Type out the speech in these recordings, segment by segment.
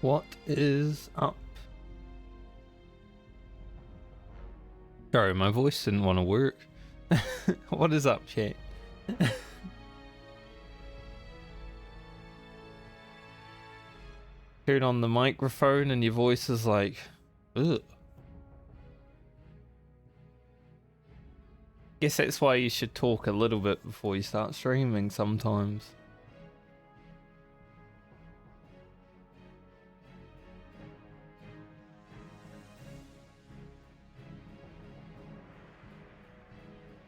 What is up? Sorry, my voice didn't want to work. What is up, chat? Turn on the microphone and your voice is like, ugh. Guess that's why you should talk a little bit before you start streaming sometimes.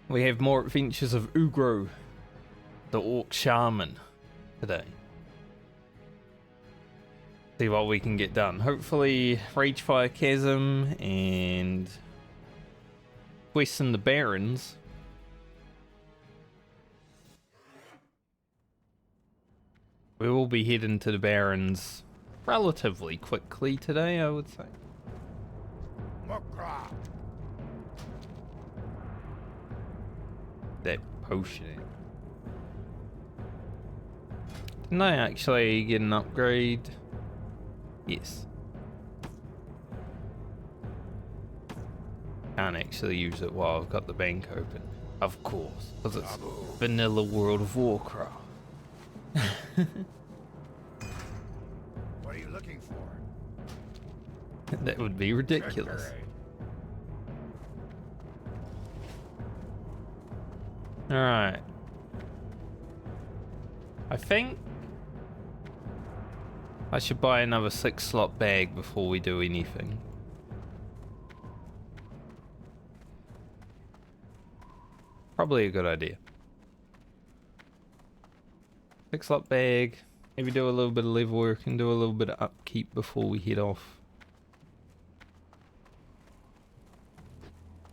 We have more adventures of Ugro, the Orc Shaman, today. See what we can get done. Hopefully, Ragefire Chasm and Quest in the Barrens. We will be heading to the Barrens relatively quickly today, I would say. That potion. Didn't I actually get an upgrade? Yes. Can't actually use it while I've got the bank open. Of course, because it's vanilla World of Warcraft. What are you looking for? That would be ridiculous. Alright. I think I should buy another 6-slot bag before we do anything. Probably a good idea. 6-slot bag. Maybe do a little bit of level work and do a little bit of upkeep before we head off.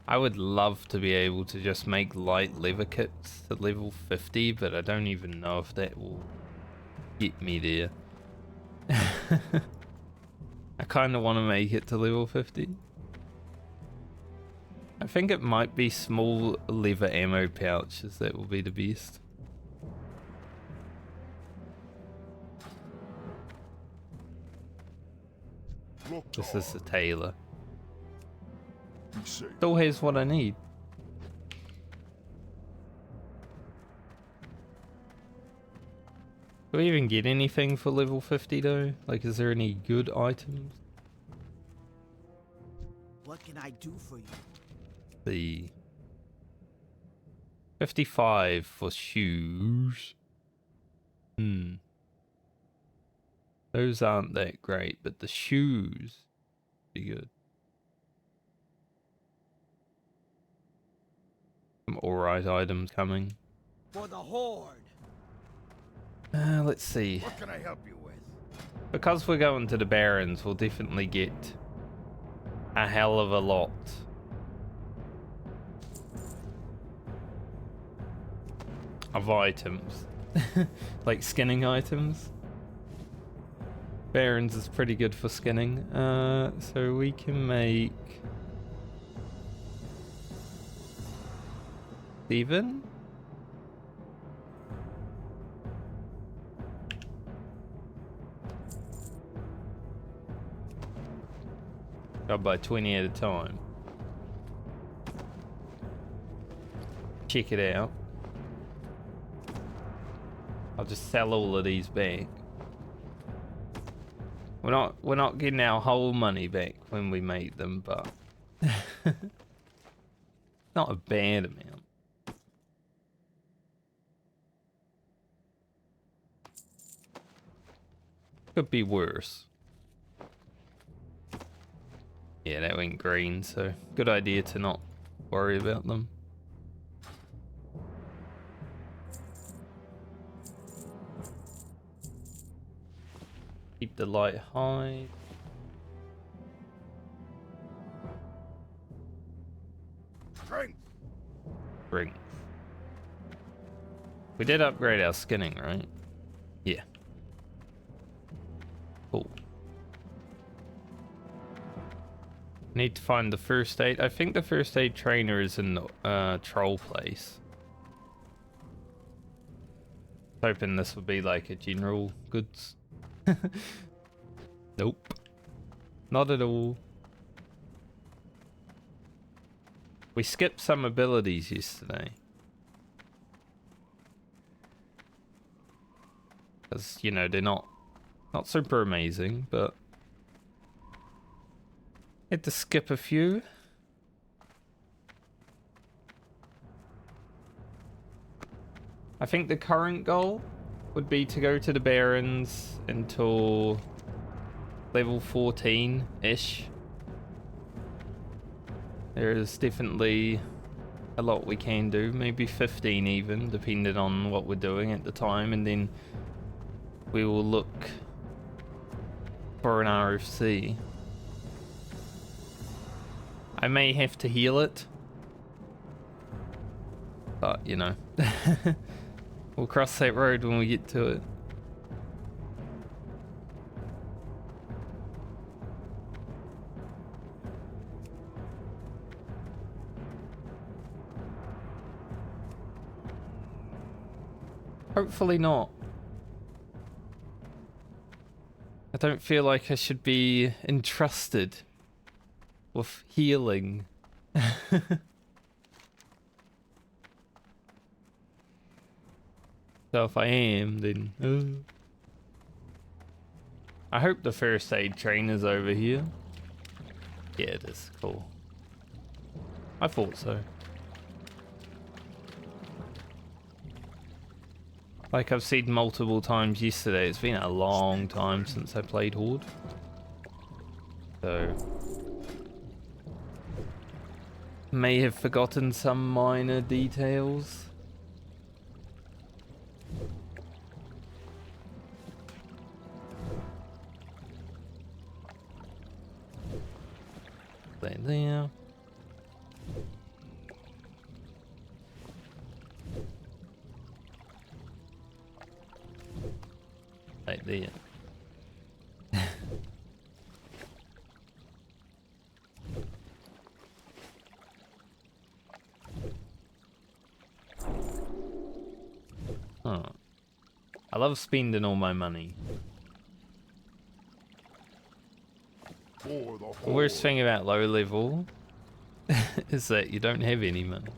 I would love to be able to just make light leather kits to level 50, but I don't even know if that will get me there. I kind of want to make it to level 50. I think it might be small leather ammo pouches that will be the best. This is the tailor. Still has what I need. Do we even get anything for level 50 though? Like, is there any good items? What can I do for you? The 55 for shoes. Those aren't that great, but the shoes be good. Some alright items coming. For the Horde. Let's see. What can I help you with? Because we're going to the Barrens, we'll definitely get a hell of a lot. Of items. Like skinning items. Barrens is pretty good for skinning. So we can make 7? Got by 20 at a time. Check it out. I'll just sell all of these back. We're not getting our whole money back when we made them, but not a bad amount. Could be worse. Yeah, that went green, so good idea to not worry about them. Keep the light high. Strength. We did upgrade our skinning, right? Yeah. Cool. Need to find the first aid. I think the first aid trainer is in the troll place. Hoping this would be like a general goods. Nope. Not at all. We skipped some abilities yesterday. Because, you know, they're not super amazing, but had to skip a few. I think the current goal would be to go to the Barrens until level 14-ish. There is definitely a lot we can do, maybe 15 even, depending on what we're doing at the time, and then we will look for an RFC. I may have to heal it, but you know, we'll cross that road when we get to it. Hopefully not. I don't feel like I should be entrusted with healing. So if I am, then... I hope the first aid train is over here. Yeah, it is. Cool. I thought so. Like I've said multiple times yesterday, it's been a long time since I played Horde. So... may have forgotten some minor details. There. Right there. Huh. I love spending all my money. The worst thing about low level is that you don't have any money.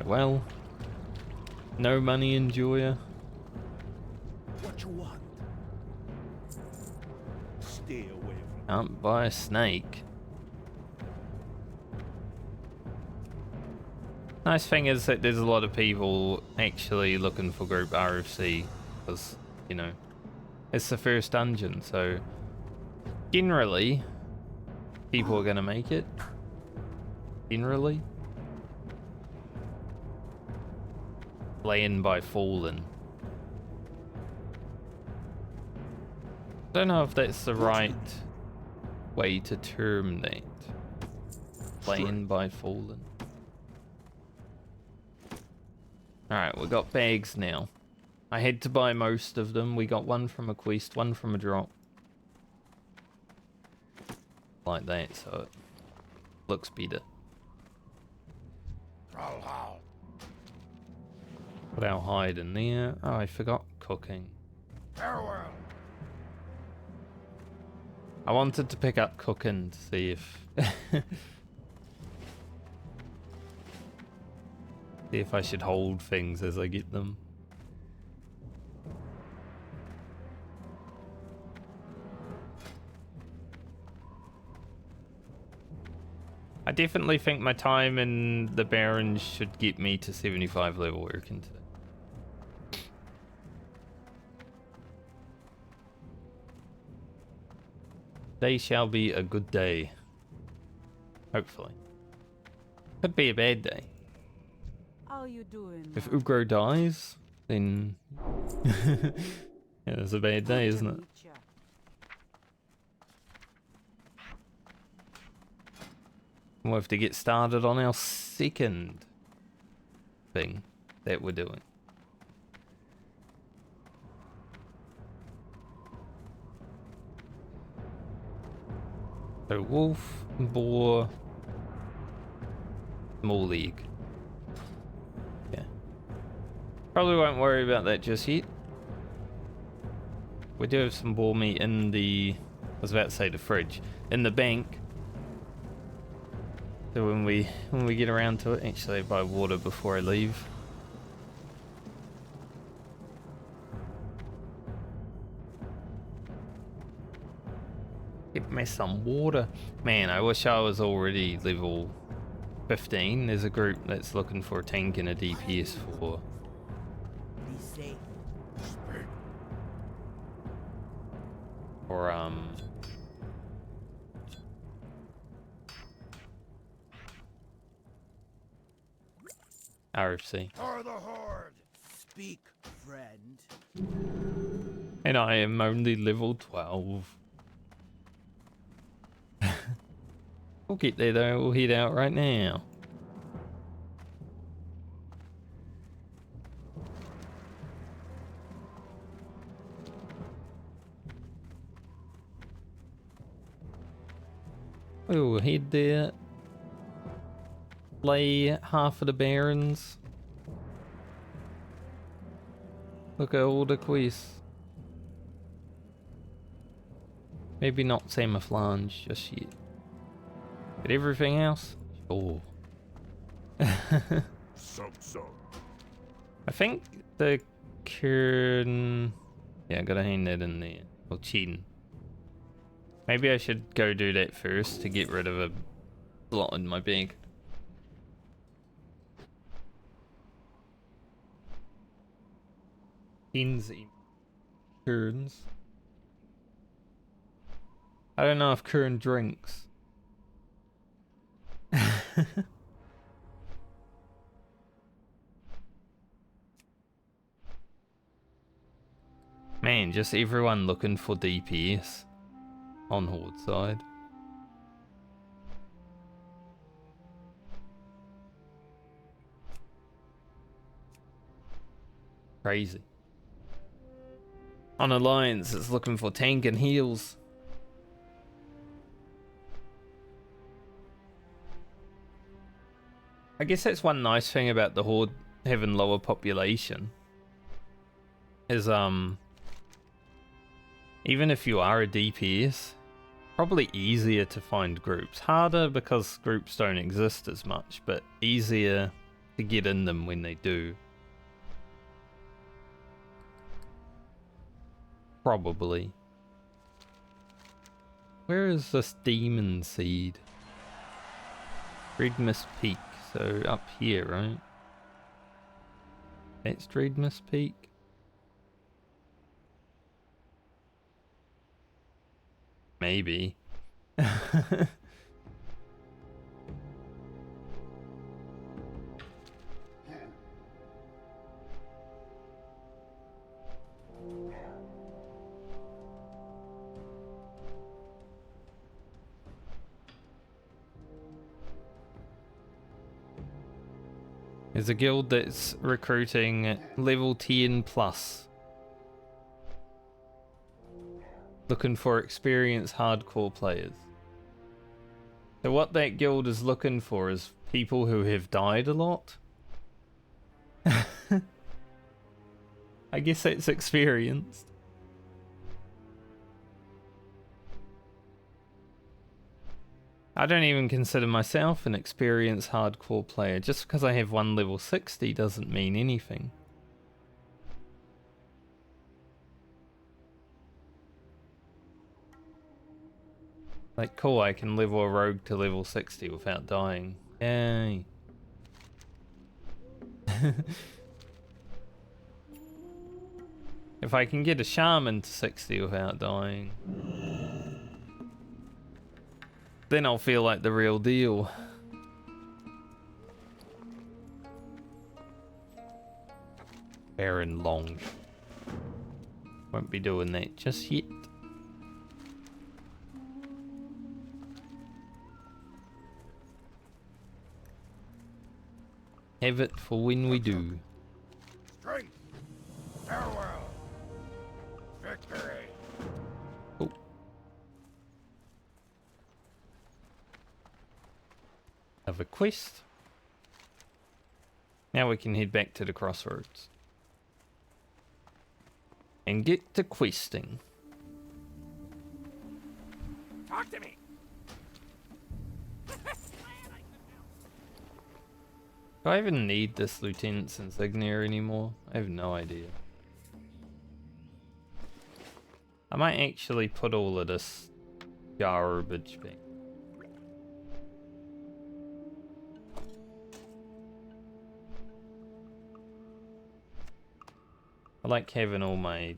Well, no money enjoyer. What you want? Stay away from Can't buy a snake. Nice thing is that there's a lot of people actually looking for group RFC because, you know, it's the first dungeon, so generally people are gonna make it. Generally. Playing by fallen. Don't know if that's the right way to term that. Playing by fallen. Alright, we got bags now. I had to buy most of them. We got one from a quest, one from a drop. Like that, so it looks better. Put our hide in there. Oh, I forgot cooking. farewell. I wanted to pick up cooking to see if... see if I should hold things as I get them. I definitely think my time in the Barrens should get me to 75 level working today. Today shall be a good day. Hopefully. Could be a bad day. How you doing? If Ugro dies, then... yeah, it's a bad day, isn't it? We'll have to get started on our second thing that we're doing. So wolf, boar, small league. Yeah. Probably won't worry about that just yet. We do have some boar meat in the... I was about to say the fridge. In the bank. So when we get around to it, actually I buy water before I leave. Get me some water. Man, I wish I was already level 15. There's a group that's looking for a tank and a DPS for... Be safe. For, RFC. For the horde. Speak, friend. And I am only level 12. We'll get there though, we'll head out right now. We'll head there. Play half of the Barrens. Look at all the quests. Maybe not Camouflage just yet. But everything else? Sure. So. I think the Kern... Yeah, I gotta hang that in there. Or cheating. Maybe I should go do that first to get rid of a slot in my bag. Easy. Kerns. I don't know if Kern drinks. Man, just everyone looking for DPS on Horde side. Crazy. On Alliance, it's looking for tank and heals. I guess that's one nice thing about the Horde having lower population. Is, even if you are a DPS, probably easier to find groups. Harder because groups don't exist as much, but easier to get in them when they do. Probably. Where is this demon seed? Dreadmist Peak, so up here, right? That's Dreadmist Peak. Maybe. There's a guild that's recruiting level 10 plus. Looking for experienced hardcore players. So what that guild is looking for is people who have died a lot. I guess that's experienced. I don't even consider myself an experienced hardcore player. Just because I have one level 60 doesn't mean anything. Like, cool, I can level a rogue to level 60 without dying. Yay. If I can get a shaman to 60 without dying, then I'll feel like the real deal. Baron Long. Won't be doing that just yet. Have it for when we do. Strength. Farewell. Victory. Oh. Have a quest. Now we can head back to the crossroads. And get to questing. Talk to me. Do I even need this lieutenant's insignia anymore? I have no idea. I might actually put all of this garbage back. I like having all my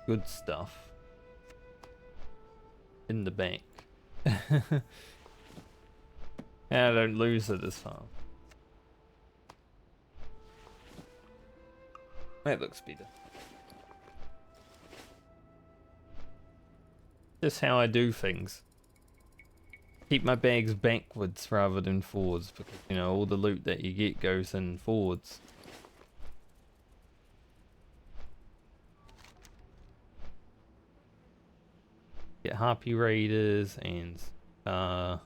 good stuff in the bank. And I don't lose it as far. That looks better. Just how I do things. Keep my bags backwards rather than forwards because, you know, all the loot that you get goes in forwards. Get Harpy Raiders and stuff.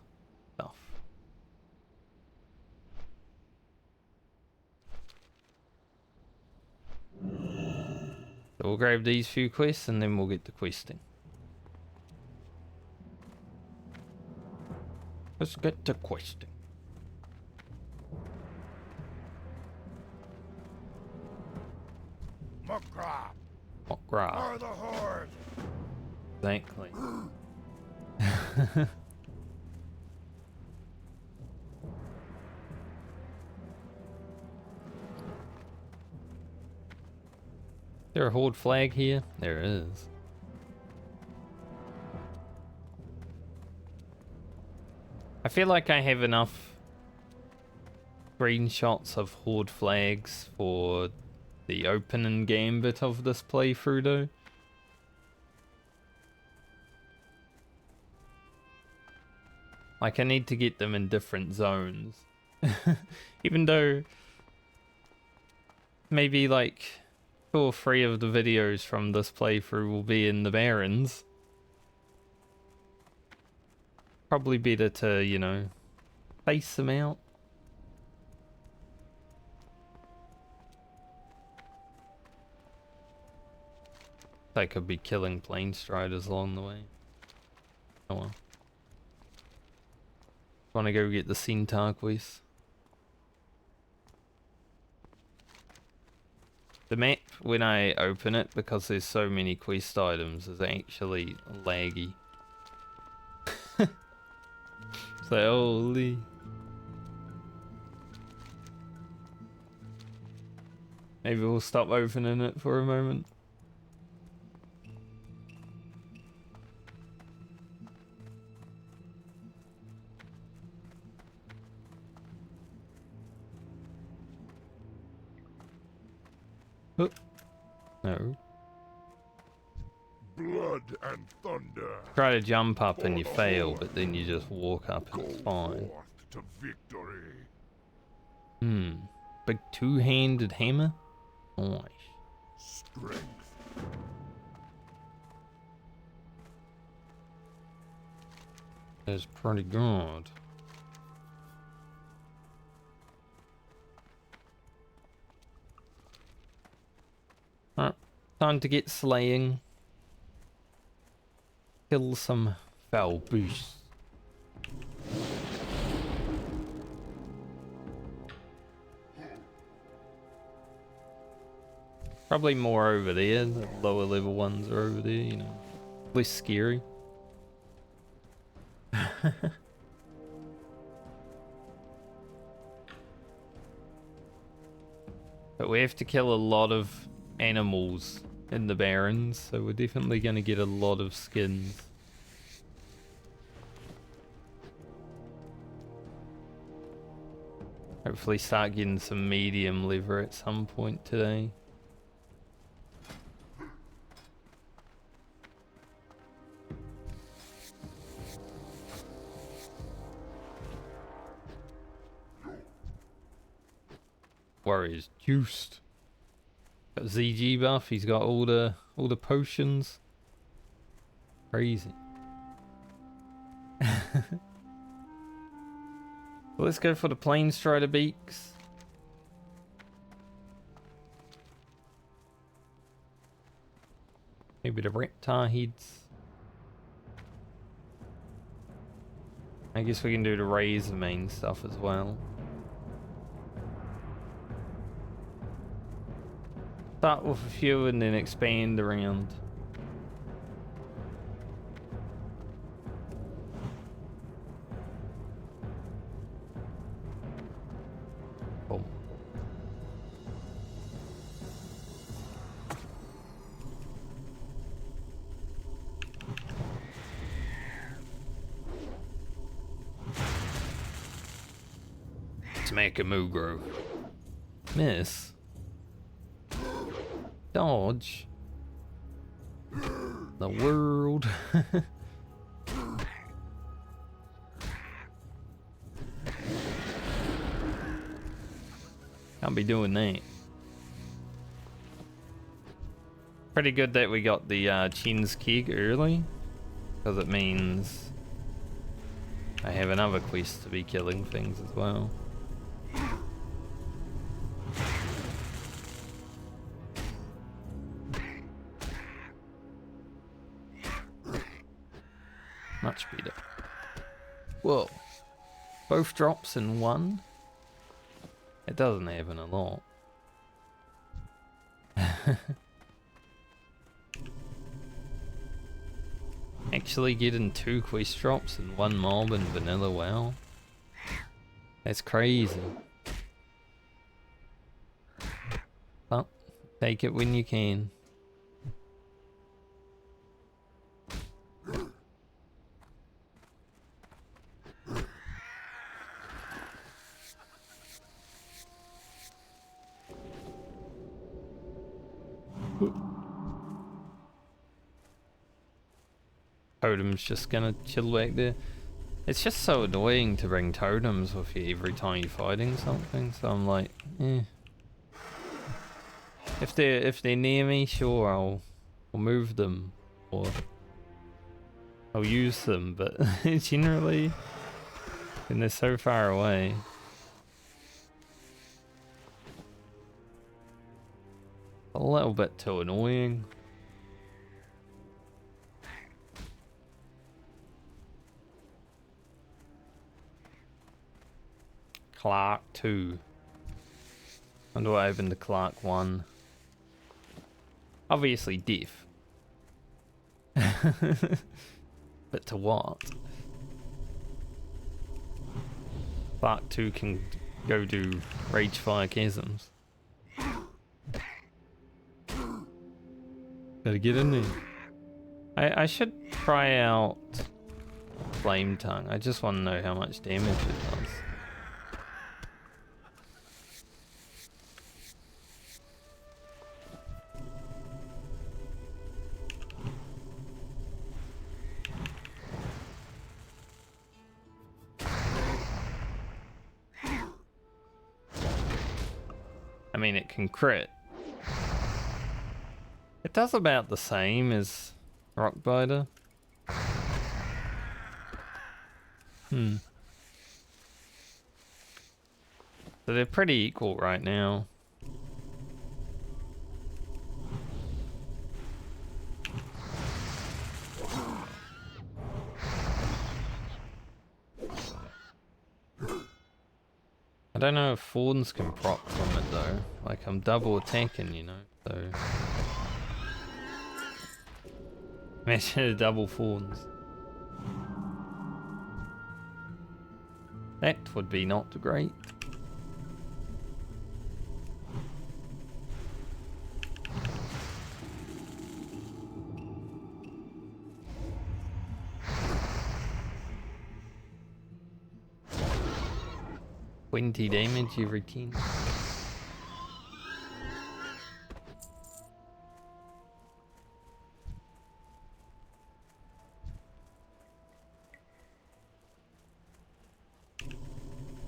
So we'll grab these few quests and then we'll get to questing. Let's get to questing. Mukra. Mokra. Or the horde. Exactly. There a horde flag here? There is. I feel like I have enough screenshots of horde flags for the opening gambit of this playthrough though. Like I need to get them in different zones. Even though maybe like 2 or 3 of the videos from this playthrough will be in the Barrens. Probably better to, you know, space them out. I could be killing plane striders along the way. Oh well. Wanna go get the centaur quest? The map, when I open it, because there's so many quest items, is actually laggy. So holy. Maybe we'll stop opening it for a moment. Oh. No. Blood and thunder. Try to jump up and you fail, but then you just walk up and it's fine. Forth to victory. Big 2-handed hammer? Nice. Strength. That's pretty good. Alright, time to get slaying. Kill some foul beasts. Probably more over there. The lower level ones are over there, you know. Less scary. But we have to kill a lot of animals in the Barrens, so we're definitely going to get a lot of skins. Hopefully start getting some medium liver at some point today. Warrior's juiced. Got ZG buff, he's got all the potions. Crazy. Well, let's go for the plane strider beaks. Maybe the reptile heads. I guess we can do the razor main stuff as well. Start with a few and then expand around. Boom. Let's make a Mugro. Miss. Dodge. The world. Can't be doing that. Pretty good that we got the Chin's keg early, because it means I have another quest to be killing things as well. Much better. Whoa. Both drops in one? It doesn't happen a lot. Actually getting 2 quest drops in 1 mob in vanilla WoW? That's crazy. Well, take it when you can. Totem's just gonna chill back there. It's just so annoying to bring totems with you every time you're fighting something, so I'm like, eh. If they're near me, sure, I'll move them or I'll use them, but generally when they're so far away, a little bit too annoying. Clark 2. When do I open the Clark 1? Obviously deaf. But to what? Clark 2 can go do Ragefire Chasms. Gotta get in there. I should try out Flame Tongue. I just want to know how much damage it does. I mean, it can crit. It does about the same as Rockbiter. So they're pretty equal right now. I don't know if Thorns can proc from it though. Like, I'm double attacking, you know, so... Imagine a double Thorns. That would be not great. $20 damage every 10.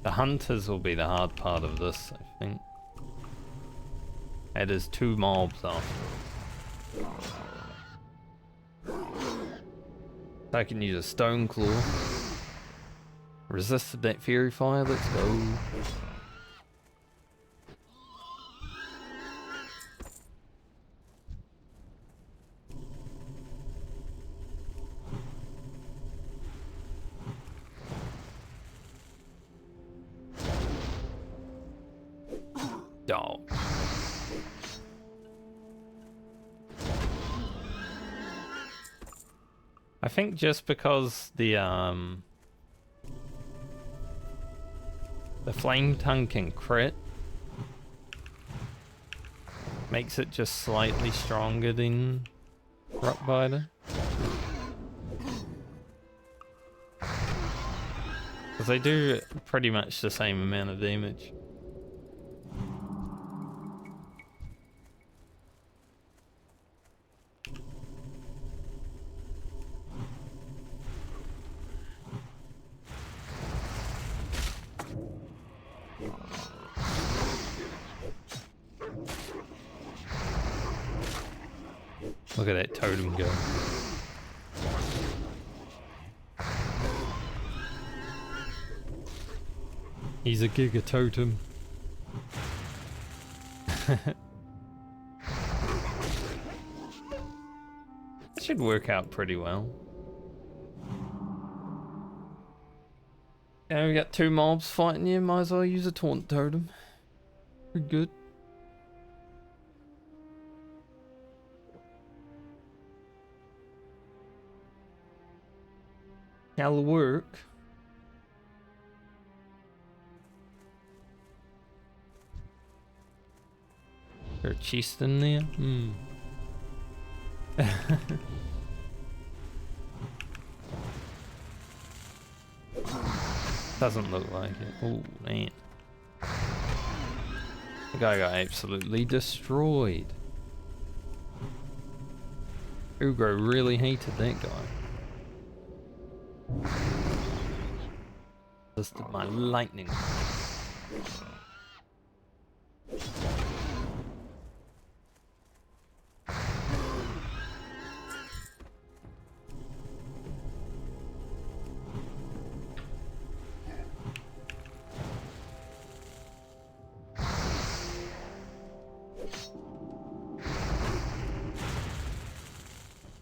The hunters will be the hard part of this, I think. It is 2 mobs after. I can use a stone claw. Resisted that fairy fire, let's go. think just because the flame tongue can crit makes it just slightly stronger than Rockbiter. Because they do pretty much the same amount of damage. Look at that totem go. He's a giga totem. Should work out pretty well. Yeah, we got 2 mobs fighting you, might as well use a taunt totem. Pretty good. That'll work. Is there a chest in there? Doesn't look like it. Oh, man. The guy got absolutely destroyed. Ugro really hated that guy. Just my lightning.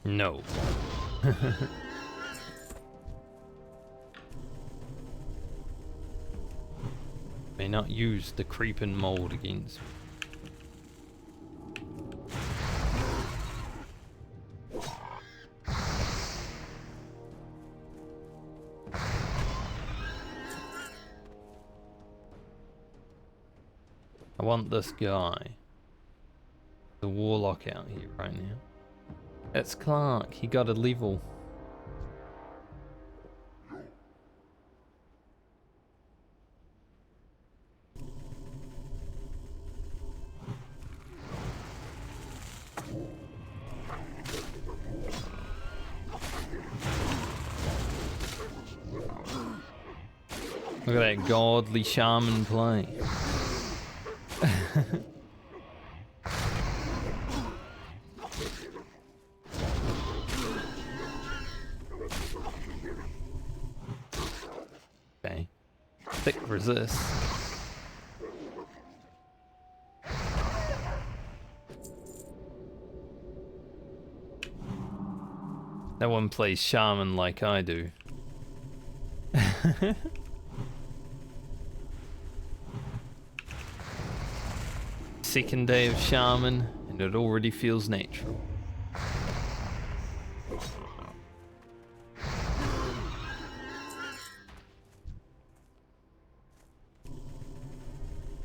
No. May not use the creeping mold against me. I want this guy. The warlock out here right now. That's Clark, he got a level. Look at that godly shaman play. Okay. Thick resist. That one plays shaman like I do. Second day of shaman, and it already feels natural.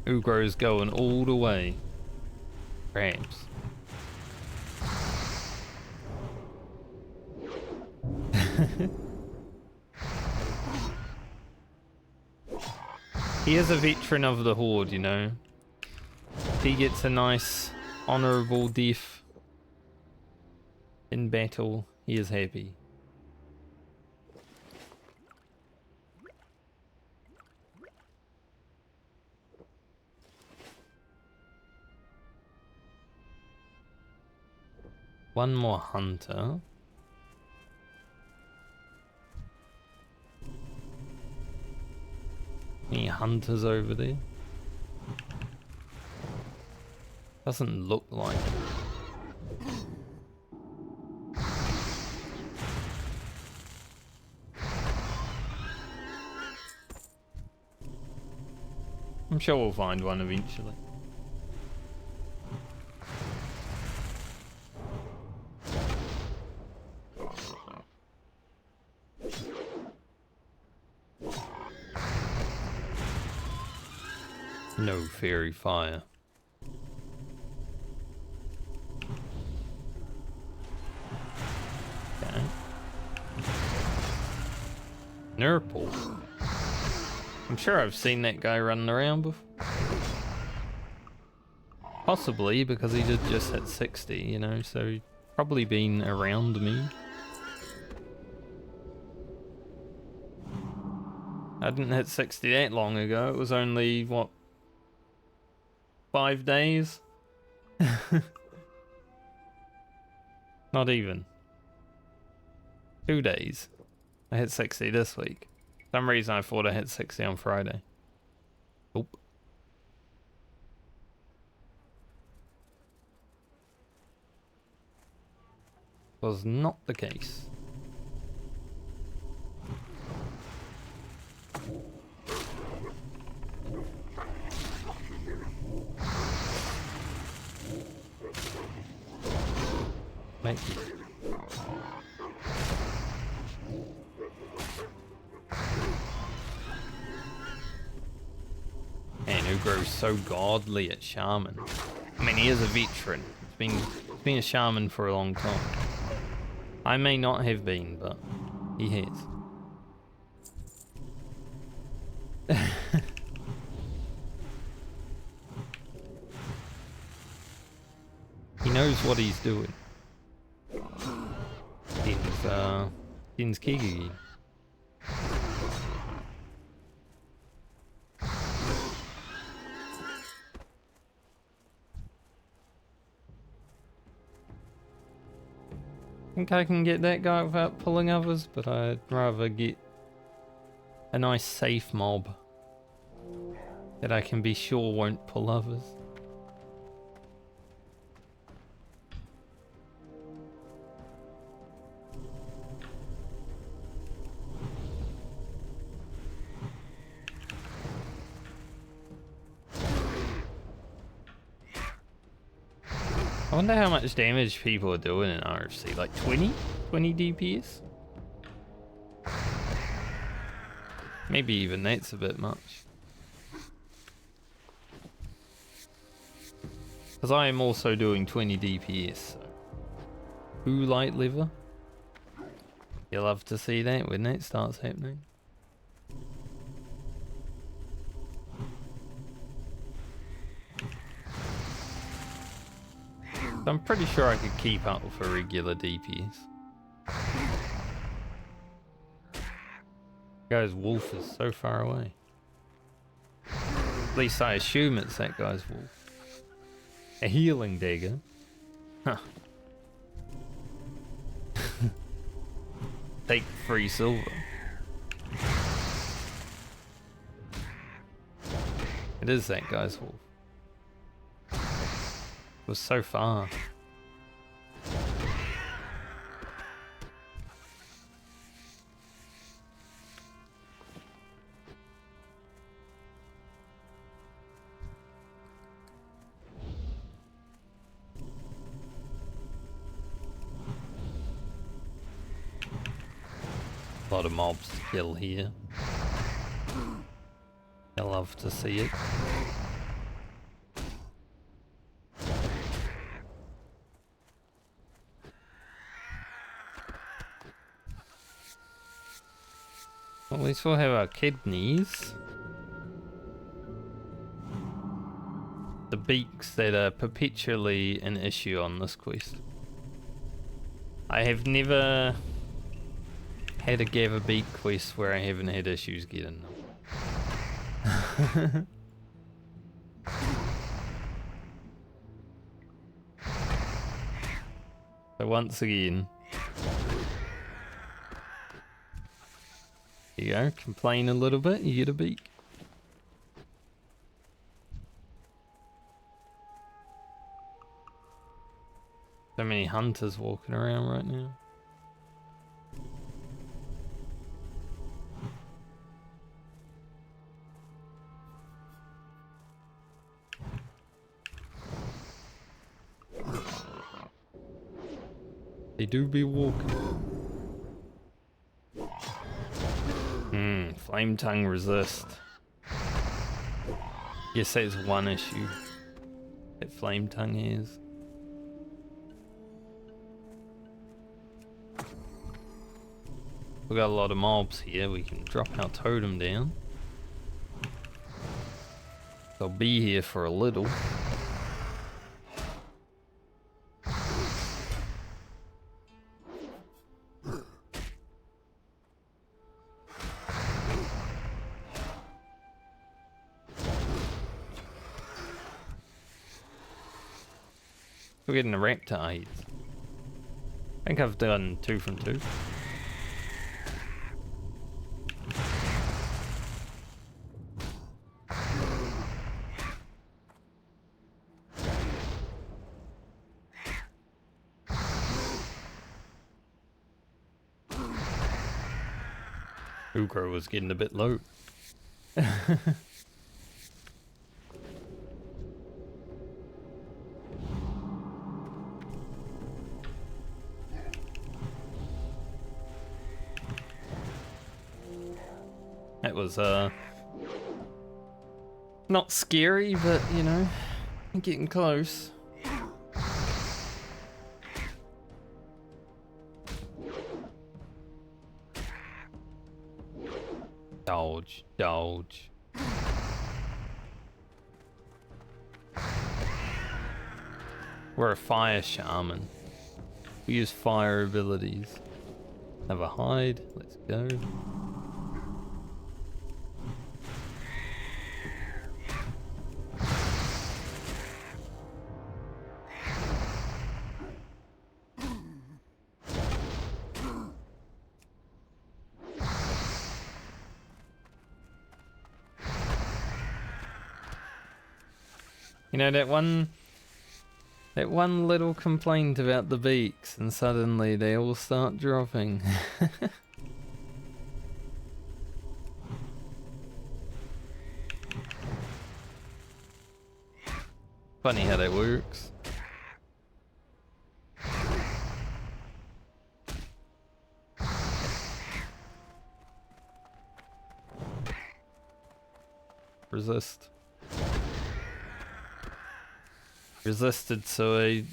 Ugro's going all the way. Perhaps. He is a veteran of the Horde, you know. If he gets a nice, honourable death in battle, he is happy. One more hunter. Any hunters over there? Doesn't look like it. I'm sure we'll find one eventually. No fairy fire. Okay. Nurple. I'm sure I've seen that guy running around before. Possibly because he did just hit 60, you know, so he's probably been around me. I didn't hit 60 that long ago. It was only, what, 5 days? Not even. 2 days. I hit 60 this week. For some reason I thought I hit 60 on Friday. Nope. Was not the case. Thank you. Man, who grows so godly at shaman? I mean, he is a veteran. He's been a shaman for a long time. I may not have been, but he has. He knows what he's doing. Din's Kigigi. I think I can get that guy without pulling others, but I'd rather get a nice safe mob that I can be sure won't pull others. I wonder how much damage people are doing in RFC, like 20? 20 DPS? Maybe even that's a bit much. Because I am also doing 20 DPS, so. Who light liver? You'll love to see that when that starts happening. I'm pretty sure I could keep up with a regular DPS. Guy's wolf is so far away. At least I assume it's that guy's wolf. A healing dagger? Huh. Take 3 silver. It is that guy's wolf. It was so far. A lot of mobs to kill here. I love to see it. At least we'll have our kidneys. The beaks that are perpetually an issue on this quest. I have never had a gather beak quest where I haven't had issues getting them. So once again, here you go, complain a little bit, you get a beak. So many hunters walking around right now. They do be walking. Flame tongue resist. Yes, that's one issue that Flame Tongue has. We got a lot of mobs here. We can drop our totem down. They'll be here for a little. We're getting the reptiles. I think I've done 2 from 2. Ukro was getting a bit low. That was not scary, but you know, getting close. Dodge, dodge. We're a fire shaman. We use fire abilities. Have a hide. Let's go. You know, that one little complaint about the beaks, and suddenly they all start dropping. Funny how that works. Resist. Resisted, so I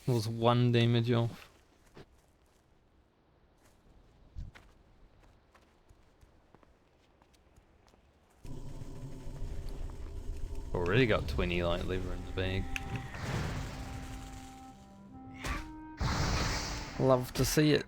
was 1 damage off. Already got 20 light lever in the bag. Love to see it.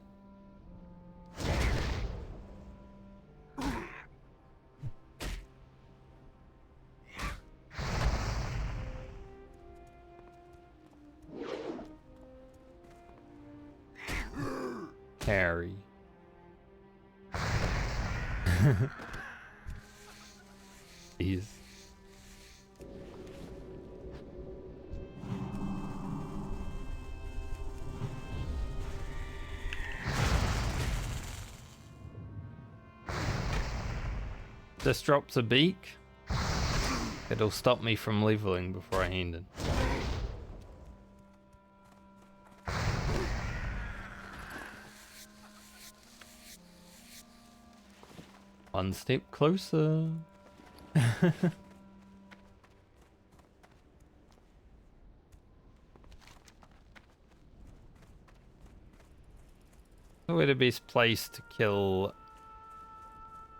Carry. Jeez. This drops a beak. It'll stop me from leveling before I hand it. One step closer. Where the best place to kill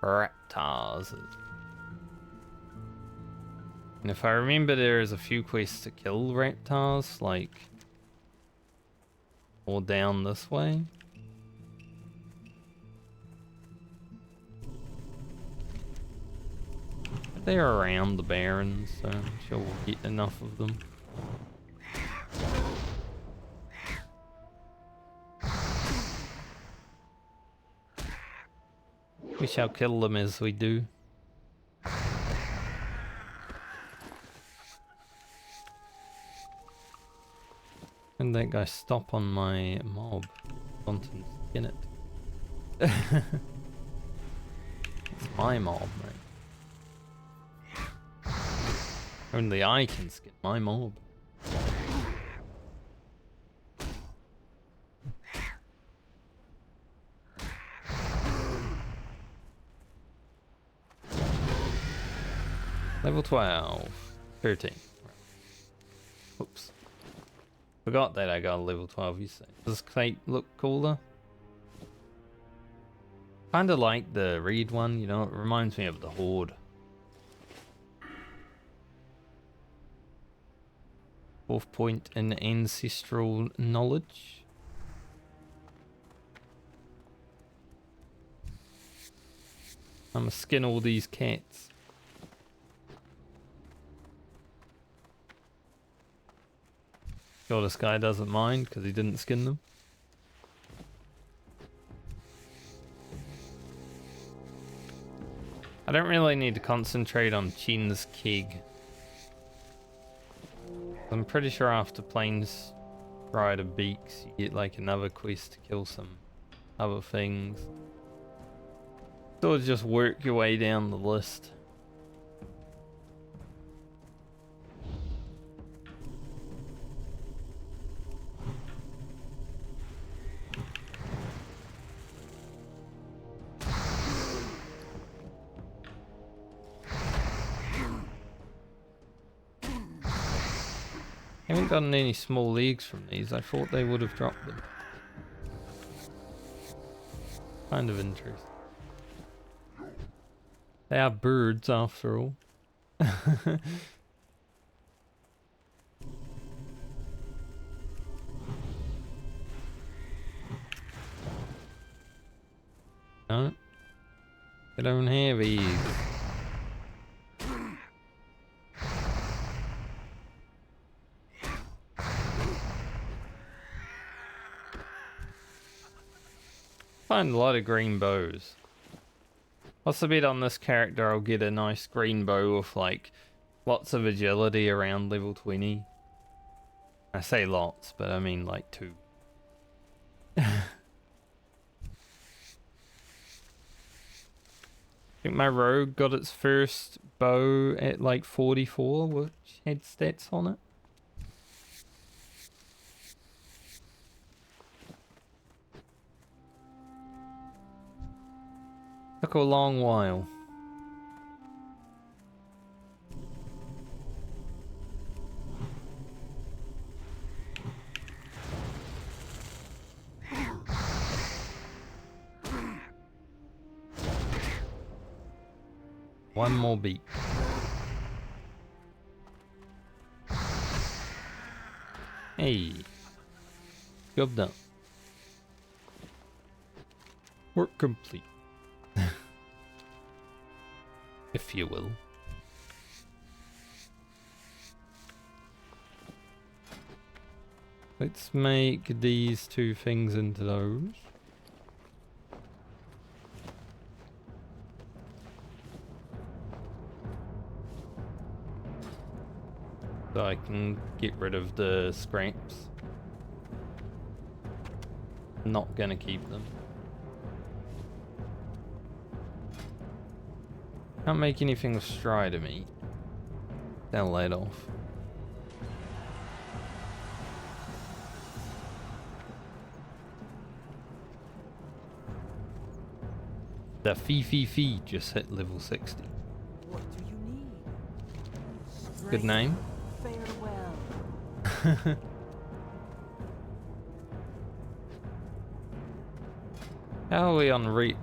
raptors is. And if I remember, there is a few quests to kill raptors, like all down this way. They're around the Barrens, so I'm sure we'll get enough of them. We shall kill them as we do. And that guy stop on my mob. Want to skin it. It's my mob, mate. Only I can skin my mob. Level 12. 13. Oops. Forgot that I got a level 12, you say. Does Fate look cooler? Kinda like the Reed one, you know, it reminds me of the Horde. Fourth point in ancestral knowledge. I'm gonna skin all these cats. Sure, this guy doesn't mind because he didn't skin them. I don't really need to concentrate on Chin's keg. I'm pretty sure after Plains Rider Beaks, you get like another quest to kill some other things. So just work your way down the list. Haven't gotten any small leagues from these. I thought they would have dropped them. Kind of interesting. They are birds after all. No. They don't have these. Find a lot of green bows. What's the bet on this character? I'll get a nice green bow with like lots of agility around level 20. I say lots, but I mean like 2. I think my rogue got its first bow at like 44, which had stats on it. Took a long while. One more beat. Hey. Job done. Work complete. If you will. Let's make these 2 things into those. So I can get rid of the scraps. Not gonna keep them. Can't make anything with Strider meat. They'll let off. The Fee just hit level 60. What do you need? Good name. Farewell. How are we on Reap?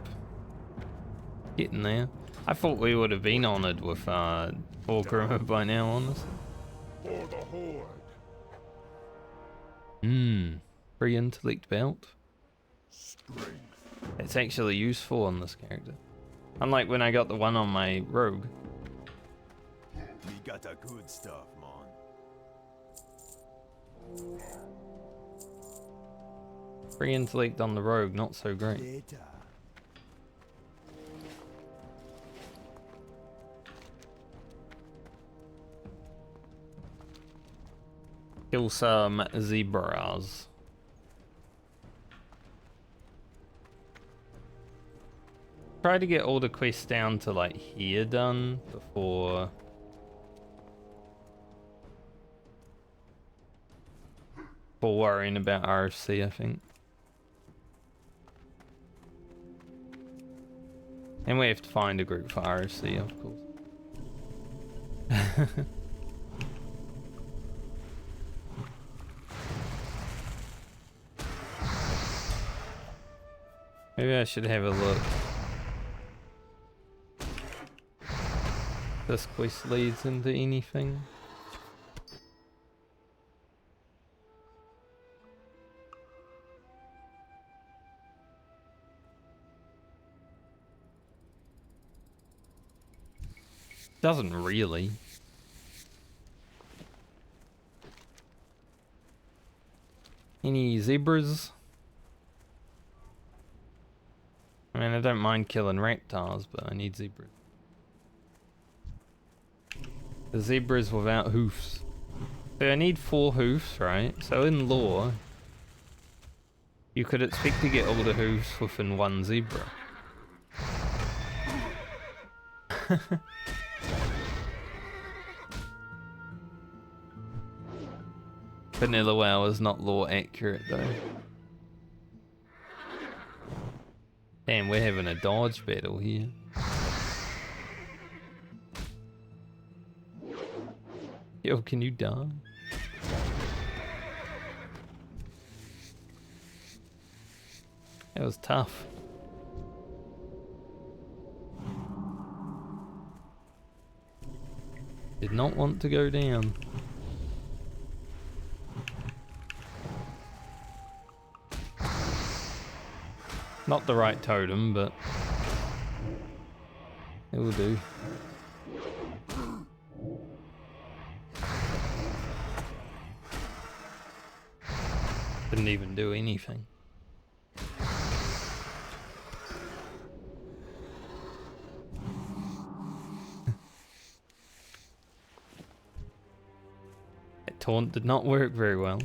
Getting there. I thought we would have been honoured with Orgrimmer by now, honestly. For the Horde. Free intellect belt. Strength. It's actually useful on this character. Unlike when I got the one on my rogue. We got the good stuff, man. Free intellect on the rogue, not so great. Later. Kill some zebras. Try to get all the quests down to like here done before worrying about RFC, I think. And we have to find a group for RFC, of course. Maybe I should have a look. This quest leads into anything. Doesn't really. Any zebras? I mean, I don't mind killing reptiles, but I need zebras. The zebras without hoofs. So I need 4 hoofs, right? So in lore, you could expect to get all the hoofs within 1 zebra. Vanilla WoW is not lore accurate though. Damn, we're having a dodge battle here. Yo, can you die? That was tough. Did not want to go down. Not the right totem, but it will do. Didn't even do anything. That taunt did not work very well.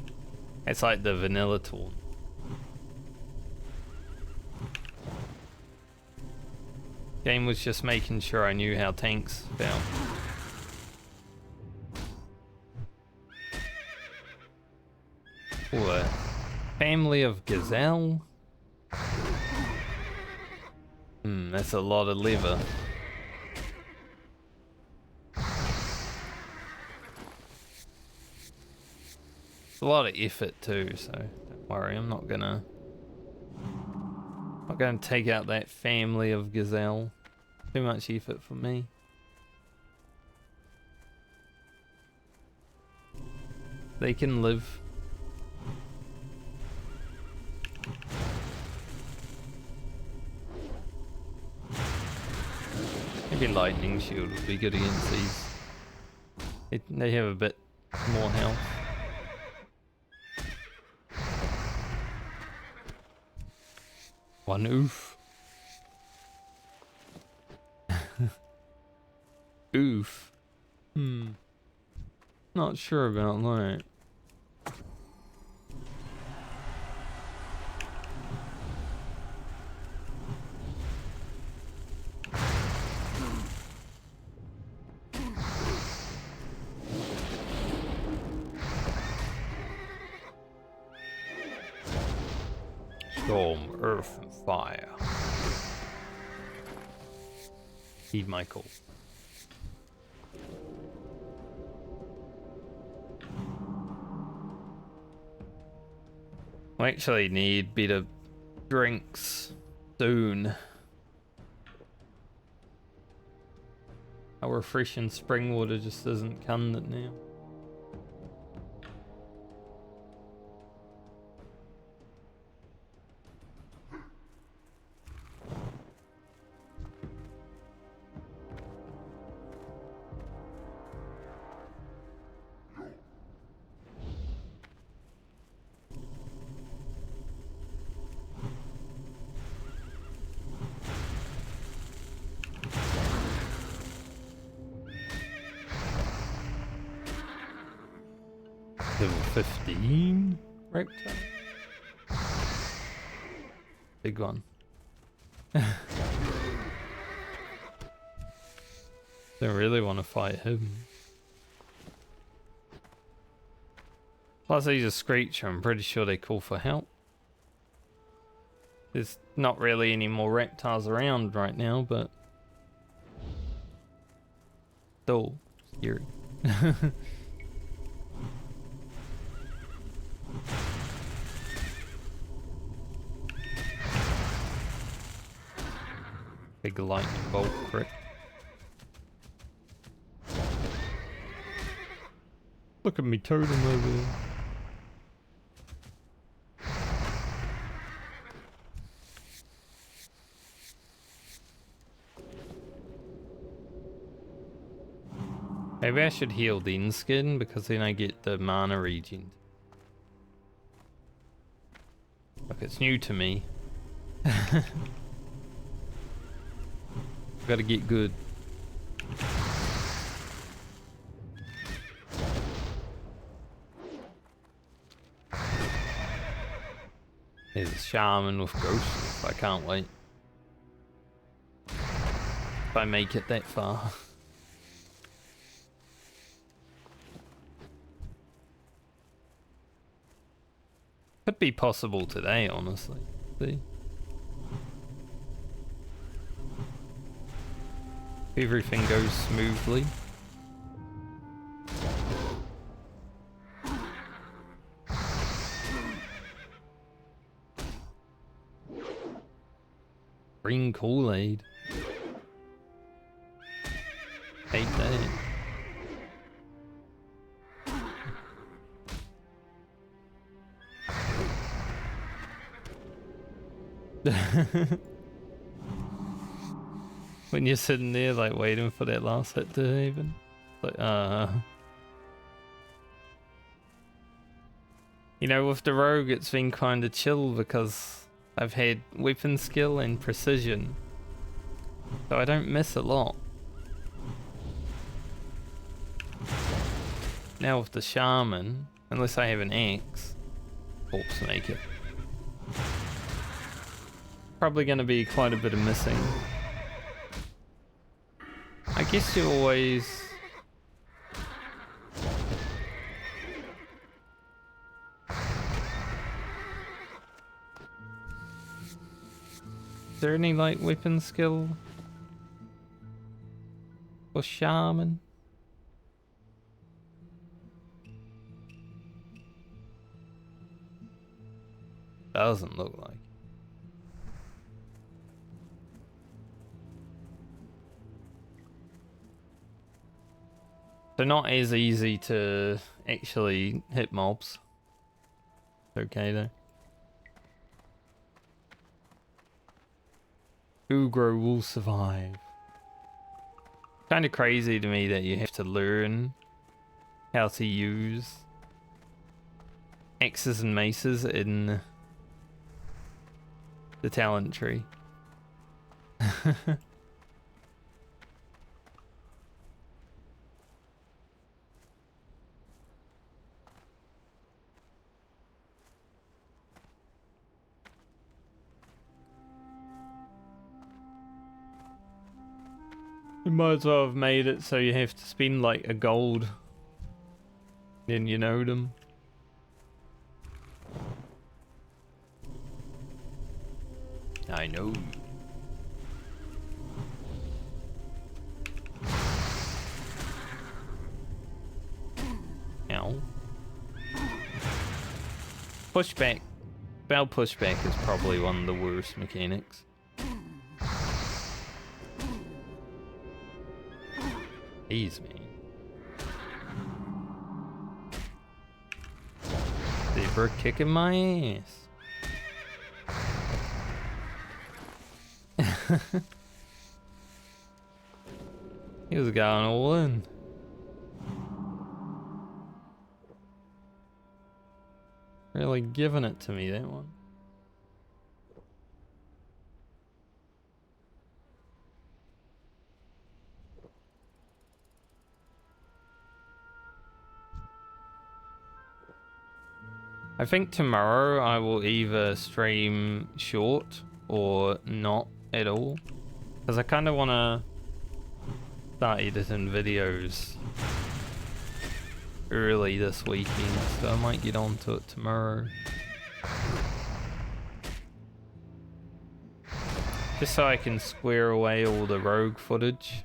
It's like the vanilla taunt. Game was just making sure I knew how tanks felt. Ooh, a family of gazelle? That's a lot of liver. It's a lot of effort too, so don't worry, I'm not gonna take out that family of gazelle. Too much effort for me. They can live. Maybe lightning shield would be good against these. They have a bit more health. One oof. Oof. Not sure about that. Storm, earth, and fire. Heed my call. I actually need better drinks soon. Our refreshing spring water just isn't canned it now. Level 15 reptile. Big one. Don't really want to fight him. Plus he's a screecher, I'm pretty sure they call for help. There's not really any more reptiles around right now, but still scary. Big lightning bolt crit. Look at me totem over there. Maybe I should heal the in-skin because then I get the mana regen. Look, it's new to me. Gotta get good. There's a shaman with ghosts. I can't wait. If I make it that far. Could be possible today, honestly. See? If everything goes smoothly. Green Kool-Aid. Hate that. When you're sitting there like waiting for that last hit to happen, like you know, with the rogue it's been kind of chill because I've had weapon skill and precision, so I don't miss a lot. Now with the shaman, unless I have an axe, corpse make it. Probably going to be quite a bit of missing. I guess you always... Is there any like weapon skill for shaman? Doesn't look like. They're not as easy to actually hit mobs. Okay though. Ugro will survive. Kind of crazy to me that you have to learn how to use axes and maces in the talent tree. You might as well have made it so you have to spend like a gold. Then you know them. I know. Ow. Pushback. Spell pushback is probably one of the worst mechanics. Jeez, man. Zebra kicking my ass. He was going all in. Really giving it to me, that one. I think tomorrow I will either stream short or not at all, because I kind of want to start editing videos early this weekend, so I might get onto it tomorrow. Just so I can square away all the rogue footage.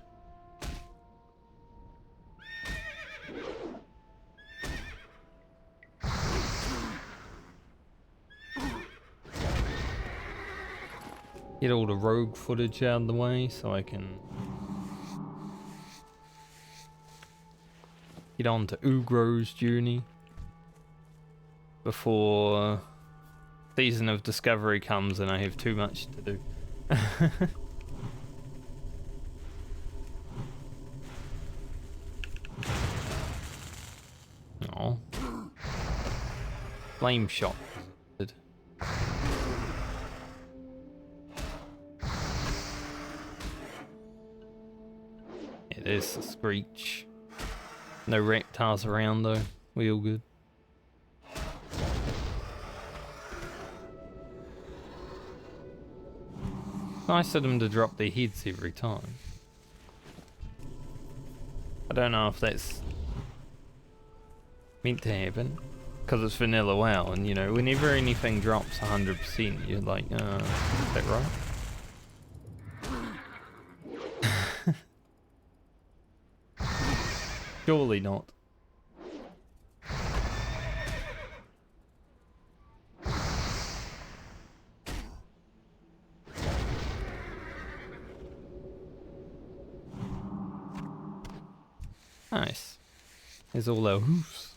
Get all the rogue footage out of the way so I can get on to Ugro's journey before Season of Discovery comes and I have too much to do. Oh. Flame shot. It is a screech. No reptiles around though. We all good. Nice of them to drop their heads every time. I don't know if that's meant to happen, because it's vanilla WoW, and you know, whenever anything drops 100%, you're like, is that right? Surely not. Nice. There's all our hoofs.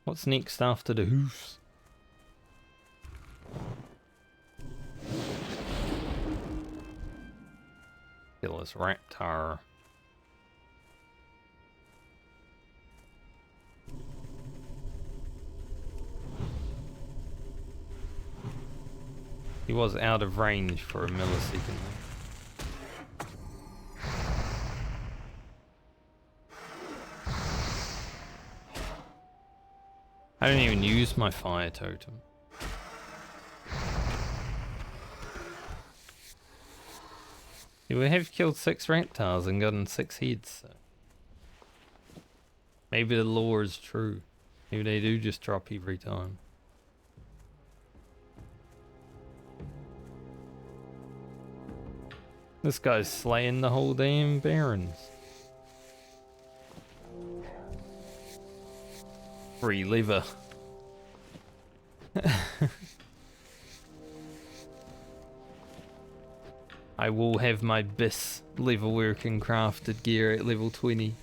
What's next after the hoofs? Kill this raptor. He was out of range for a millisecond. I don't even use my fire totem. Yeah, we have killed 6 reptiles and gotten 6 heads, so maybe the lore is true. Maybe they do just drop every time. This guy's slaying the whole damn Barrens. Free lever. I will have my BIS leatherwork and crafted gear at level 20.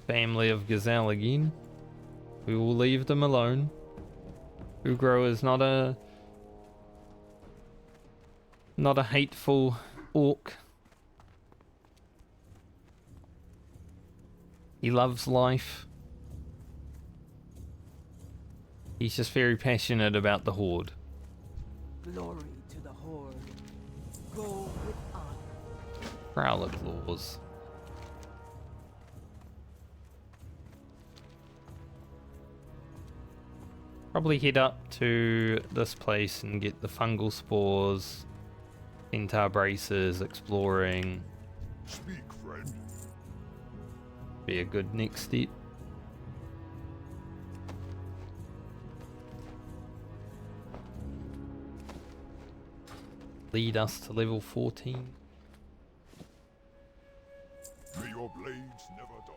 Family of Gazelle again. We will leave them alone. Ugro is not a hateful orc. He loves life. He's just very passionate about the Horde. Glory to the Horde. Go with honor. Prowler claws. Probably head up to this place and get the fungal spores, centaur braces, exploring. Speak, friend. Be a good next step. Lead us to level 14. May your blades never dull.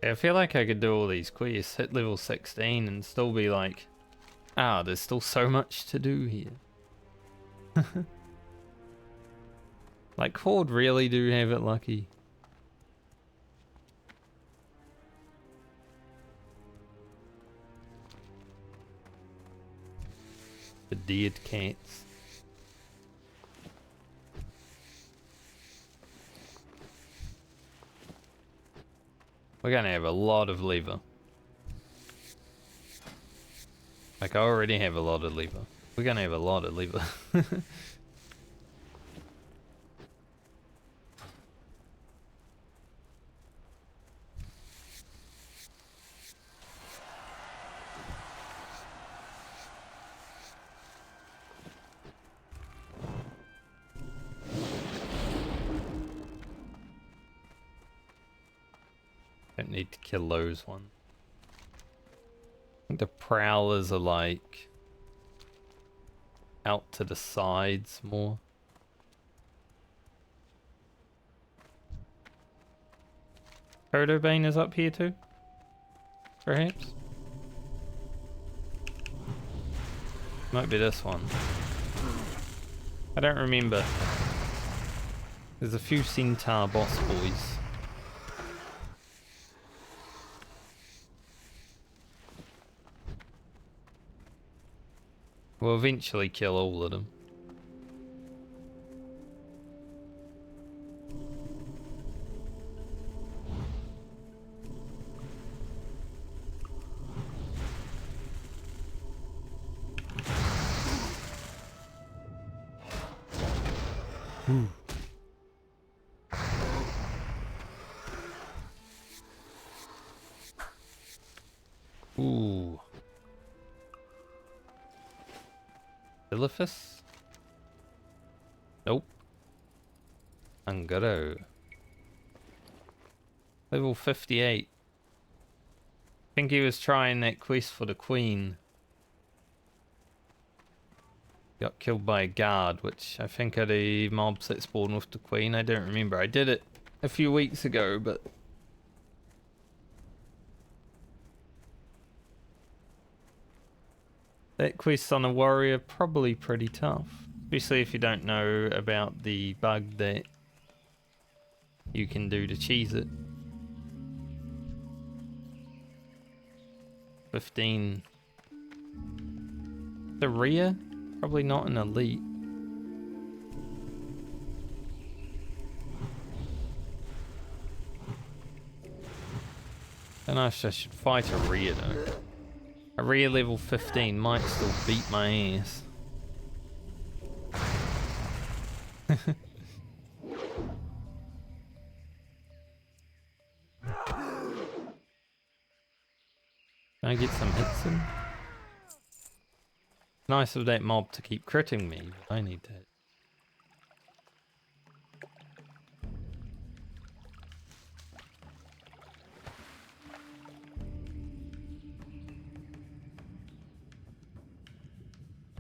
I feel like I could do all these quests, hit level 16 and still be like, there's still so much to do here. Like, Horde really do have it lucky. The dead cats. We're gonna have a lot of lever. Like, I already have a lot of lever. We're gonna have a lot of lever. Don't need to kill those ones. think the prowlers are like out to the sides more. Codobane is up here too, perhaps? Might be this one. I don't remember. There's a few Centaur boss boys. We'll eventually kill all of them. Ooh. Philippus? Nope. Angaro. Level 58. Think he was trying that quest for the Queen. Got killed by a guard, which I think are the mobs that spawn with the Queen. I don't remember. I did it a few weeks ago, but... that quest on a warrior, probably pretty tough. Especially if you don't know about the bug that you can do to cheese it. 15. The rear? Probably not an elite. Don't know if I should fight a rear though. A rear level 15 might still beat my ass. Can I get some hits in? Nice of that mob to keep critting me, but I need to hit.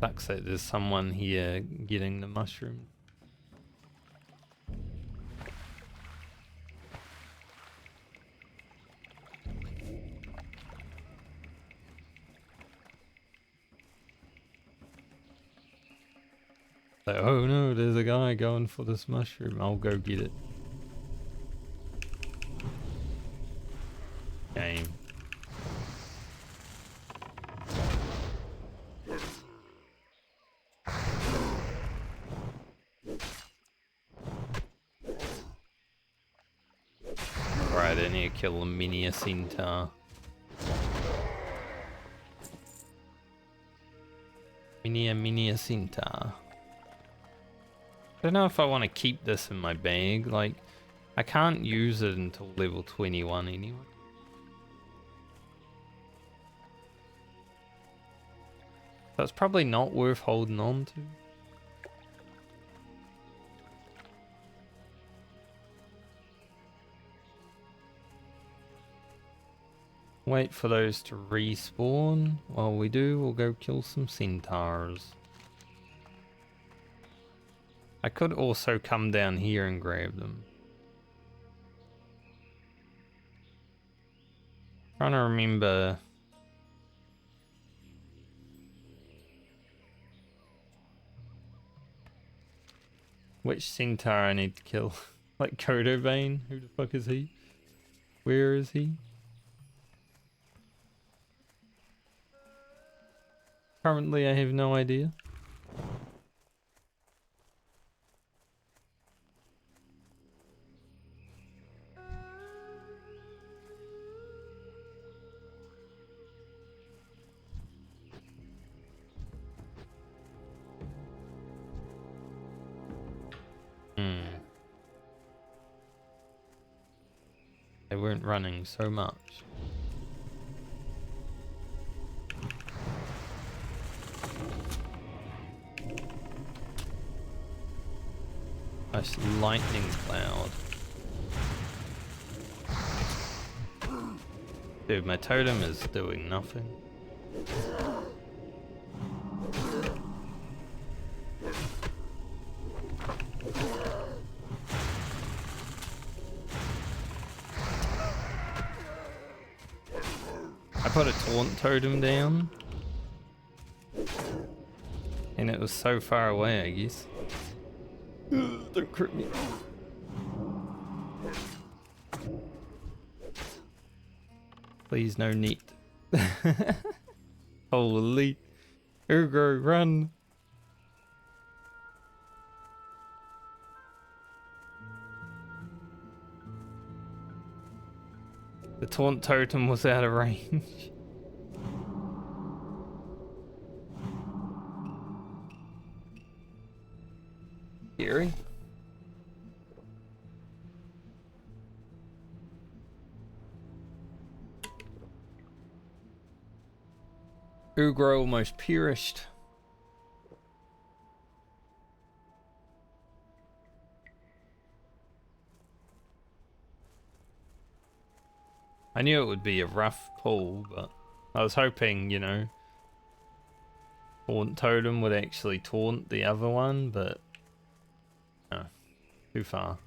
Sucks that there's someone here getting the mushroom. Like, oh no, there's a guy going for this mushroom. I'll go get it. Game. Right, I need to kill a mini Centaur. Mini Centaur. I don't know if I want to keep this in my bag. Like, I can't use it until level 21 anyway. So it's probably not worth holding on to. Wait for those to respawn. While we do, we'll go kill some centaurs. I could also come down here and grab them. Trying to remember. Which centaur I need to kill. Like Codobane? Who the fuck is he? Where is he? Currently I have no idea. They weren't running so much. Nice lightning cloud. Dude, my totem is doing nothing. I put a taunt totem down. And it was so far away, I guess. Don't crit me. Please, no net. Holy. Urgo, run. The taunt totem was out of range. Scary. Ugro almost perished. I knew it would be a rough pull, but I was hoping, you know, Taunt Totem would actually taunt the other one, but no, too far.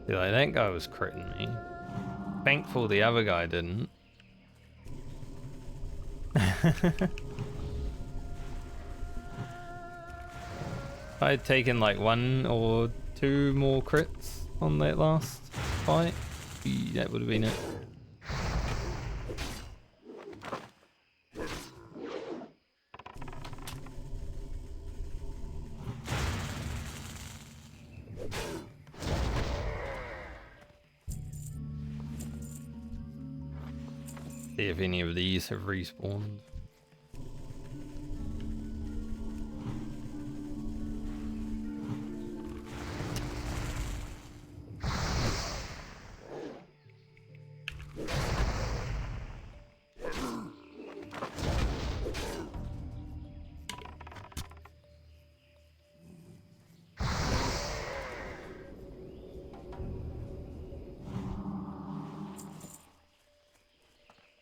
See, like, that guy was critting me. Thankful the other guy didn't. If I had taken like 1 or 2 more crits on that last fight, that would have been it. See if any of these have respawned.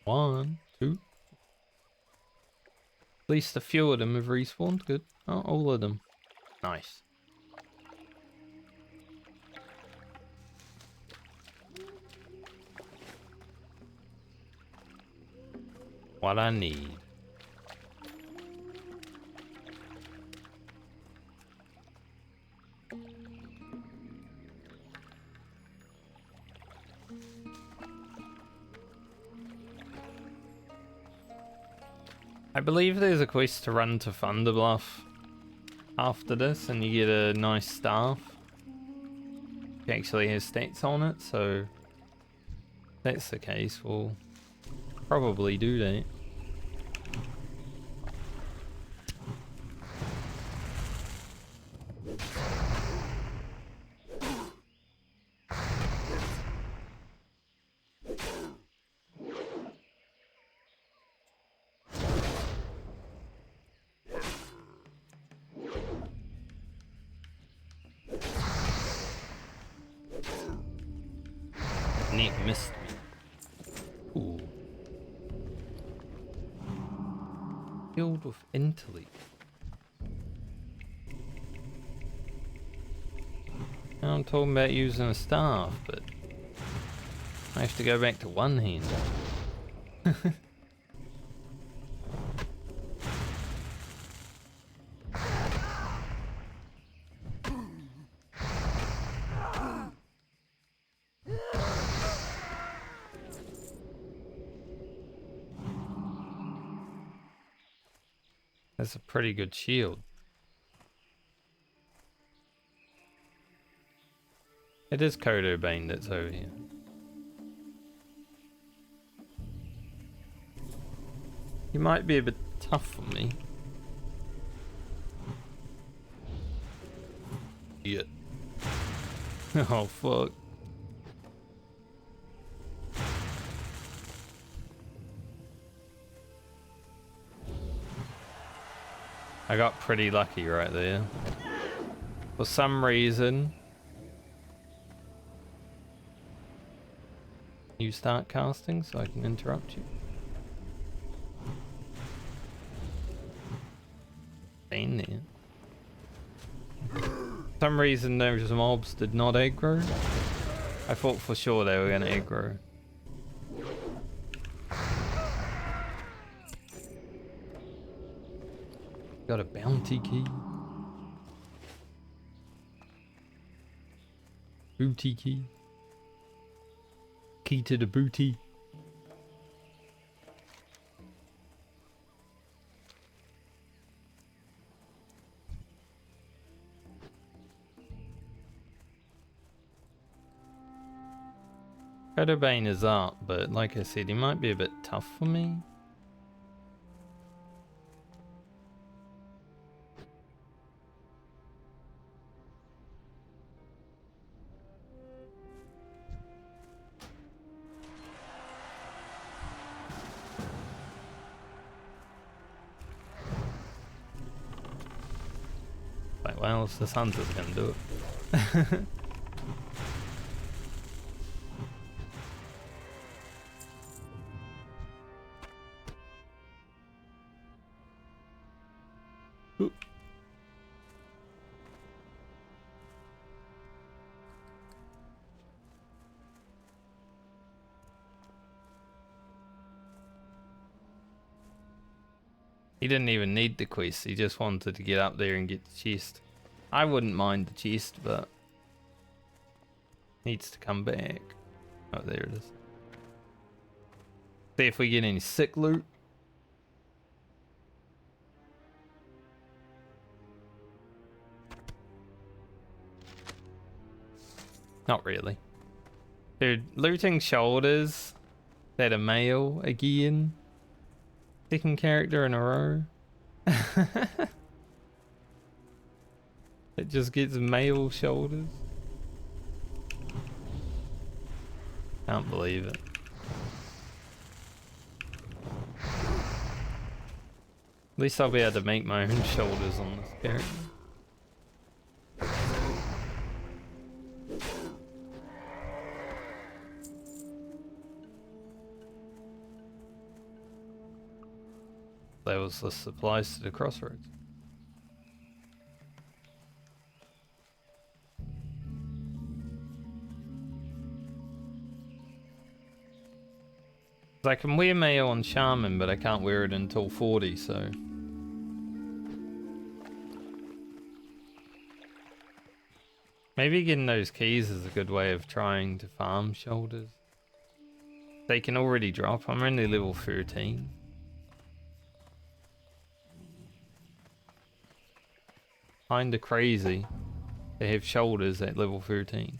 One, two. At least a few of them have respawned. Good. Oh, all of them. Nice. What I need. I believe there's a quest to run to Thunderbluff after this, and you get a nice staff. It actually has stats on it, so if that's the case, we'll probably do that. Nick missed me. Ooh. Filled with intellect. Now I'm talking about using a staff, but I have to go back to one hand. That's a pretty good shield. It is Kodo Bane that's over here. He might be a bit tough for me. Yeah. Oh fuck. I got pretty lucky right there. For some reason, you start casting so I can interrupt you. Staying there. For some reason those mobs did not aggro. I thought for sure they were gonna aggro. Got a bounty key. Booty key. Key to the booty. Shadowbane is up, but like I said, he might be a bit tough for me. Like, well, it's the sun's that's gonna do it. Oop. He didn't even need the quest, he just wanted to get up there and get the chest. I wouldn't mind the chest, but needs to come back. Oh, there it is. See if we get any sick loot. Not really. Dude, looting shoulders that are male again. Second character in a row. It just gets male shoulders. Can't believe it. At least I'll be able to make my own shoulders on this character. That was the supplies to the crossroads. I can wear mail on Shaman, but I can't wear it until 40, so... Maybe getting those keys is a good way of trying to farm shoulders. They can already drop. I'm only level 13. Kinda crazy. They have shoulders at level 13.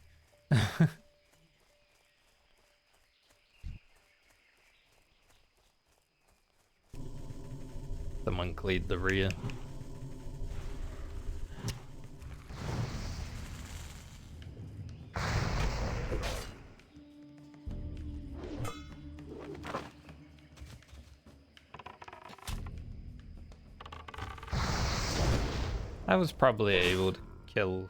Someone cleared the rear. I was probably able to kill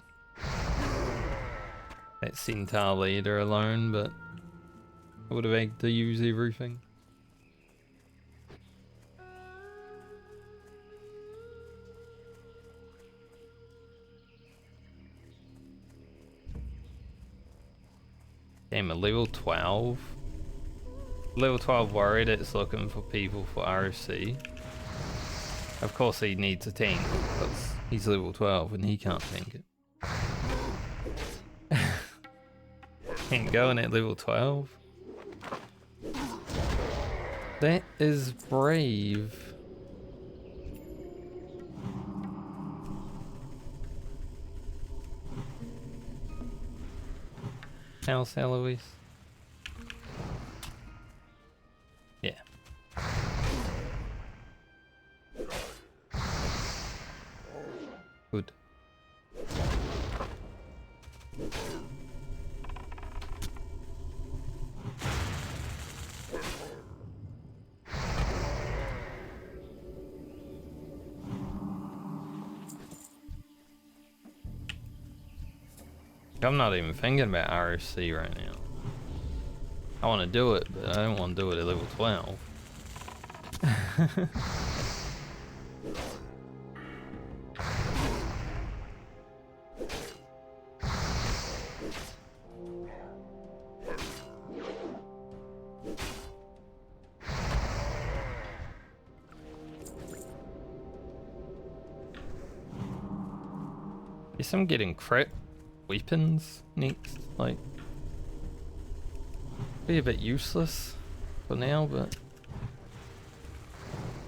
that centaur leader alone, but I would have had to use everything. Damn, a level 12? Level 12 warrior that's looking for people for RFC. Of course he needs a tank, because he's level 12 and he can't tank it. Can't go in at level 12. That is brave. House Eloise. Yeah. Good. I'm not even thinking about RFC right now. I want to do it, but I don't want to do it at level 12. 'Guess I'm getting crit weapons next, like, be a bit useless for now, but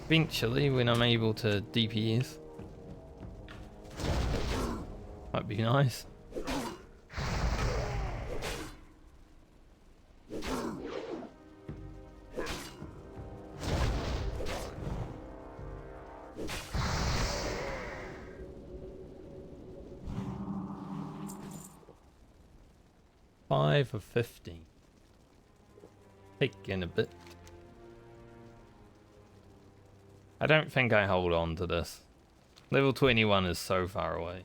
eventually when I'm able to DPS, might be nice. Five of 50. Taking a bit. I don't think I hold on to this. Level 21 is so far away.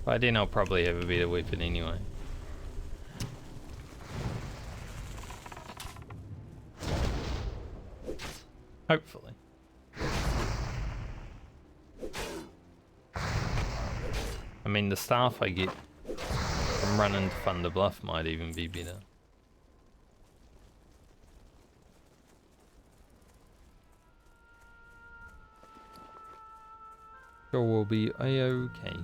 By then I'll probably have a better weapon anyway. Hopefully. I mean, the staff I get from running to Thunder Bluff might even be better. Sure, we'll be a-okay.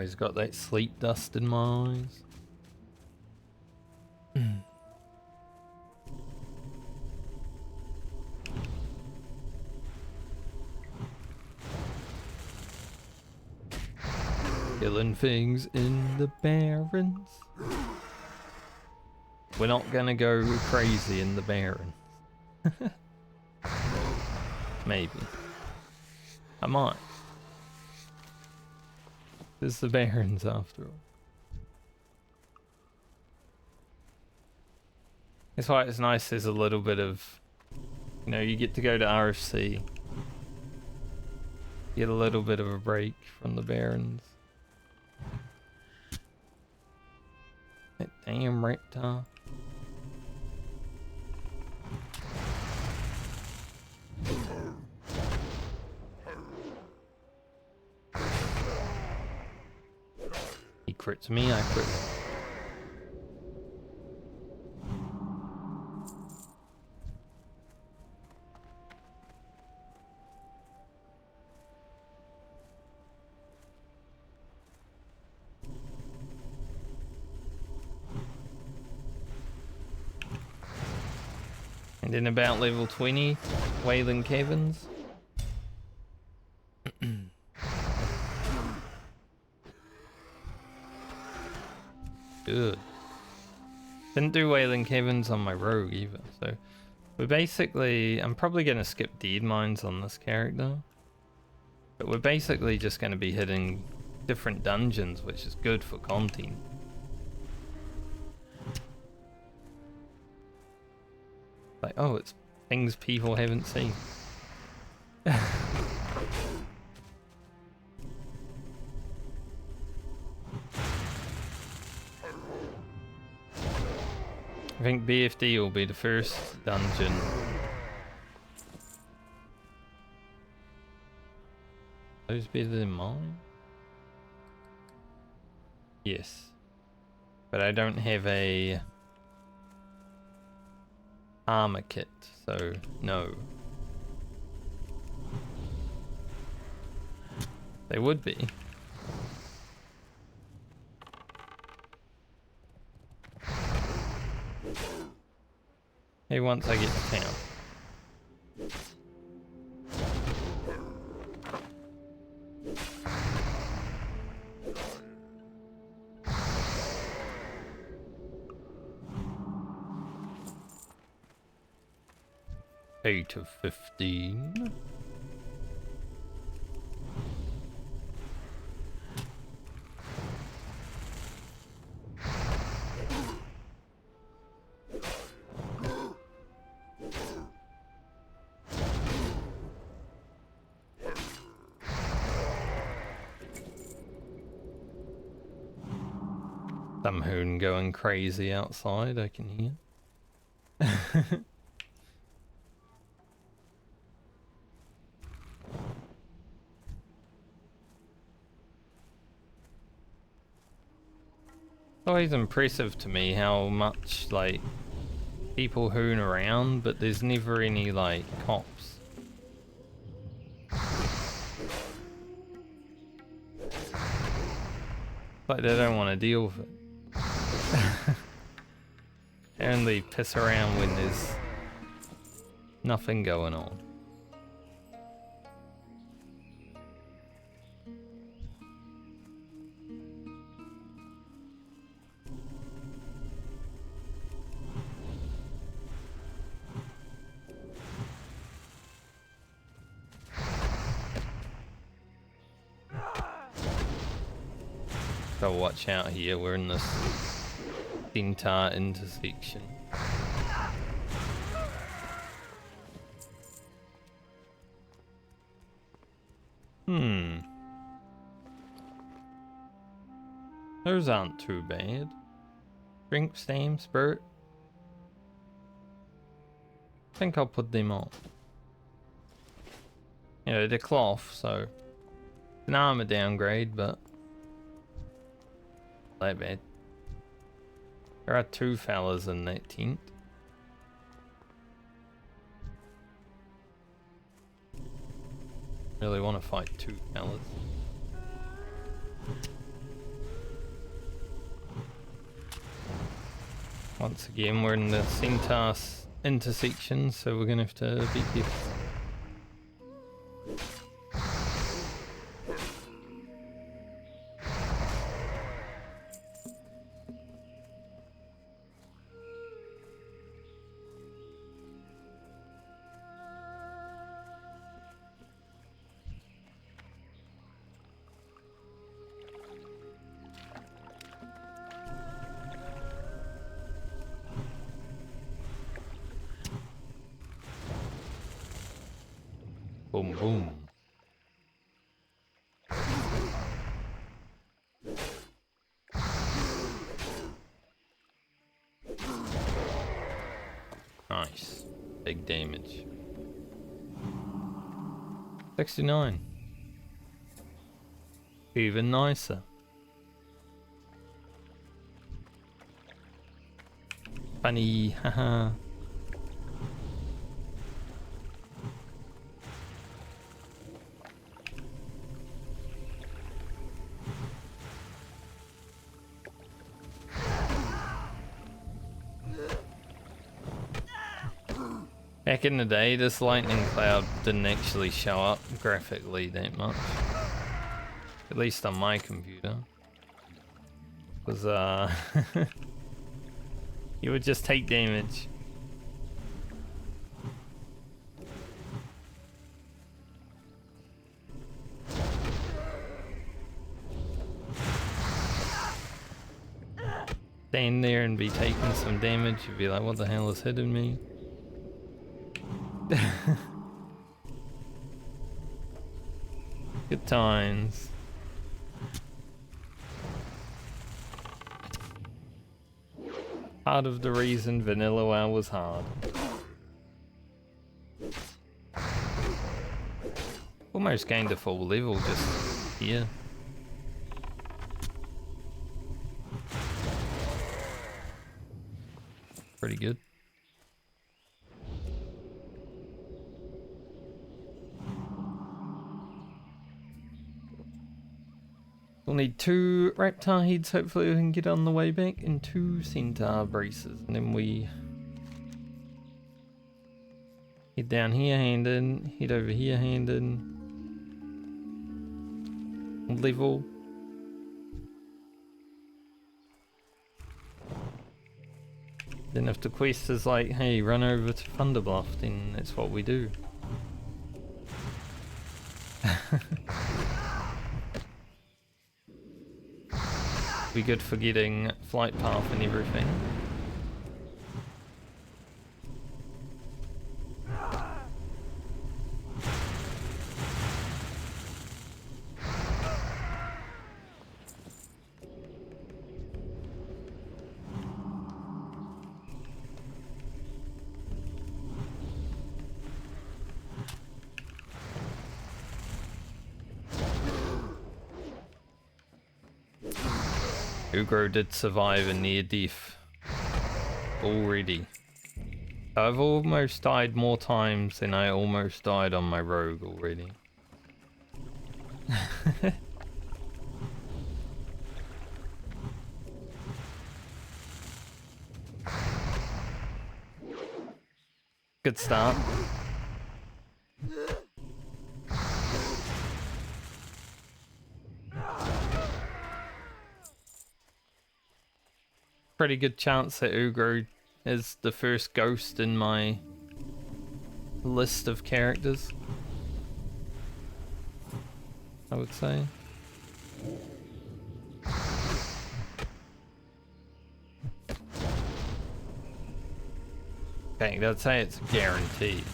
He's got that sleep dust in my eyes. Killing things in the Barrens. We're not gonna go crazy in the Barrens. Maybe. I might. It's the Barrens after all. That's why it's nice there's a little bit of, you know, you get to go to RFC. Get a little bit of a break from the Barrens. That damn reptile. He crits me, I crit him. And then about level 20, Wayland Caverns. Good. Didn't do Wayland Caverns on my rogue either, so we're basically, I'm probably going to skip deed mines on this character, but we're basically just going to be hitting different dungeons, which is good for content. Like, oh, it's things people haven't seen. I think BFD will be the first dungeon. Those better than mine? Yes. But I don't have a armor kit, so no. They would be. Hey, once I get to town. 8 of 15. Some hoon going crazy outside, I can hear. It's always impressive to me how much, like, people hoon around, but there's never any, like, cops. Like, they don't want to deal with it. They only piss around when there's nothing going on. So watch out here, we're in this centaur intersection. Those aren't too bad. Drink, stam, spirit. I think I'll put them on. You know, they're cloth, so it's an armor downgrade, but not that bad. There are 2 fellas in that tent. Really want to fight 2 fellas. Once again, we're in the centaur intersection, so we're gonna have to be careful. Boom, boom. Nice. Big damage. 69. Even nicer. Funny, haha. Back in the day, this lightning cloud didn't actually show up graphically that much. At least on my computer. Because, you would just take damage. Stand there and be taking some damage, you'd be like, what the hell is hitting me? Good times. Part of the reason Vanilla WoW was hard. Almost gained a full level just here. Pretty good. We'll need 2 raptor heads, hopefully we can get on the way back, and 2 centaur braces, and then we head down here, hand in, head over here, hand in, level. Then if the quest is like, hey, run over to Thunderbluff, then that's what we do. Be good for getting flight path and everything. Ugro did survive a near death already. I've almost died more times than I almost died on my rogue already. Good start. Pretty good chance that Ugro is the first ghost in my list of characters, I would say. Okay, I'd say it's guaranteed.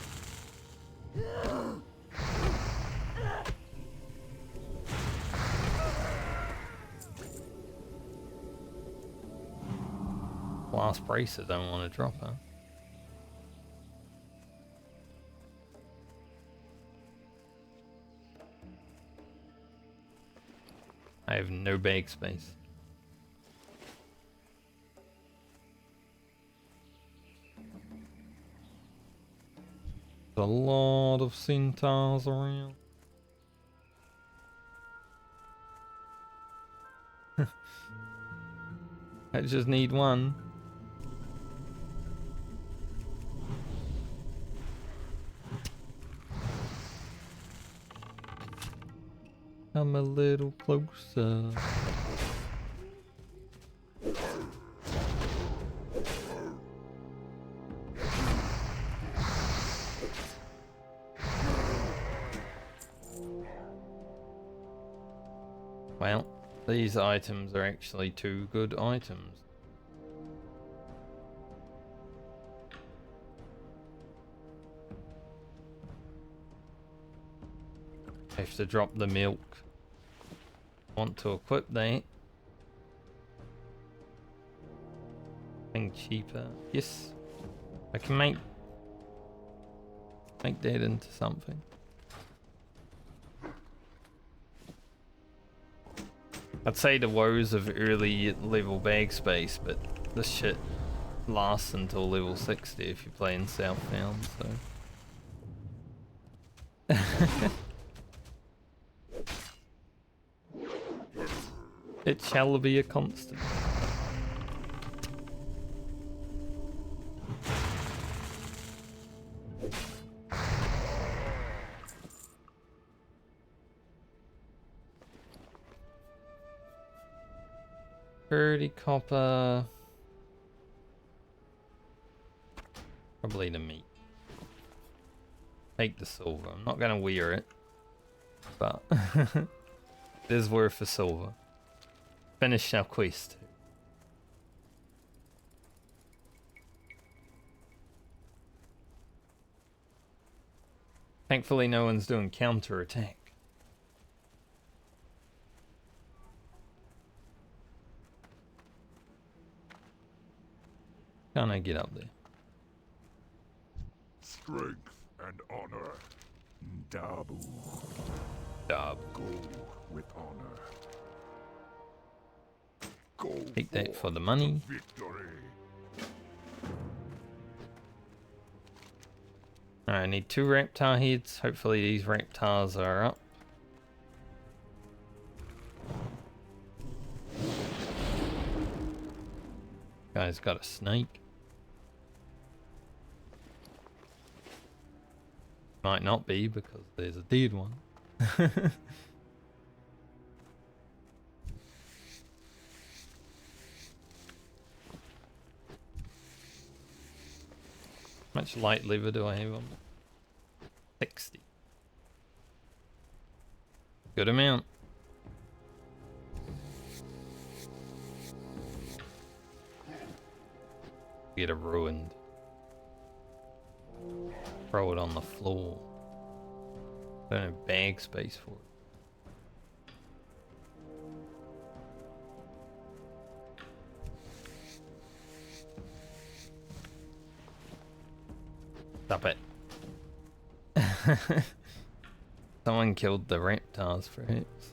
Last brace, I don't want to drop her. I have no bag space. There's a lot of centaurs around. I just need one. Come a little closer. Well, these items are actually two good items. Have to drop the milk. Want to equip that. Thing cheaper. Yes. I can make that into something. I'd say the woes of early level bag space, but this shit lasts until level 60 if you play in Southbound, so. It shall be a constant. $30 copper. Probably the meat. Take the silver. I'm not gonna wear it, but it is worth the silver. Finish our quest. Thankfully no one's doing counter attack. Can I get up there? Strength and honor. Dabu. Dub. Go with honor. Go Take that for the money. victory. Alright, I need 2 raptor heads. Hopefully these raptors are up. Guy's got a snake. Might not be because there's a dead one. Much light lever do I have on me? 60. Good amount. Get it ruined. Throw it on the floor. Don't have bag space for it. Stop it. Someone killed the reptiles, perhaps.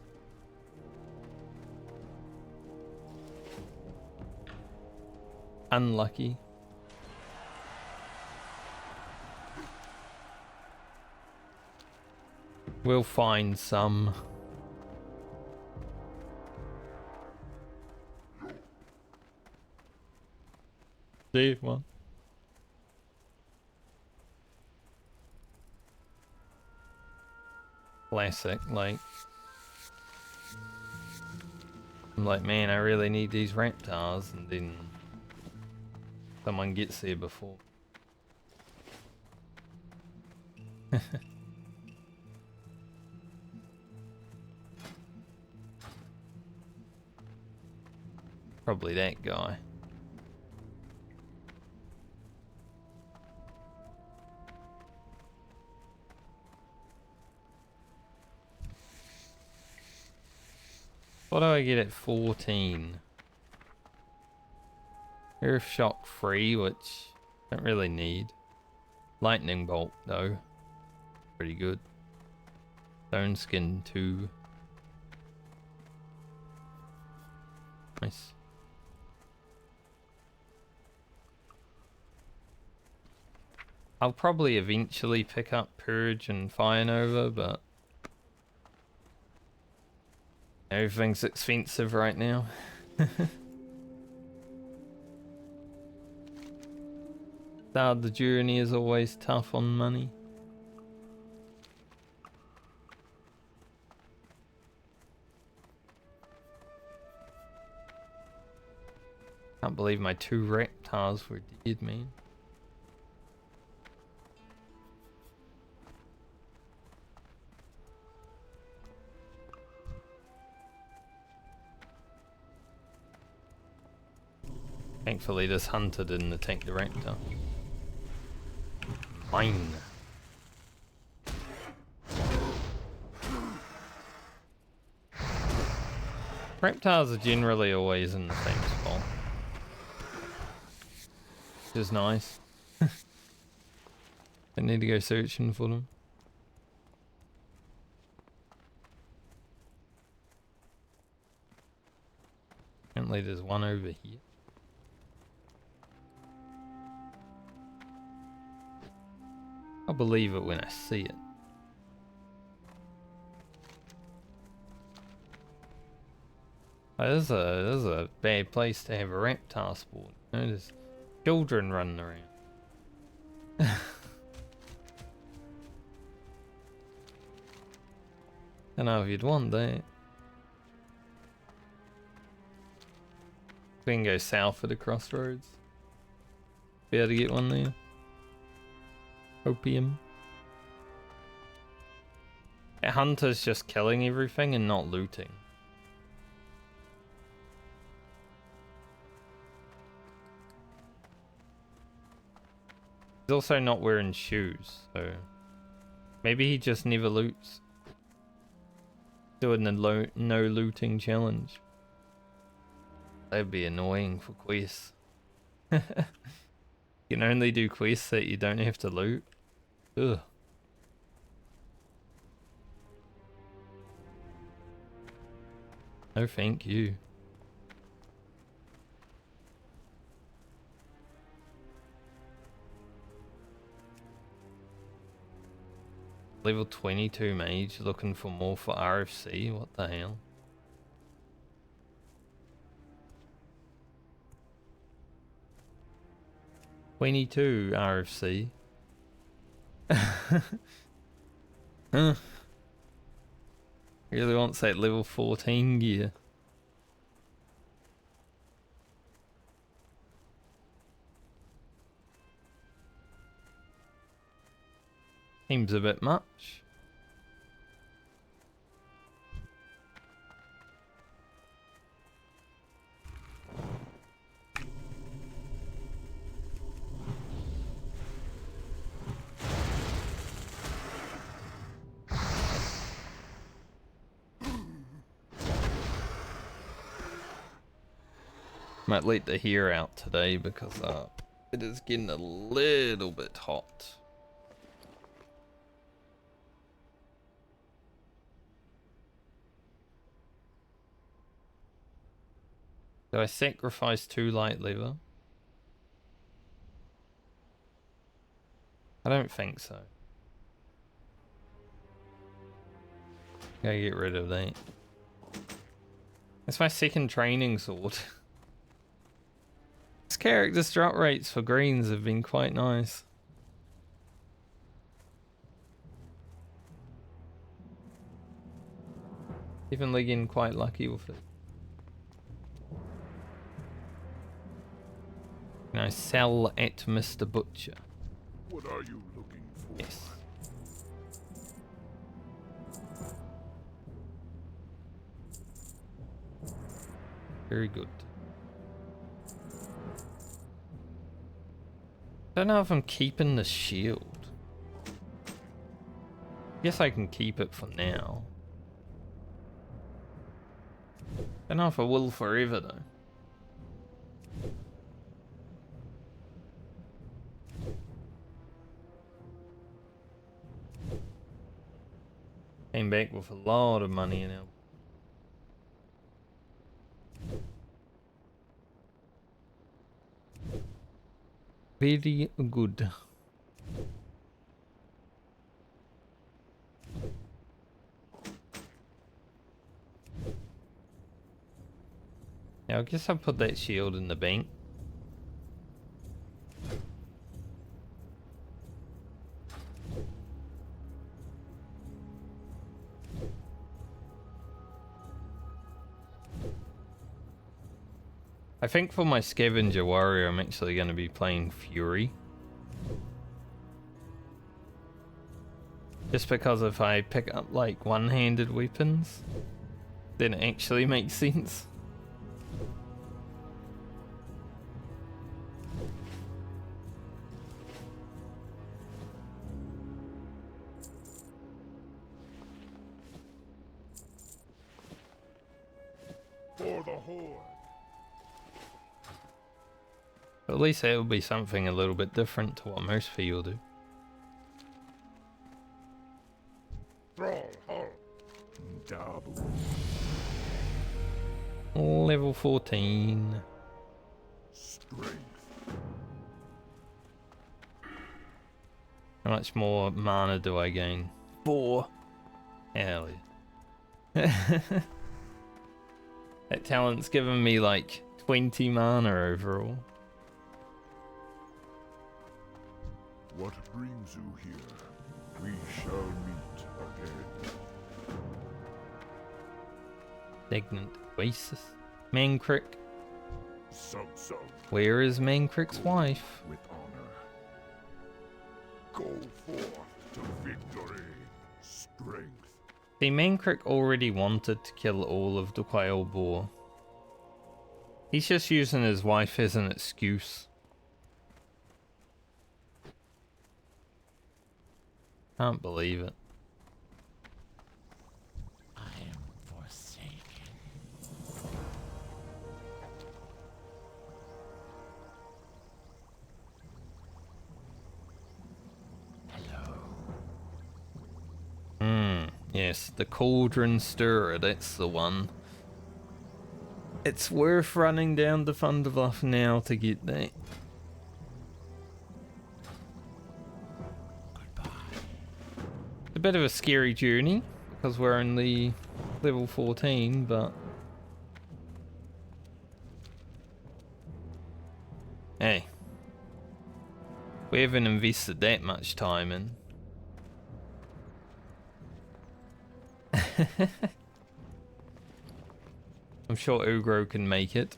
Unlucky. We'll find some. See one. Classic, like. I'm like, man, I really need these reptiles, and then someone gets there before. Probably that guy. What do I get at 14? Earth shock free, which I don't really need. Lightning bolt though. Pretty good. Stone skin 2. Nice. I'll probably eventually pick up Purge and Fire Nova, but everything's expensive right now. Start the journey is always tough on money. Can't believe my 2 reptiles were dead, man. Thankfully this hunter didn't attack the raptor. Fine. Reptiles are generally always in the same spot. Which is nice. I need to go searching for them. Apparently there's one over here. I'll believe it when I see it. This is a bad place to have a reptile spawn. You know, there's children running around. Don't know if you'd want that. We can go south of the crossroads. Be able to get one there. Opium. That hunter's just killing everything and not looting. He's also not wearing shoes, so maybe he just never loots. Doing the no looting challenge. That'd be annoying for quests. You can only do quests that you don't have to loot. Ugh. No thank you. Level 22 mage looking for more for RFC, what the hell? $22 RFC. Huh. Really wants that level 14 gear. Seems a bit much. Might let the hair out today because it is getting a little bit hot. Do I sacrifice 2 light lever? I don't think so. Gotta get rid of that. That's my second training sword. This character's drop rates for greens have been quite nice. Even getting quite lucky with it. Can I sell at Mr. Butcher? What are you looking for? Yes. Very good. Don't know if I'm keeping the shield. Guess I can keep it for now. Don't know if I will forever though. Came back with a lot of money in it. Very good. Yeah, I guess I'll put that shield in the bank. I think for my scavenger warrior, I'm actually going to be playing Fury. Just because if I pick up like one-handed weapons, then it actually makes sense. For the Horde. At least that will be something a little bit different to what most people do. Thrall, Hull. Double. Level 14. Strength. How much more mana do I gain? 4. Hell yeah. That talent's given me like 20 mana overall. What brings you here? We shall meet again. Stagnant Oasis. Mancrick. Some. Where is Mancrick's wife? With honor. Go forth to victory. Strength. See, Mancrick already wanted to kill all of the Quail Boar. He's just using his wife as an excuse. Can't believe it. I am forsaken. Hello. Yes, the Cauldron Stirrer, that's the one. It's worth running down the Thunderbluff now to get that. It's a bit of a scary journey because we're only level 14, but hey, we haven't invested that much time in. I'm sure Ugro can make it.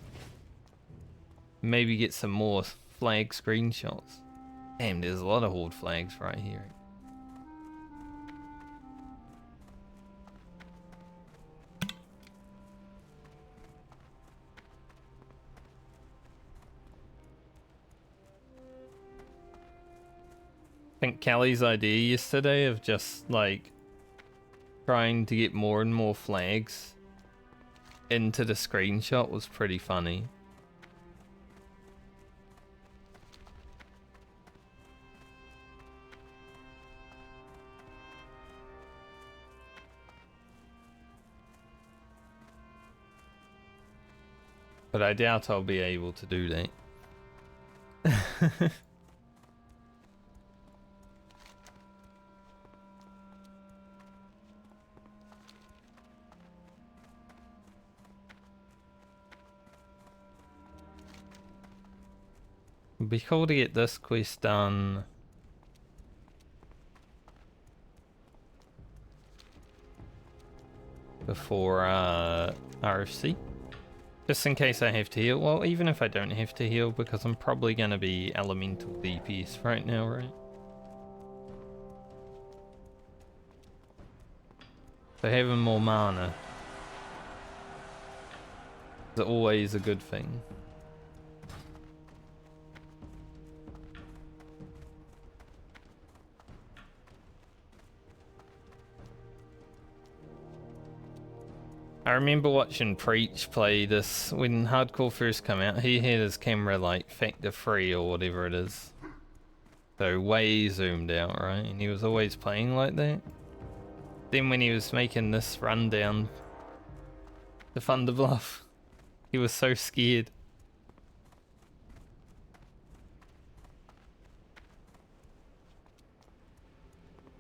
Maybe get some more flag screenshots. Damn, there's a lot of Horde flags right here. think Kelly's idea yesterday of just like trying to get more and more flags into the screenshot was pretty funny. But I doubt I'll be able to do that. It'd be cool to get this quest done before RFC. Just in case I have to heal. Well, even if I don't have to heal, because I'm probably going to be elemental DPS right now, right? So having more mana is always a good thing. I remember watching Preach play this when Hardcore first came out. He had his camera like factor 3 or whatever it is. So way zoomed out, right? And he was always playing like that. Then when he was making this run down the Thunder Bluff, he was so scared.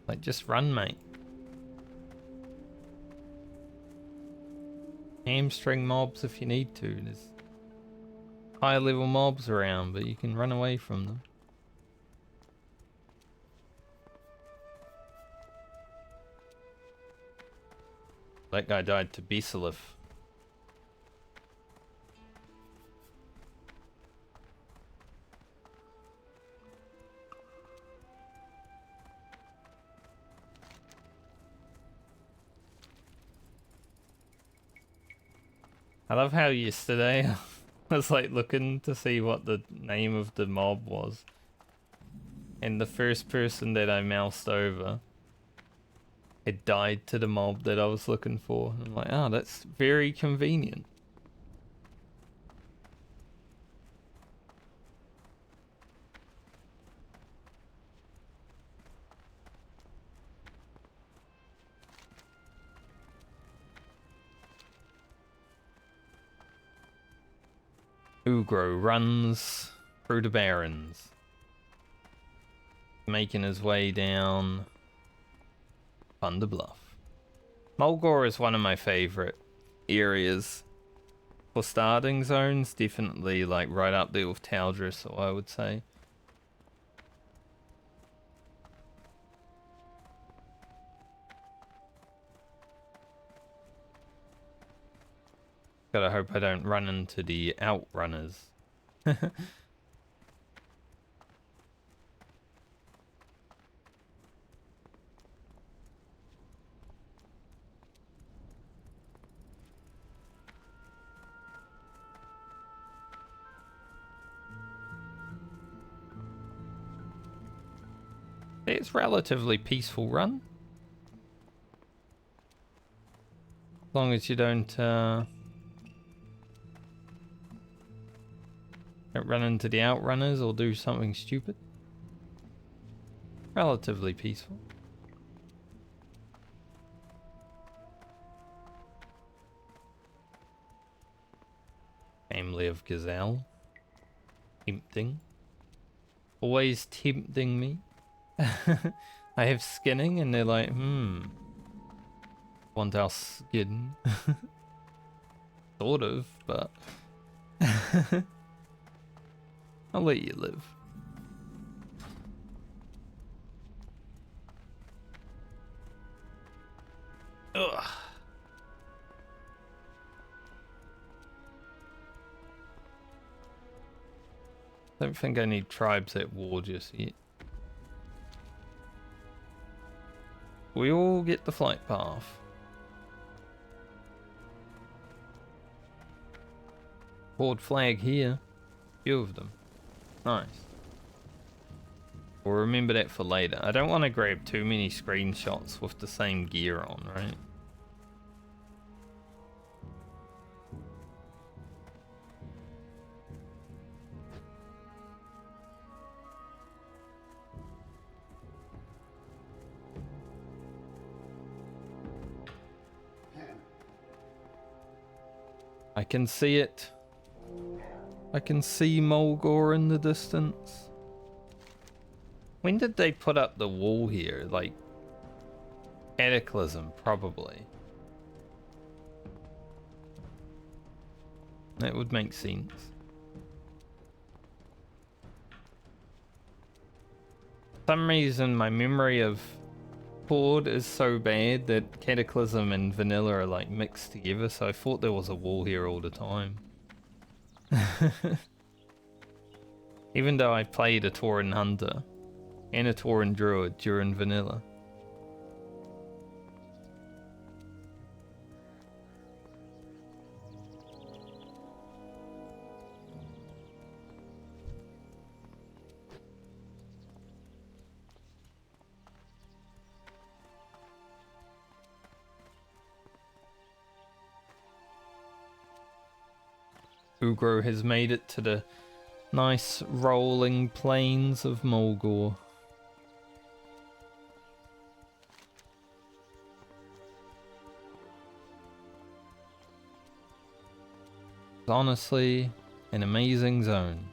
Like, just run, mate. Hamstring mobs if you need to. There's high level mobs around, but you can run away from them. That guy died to Besalif. I love how yesterday I was like looking to see what the name of the mob was. And the first person that I moused over had died to the mob that I was looking for. I'm like, oh, that's very convenient. Ugro runs through the Barrens, making his way down Thunder Bluff. Mulgore is one of my favorite areas for starting zones, definitely like right up there with Taldris, I would say. Gotta hope I don't run into the outrunners. It's relatively peaceful run. As long as you don't run into the outrunners or do something stupid. Relatively peaceful. Family of Gazelle. Tempting. Always tempting me. I have skinning and they're like, want our skin. Sort of, but I'll let you live. Ugh. Don't think I need tribes at war just yet. We all get the flight path. Board flag here. Few of them. Nice. We'll remember that for later. I don't want to grab too many screenshots with the same gear on, right? I can see it. I can see Mulgore in the distance. When did they put up the wall here? Like, Cataclysm, probably. That would make sense. For some reason, my memory of Horde is so bad that Cataclysm and Vanilla are like mixed together, so I thought there was a wall here all the time. Even though I played a Tauren Hunter and a Tauren Druid during Vanilla. Ugro has made it to the nice rolling plains of Mulgore. It's honestly an amazing zone.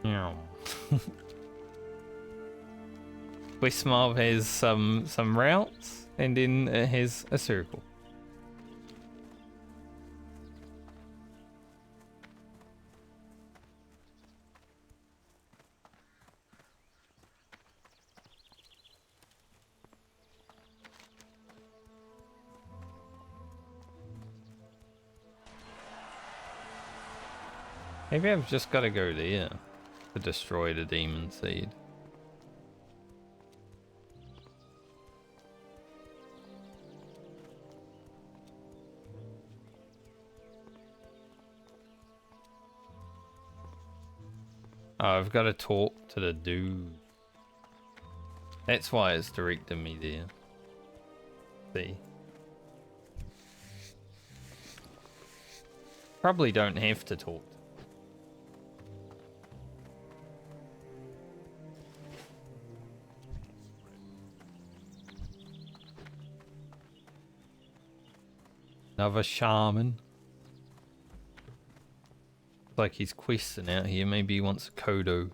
Meow. Westmob has some routes, and then it has a circle. Maybe I've just got to go there to destroy the demon seed. Oh, I've got to talk to the dude. That's why it's directing me there. See? Probably don't have to talk. Another shaman. Like he's questing out here. Maybe he wants a Kodo.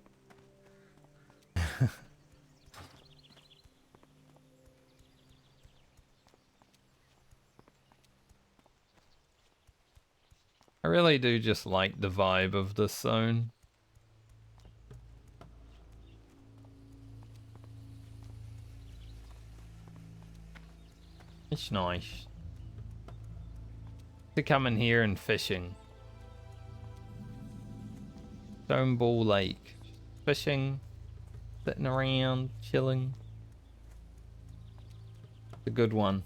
I really do just like the vibe of this zone. It's nice to come in here and fishing. Stoneball Lake. Fishing, sitting around, chilling. It's a good one.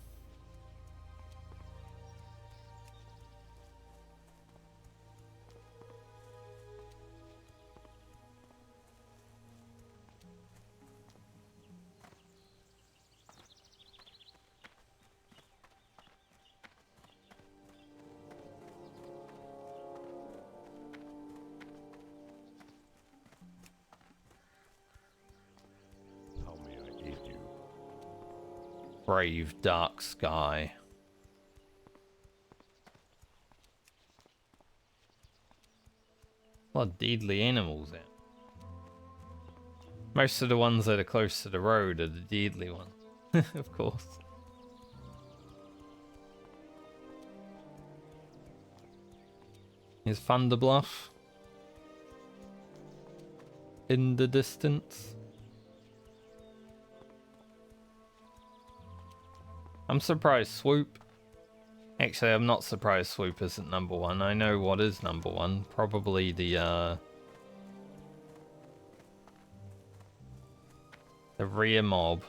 How may I aid you? Brave dark sky. A lot of deadly animals out. Most of the ones that are close to the road are the deadly ones, of course. Here's Thunderbluff in the distance. I'm surprised Swoop. Actually, I'm not surprised Swoop isn't number one. I know what is number one. Probably the rear mob.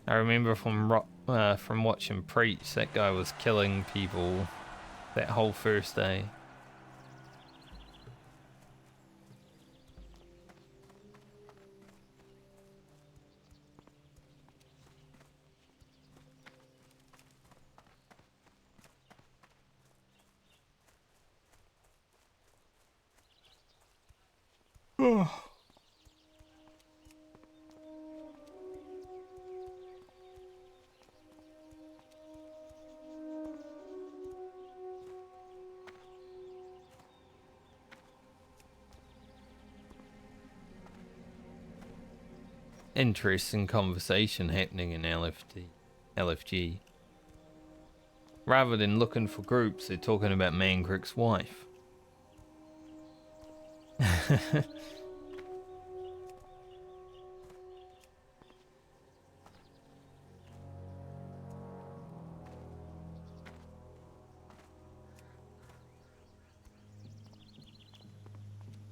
I remember from watching Preach, that guy was killing people that whole first day. Interesting conversation happening in LFG. Rather than looking for groups, they're talking about Mangrick's wife.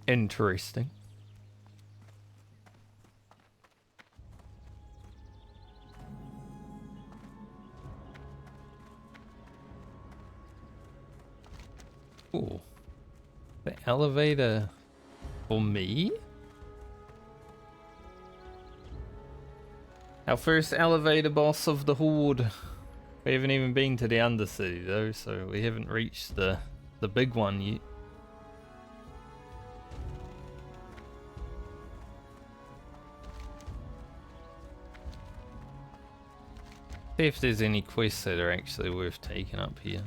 Interesting. Ooh. The elevator for me? Our first elevator boss of the Horde. We haven't even been to the Undercity though, so we haven't reached the big one yet. See if there's any quests that are actually worth taking up here.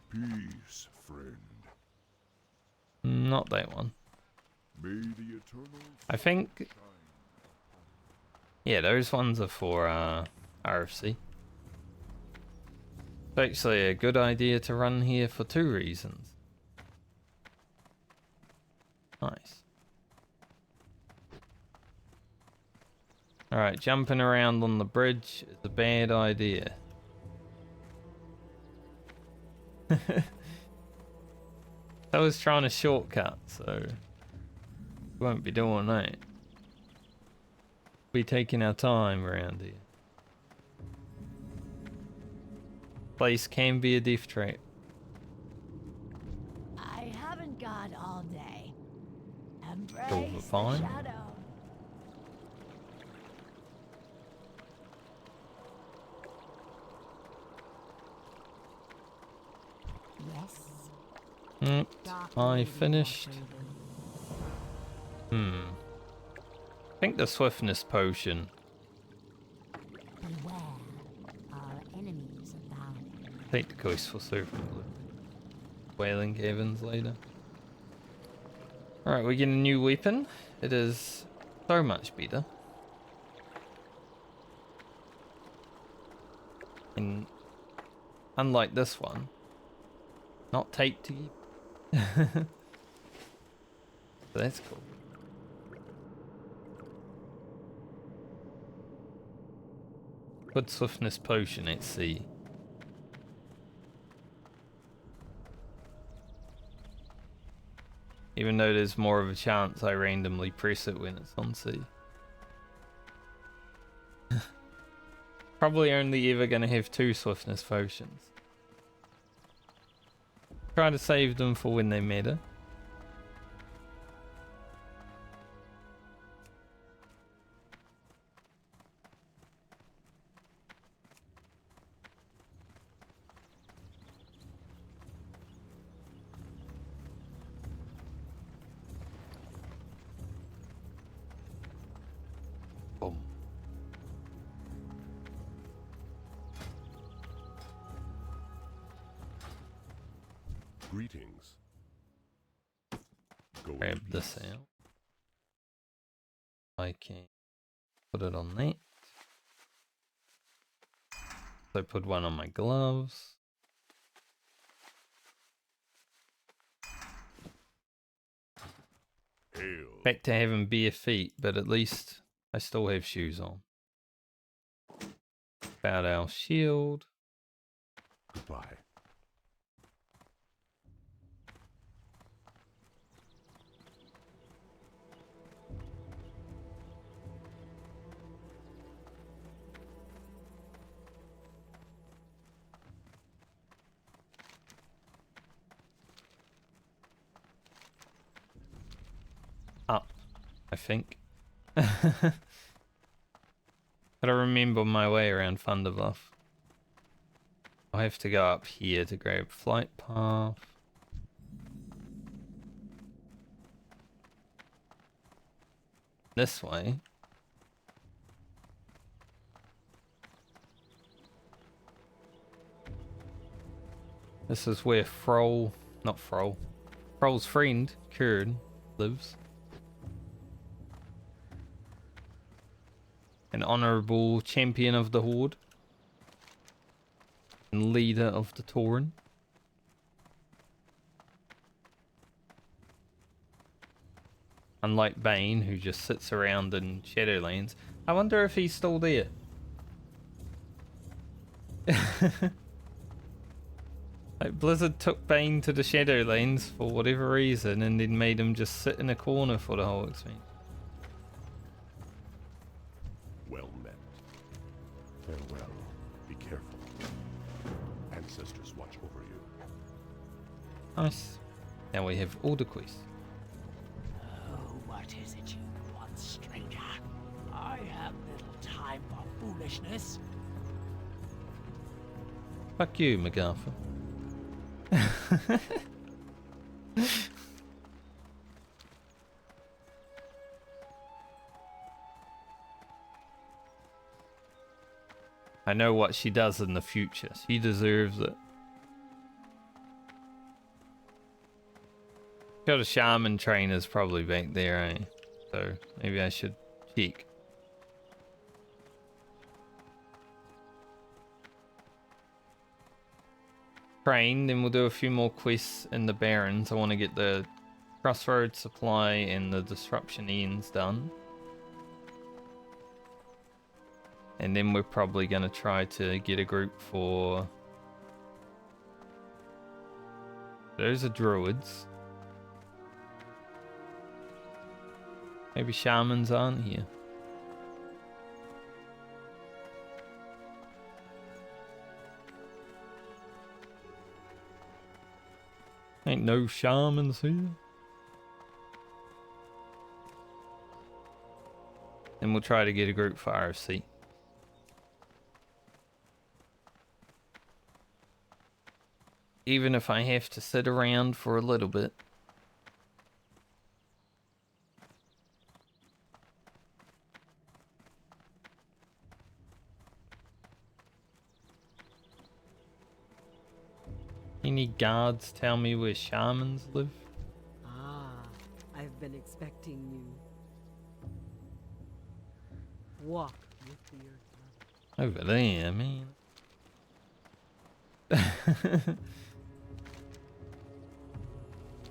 Peace, friend. Not that one. May the eternal I think, shine. yeah, those ones are for RFC. It's actually a good idea to run here for 2 reasons. Nice. Alright, jumping around on the bridge is a bad idea. I was trying to shortcut, so won't be doing that. Be taking our time around here. Place can be a death trap. I haven't got all day. Silver Embrace the pine. shadow. Yes. I finished. I think the swiftness potion. Beware, our enemies abound. Take the quest for Surfing Blue. Whaling Caverns later. Alright, we get a new weapon. It is so much better. And unlike this one, not taped to you. So that's cool. Good swiftness potion at sea. Even though there's more of a chance I randomly press it when it's on sea. Probably only ever gonna have 2 swiftness potions. Try to save them for when they matter. Boom. Greetings. Go in Grab this peace. out. I can put it on that. So put one on my gloves. Hail. Back to having bare feet, but at least I still have shoes on. About our shield. Goodbye. I think. Gotta remember my way around Thunderbluff. I have to go up here to grab flight path. This way. This is where Froll's friend, Kieran, lives. An honourable champion of the Horde. And leader of the Tauren. Unlike Bane, who just sits around in Shadowlands. I wonder if he's still there. Like Blizzard took Bane to the Shadowlands for whatever reason and then made him just sit in a corner for the whole expansion. Well met. Farewell. Be careful. Ancestors watch over you. Nice. Now we have all the quests. Oh, what is it you want, stranger? I have little time for foolishness. Fuck you, MacArthur. I know what she does in the future. She deserves it. Got a shaman trainer's probably back there, eh? So maybe I should check. Train, then we'll do a few more quests in the Barrens. I want to get the Crossroads Supply and the Disruption Ends done. And then we're probably going to try to get a group for... Those are druids. Maybe shamans aren't here. Ain't no shamans here. And we'll try to get a group for RFC. Even if I have to sit around for a little bit. Any guards tell me where shamans live? Ah, I've been expecting you. Walk with the earth. Over there, man.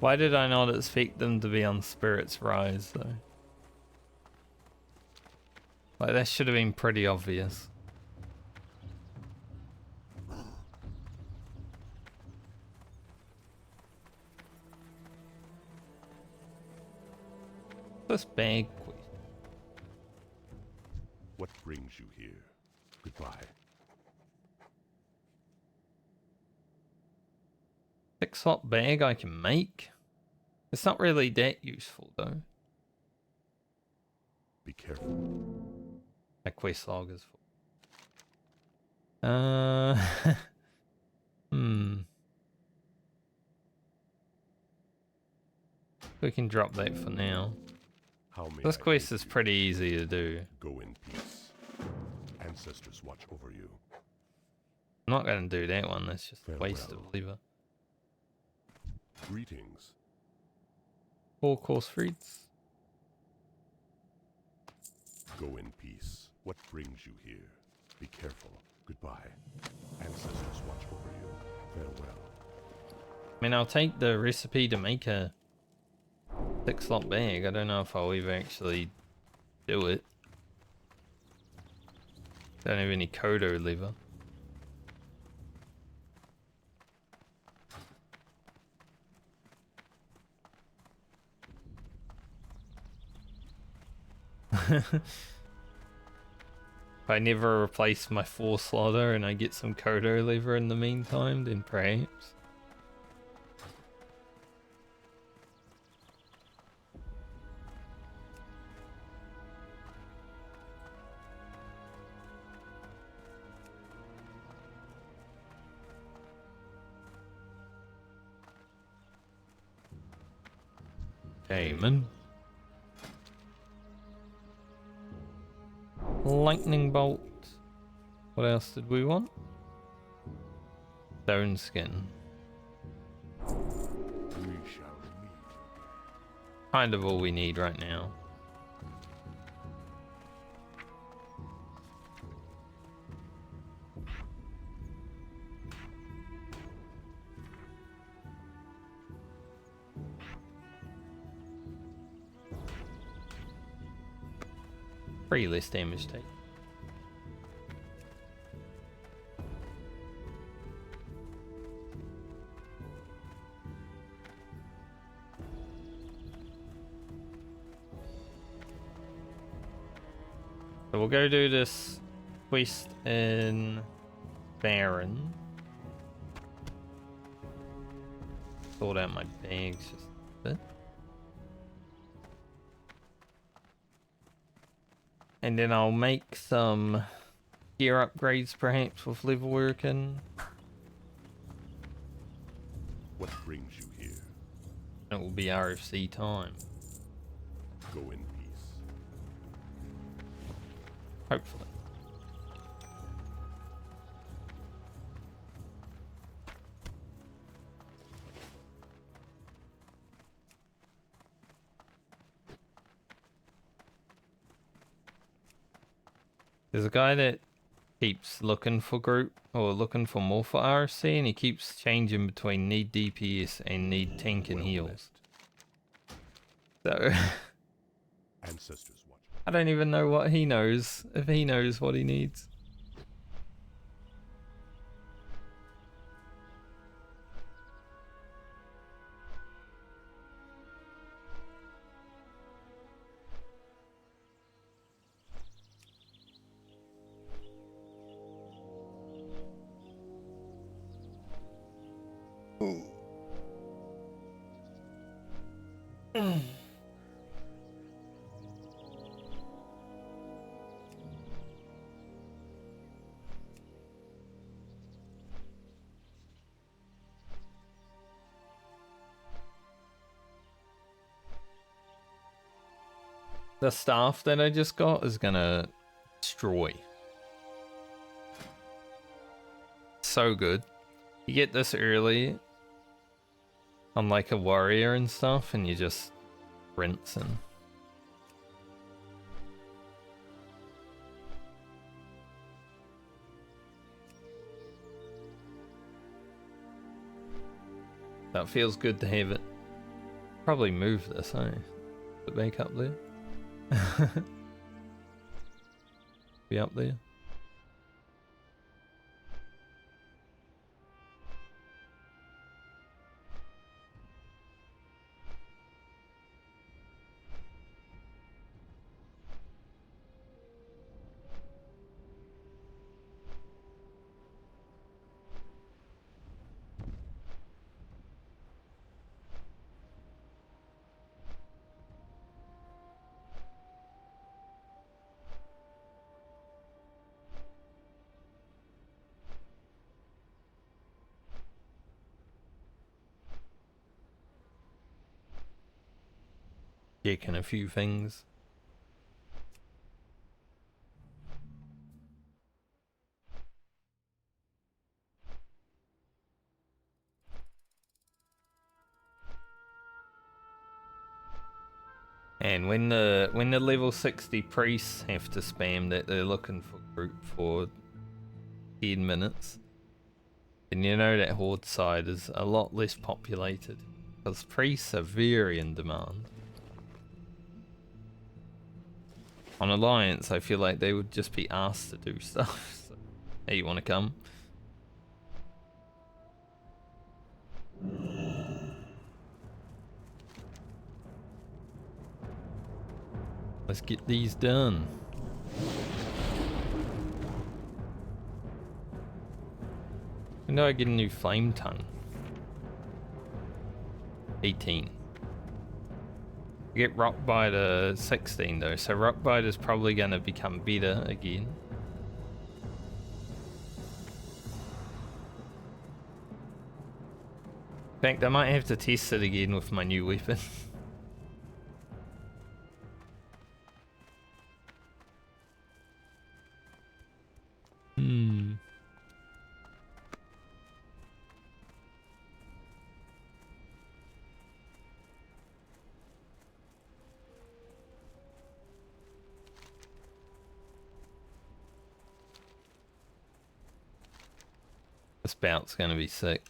Why did I not expect them to be on Spirit's Rise, though? Like, that should have been pretty obvious. This bag quest. What brings you here? Goodbye. 6-slot bag I can make. It's not really that useful though. Be careful. My quest log is full. We can drop that for now. How may This I quest aid is you? pretty easy to do. Go in peace. Ancestors watch over you. I'm not going to do that one. That's just a waste of Farewell. liver. Greetings. 4 course fruits. Go in peace. What brings you here? Be careful. Goodbye. Ancestors watch over you. Farewell. I mean, I'll take the recipe to make a 6-slot bag. I don't know if I'll ever actually do it. Don't have any Kodo liver. If I never replace my 4-slotter and I get some Kodo liver in the meantime, then perhaps. Damon. Lightning bolt. What else did we want? Stone skin. We shall meet. Kind of all we need right now. Pretty less damage take. So we'll go do this quest in Barrens. Sort out my bags just a bit. And then I'll make some gear upgrades perhaps with level working. What brings you here? It will be RFC time. Go in peace. Hopefully. There's a guy that keeps looking for group or looking for more for RFC, and he keeps changing between need DPS and need tank and heals. So Ancestors watch. I don't even know what he knows, if he knows what he needs. The staff that I just got is gonna destroy. So good. You get this early on like a warrior and stuff, and you just rinse and that feels good to have it. Probably move this, eh? Put it back up there. Be up there. Checking a few things. And when the level 60 priests have to spam that they're looking for group for 10 minutes, then you know that horde side is a lot less populated, because priests are very in demand. On Alliance, I feel like they would just be asked to do stuff. So, hey, you want to come? Let's get these done. When do I get a new flame tongue? 18. Get rock bite to 16 though, so rock bite is probably going to become better again. In fact, I might have to test it again with my new weapon. This bout's gonna be sick.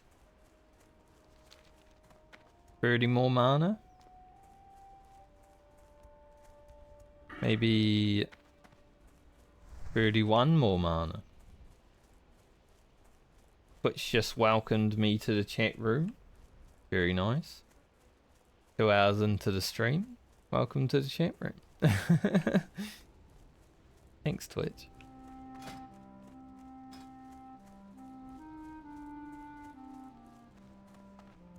30 more mana? Maybe 31 more mana. Twitch just welcomed me to the chat room. Very nice. 2 hours into the stream. Welcome to the chat room. Thanks, Twitch.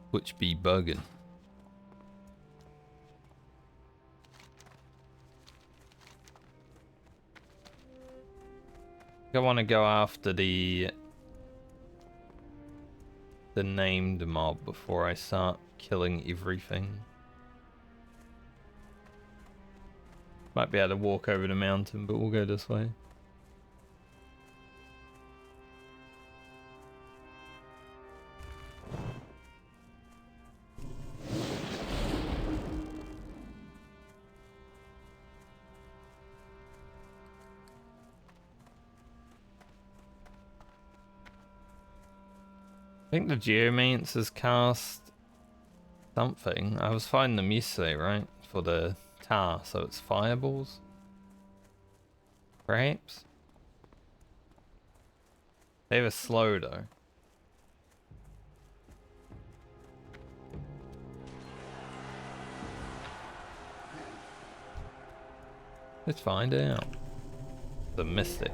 Twitch be bugging. I want to go after the named mob before I start killing everything. Might be able to walk over the mountain, but we'll go this way. I think the Geomancers cast something. I was fighting them yesterday, right? For the tar, so it's fireballs? Perhaps? They have a slow though. Let's find out. The Mystic.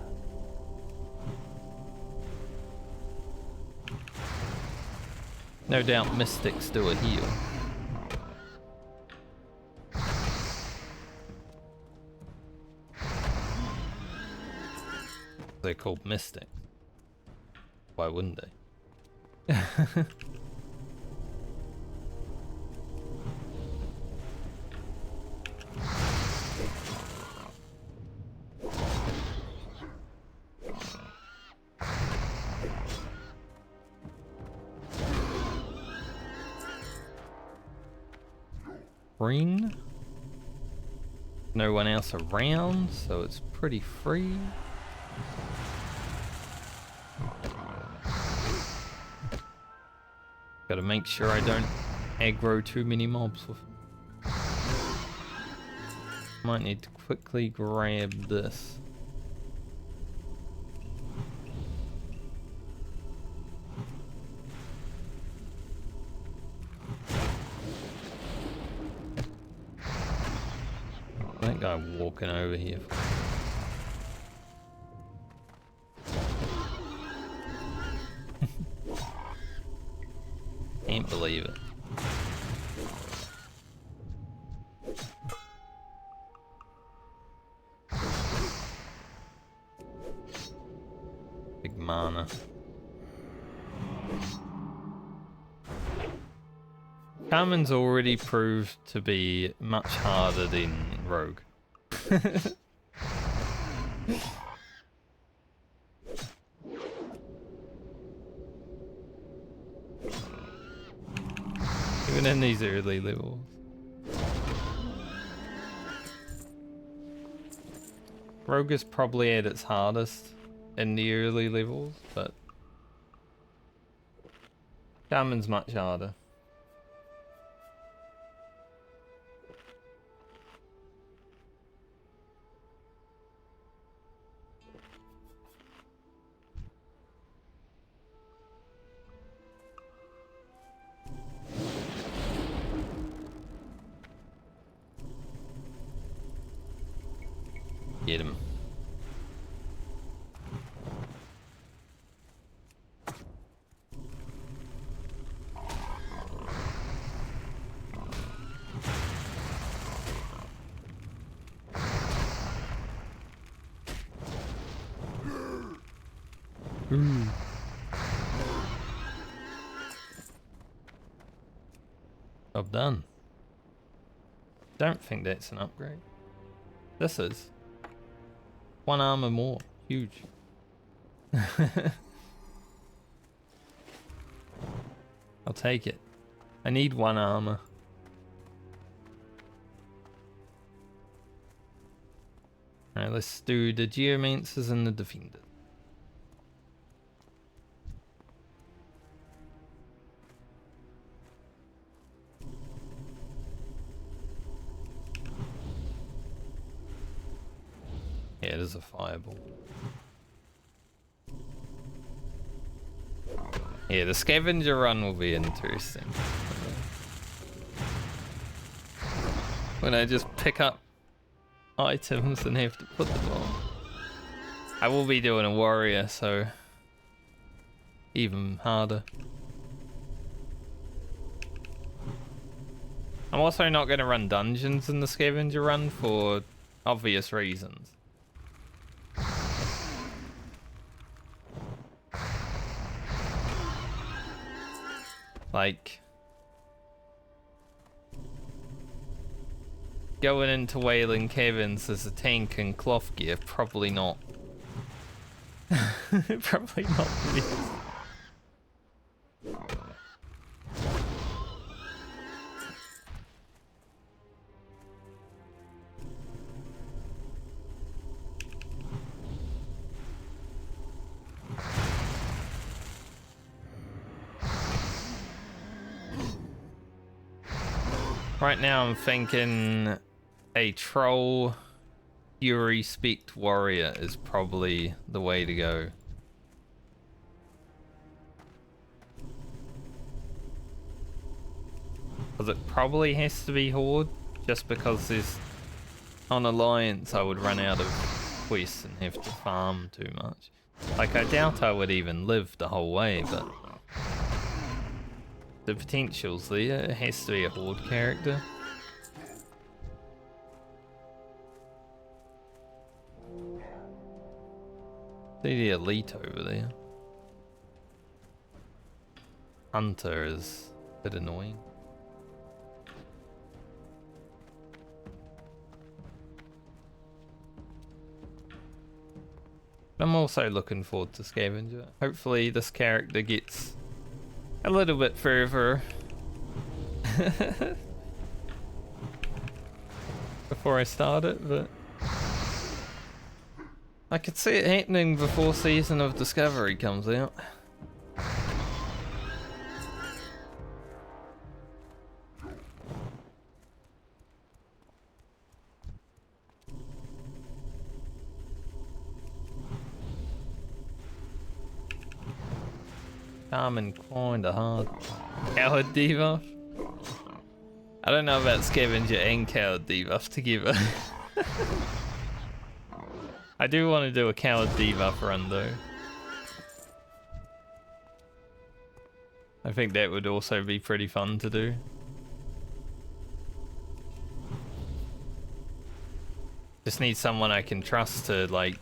No doubt Mystics do a heal. They're called Mystics. Why wouldn't they? Green. No one else around, so it's pretty free. Gotta make sure I don't aggro too many mobs with them. Might need to quickly grab this. That guy walking over here. Can't believe it. Big mana. Carmen's already proved to be much harder than Rogue. Even in these early levels. Rogue is probably at its hardest in the early levels, but Carmen's much harder. Get him. Ooh. Job done. Don't think that's an upgrade. This is. 1 armor more. Huge. I'll take it. I need 1 armor. Alright, let's do the Geomancers and the Defenders. Yeah, it is a fireball. Yeah, the scavenger run will be interesting. When I just pick up items and have to put them on. I will be doing a warrior, so even harder. I'm also not going to run dungeons in the scavenger run for obvious reasons. Like, going into Wailing Caverns as a tank and cloth gear, probably not. Probably not really. Right now I'm thinking a troll fury spect warrior is probably the way to go. Because it probably has to be horde, just because there's on Alliance I would run out of quests and have to farm too much. Like, I doubt I would even live the whole way, but the potential's there. It has to be a horde character. See the elite over there. Hunter is a bit annoying. I'm also looking forward to Scavenger. Hopefully this character gets a little bit further before I start it, but I could see it happening before Season of Discovery comes out. I'm kinda hard. Coward debuff? I don't know about Scavenger and Coward debuff together. I do want to do a Coward debuff run though. I think that would also be pretty fun to do. Just need someone I can trust to like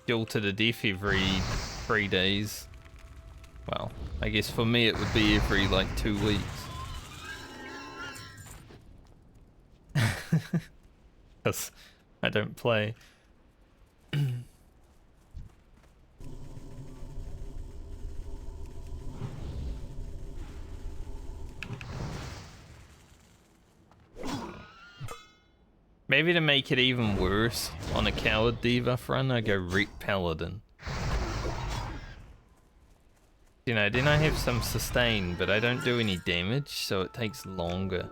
kill to the death every 3 days. Well, I guess for me it would be every like 2 weeks. Because I don't play. Maybe to make it even worse, on a Coward debuff run, I go Wreck Paladin. You know, then I have some sustain, but I don't do any damage, so it takes longer.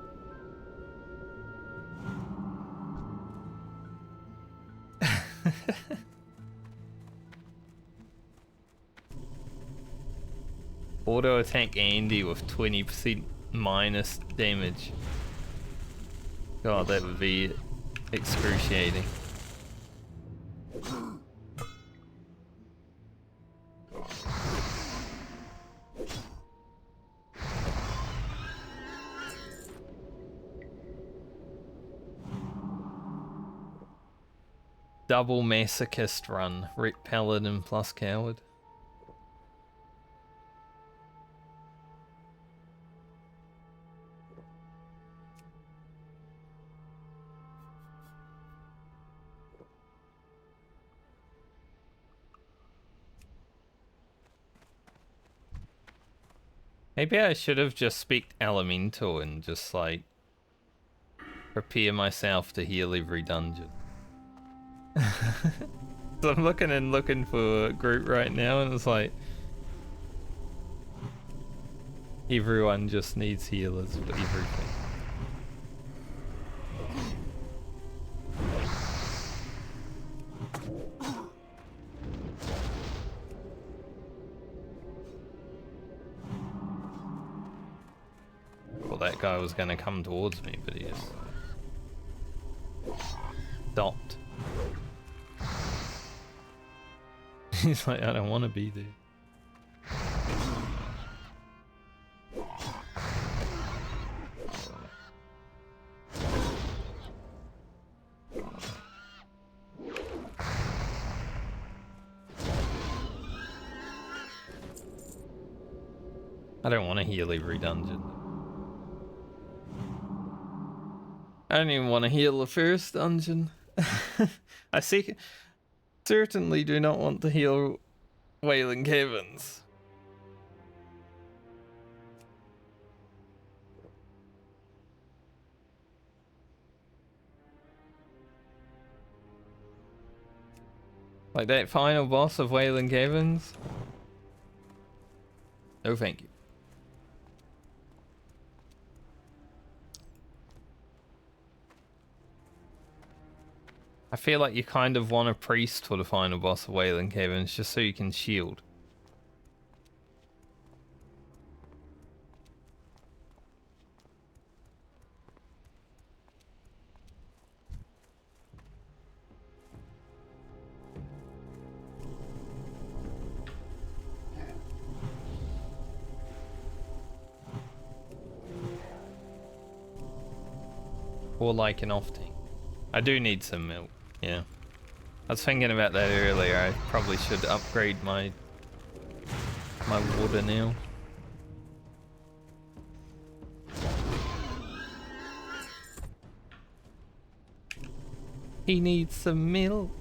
Auto attack Andy with 20% minus damage. God, that would be excruciating. Double masochist run, Wreck Paladin plus Coward. Maybe I should have just speaked Elemental and just like prepare myself to heal every dungeon. So I'm looking for a group right now and it's like everyone just needs healers for everything. thought that guy was going to come towards me, but he just stopped. He's like, I don't want to be there. I don't want to heal every dungeon. I don't even want to heal the first dungeon. I certainly do not want to heal Wailing Caverns. Like that final boss of Wailing Caverns? No thank you. I feel like you kind of want a priest for the final boss of Wailing Caverns just so you can shield. Or like an off-tank. I do need some milk, yeah. I was thinking about that earlier. I probably should upgrade my water now. He needs some milk.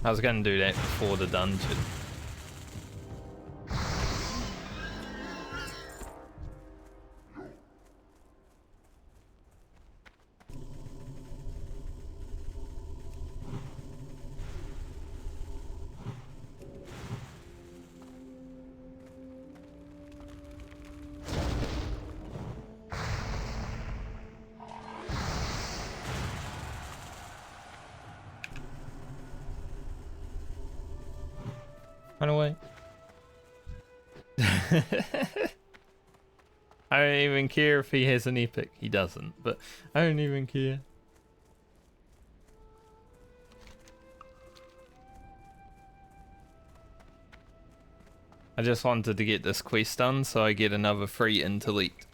I was gonna do that before the dungeon. Run away. I don't even care if he has an epic. He doesn't, but I don't even care. I just wanted to get this quest done so I get another free intellect.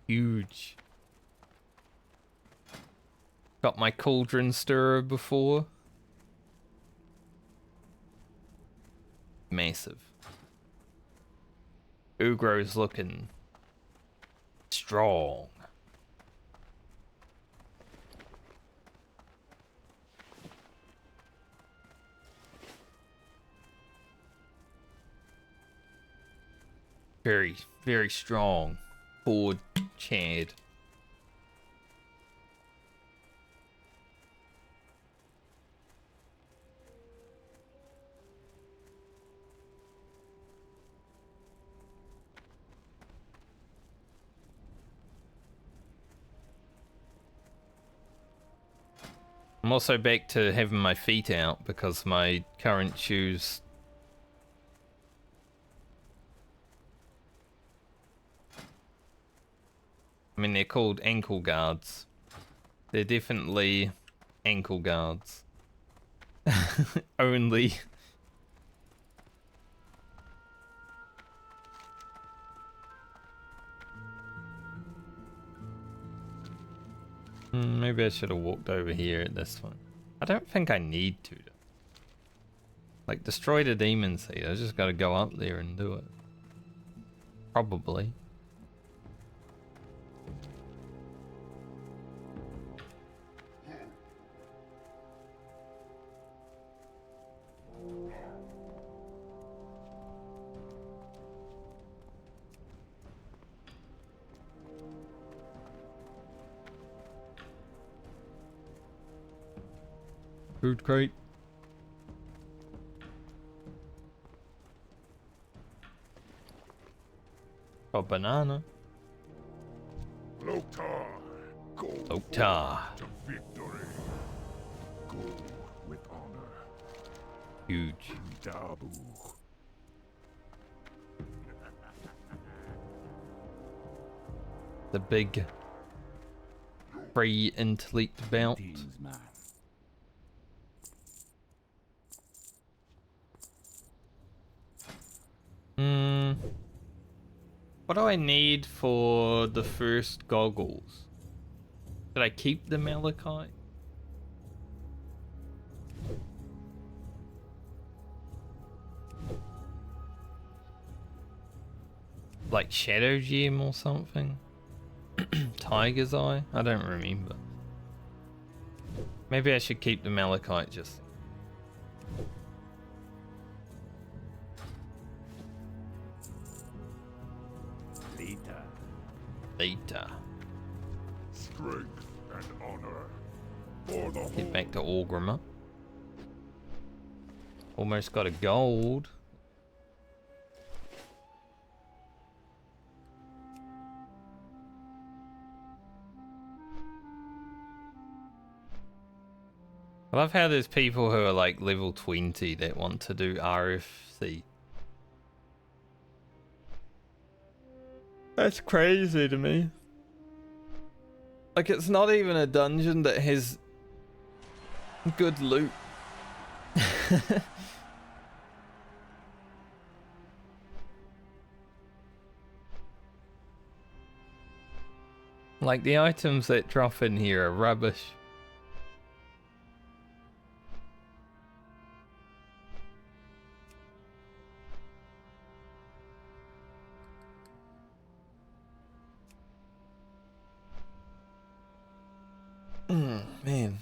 Huge. Got my cauldron stirrer before. Massive. Ugro's looking strong. Very, very strong. Forward Chad. I'm also back to having my feet out because my current shoes I mean, they're called ankle guards. They're definitely ankle guards. Only. Maybe I should have walked over here at this one. I don't think I need to. Like, destroy the demon seed. I just gotta go up there and do it. Probably. Food crate. A banana. Loktar, go Loktar. forth to victory. Go with honor. Huge. Dabu. The big free intellect belt. Things, man. What do I need for the first goggles? Should I keep the malachite? Like shadow gem or something? Tiger's eye? I don't remember. Maybe I should keep the malachite just. Later. Strength and honor. For the Get whole. back to Orgrimmar. Almost got a gold. I love how there's people who are like level 20 that want to do RFC. That's crazy to me. Like, it's not even a dungeon that has good loot. Like, the items that drop in here are rubbish. Man,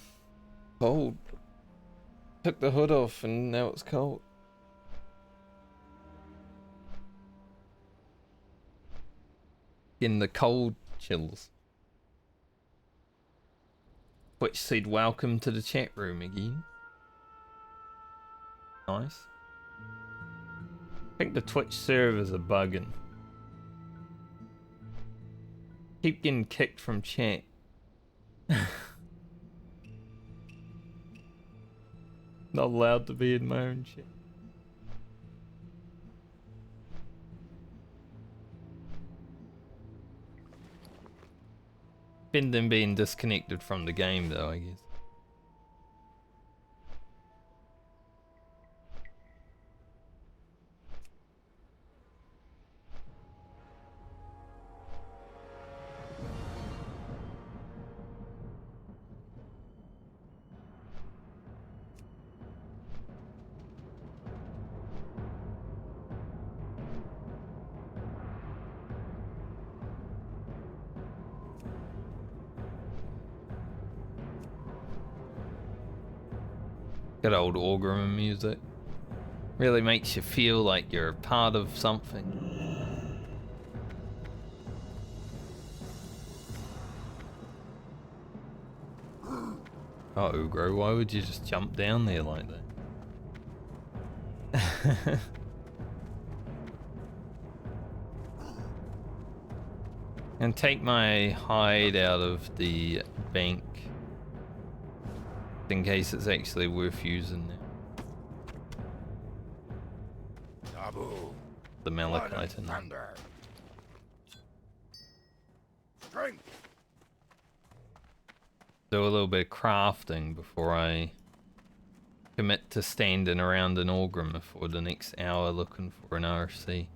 cold. Took the hood off and now it's cold. In the cold chills. Twitch said welcome to the chat room again. Nice. I think the Twitch servers are bugging. Keep getting kicked from chat. Not allowed to be in my own shit. Been them being disconnected from the game though, I guess. Good old Orgrimmar music. Really makes you feel like you're a part of something. Oh, Ugro, why would you just jump down there like that? And take my hide out of the bank. In case it's actually worth using now. Dabu. The malachite in there. Thunder. Strength. Do a little bit of crafting before I commit to standing around in Orgrimmar for the next hour looking for an RFC.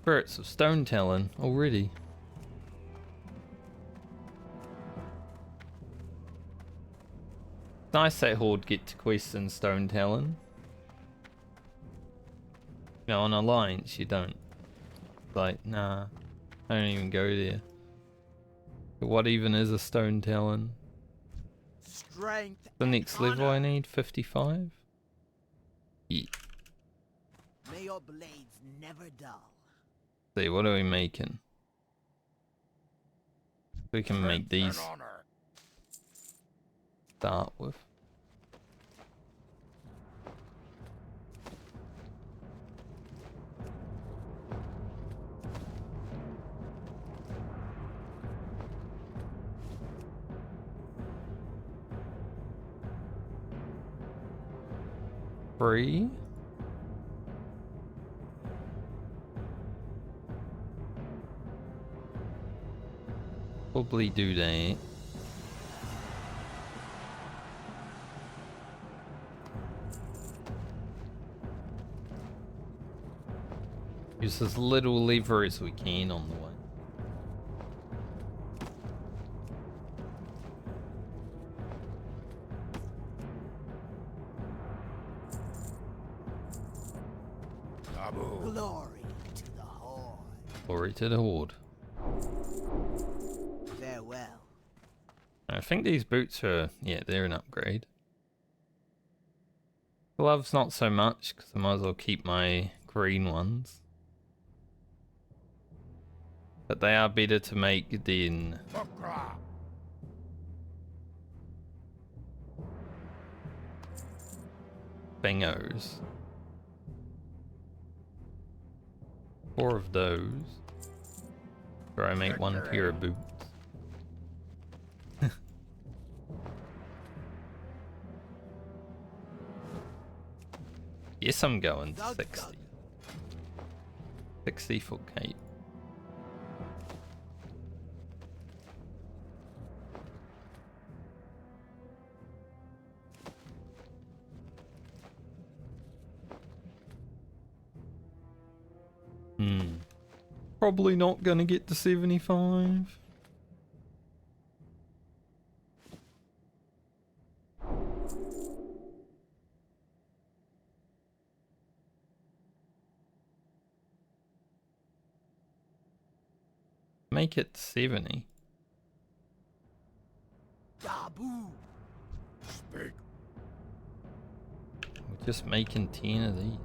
Spirits of stone telling already. Nice that Horde get to quest in stone telling. You know, on Alliance you don't. Like, nah, I don't even go there. But what even is a stone telling? strength, The and next level I honor. need 55. Yeah. May your blades never dull. See, what are we making? We can make these start with. Free. Probably do that. Use as little lever as we can on the way. Glory to the Horde. Glory to the Horde. Farewell. I think these boots are, yeah, they're an upgrade. Gloves not so much, because I might as well keep my green ones. But they are better to make than bangos. 4 of those. Or I make 1 pair of boots. Yes, I'm going 60. 60 for cape. Probably not gonna get to 75. Make it 70. Dabu. Speak. We're just making 10 of these.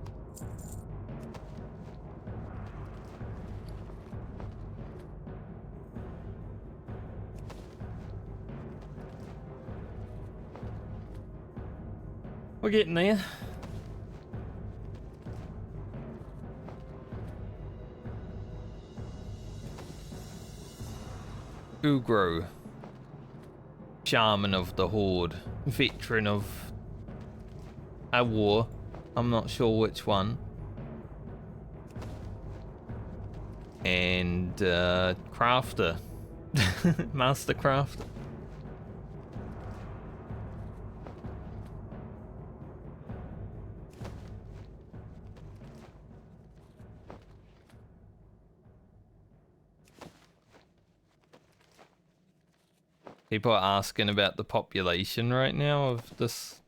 We're getting there. Ugro. Shaman of the Horde. Veteran of a war. I'm not sure which one. And crafter. Master crafter. People are asking about the population right now of this,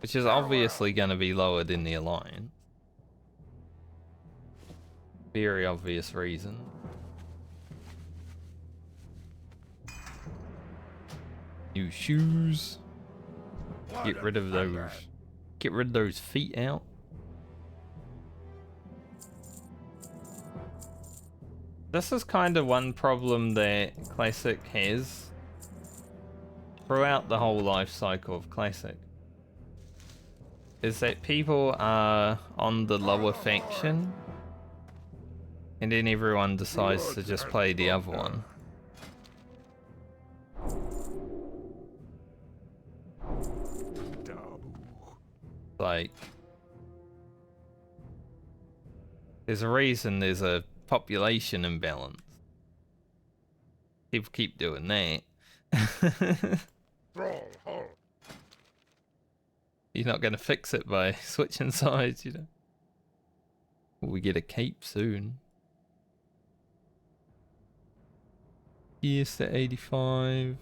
which is obviously going to be lower than the Alliance. Very obvious reason. New shoes. Get rid of those. Get rid of those feet out. This is kind of one problem that Classic has throughout the whole life cycle of Classic, is that people are on the lower faction and then everyone decides to just play the other one. Like, there's a reason there's a population imbalance. People keep doing that. You're not going to fix it by switching sides, you know. We get a cape soon. Yes, to 85.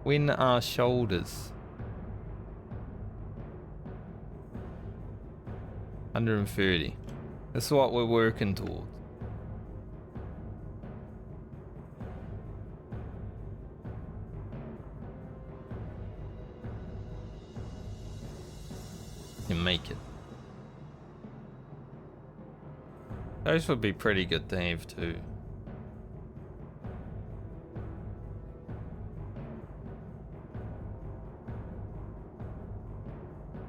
When are shoulders? 130. That's what we're working towards. make it. Those would be pretty good to have too.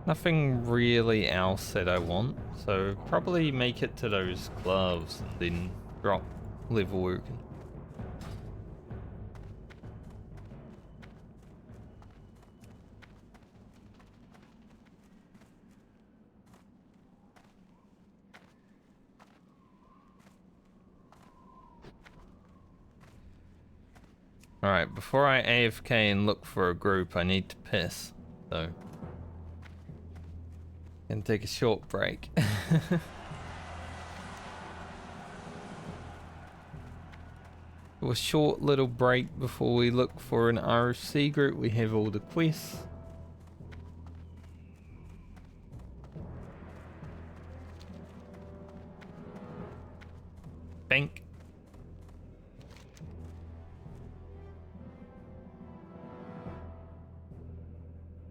Nothing really else that I want, so probably make it to those gloves and then drop level working. Alright, before I AFK and look for a group, I need to piss, so... Gonna take a short break. A short little break before we look for an RFC group. We have all the quests. Bank.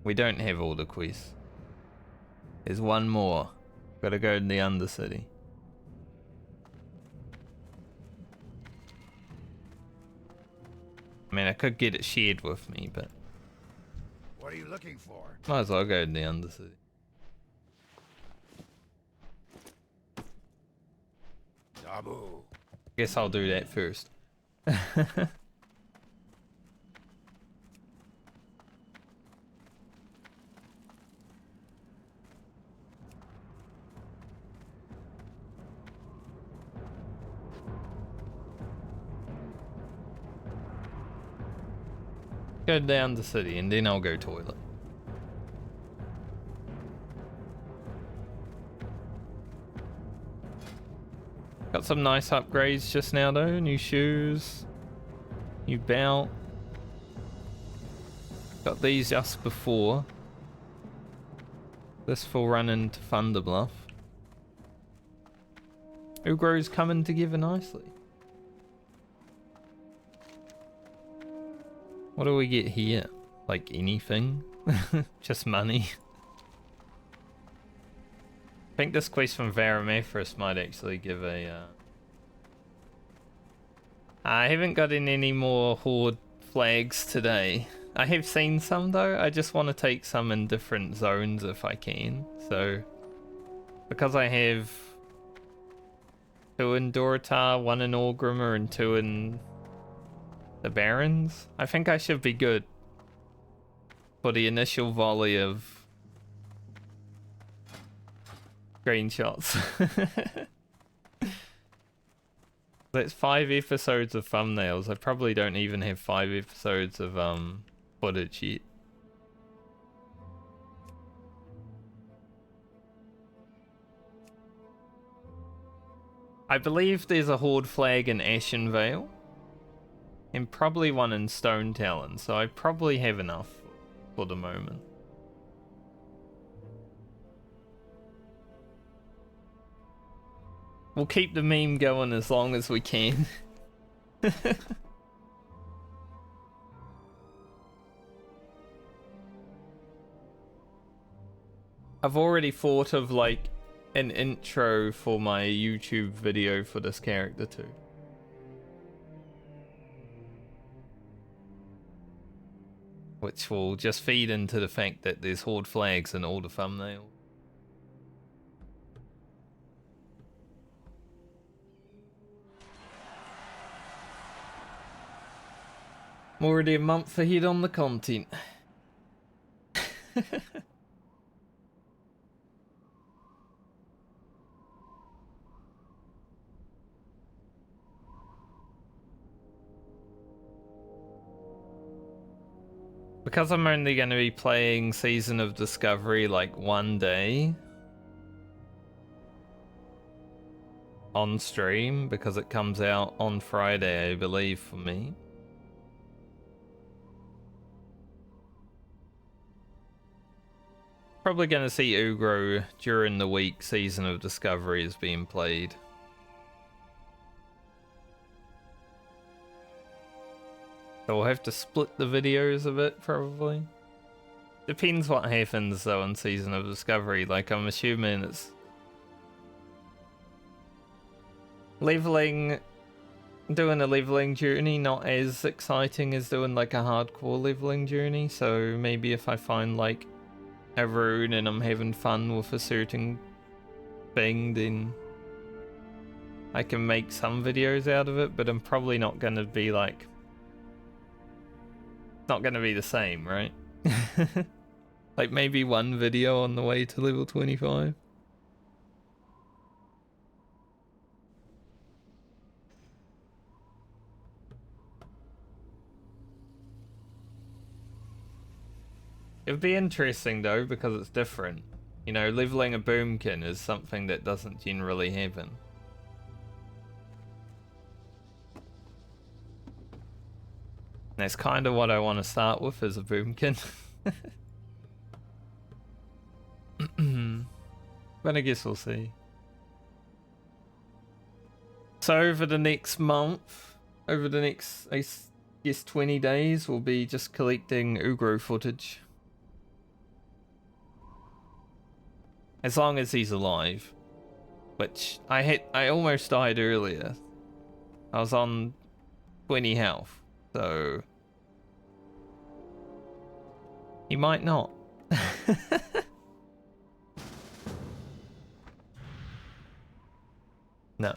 We don't have all the quests. There's one more. Gotta go to the Undercity. I mean, I could get it shared with me, but... What are you looking for? Might as well go to the Undercity. Dabu. Guess I'll do that first. Go down the city and then I'll go toilet. Got some nice upgrades just now though. New shoes, new belt. Got these just before. This will run into Thunderbluff. Ugro's coming together nicely. What do we get here? Like anything? Just money. I think this quest from Varamathras might actually give a... I haven't gotten any more Horde flags today. I have seen some though. I just want to take some in different zones if I can. So, because I have 2 in Dorotar, 1 in Orgrimmar, and 2 in the Barrens, I think I should be good for the initial volley of screenshots. That's 5 episodes of thumbnails. I probably don't even have 5 episodes of footage yet. I believe there's a Horde flag in Ashen Vale. And probably one in Stone Talon, so I probably have enough for the moment. We'll keep the meme going as long as we can. I've already thought of like an intro for my YouTube video for this character too. Which will just feed into the fact that there's Horde flags in all the thumbnails. I'm already a month ahead on the content. Because I'm only going to be playing Season of Discovery like one day on stream, because it comes out on Friday, I believe, for me. Probably going to see Ugro during the week Season of Discovery is being played. So we'll have to split the videos a bit, probably. Depends what happens though in Season of Discovery. Like, I'm assuming it's leveling, doing a leveling journey not as exciting as doing like a hardcore leveling journey. So maybe if I find like a rune and I'm having fun with a certain thing, then I can make some videos out of it, but I'm probably not going to be like, not going to be the same, right? Like maybe one video on the way to level 25. It would be interesting though, because it's different. You know, leveling a boomkin is something that doesn't generally happen. That's kind of what I want to start with, as a boomkin. But I guess we'll see. So over the next month, over the next, I guess 20 days, we'll be just collecting Ugro footage. As long as he's alive. Which, I almost died earlier. I was on 20 health, so... He might not. No.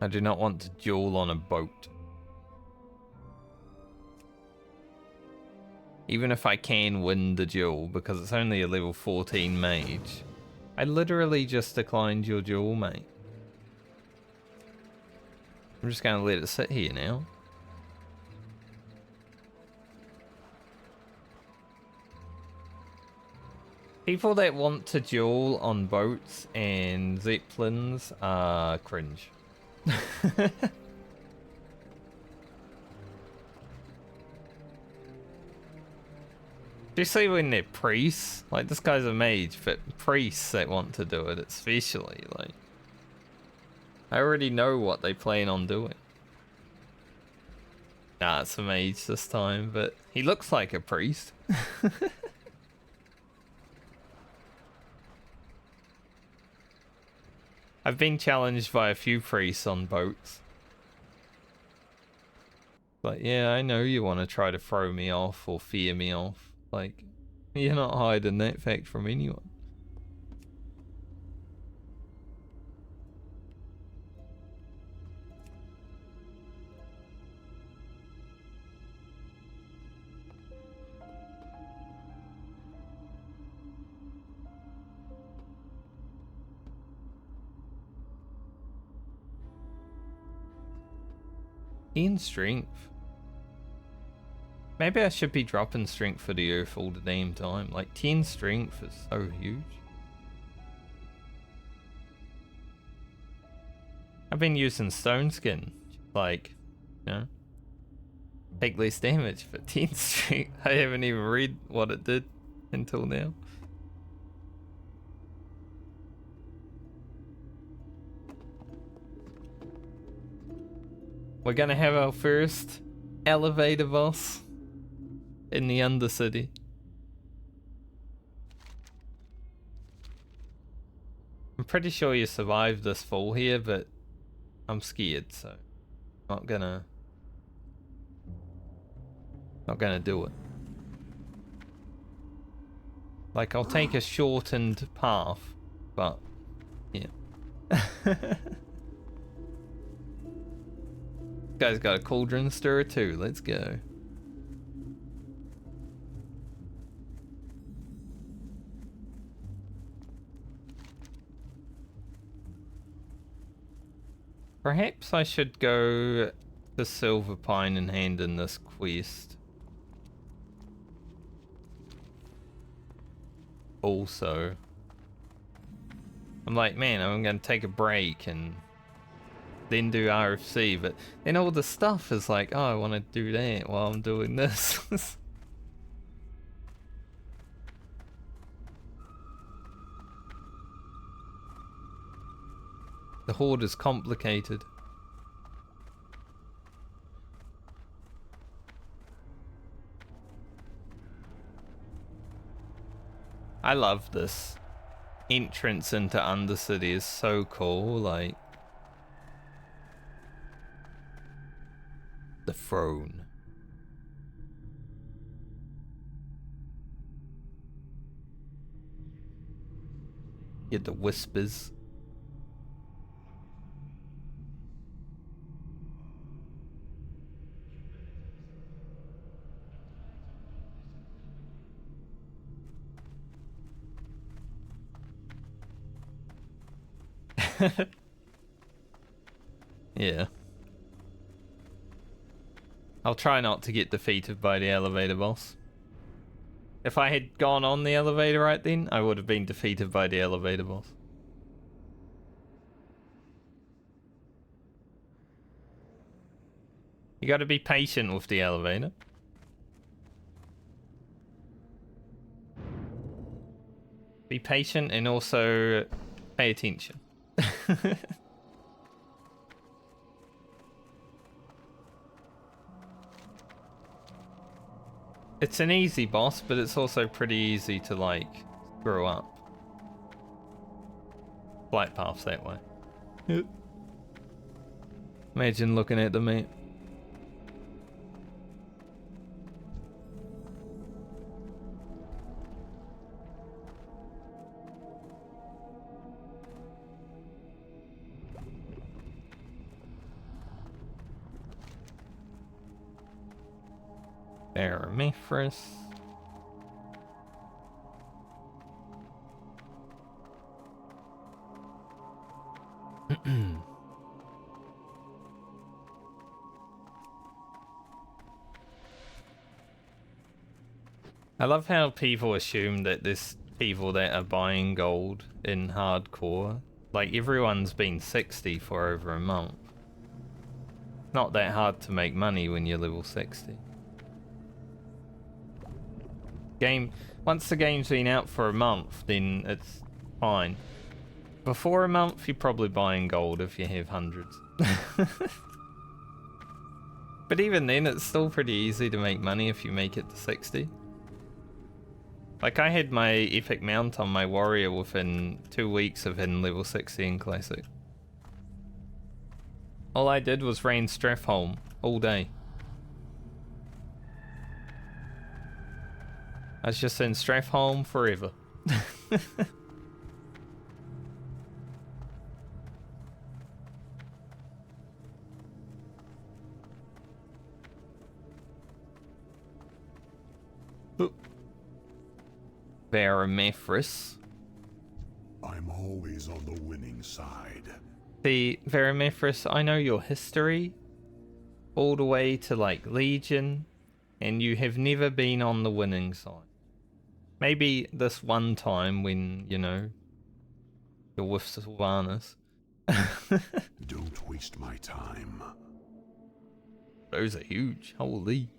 I do not want to duel on a boat. Even if I can win the duel, because it's only a level 14 mage. I literally just declined your duel, mate. I'm just gonna let it sit here now. People that want to duel on boats and zeppelins are cringe. Especially when they're priests. Like, this guy's a mage, but priests that want to do it especially, like... I already know what they plan on doing. Nah, it's a mage this time, but he looks like a priest. I've been challenged by a few priests on boats. But yeah, I know you want to try to throw me off or fear me off. Like, you're not hiding that fact from anyone. In strength. Maybe I should be dropping strength for the earth all the damn time. Like 10 strength is so huge. I've been using stone skin. Like, you know, take less damage, but 10 strength. I haven't even read what it did until now. We're gonna have our first elevator boss in the Undercity. I'm pretty sure you survived this fall here, but I'm scared, so not gonna do it. Like, I'll take a shortened path, but yeah. Guy's got a cauldron stirrer too. Let's go. Perhaps I should go to Silver Pine and hand in this quest. Also, I'm like, man, I'm gonna take a break and then do RFC, but then all the stuff is like, oh, I want to do that while I'm doing this. The horde is complicated. I love this. Entrance into Undercity is so cool, like... The throne. Get the whispers. Yeah. I'll try not to get defeated by the elevator boss. If I had gone on the elevator right then, I would have been defeated by the elevator boss. You gotta be patient with the elevator. Be patient and also pay attention. It's an easy boss, but it's also pretty easy to, like, screw up. Flight paths that way. Yep. Imagine looking at the map. Barrens. I love how people assume that there's people that are buying gold in hardcore. Like, everyone's been 60 for over a month. Not that hard to make money when you're level 60. Once the game's been out for a month, then it's fine. Before a month, you're probably buying gold if you have hundreds. But even then, it's still pretty easy to make money if you make it to 60. Like, I had my epic mount on my warrior within 2 weeks of hitting level 60 in Classic. All I did was rain Strathholm all day. I was just in Strathholm forever. Barrens. I'm always on the winning side. See, Barrens, I know your history all the way to, like, Legion, and you have never been on the winning side. Maybe this one time when, you know, you're with Sylvanas. Don't waste my time. Those are huge. Holy.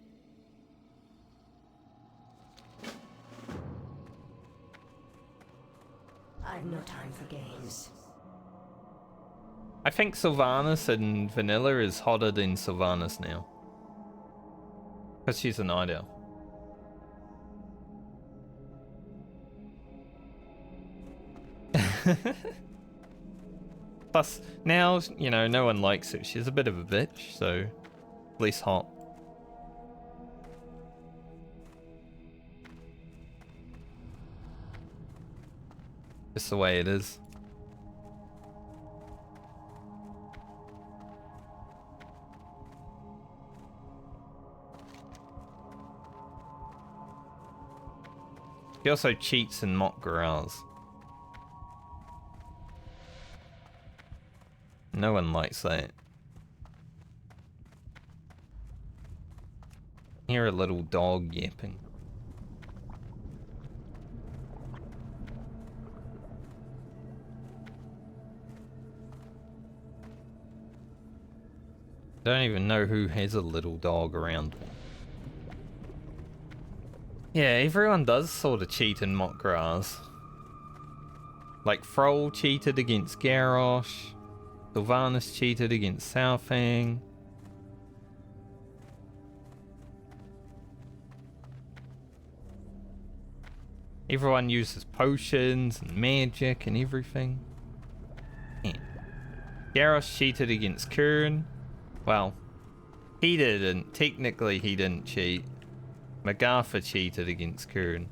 I've no time for games. I think Sylvanas in Vanilla is hotter than Sylvanas now. Because she's a night owl. Plus, now, you know, no one likes her. She's a bit of a bitch, so less hot. Just the way it is. He also cheats in mock Garage. No one likes that. Hear a little dog yapping. Don't even know who has a little dog around me. Yeah, everyone does sort of cheat in mock Garage. Like, Froll cheated against Garrosh. Sylvanas cheated against Southang. Everyone uses potions and magic and everything. Yeah. Garros cheated against Kern. Well, he didn't. Technically, he didn't cheat. MacArthur cheated against Kern.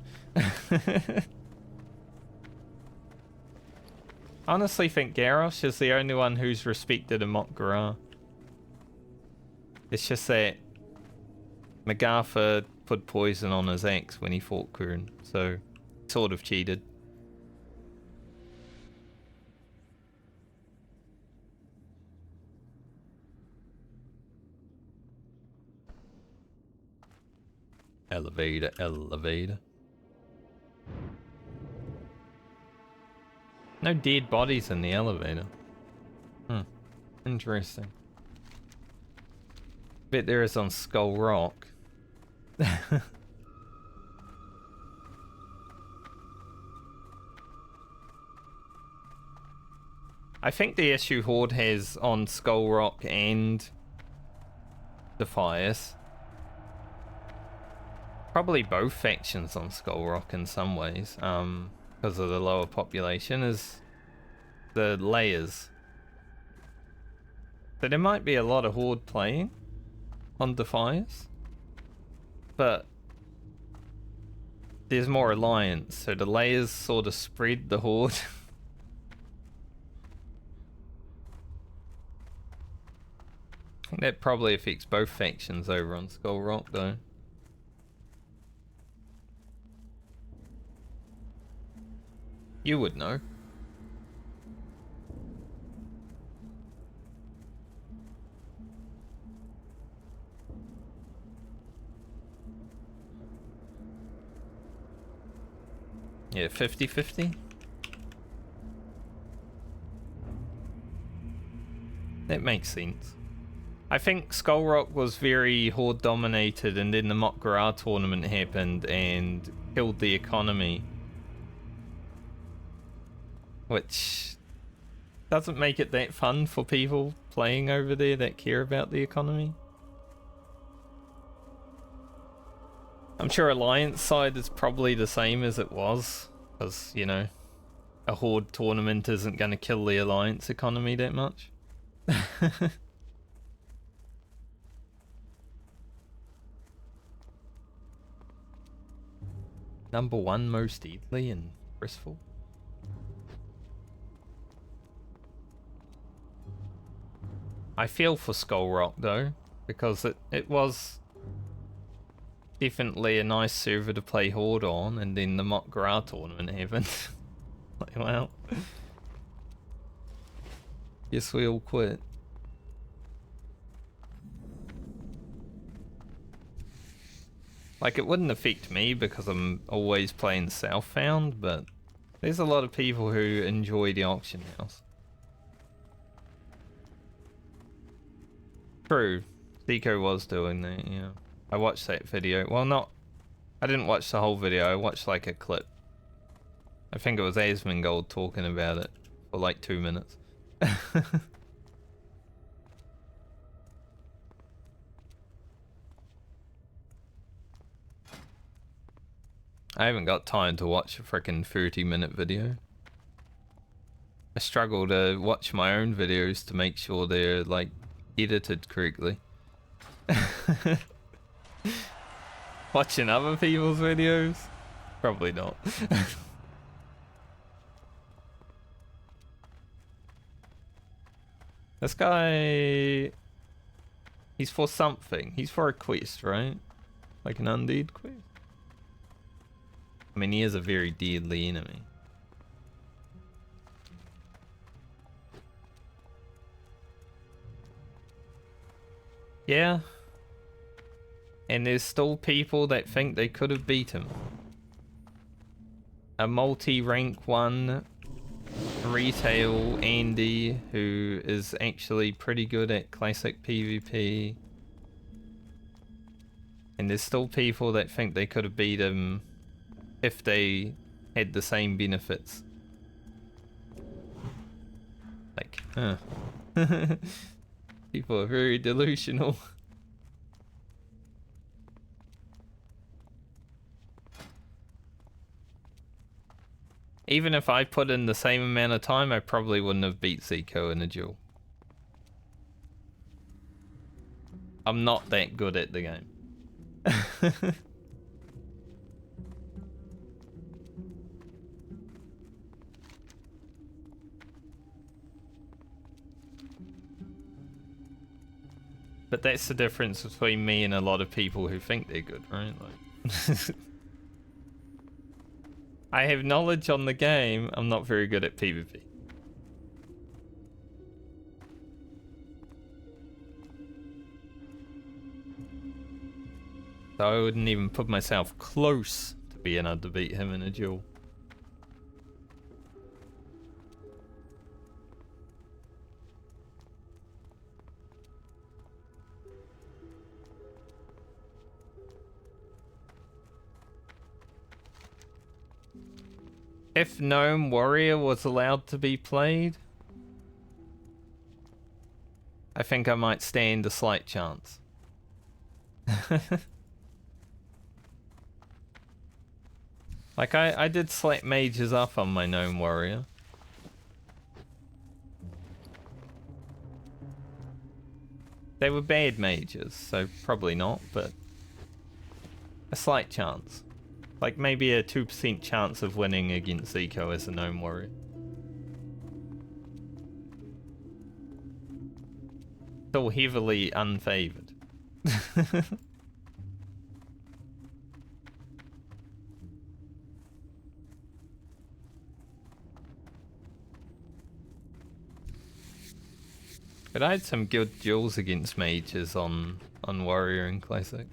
Honestly think Garros is the only one who's respected in Montgarret. It's just that MacArthur put poison on his axe when he fought Kern, so sort of cheated. Elevator, elevator. No dead bodies in the elevator. Interesting. Bet there is on Skull Rock. I think the issue Horde has on Skull Rock and Defias, probably both factions on Skull Rock in some ways, because of the lower population, is the layers. So there might be a lot of Horde playing on Defias, but there's more alliance, so the layers sort of spread the Horde. I think that probably affects both factions over on Skull Rock though. You would know. Yeah, 50-50. That makes sense. I think Skull Rock was very Horde dominated, and then the Montgarret tournament happened and killed the economy. Which doesn't make it that fun for people playing over there that care about the economy. I'm sure Alliance side is probably the same as it was, because, you know, a Horde tournament isn't going to kill the Alliance economy that much. Number 1 most deadly in Bristol. I feel for Skull Rock though, because it was definitely a nice server to play Horde on, and then the Montgarret tournament happened. Like, well, guess we all quit. Like, it wouldn't affect me because I'm always playing Southbound, but there's a lot of people who enjoy the auction house. True, Deco was doing that, yeah. I watched that video. Well, I didn't watch the whole video, I watched like a clip. I think it was Asmongold talking about it for like 2 minutes. I haven't got time to watch a freaking 30-minute video. I struggle to watch my own videos to make sure they're like edited correctly. Watching other people's videos? Probably not. This guy... He's for something. He's for a quest, right? Like an undead quest? I mean, he is a very deadly enemy. Yeah. And there's still people that think they could have beat him. A multi-rank 1 retail Andy who is actually pretty good at classic PvP. And there's still people that think they could have beat him if they had the same benefits. Like, huh. People are very delusional. Even if I put in the same amount of time, I probably wouldn't have beat Zico in a duel. I'm not that good at the game. But that's the difference between me and a lot of people who think they're good, right? Like, I have knowledge on the game, I'm not very good at PvP. So I wouldn't even put myself close to being able to beat him in a duel. If Gnome Warrior was allowed to be played, I think I might stand a slight chance. Like, I did slap mages up on my Gnome Warrior. They were bad mages, so probably not, but a slight chance. Like maybe a 2% chance of winning against Zico as a Gnome Warrior. Still heavily unfavored. But I had some good duels against mages on Warrior and Classic.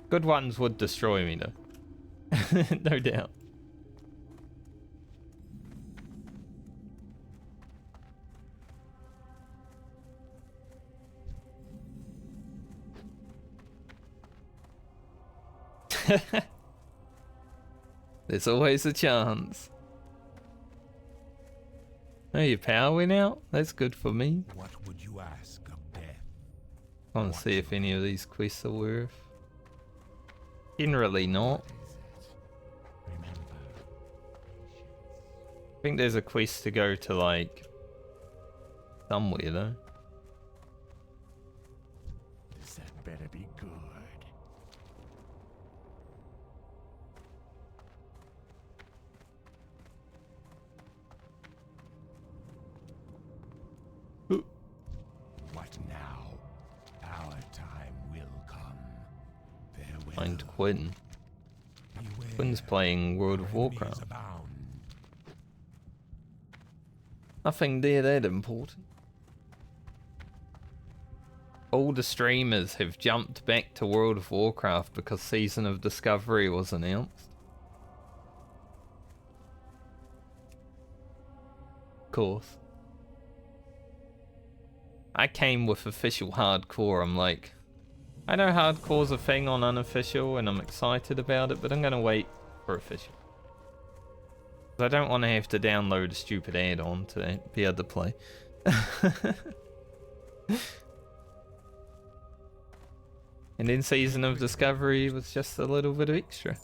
Good ones would destroy me though. No doubt. There's always a chance. Oh, your power went out? That's good for me. What would you ask of death? I want to see if any of these quests are worth. Generally not. I think there's a quest to go to like somewhere though. That better be good. What now? Our time will come. Farewell. Find Quinn. Beware. Quinn's playing World of Enemies Warcraft. abound. Nothing there that important. All the streamers have jumped back to World of Warcraft because Season of Discovery was announced. Of course. I came with official hardcore. I'm like, I know hardcore's a thing on unofficial and I'm excited about it, but I'm gonna wait for official. I don't want to have to download a stupid add-on to be able to play. And then Season of Discovery was just a little bit of extra.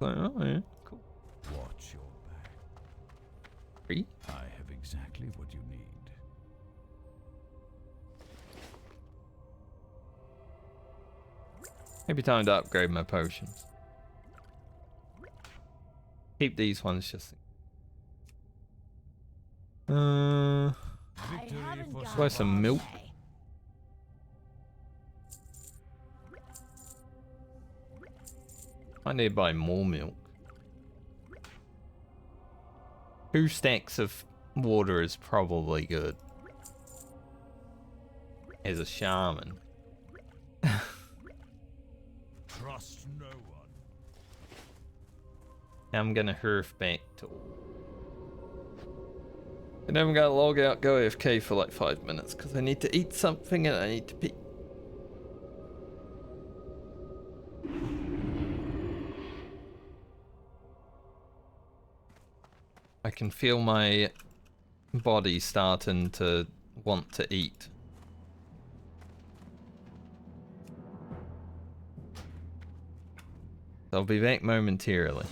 Like, oh yeah, cool. Watch your back. Free? I have exactly what you need. Maybe time to upgrade my potions. Keep these ones just. I haven't got Buy some all milk. day. I need to buy more milk. 2 stacks of water is probably good. As a shaman. Trust no one. I'm gonna hurf back to. And then I'm gonna log out, go AFK for like 5 minutes because I need to eat something and I need to pee. I can feel my body starting to want to eat. I'll be back momentarily.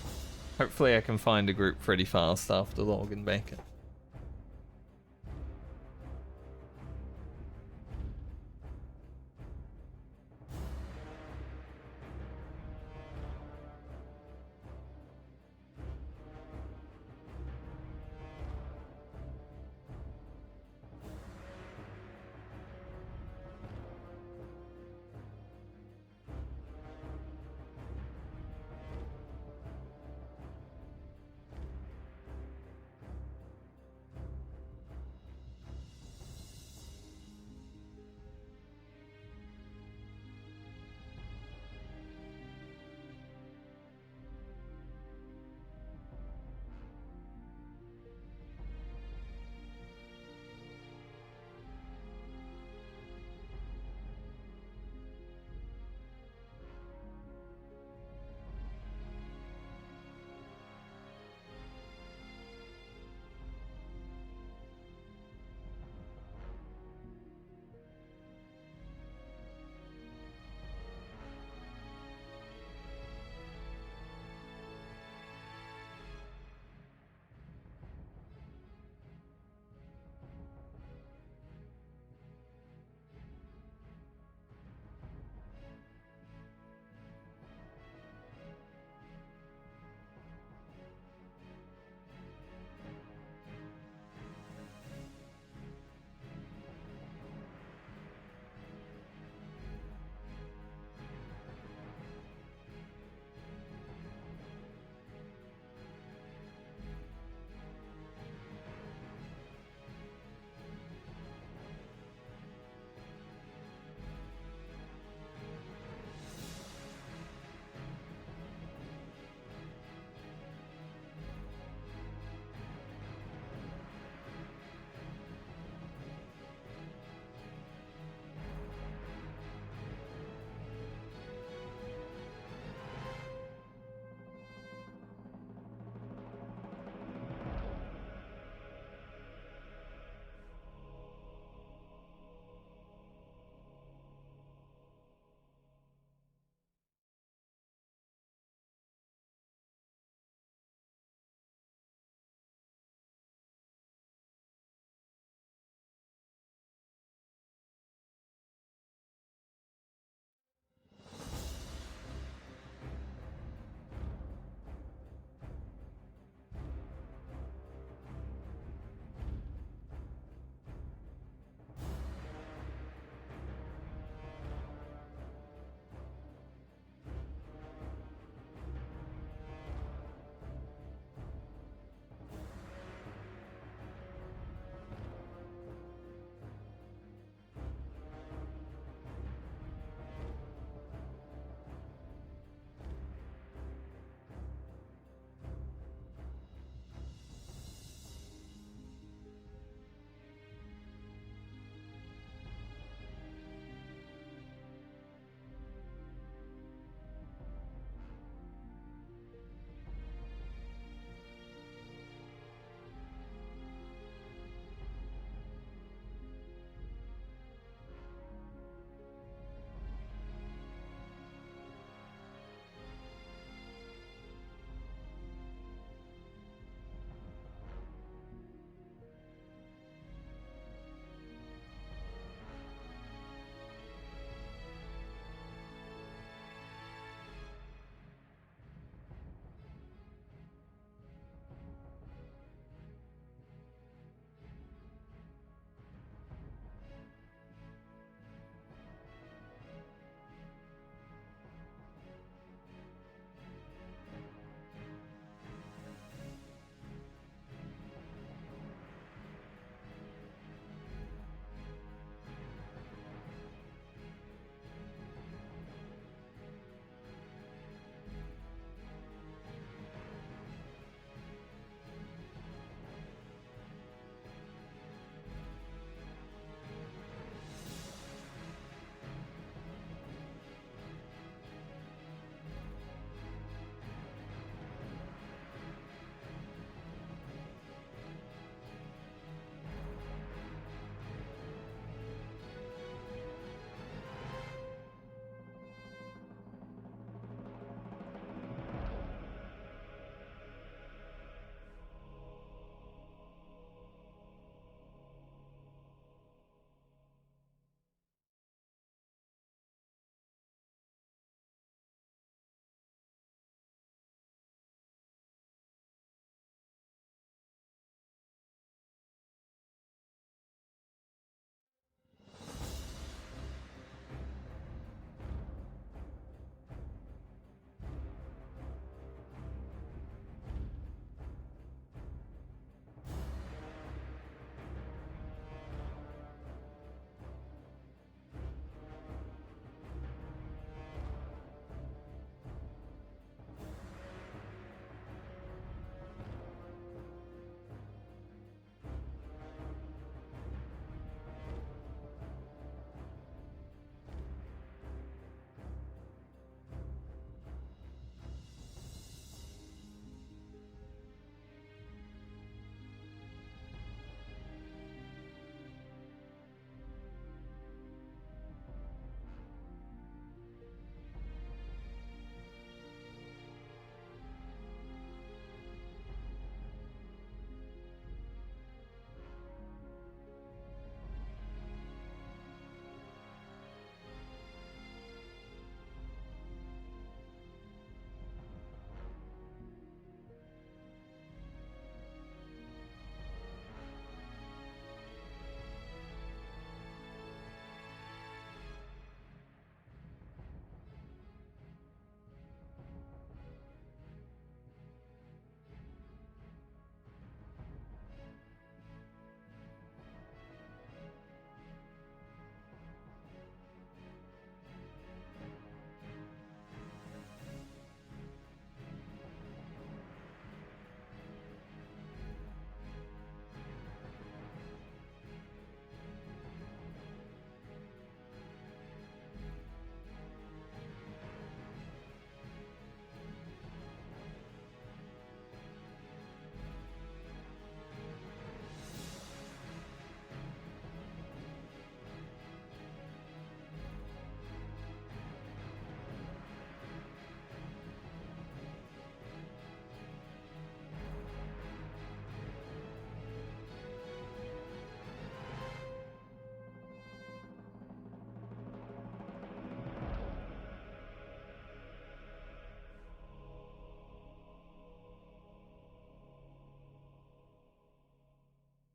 Hopefully I can find a group pretty fast after logging back in.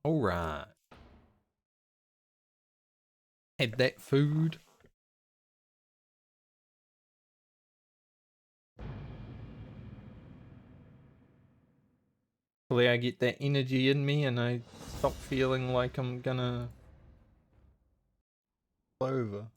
Alright. Had that food. Hopefully I get that energy in me and I stop feeling like I'm gonna fall over.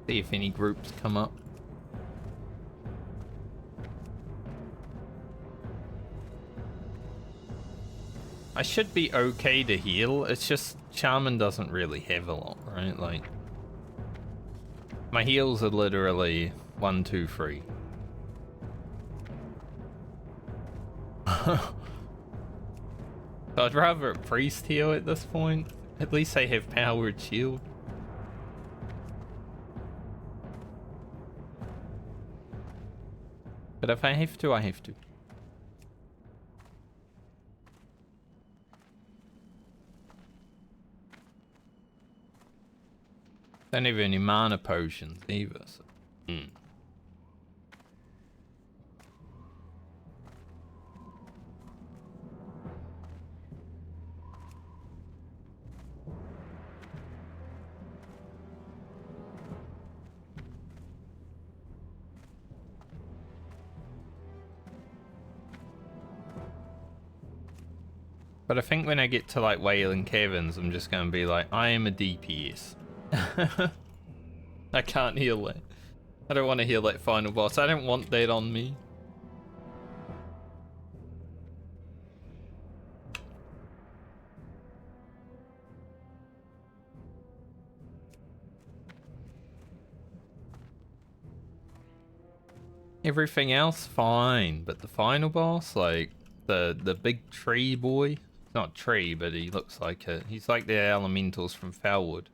See if any groups come up. I should be okay to heal, it's just Shaman doesn't really have a lot, right? Like, my heals are literally 1, 2, 3. So I'd rather a priest heal at this point. At least they have powered shield. But if I have to, I have to. Don't have any mana potions either. So. But I think when I get to like Wailing Caverns, I'm just going to be like, I am a DPS. I can't heal it. I don't want to heal that final boss. I don't want that on me. Everything else, fine. But the final boss, like the big tree boy. Not tree, but he looks like it. He's like the elementals from Foulwood.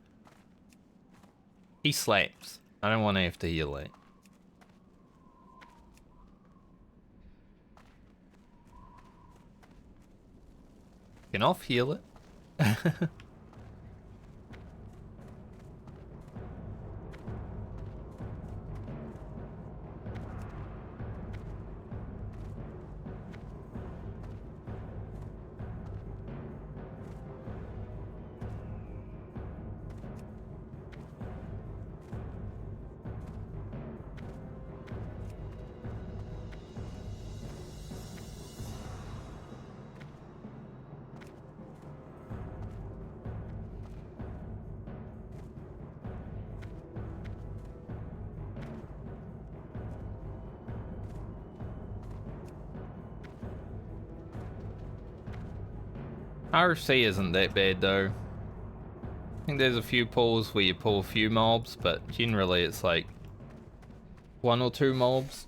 He slaps. I don't want to have to heal it. Can off heal it. RFC isn't that bad though. I think there's a few pulls where you pull a few mobs, but generally it's like 1 or 2 mobs.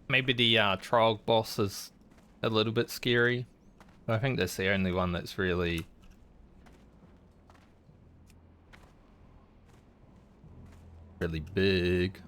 Maybe the Trog boss is a little bit scary. I think that's the only one that's really big.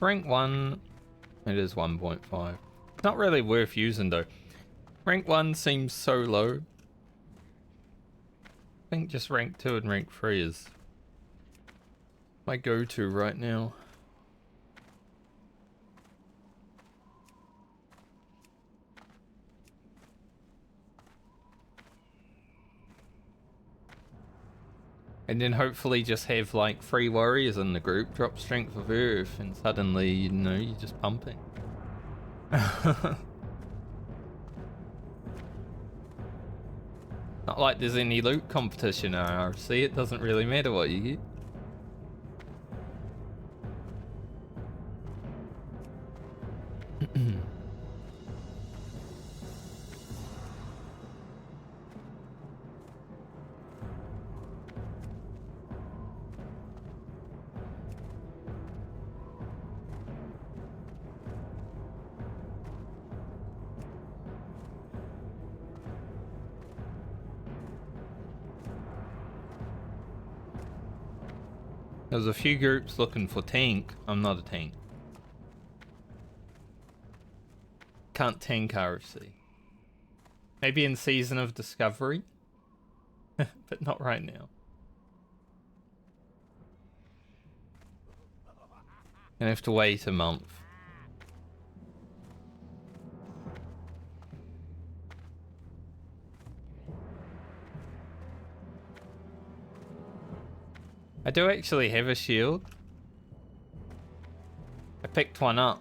Rank 1, it is 1.5. Not really worth using though. Rank 1 seems so low. I think just rank 2 and rank 3 is my go-to right now. And then hopefully just have like 3 warriors in the group, drop strength of earth, and suddenly, you know, you're just pumping. Not like there's any loot competition in RFC, it doesn't really matter what you get. There's a few groups looking for tank. I'm not a tank. Can't tank RFC. Maybe in Season of Discovery, but not right now. Gonna have to wait a month. I do actually have a shield. I picked one up.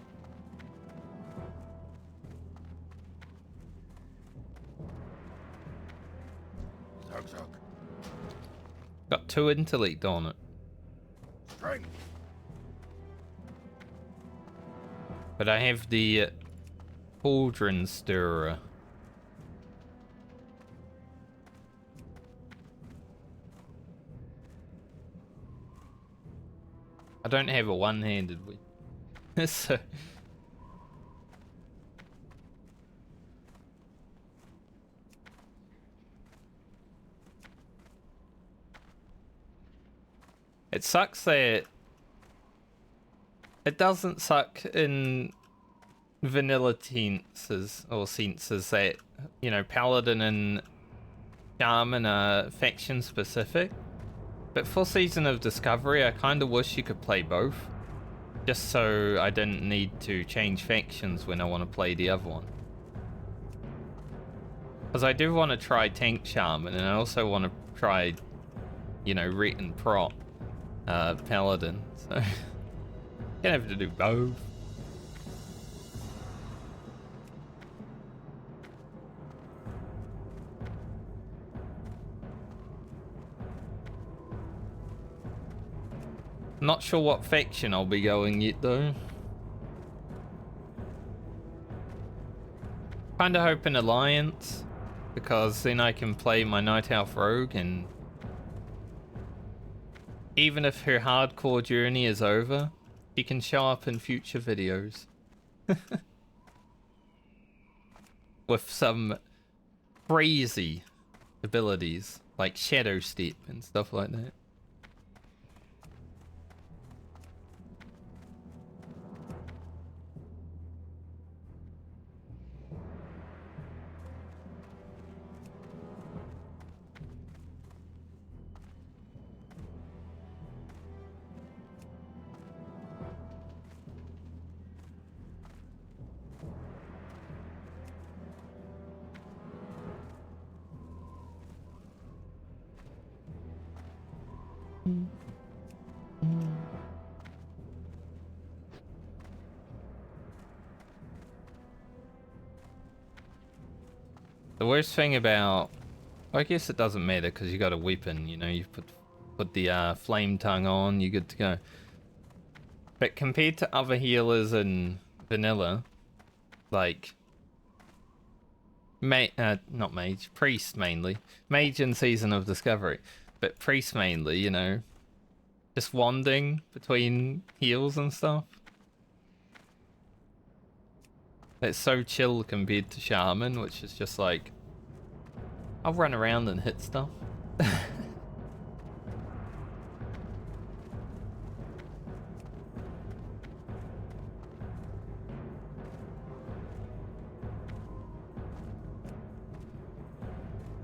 Zug zug. Got 2 intellect on it. Strength. But I have the cauldron stirrer. I don't have a one-handed weapon. So it sucks that it doesn't suck in vanilla senses that, you know, Paladin and Shaman are faction specific. But for Season of Discovery, I kind of wish you could play both. Just so I didn't need to change factions when I want to play the other one. Because I do want to try Tank Shaman, and I also want to try, you know, Ret and Prot Paladin. So, gonna have to do both. Not sure what faction I'll be going yet though. Kinda hoping Alliance, because then I can play my Night Elf Rogue, and even if her hardcore journey is over, she can show up in future videos. With some crazy abilities, like Shadow Step and stuff like that. The worst thing about, I guess it doesn't matter because you got a weapon, you know, you put the flame tongue on, you're good to go. But compared to other healers in vanilla, like not mage, priest mainly, mage in Season of Discovery, but priest mainly, you know, just wanding between heals and stuff. It's so chill compared to Shaman, which is just like, I'll run around and hit stuff.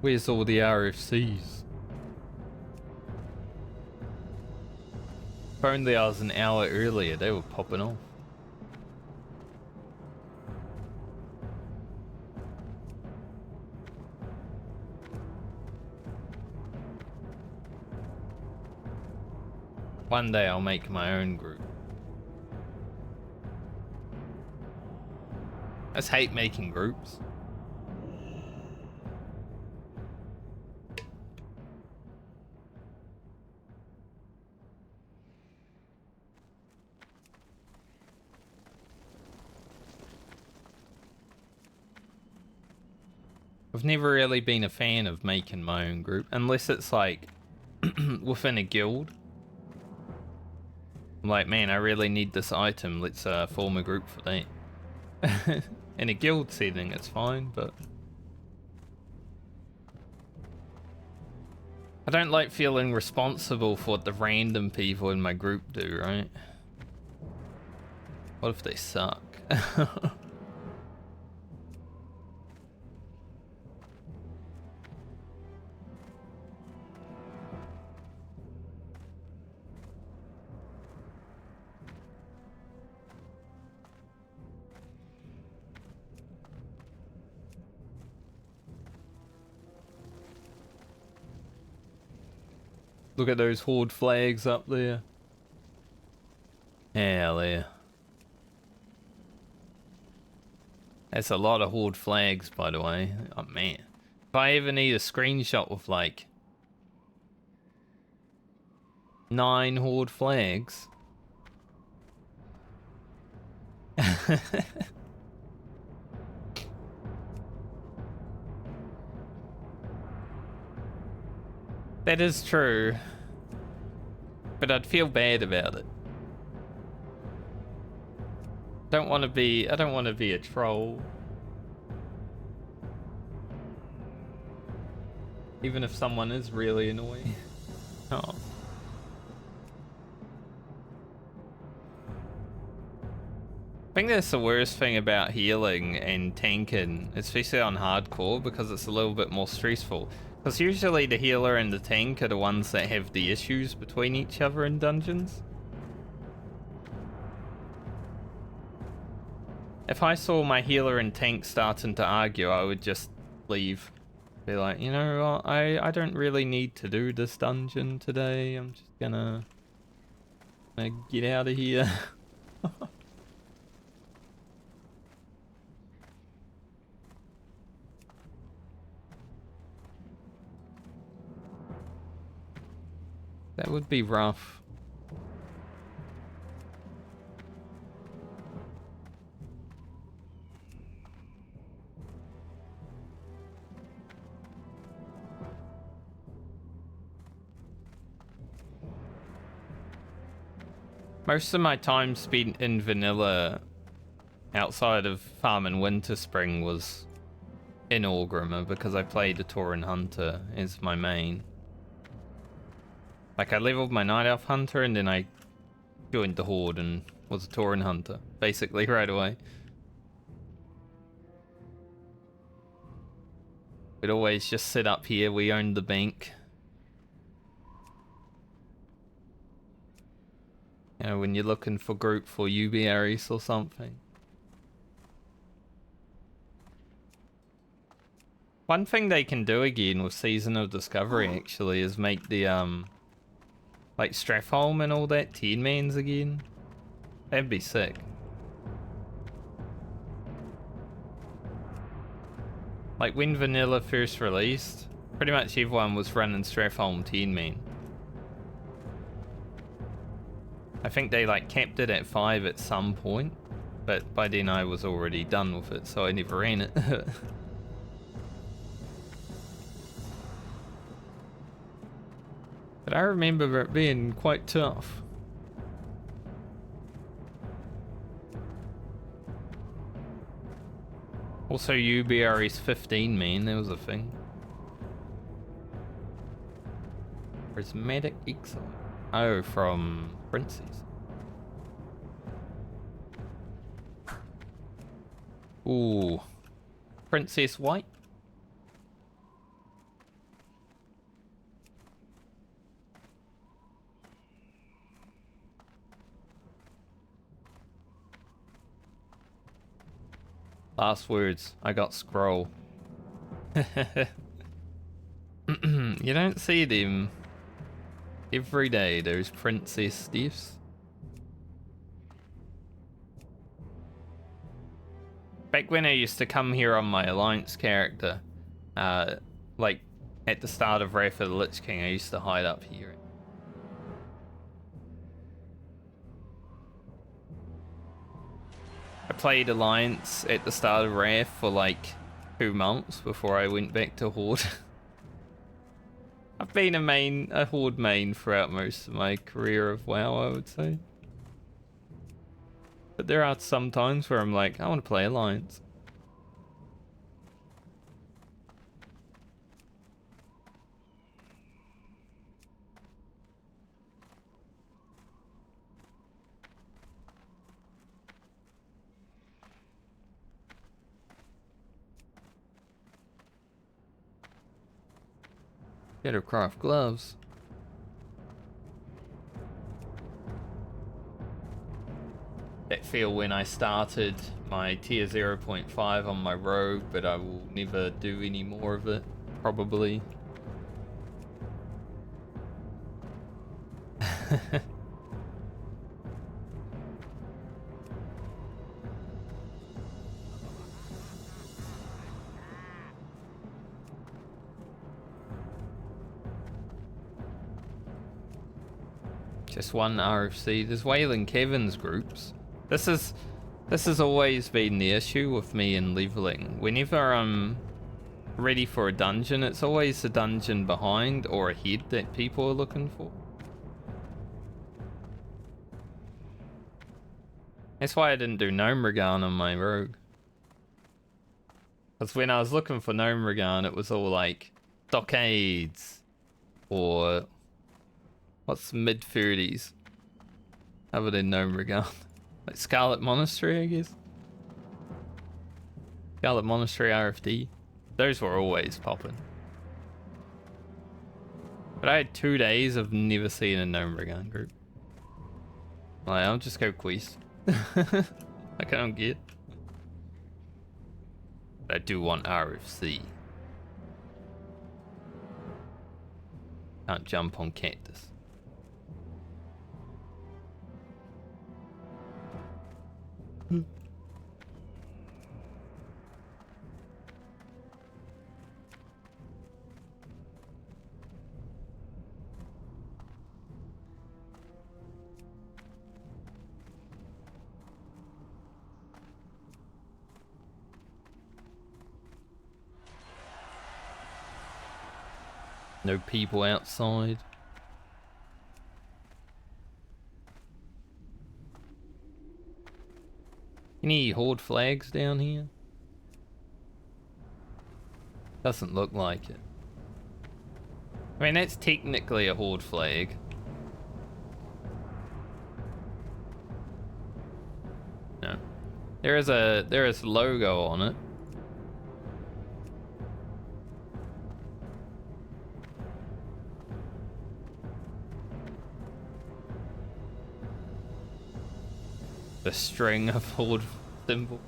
Where's all the RFCs? If only I was an hour earlier, they were popping off. One day I'll make my own group. I just hate making groups. I've never really been a fan of making my own group, unless it's like within a guild. I'm like, man, I really need this item. Let's form a group for that. In a guild setting, it's fine, but I don't like feeling responsible for what the random people in my group do, right? What if they suck? Look at those horde flags up there. Hell yeah. That's a lot of horde flags, by the way. Oh man. If I ever need a screenshot with like 9 horde flags. That is true. But I'd feel bad about it. I don't want to be a troll. Even if someone is really annoying. Oh. I think that's the worst thing about healing and tanking, especially on hardcore, because it's a little bit more stressful. Because usually the healer and the tank are the ones that have the issues between each other in dungeons. If I saw my healer and tank starting to argue, I would just leave. Be like, you know what, I don't really need to do this dungeon today. I'm just gonna get out of here. That would be rough. Most of my time spent in vanilla outside of farming Winter Spring was in Orgrimmar because I played the Tauren Hunter as my main. Like I leveled my Night Elf Hunter and then I joined the Horde and was a Tauren Hunter, basically right away. We'd always just sit up here, we owned the bank. You know, when you're looking for group for UBRs or something. One thing they can do again with Season of Discovery actually is make the like Strathholm and all that 10-mans again. That'd be sick. Like when vanilla first released, pretty much everyone was running Strathholm 10-man. I think they like capped it at 5 at some point, but by then I was already done with it, so I never ran it. But I remember it being quite tough. Also UBR's 15 man, that was a thing. Prismatic Exile. Oh, from Princess. Ooh. Princess White. Last words. I got scroll. You don't see them every day, those princess stiffs. Back when I used to come here on my Alliance character, like at the start of Wrath of the Lich King, I used to hide up here. I played Alliance at the start of Wrath for like 2 months before I went back to Horde. I've been a Horde main throughout most of my career of WoW, I would say. But there are some times where I'm like, I want to play Alliance. Better craft gloves. That feel when I started my tier 0.5 on my rogue, but I will never do any more of it, probably. Just one RFC. There's Wayland Kevin's groups. This has always been the issue with me in leveling. Whenever I'm ready for a dungeon, it's always the dungeon behind or ahead that people are looking for. That's why I didn't do Gnome Regan on my rogue. Because when I was looking for Gnome Regan, it was all like stockades or what's mid-30s other than Gnome Regan. Like Scarlet Monastery, I guess. Scarlet Monastery RFD. Those were always popping. But I had 2 days of never seeing a Gnome Regan group. Like, I'll just go quest. I can't get. But I do want RFC. Can't jump on cactus. No people outside. Any Horde flags down here? Doesn't look like it. I mean, that's technically a Horde flag. No. There is a logo on it. The string of Horde symbol.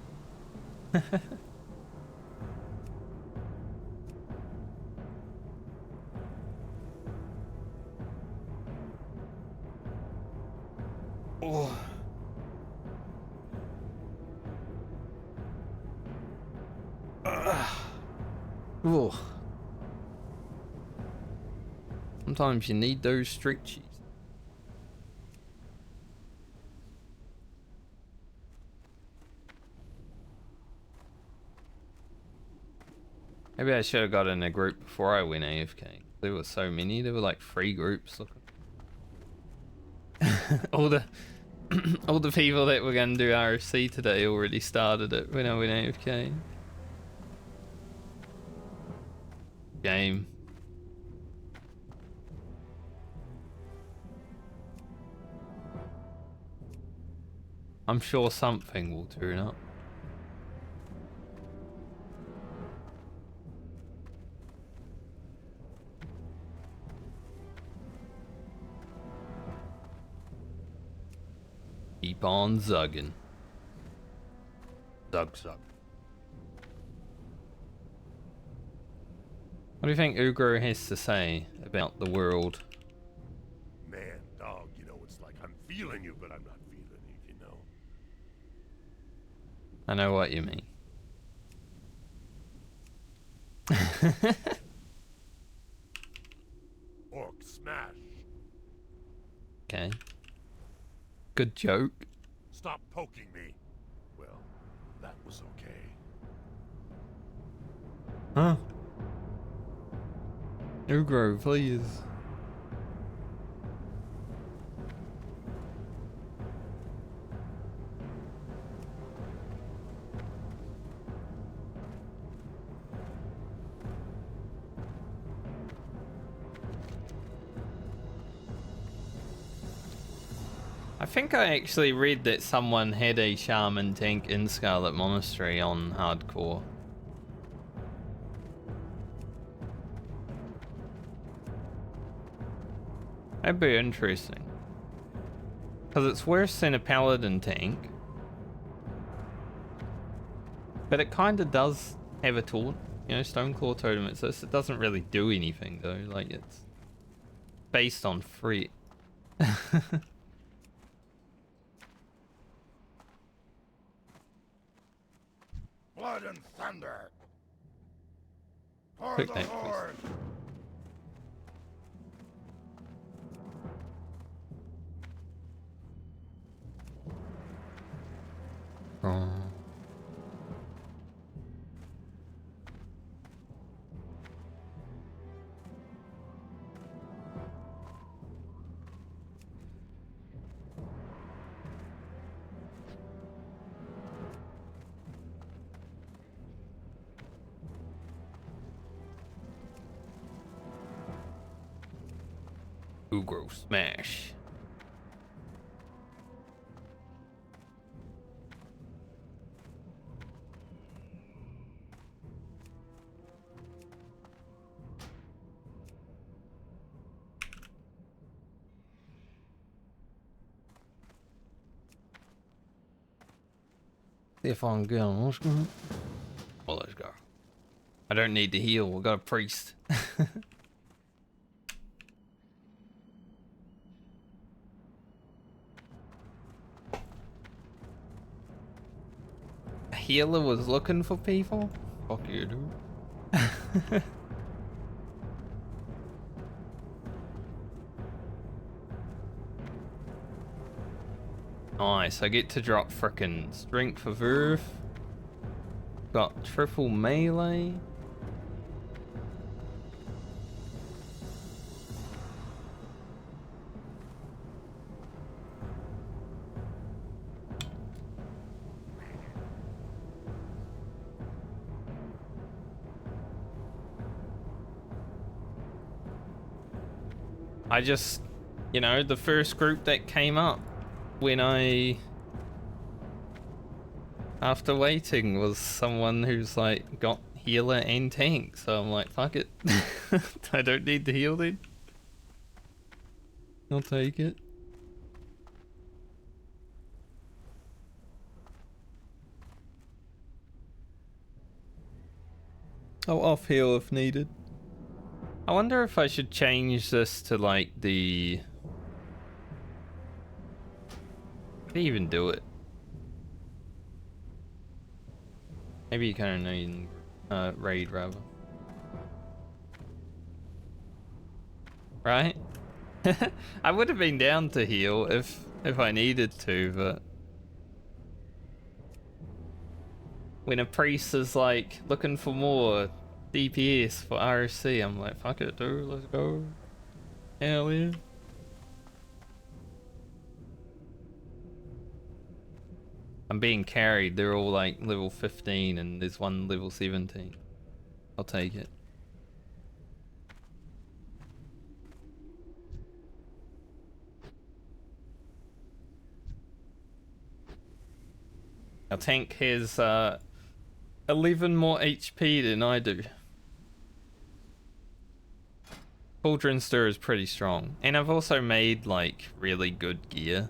Oh. Oh. Sometimes you need those stretchies. Maybe I should have got in a group before I went AFK. There were so many. There were like 3 groups looking. all the people that were going to do RFC today already started it when I went AFK. Game. I'm sure something will turn up. Keep on zugging. Zug. What do you think Ugro has to say about the world? Man, dog, you know, it's like I'm feeling you, but I'm not feeling you, you know? I know what you mean. Orc smash. Okay. Good joke. Stop poking me. Well, that was okay. Ugro, please. I think I actually read that someone had a shaman tank in Scarlet Monastery on hardcore. That'd be interesting. Because it's worse than a paladin tank. But it kind of does have a taunt. You know, Stoneclaw Totem. It doesn't really do anything though. Like, it's based on threat. Blood and thunder. For Quick the tank, Horde. Oh. Ugro smash. See if I can get on. Well, let's go. I don't need to heal. We got a priest. A healer was looking for people? Fuck you, dude. Nice, I get to drop frickin' strength of earth. Got triple melee. I just, you know, the first group that came up when after waiting was someone who's like got healer and tank, so I'm like, fuck it. I don't need to heal then. I'll take it. I'll off heal if needed. I wonder if I should change this to like the... How do you even do it? Maybe you kind of need raid rather. Right? I would have been down to heal if I needed to, but when a priest is like looking for more DPS for RFC, I'm like, fuck it, dude, let's go. Hell yeah. I'm being carried. They're all like level 15 and there's one level 17. I'll take it. Our tank has 11 more HP than I do. Cauldron Stir is pretty strong. And I've also made like really good gear.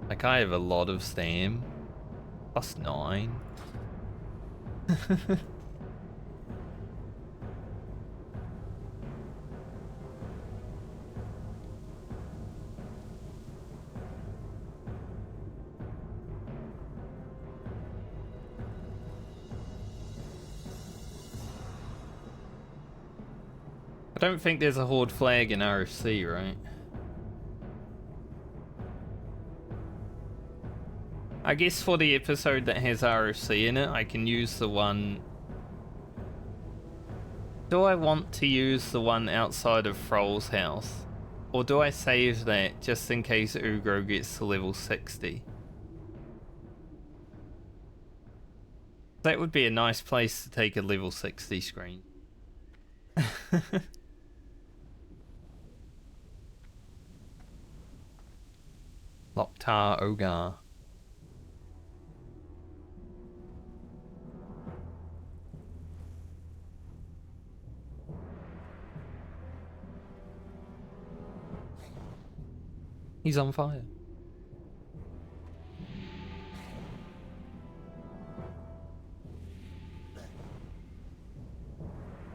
Like I have a lot of stam. +9. I don't think there's a horde flag in RFC, right? I guess for the episode that has RFC in it, I can use the one Do I want to use the one outside of Thrall's house? Or do I save that just in case Ugro gets to level 60? That would be a nice place to take a level 60 screen. Loktar Ogar. He's on fire.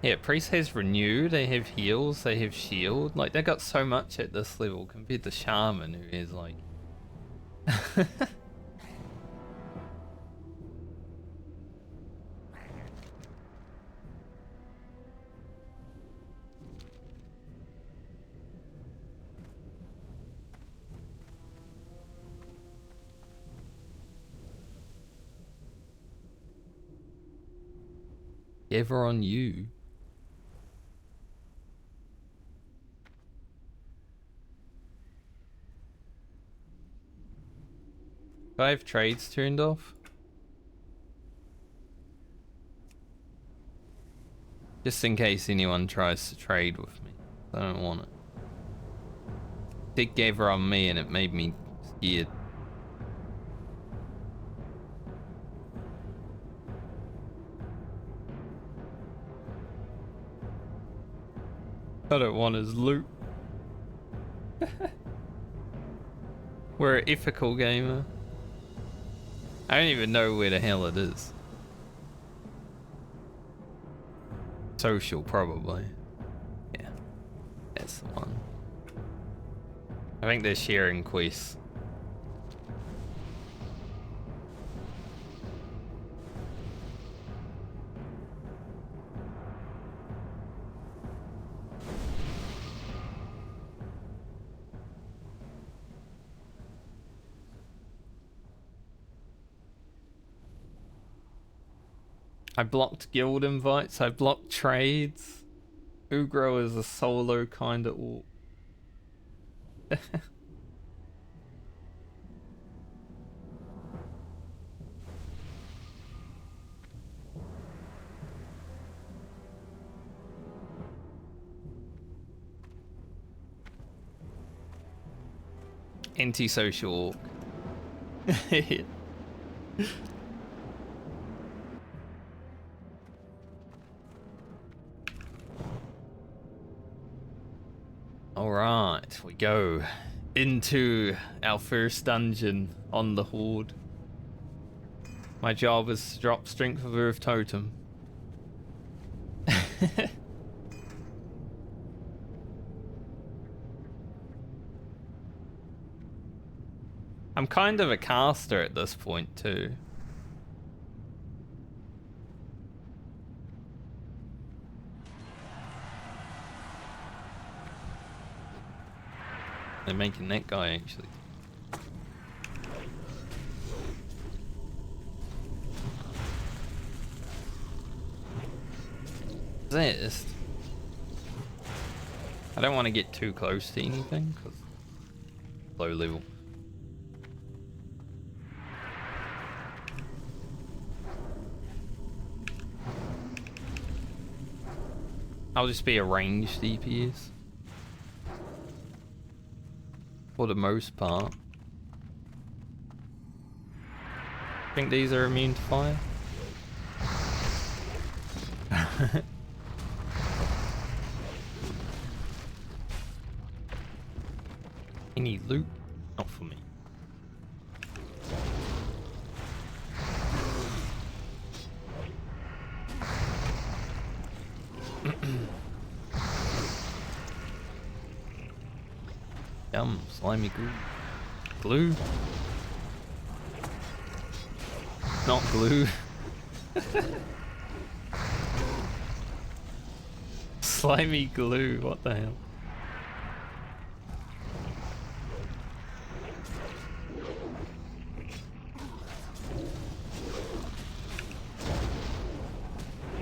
Yeah, Priest has Renew, they have Heals, they have Shield. Like, they got so much at this level compared to Shaman, who is like... Ever on you. Do I have trades turned off? Just in case anyone tries to trade with me. I don't want it. Dick gave her on me and it made me scared. I don't want his loot. We're an ethical gamer. I don't even know where the hell it is. Social, probably. Yeah, that's the one. I think they're sharing quests. I blocked guild invites, I blocked trades. Ugro is a solo kind of orc. Antisocial orc. Alright, we go into our first dungeon on the Horde. My job is to drop Strength of Earth Totem. I'm kind of a caster at this point too. They're making that guy actually. Resist. I don't want to get too close to anything because low level. I'll just be a ranged DPS. For the most part. I think these are immune to fire. Any loot? Not for me. Yum, slimy glue. Glue? Not glue. Slimy glue, what the hell?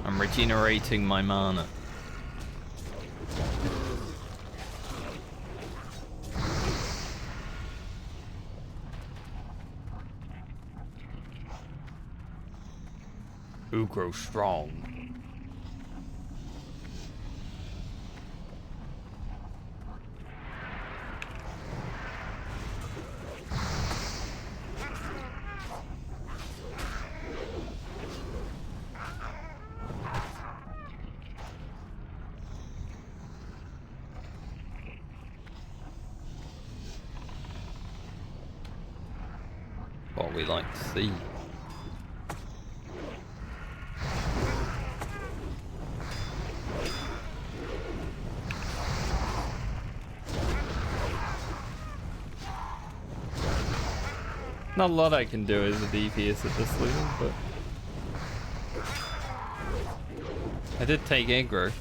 I'm regenerating my mana. Who grows strong? What we like to see. Not a lot I can do as a DPS at this level, but I did take aggro.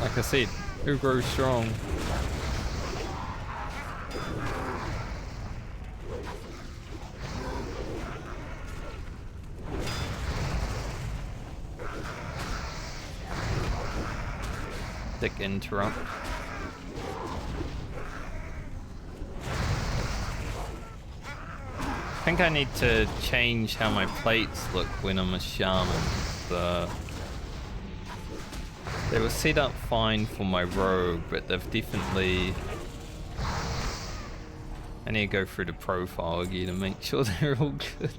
Like I said, who grows strong? Dick interrupt. I think I need to change how my plates look when I'm a shaman. They were set up fine for my rogue, but they've definitely... I need to go through the profile again and make sure they're all good.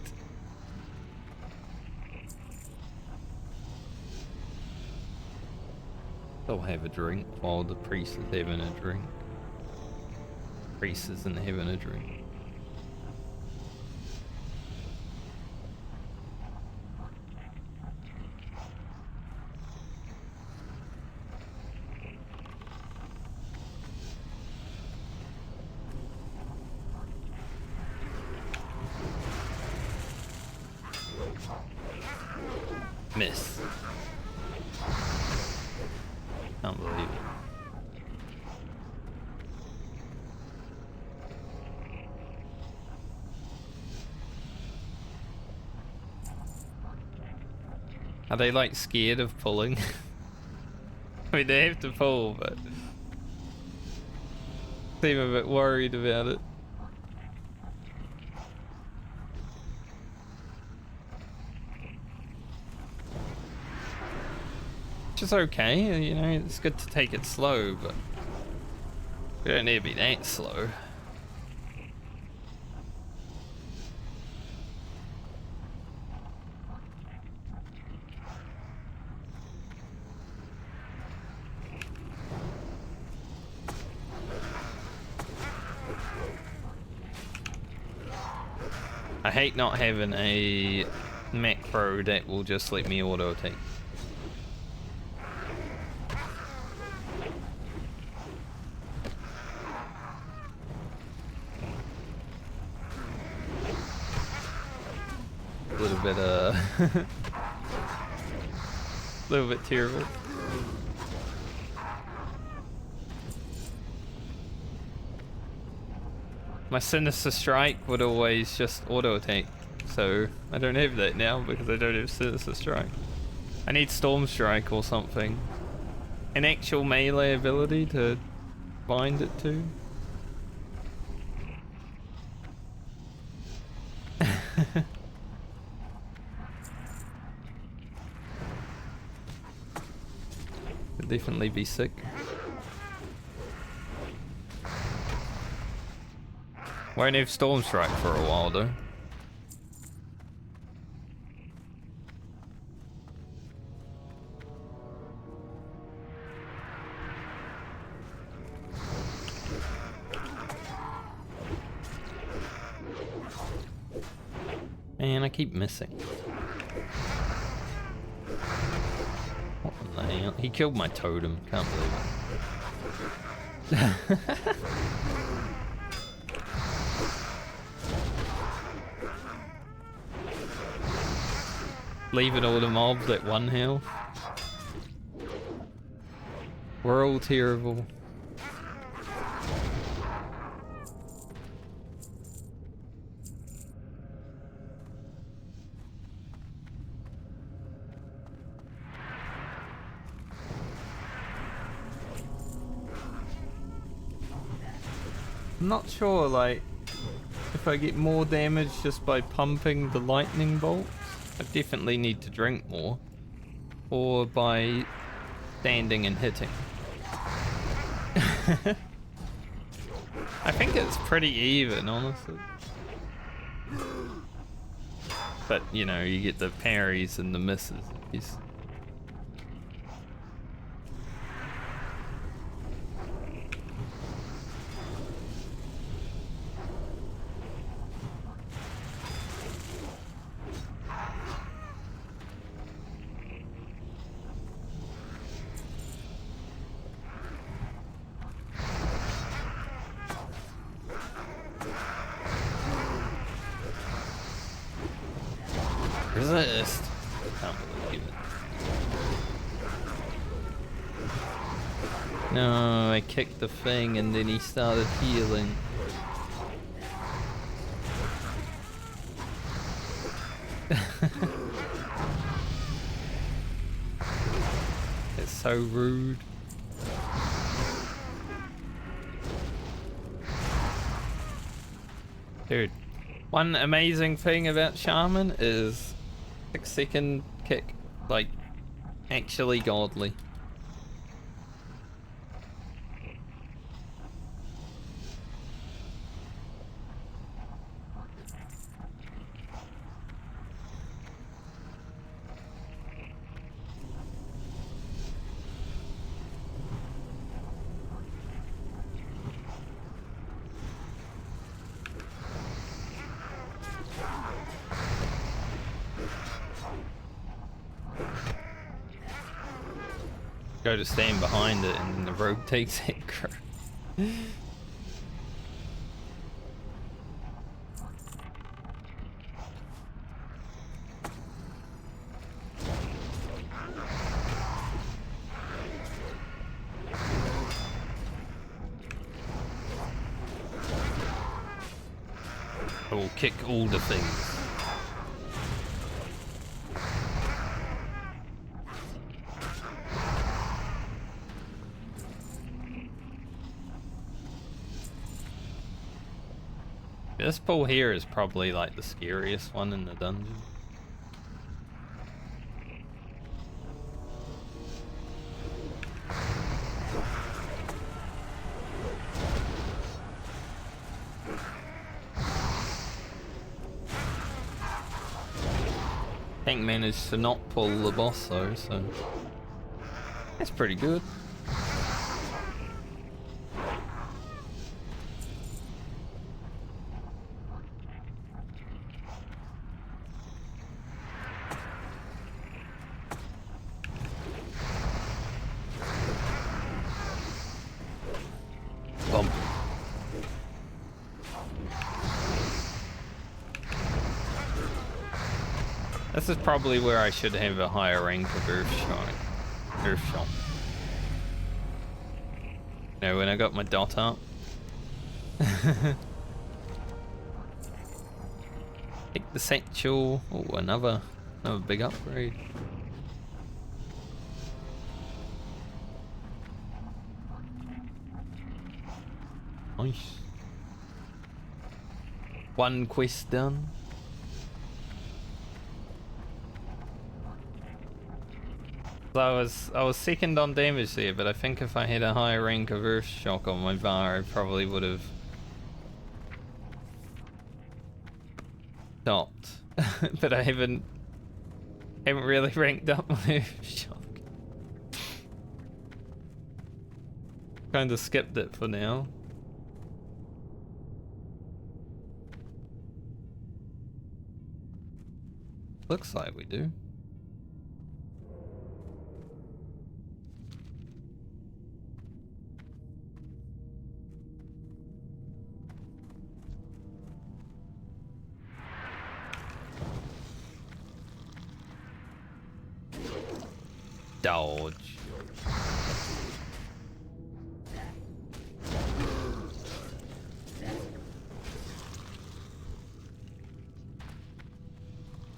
They'll have a drink while the priest is having a drink. Priest isn't having a drink. Miss. Can't believe it. Are they like scared of pulling? I mean, they have to pull, but seem a bit worried about it. Which is okay, you know, it's good to take it slow, but we don't need to be that slow. I hate not having a macro that will just let me auto attack. A little bit a little bit terrible. My Sinister Strike would always just auto attack, so I don't have that now because I don't have Sinister Strike. I need Storm Strike or something. An actual melee ability to bind it to. Could definitely be sick. Won't have Storm Strike for a while though. Man, I keep missing. What the hell? He killed my totem. Can't believe it. Leaving all the mobs at 1 health. We're all terrible. I'm not sure, like, if I get more damage just by pumping the lightning bolts. I definitely need to drink more. Or by standing and hitting. I think it's pretty even, honestly. But, you know, you get the parries and the misses. Yes. Resist. Can't believe it. No, I kicked the thing and then he started healing. It's so rude. Dude, one amazing thing about Shaman is 6-second kick, like, actually godly. Go to stand behind it and then the rogue takes aggro. I will kick all the things. This pool here is probably like the scariest one in the dungeon. Tank managed to not pull the boss though, so that's pretty good. Bump. This is probably where I should have a higher rank of Earth Shot. You know, when I got my dot up. Take the satchel. Oh, another big upgrade. Nice. One quest done. So I was second on damage there, but I think if I had a higher rank of Earth Shock on my bar, I probably would have stopped. But I haven't really ranked up my Earth Shock. Kind of skipped it for now. Looks like we do. Dodge.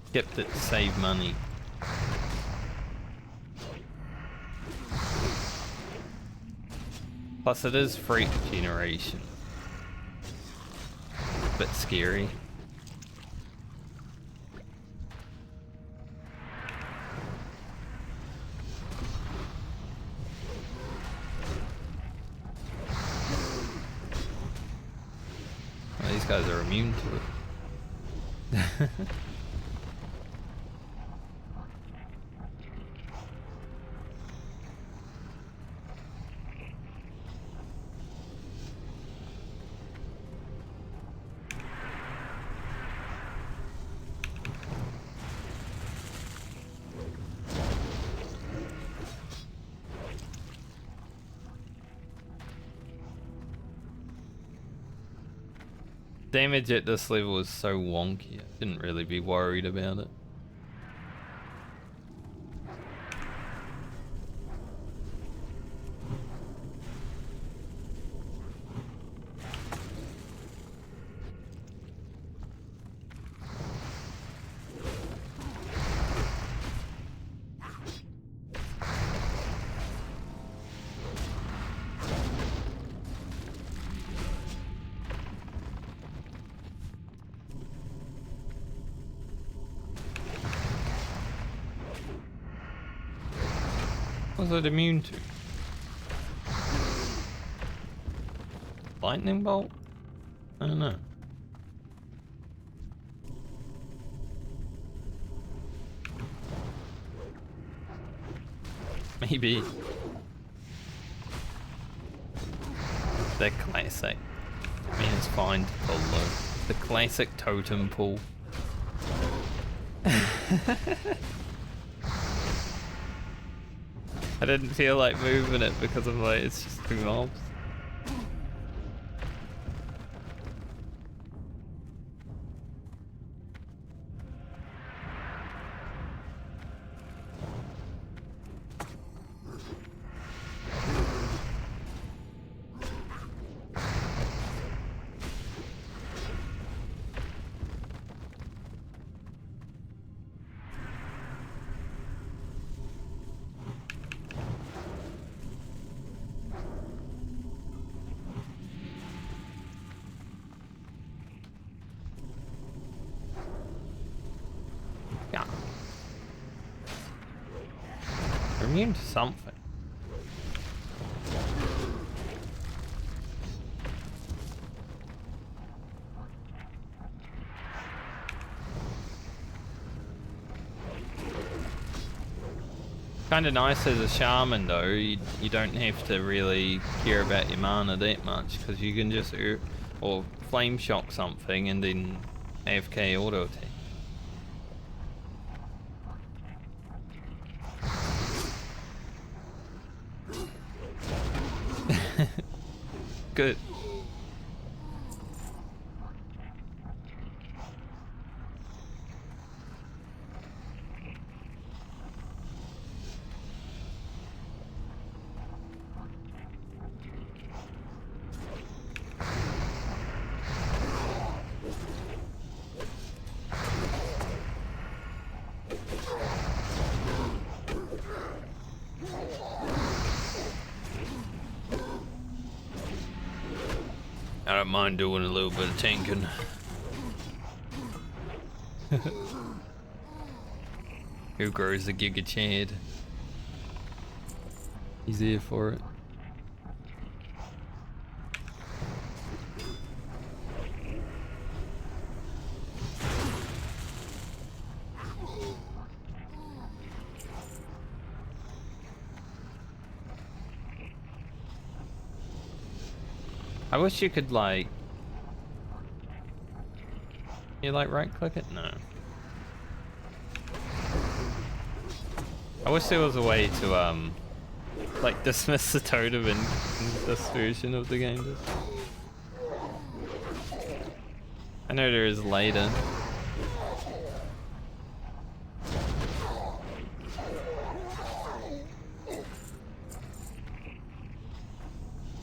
Skipped it to save money. Plus it is freak generation. bit scary. Well, these guys are immune to it. Damage at this level is so wonky, I didn't really be worried about it. What's it immune to? Lightning bolt? I don't know. Maybe. The classic. I mean, it's fine to pull though. The classic totem pull. I didn't feel like moving it because of like, it's just two mobs. Yeah. They're immune to something. Kinda nice as a shaman though, you don't have to really care about your mana that much because you can just or flame shock something and then AFK auto attack. Good. I don't mind doing a little bit of tanking. Who grows the Giga Chad? He's here for it. I wish you could like... You like right click it? No. I wish there was a way to like dismiss the totem in this version of the game. I know there is later.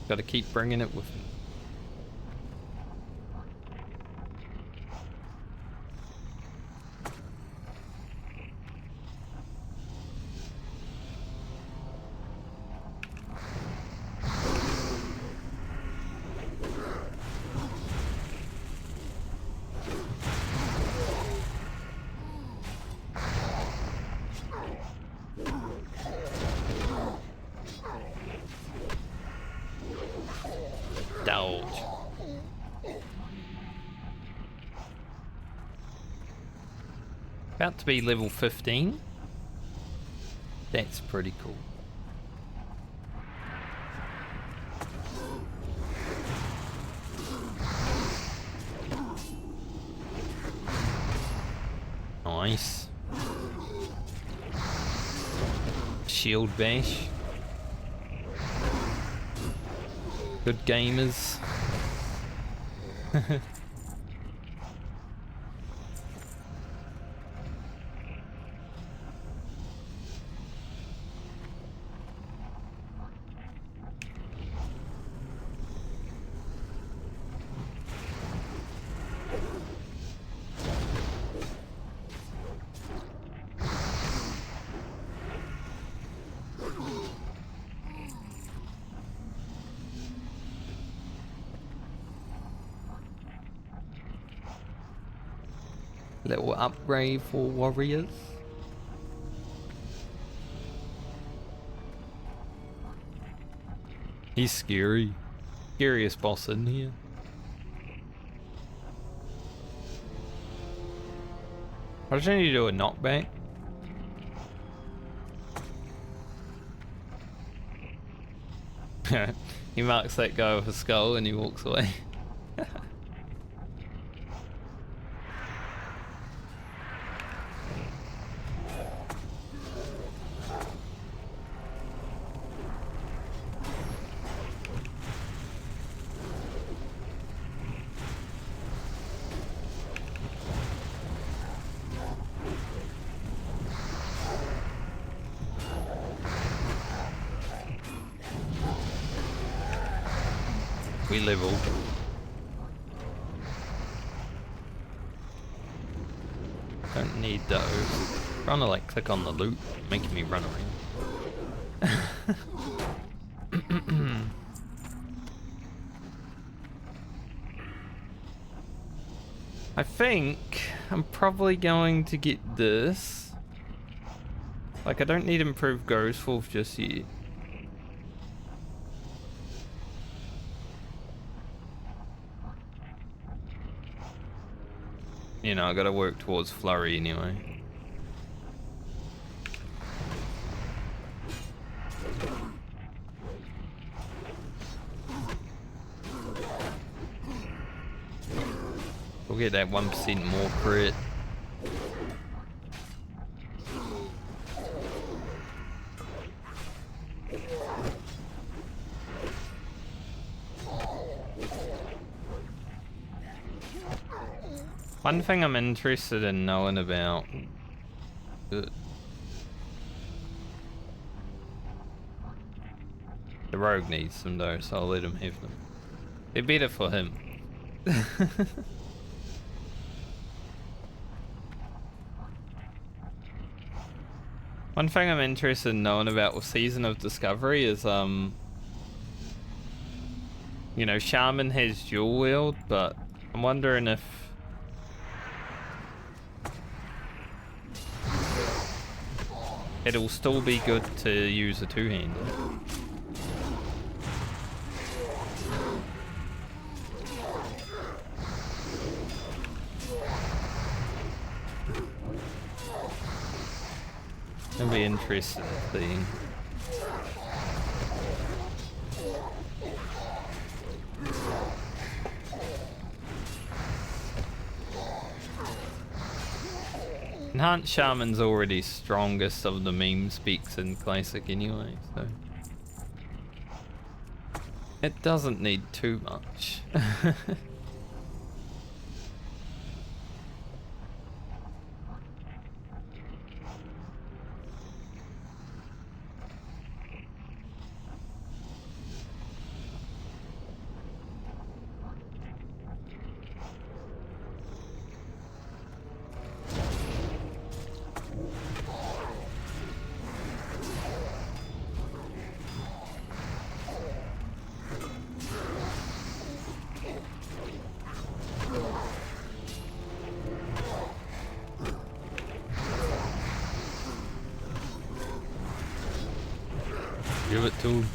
Gotta keep bringing it with me. Indulge. About to be level 15. That's pretty cool. Nice. Shield bash. Good gamers. Little upgrade for warriors. He's scary. Scariest boss in here. I just need to do a knockback. He marks that guy with a skull and he walks away. We leveled. Don't need those. Trying to like click on the loot, making me run around. I think I'm probably going to get this. Like I don't need improved Ghost Wolf just yet. You know, I gotta work towards Flurry anyway. We'll get that 1% more crit. One thing I'm interested in knowing about. Good. The rogue needs them though, so I'll let him have them. They're better for him. One thing I'm interested in knowing about with Season of Discovery is you know, Shaman has dual wield, but I'm wondering if it'll still be good to use a two-hander. It'll be interesting seeing. Enhanced Shaman's already strongest of the meme speaks in Classic anyway, so it doesn't need too much. Give it to him.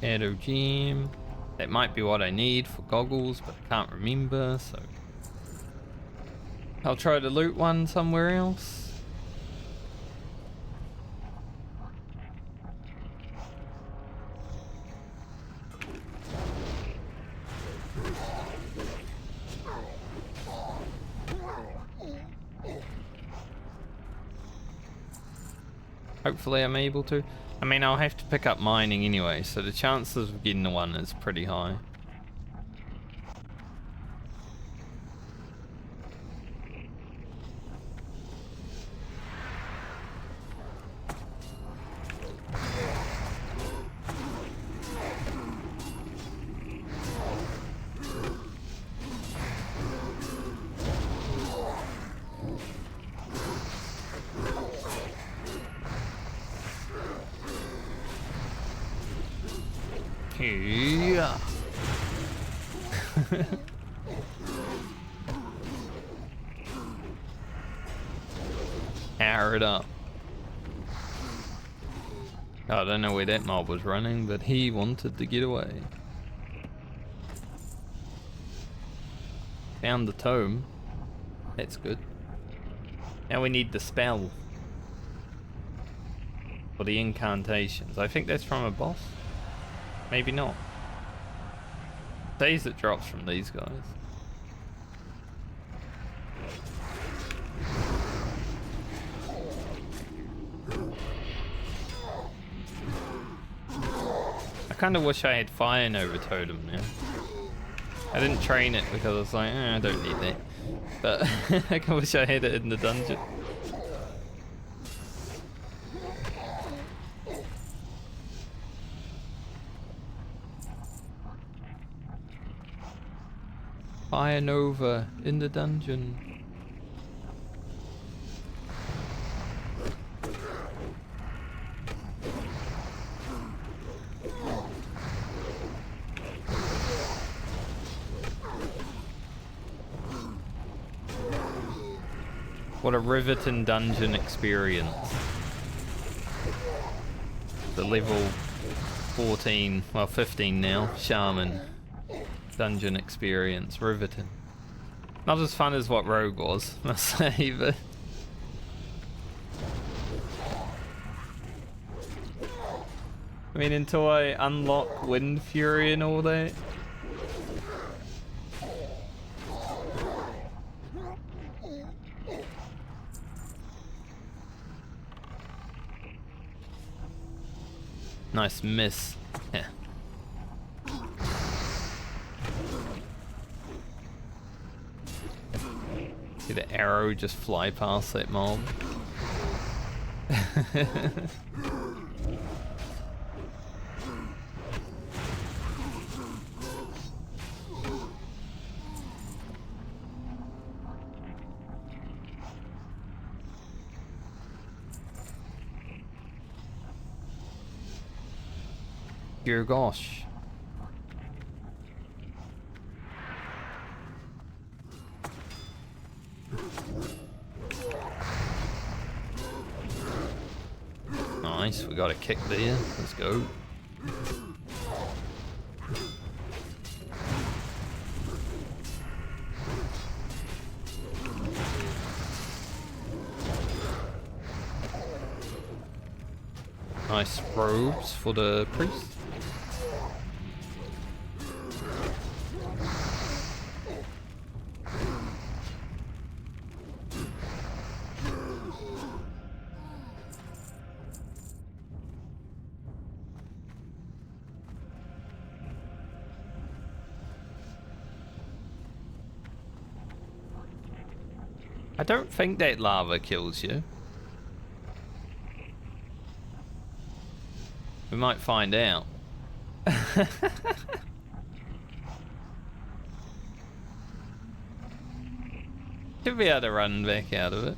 Shadow gem. That might be what I need for goggles, but I can't remember, so I'll try to loot one somewhere else. Hopefully I'm able to. I mean, I'll have to pick up mining anyway, so the chances of getting one is pretty high. Yeah. Power it up. I don't know where that mob was running, but he wanted to get away. Found the tome. That's good. Now we need the spell. For the incantations. I think that's from a boss. Maybe not. Days it drops from these guys. I kind of wish I had Fire Nova Totem now. I didn't train it because I was like, I don't need that. But I kind of wish I had it in the dungeon. Fire Nova in the dungeon. What a riveting dungeon experience. The level 14, well 15 now, Shaman. Dungeon experience, riveting. Not as fun as what Rogue was, must say, but I mean, until I unlock Wind Fury and all that. Nice miss. Yeah. See the arrow just fly past that mob. Dear gosh. Nice, we got a kick there. Let's go. Nice robes for the priest. I don't think that lava kills you. We might find out. Should be able to run back out of it.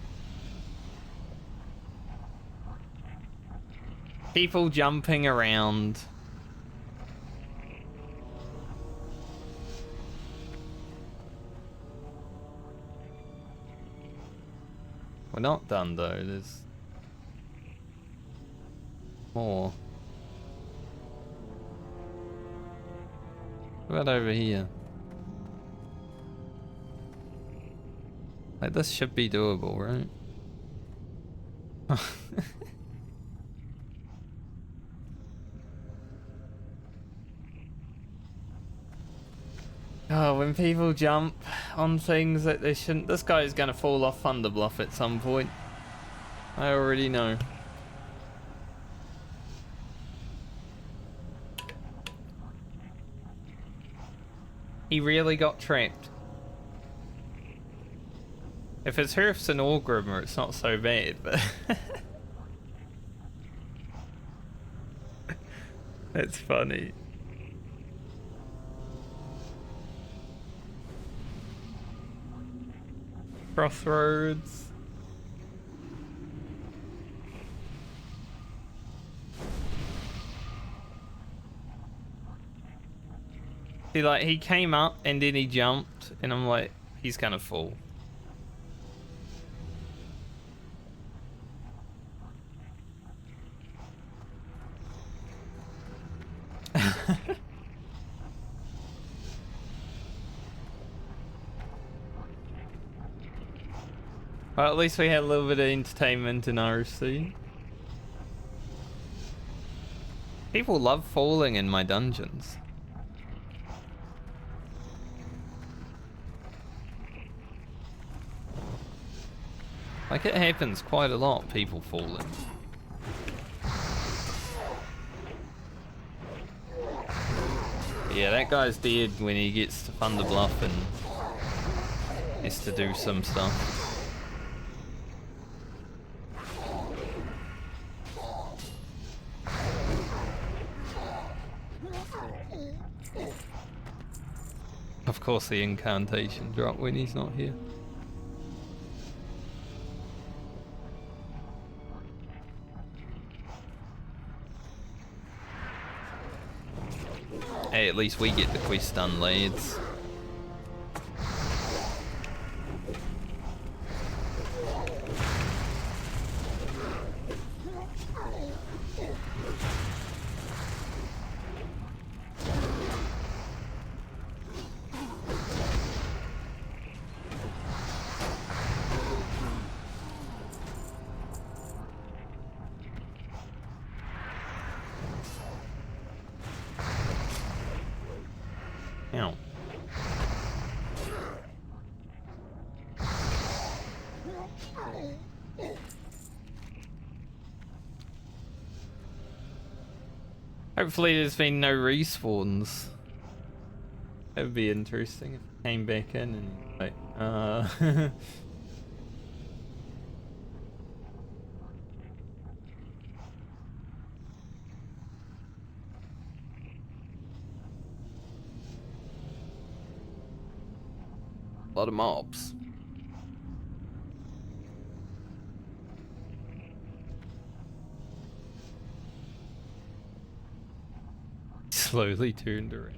People jumping around. We're not done though, there's more. What about over here? Like, this should be doable, right? Oh, when people jump on things that they shouldn't... This guy is going to fall off Thunder Bluff at some point. I already know. He really got trapped. If it's Hearths and Orgrimmar, it's not so bad, but... That's funny. Crossroads. See, like, he came up and then he jumped, and I'm like, he's gonna fall. Well, at least we had a little bit of entertainment in RFC. People love falling in my dungeons. Like, it happens quite a lot, people falling. Yeah, that guy's dead when he gets to Thunder Bluff and has to do some stuff. Of course the incantation drop when he's not here. Hey, at least we get the quest done, lads. Ow. Hopefully there's been no respawns. That would be interesting if it came back in and like, a lot of mobs. Slowly turned around.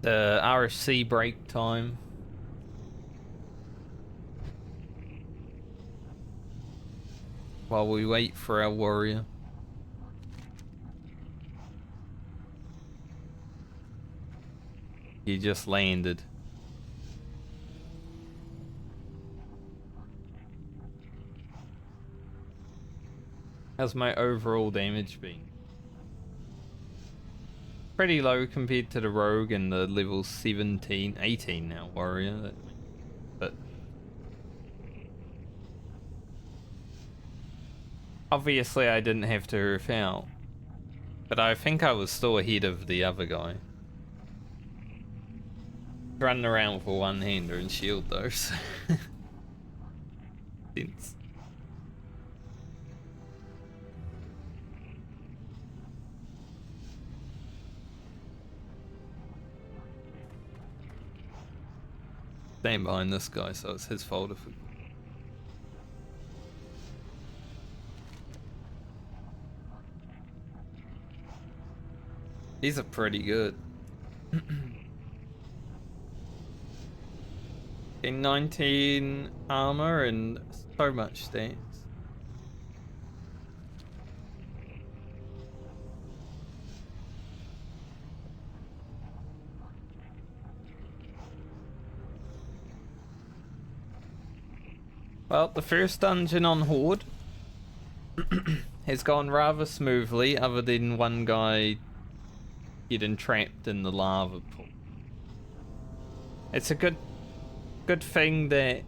The RFC break time. While we wait for our warrior. He just landed. How's my overall damage been? Pretty low compared to the rogue and the level 17, 18 now warrior. But obviously I didn't have to Earth out. But I think I was still ahead of the other guy. Running around with a one-hander and shield though, so... Sense. Stand behind this guy, so it's his fault if we... These are pretty good. In 19 armor and so much stats. Well, the first dungeon on Horde has gone rather smoothly, other than one guy getting trapped in the lava pool. It's a good thing that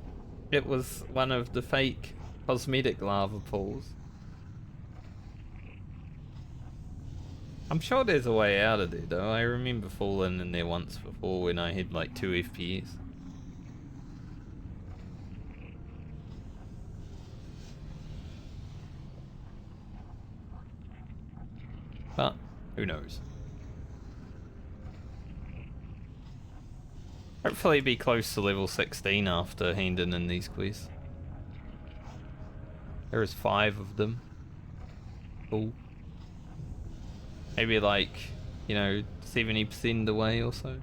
it was one of the fake cosmetic lava pools. I'm sure there's a way out of there though. I remember falling in there once before when I had like 2 FPS. But who knows? Hopefully be close to level 16 after handing in these quests. There is 5 of them. Cool. Maybe like, you know, 70% the way or so.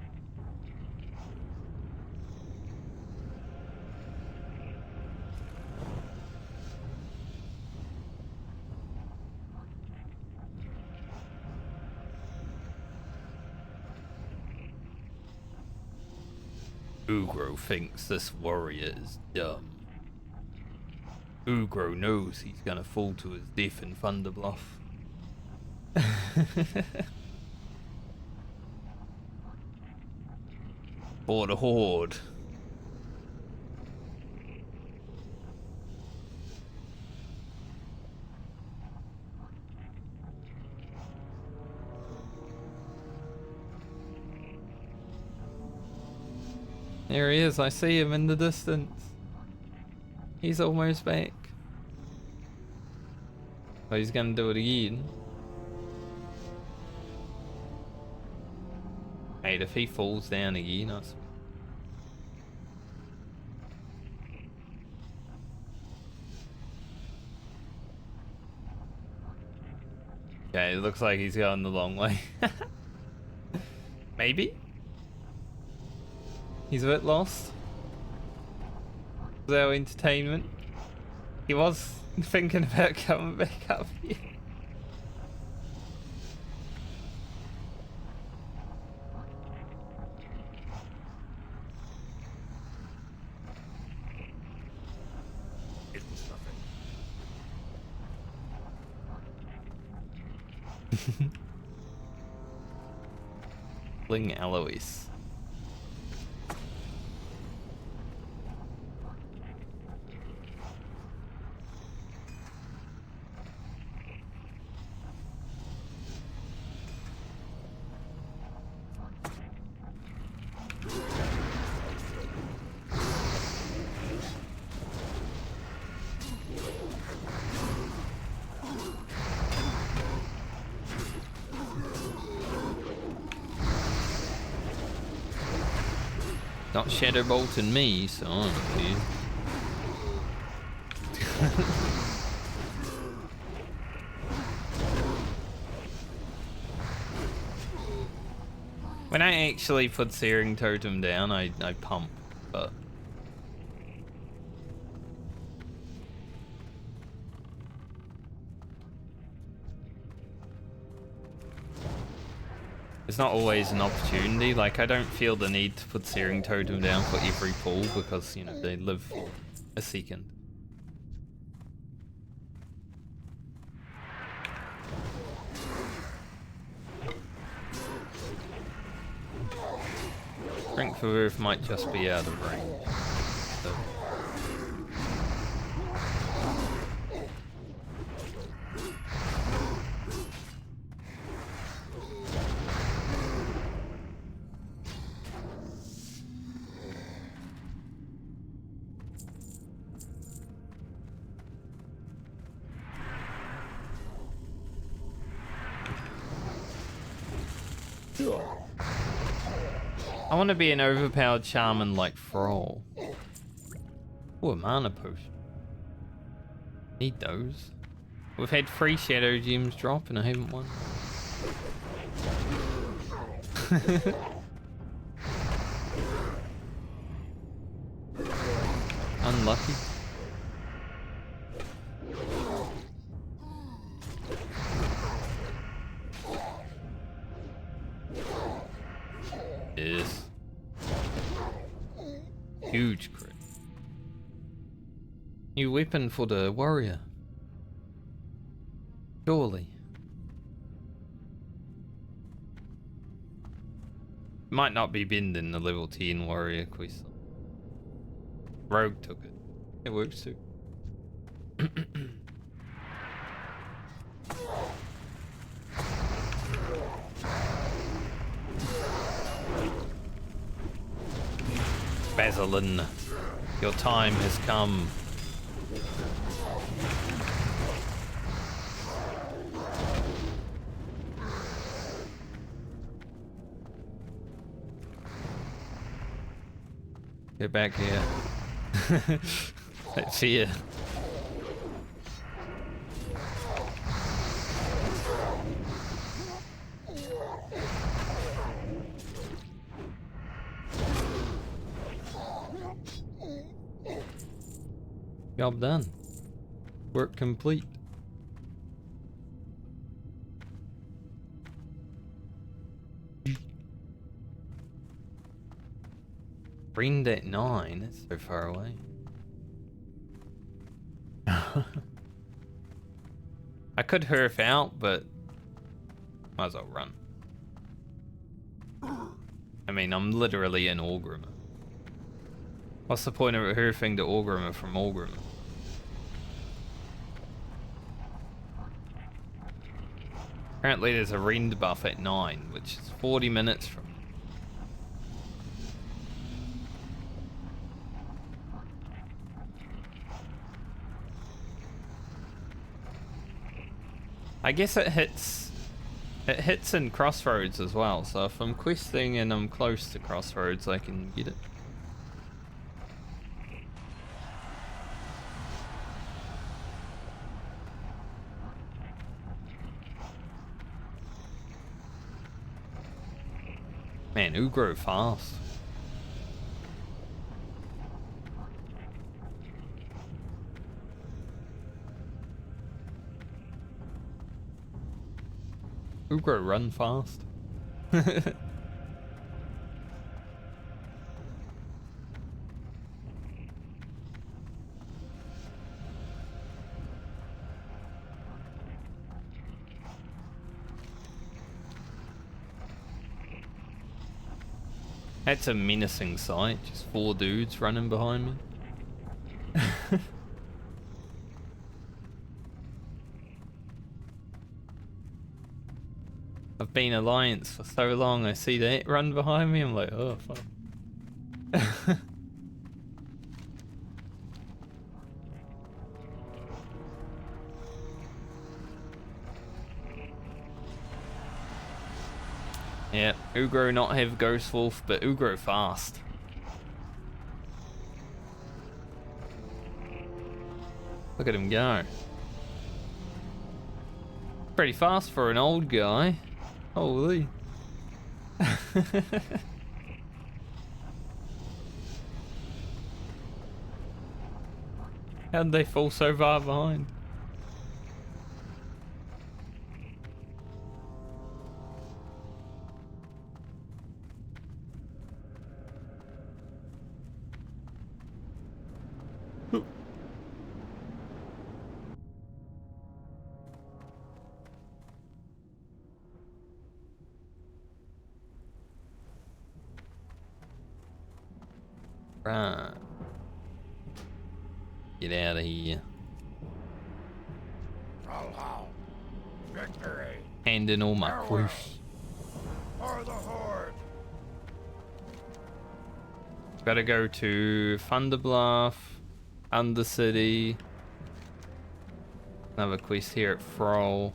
Ugro thinks this warrior is dumb. Ugro knows he's gonna fall to his death in Thunderbluff. For the Horde. There he is, I see him in the distance. He's almost back. Oh, he's gonna do it again. Hey, if he falls down again, I swear. Okay, it looks like he's going the long way. Maybe? He's a bit lost. Was our entertainment? He was thinking about coming back up here. It was nothing. Ling Alois. Not shadow bolting me, so I don't care. When I actually put Searing Totem down, I pump, but it's not always an opportunity. Like, I don't feel the need to put Searing Totem down for every pull because, you know, they live for a second. Strength of Earth might just be out of range. So. I want to be an overpowered shaman like Thrall. Oh, a mana potion. Need those. We've had 3 shadow gems drop and I haven't won. Unlucky. Yes. Huge crit. New weapon for the warrior. Surely. Might not be binned in the level 10 warrior quest. Rogue took it. It works too. Basilin, your time has come. Get back here. Let's see ya. Job done. Work complete. Friend at 9, that's so far away. I could herf out, but might as well run. I mean, I'm literally in Orgrimmar. What's the point of herfing to Orgrimmar from Orgrimmar? Apparently there's a rend buff at 9, which is 40 minutes from. I guess it hits in Crossroads as well, so if I'm questing and I'm close to Crossroads, I can get it. Man, Ugro fast. Ugro run fast. That's a menacing sight, just 4 dudes running behind me. I've been Alliance for so long, I see that run behind me, I'm like, oh fuck. Yeah, Ugro not have Ghost Wolf, but Ugro fast. Look at him go. Pretty fast for an old guy. Holy. How'd they fall so far behind? Right. Get out of here. Victory Hand in all my quests. for the Horde. Gotta go to Thunderbluff, Undercity. Another quest here at Thrall.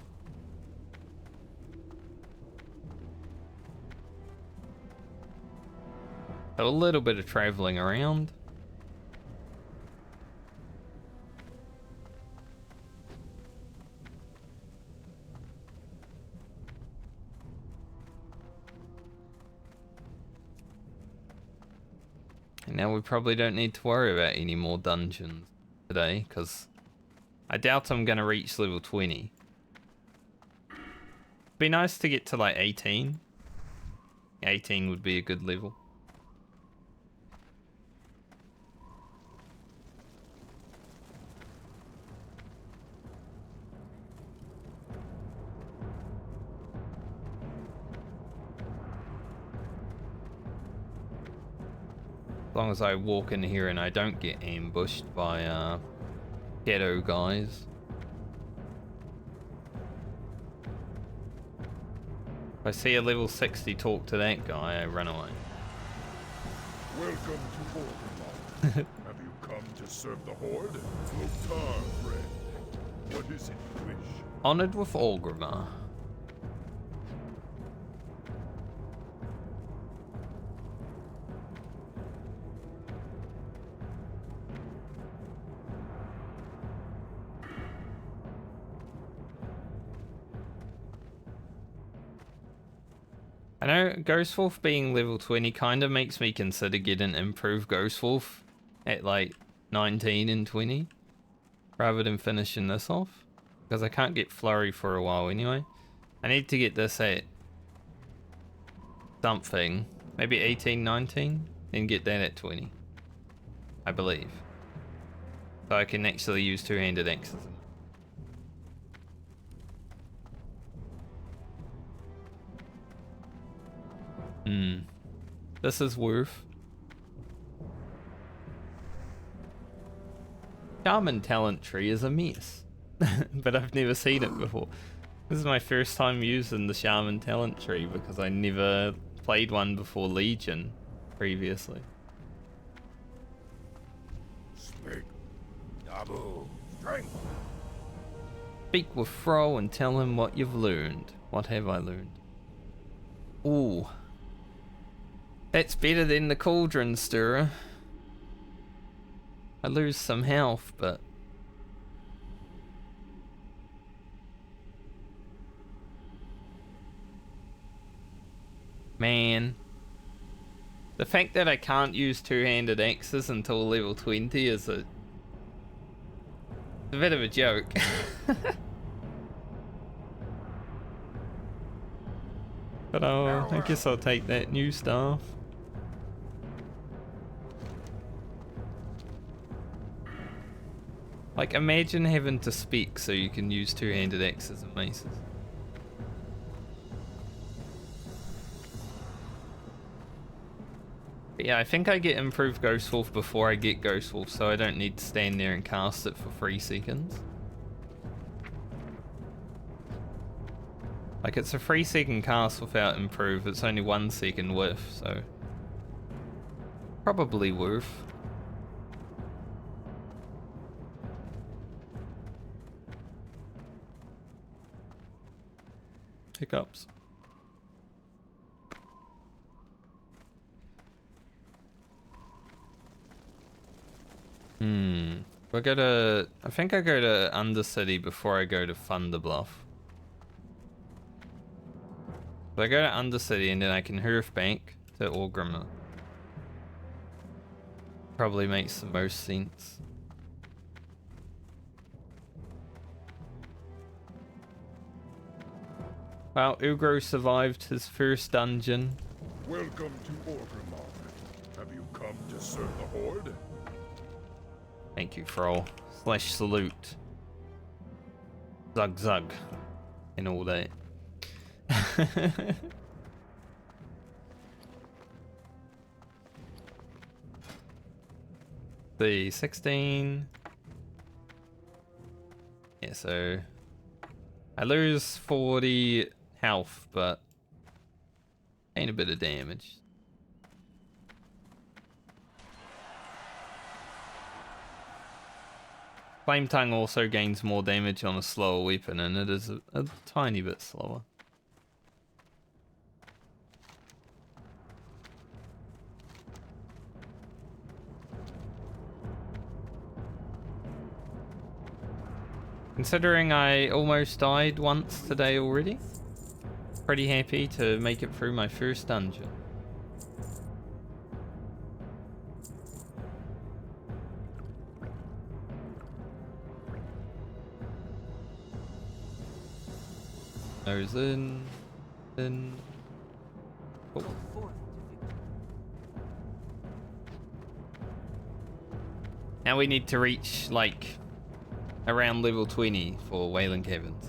So a little bit of traveling around. Now we probably don't need to worry about any more dungeons today, because I doubt I'm going to reach level 20. Be nice to get to like 18. 18 would be a good level. As long as I walk in here and I don't get ambushed by ghetto guys. If I see a level 60 talk to that guy, I run away. Welcome to Orgrimmar. Have you come to serve the Horde? Loktar, friend. What is it you wish? Honored with Orgrimmar. I know Ghost Wolf being level 20 kind of makes me consider getting improved Ghost Wolf at like 19 and 20 rather than finishing this off, because I can't get Flurry for a while anyway. I need to get this at something, maybe 18, 19, and get that at 20, I believe. So I can actually use two-handed axes. This is worth. Shaman talent tree is a mess, but I've never seen it before. This is my first time using the Shaman talent tree because I never played one before Legion previously. Speak. Abu. Strength. Speak with Fro and tell him what you've learned. What have I learned? Ooh. That's better than the Cauldron Stirrer. I lose some health, but... Man. The fact that I can't use two-handed axes until level 20 is a bit of a joke. But I guess I'll take that new staff. Like, imagine having to speak so you can use two-handed axes and maces. But yeah, I think I get improved Ghost Wolf before I get Ghost Wolf, so I don't need to stand there and cast it for 3 seconds. Like, it's a 3-second cast without improve, it's only 1 second whiff, so... Probably worth. Hiccups. I think I go to Undercity before I go to Thunderbluff. So I go to Undercity and then I can hurf bank to Orgrimmar. Probably makes the most sense. Well, Ugro survived his first dungeon. Welcome to Orgrimmar. Have you come to serve the Horde? Thank you, Froll. / salute. Zug zug. And all that. The 16. Yeah, so I lose 40 health, but ain't a bit of damage. Flame Tongue also gains more damage on a slower weapon, and it is a tiny bit slower. Considering I almost died once today already, pretty happy to make it through my first dungeon. Nose in. Oh. Now we need to reach, like, around level 20 for Whaling Caverns.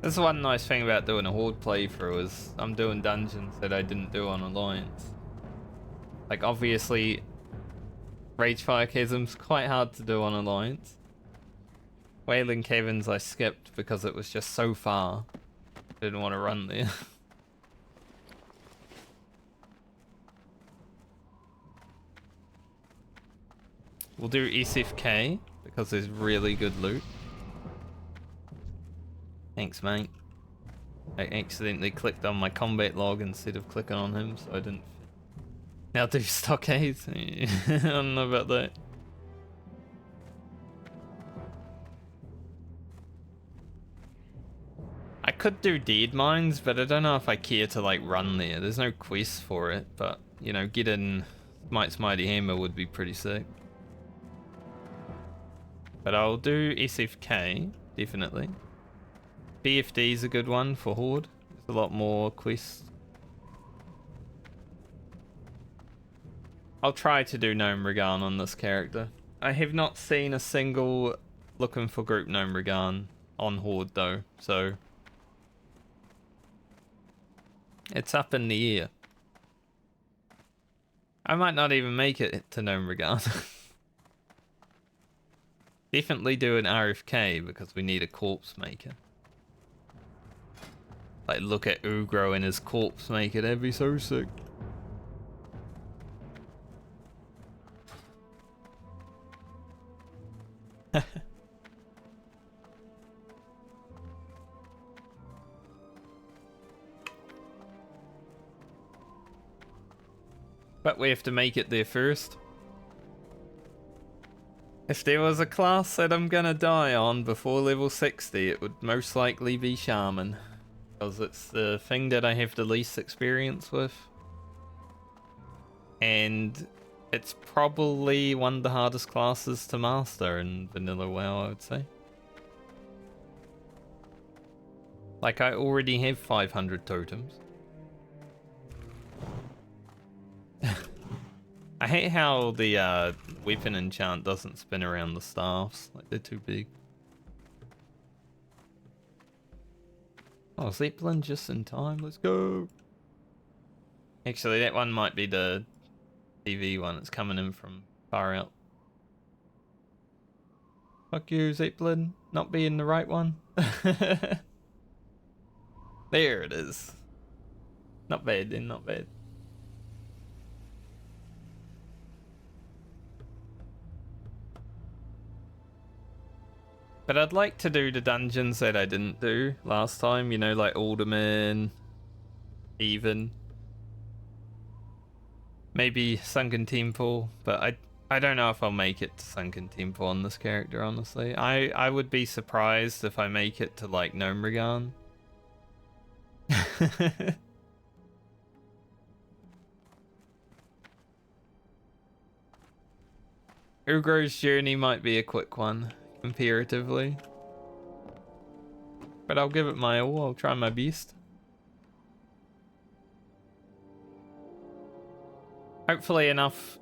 That's one nice thing about doing a Horde playthrough is I'm doing dungeons that I didn't do on Alliance. Like, obviously, Ragefire Chasm's quite hard to do on Alliance. Whaling Caverns I skipped because it was just so far. Didn't want to run there. We'll do SFK because there's really good loot. Thanks, mate. I accidentally clicked on my combat log instead of clicking on him, so I didn't. Now do stockades. I don't know about that. I could do dead mines, but I don't know if I care to like run there. There's no quest for it, but you know, getting Smite's Mighty Hammer would be pretty sick. But I'll do SFK, definitely. BFD is a good one for Horde. There's a lot more quests. I'll try to do Gnome Regan on this character. I have not seen a single looking for group Gnome Regan on Horde though, so it's up in the air. I might not even make it to Gnome Regan. Definitely do an RFK because we need a corpse maker. Like, look at Ugro and his corpse maker, that'd be so sick. But we have to make it there first. If there was a class that I'm gonna die on before level 60, it would most likely be Shaman. Because it's the thing that I have the least experience with. And it's probably one of the hardest classes to master in vanilla WoW, I would say. Like, I already have 500 totems. I hate how the weapon enchant doesn't spin around the staffs. Like, they're too big. Oh, Zeppelin just in time. Let's go. Actually, that one might be the TV one. It's coming in from far out. Fuck you, Zeppelin. Not being the right one. There it is. Not bad then, not bad. But I'd like to do the dungeons that I didn't do last time, you know, like Alderman, even. Maybe Sunken Temple, but I don't know if I'll make it to Sunken Temple on this character, honestly. I would be surprised if I make it to, like, Gnome Regan. Ugro's journey might be a quick one. Comparatively, but I'll give it my all. I'll try my best. Hopefully enough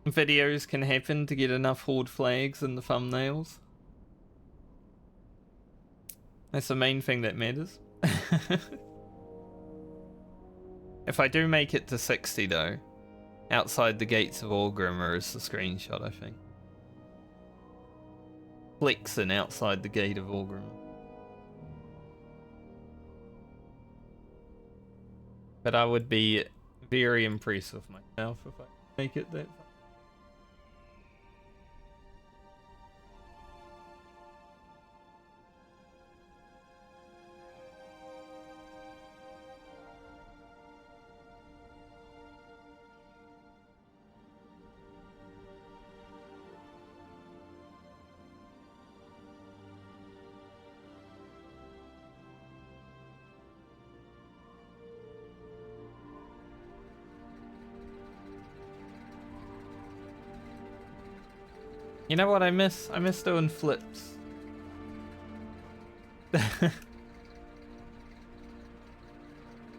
videos can happen to get enough Horde flags in the thumbnails. That's the main thing that matters. If I do make it to 60 though, outside the gates of Orgrimmar is the screenshot, I think. Flexing outside the gate of Orgrimmar. But I would be very impressed with myself if I make it that far. You know what I miss? I miss doing flips.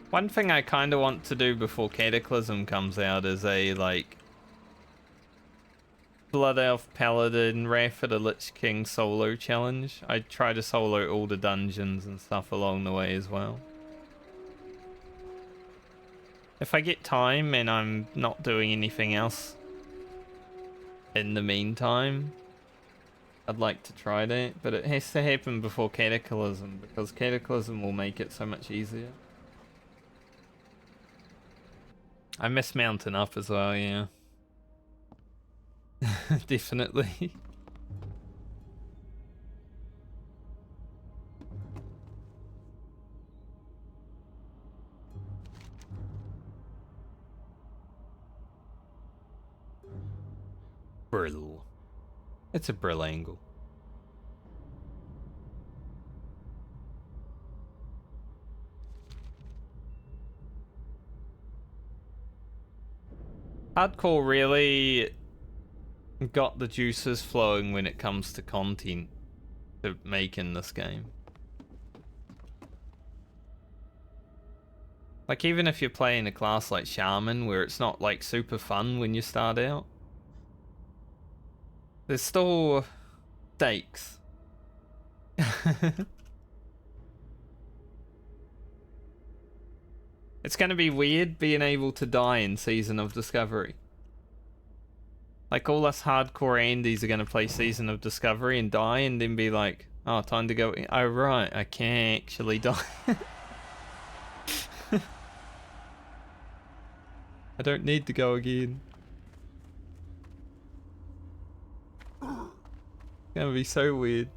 One thing I kind of want to do before Cataclysm comes out is a, like, Blood Elf Paladin Wrath of the Lich King solo challenge. I try to solo all the dungeons and stuff along the way as well. If I get time and I'm not doing anything else in the meantime, I'd like to try that, but it has to happen before Cataclysm, because Cataclysm will make it so much easier. I miss mounting up as well, yeah. Definitely. Brill. It's a brill angle. Hardcore really got the juices flowing when it comes to content to make in this game. Like, even if you're playing a class like Shaman, where it's not like super fun when you start out, there's still stakes. It's gonna be weird being able to die in Season of Discovery. Like, all us hardcore Andes are gonna play Season of Discovery and die and then be like, oh, time to go. Oh, right, I can't actually die. I don't need to go again. It's gonna be so weird.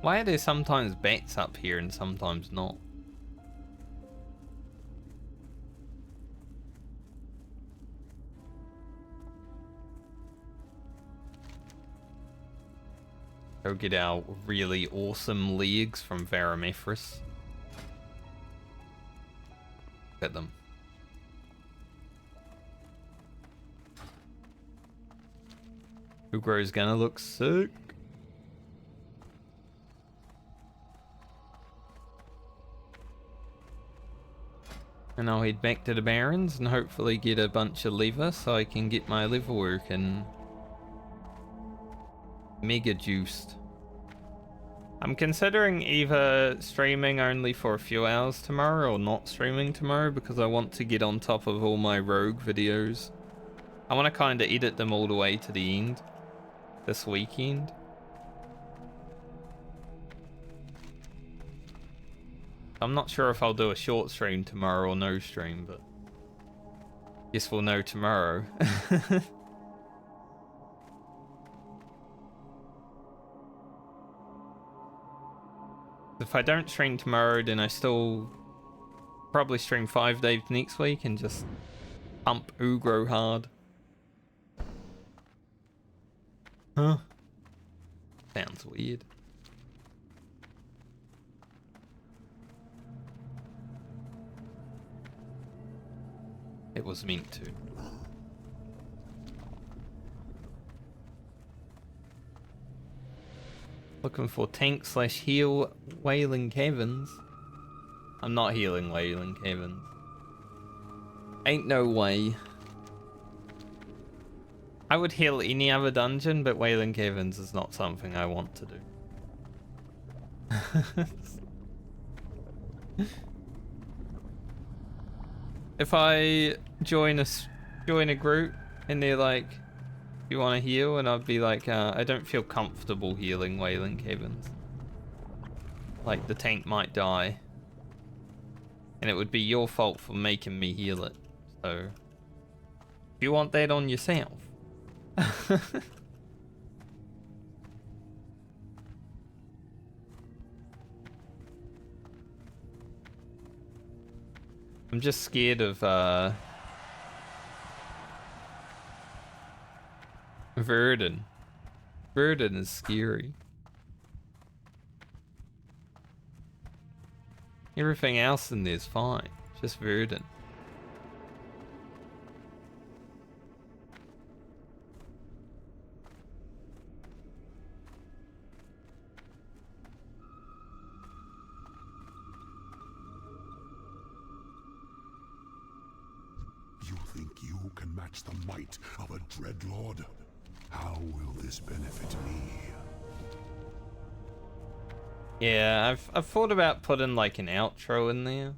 Why are there sometimes bats up here and sometimes not? Go get our really awesome legs from Varamethris. Look at them. Ugro's gonna look sick. And I'll head back to the Barrens and hopefully get a bunch of leather so I can get my leather work and mega juiced. I'm considering either streaming only for a few hours tomorrow or not streaming tomorrow, because I want to get on top of all my rogue videos. I want to kind of edit them all the way to the end this weekend. I'm not sure if I'll do a short stream tomorrow or no stream, but guess we'll know tomorrow. If I don't stream tomorrow, then I still probably stream 5 days next week and just pump Ugro hard. Huh? Sounds weird. It was meant to. Looking for tank / heal Wailing Caverns. I'm not healing Wailing Caverns. Ain't no way. I would heal any other dungeon, but Wailing Caverns is not something I want to do. If I join a group and they're like, you want to heal? And I'd be like, I don't feel comfortable healing Wailing Caverns. Like, the tank might die. And it would be your fault for making me heal it. So, if you want that on yourself. I'm just scared of, Verdun. Verdun is scary. Everything else in there is fine. Just Verdun. you can match the might of a dreadlord? How will this benefit me? Yeah, I've thought about putting like an outro in there.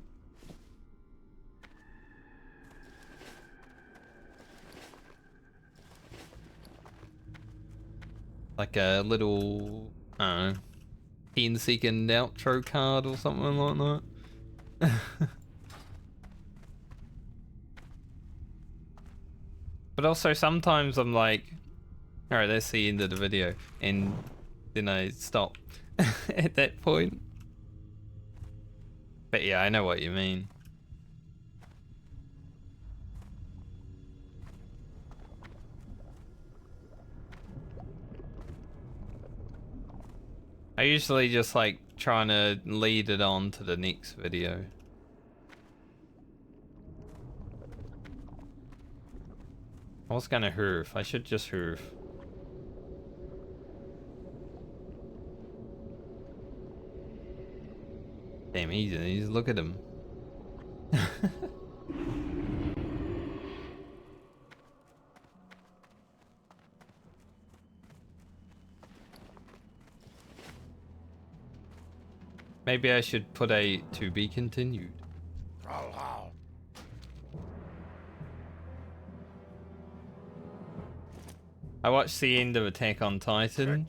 Like a little, I don't know, 10-second outro card or something like that. But also sometimes I'm like, alright, that's the end of the video, and then I stop at that point. But yeah, I know what you mean. I usually just like trying to lead it on to the next video. I was gonna hoof. I should just hoof. Damn, he's look at him. Maybe I should put a to be continued. I watched the end of Attack on Titan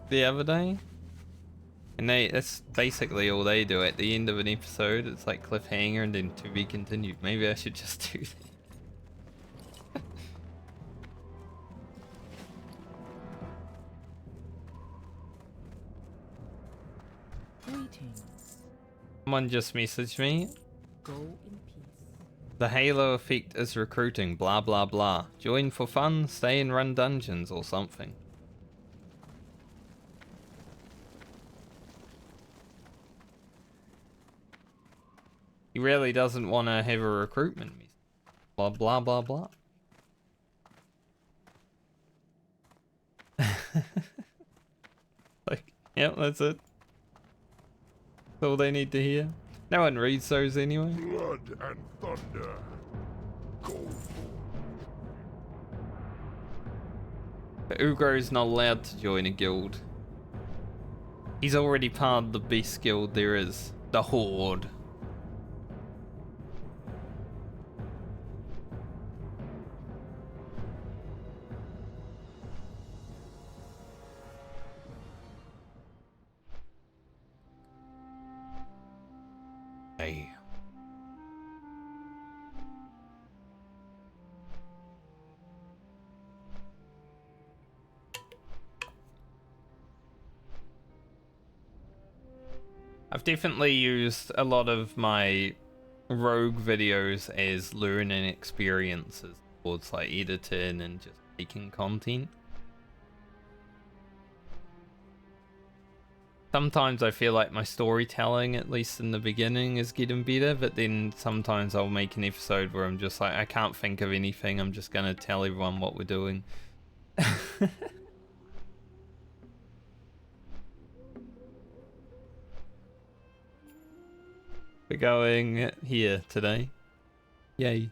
the other day, and that's basically all they do at the end of an episode. It's like cliffhanger and then to be continued. Maybe I should just do that. Greetings. Someone just messaged me. Go in peace. The Halo effect is recruiting, blah blah blah. Join for fun, stay and run dungeons or something. He really doesn't want to have a recruitment message. Blah blah blah blah. Like, yep, that's it. That's all they need to hear. No one reads those anyway. Blood and thunder. Go. But Ugro's not allowed to join a guild. He's already part of the best guild there is, the Horde. Hey. I've definitely used a lot of my rogue videos as learning experiences towards like editing and just making content. Sometimes I feel like my storytelling, at least in the beginning, is getting better, but then sometimes I'll make an episode where I'm just like, I can't think of anything, I'm just gonna tell everyone what we're doing. We're going here today. Yay.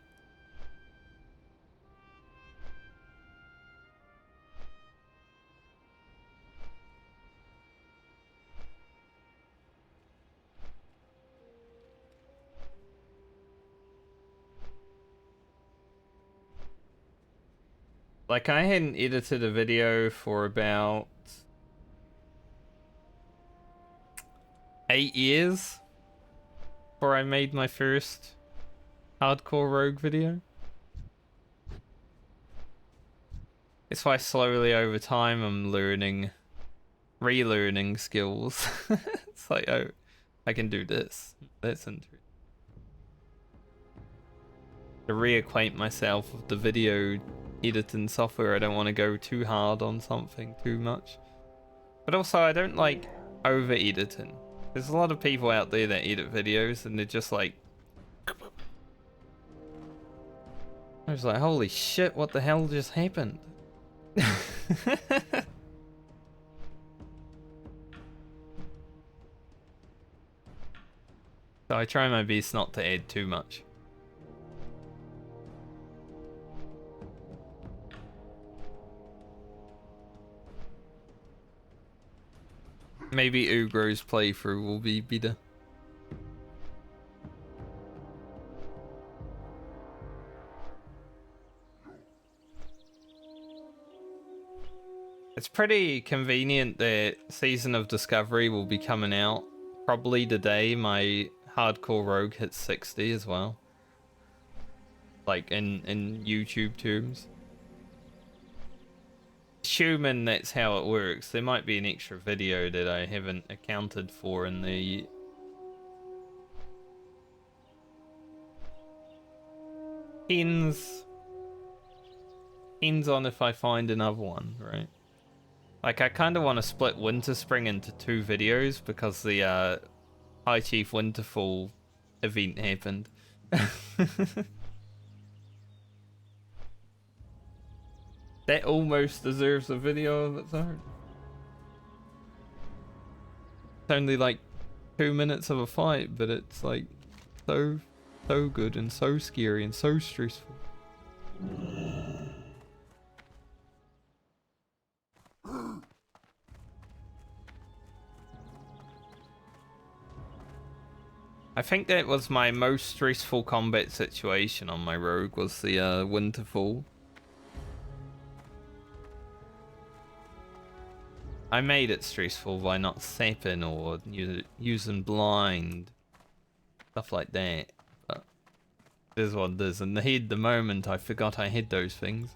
Like, I hadn't edited a video for about 8 years before I made my first hardcore rogue video. It's why slowly over time I'm relearning skills. It's like, oh, I can do this. That's interesting. To reacquaint myself with the video editing software, I don't want to go too hard on something too much. But also, I don't like over editing. There's a lot of people out there that edit videos and they're just like, I was like, holy shit, what the hell just happened? So I try my best not to add too much. Maybe Ugro's playthrough will be better. It's pretty convenient that Season of Discovery will be coming out probably today. My hardcore rogue hits 60 as well. Like in YouTube terms. Assuming that's how it works. There might be an extra video that I haven't accounted for in the... Depends on if I find another one, right? Like, I kind of want to split Winter Spring into 2 videos because the High Chief Winterfall event happened. That almost deserves a video of its own. It's only like 2 minutes of a fight, but it's like so good and so scary and so stressful. I think that was my most stressful combat situation on my rogue, was the Winterfall. I made it stressful by not sapping or using blind, stuff like that. But it is what it is. In the moment I forgot I had those things.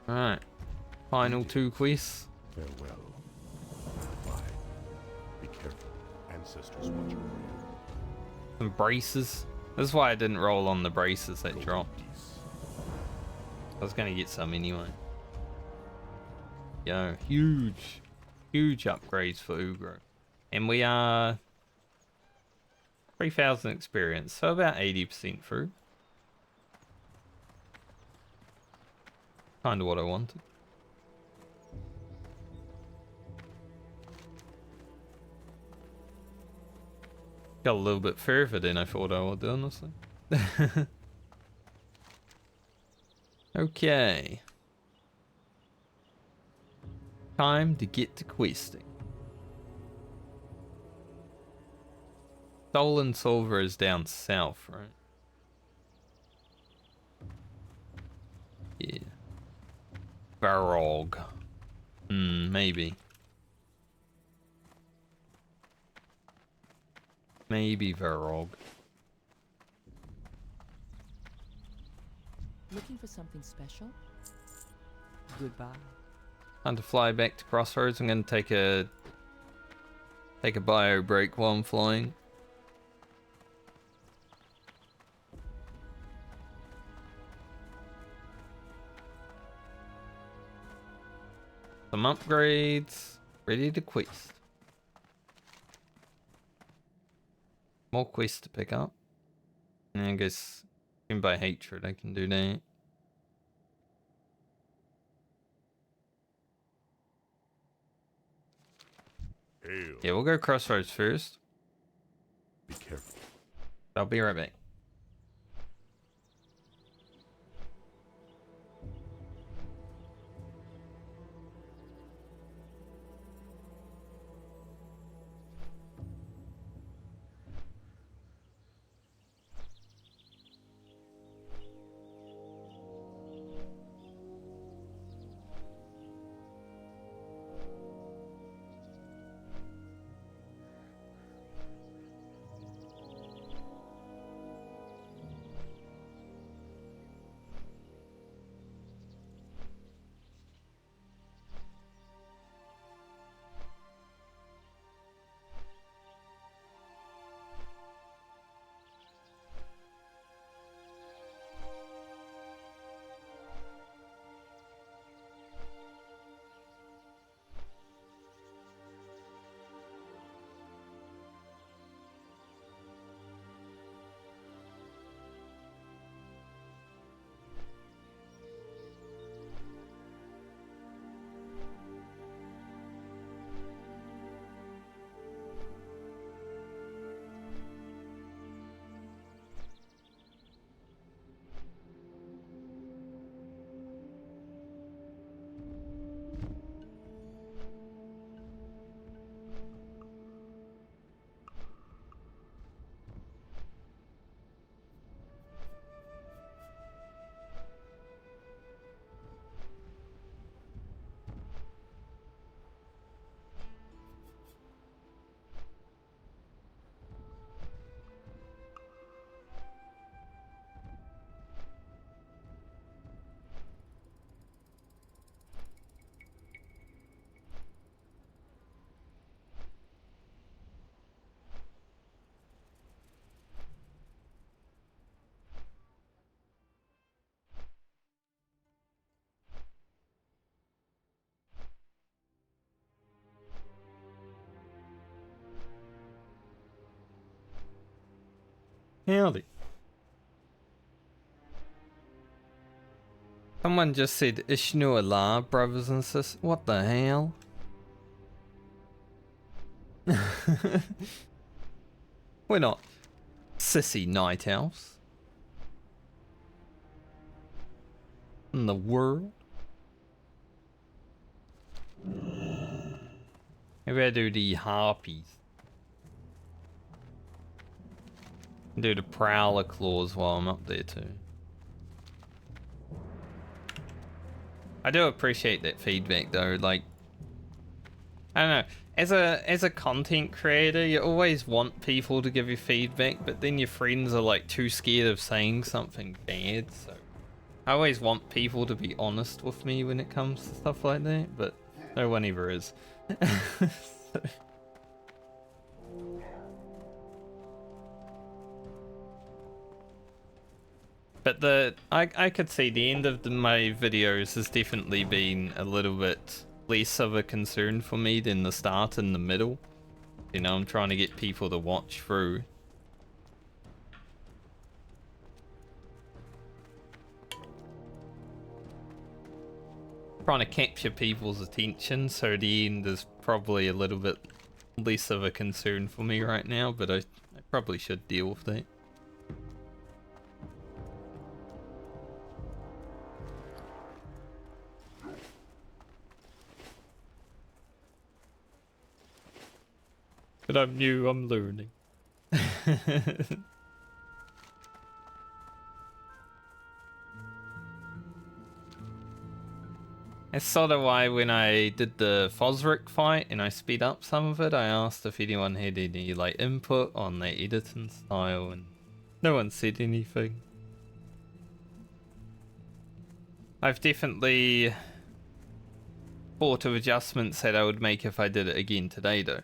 Alright, final 2 quests. Farewell. Bye. Be careful. Ancestors watch over you. Some braces. This is why I didn't roll on the braces that dropped. I was gonna get some anyway. Yo, huge upgrades for Ugro. And we are 3,000 experience, so about 80% through. Kinda what I wanted. Got a little bit further than I thought I would, honestly. Okay. Time to get to questing. Stolen silver is down south, right? Yeah. Barrog. Maybe. Maybe Varog. Looking for something special? Goodbye. Time to fly back to Crossroads. I'm gonna take a bio break while I'm flying. Some upgrades. Ready to quest. More quests to pick up. And I guess even by hatred I can do that. Hail. Yeah, we'll go Crossroads first. Be careful. I'll be right back. Howdy. Someone just said Ishnu Allah, brothers and sisters. What the hell? We're not sissy night owls in the world. Maybe I do the harpies. Do the prowler claws while I'm up there too. I do appreciate that feedback though, like, I don't know, as a content creator, you always want people to give you feedback, but then your friends are like too scared of saying something bad, so I always want people to be honest with me when it comes to stuff like that, but no one ever is. So. But I could see the end of my videos has definitely been a little bit less of a concern for me than the start and the middle. You know, I'm trying to get people to watch through. Trying to capture people's attention, so the end is probably a little bit less of a concern for me right now, but I probably should deal with that. But I'm new, I'm learning. That's sort of why when I did the Fosric fight and I speed up some of it, I asked if anyone had any like input on the editing style, and no one said anything. I've definitely thought of adjustments that I would make if I did it again today though.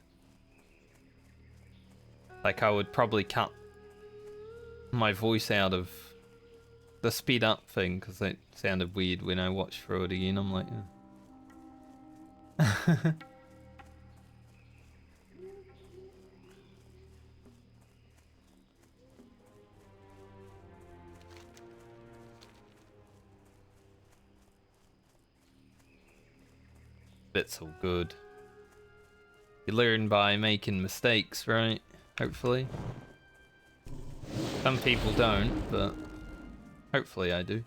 Like I would probably cut my voice out of the speed up thing because it sounded weird when I watched through it again. I'm like, yeah. That's all good. You learn by making mistakes, right? Hopefully. Some people don't, but hopefully I do.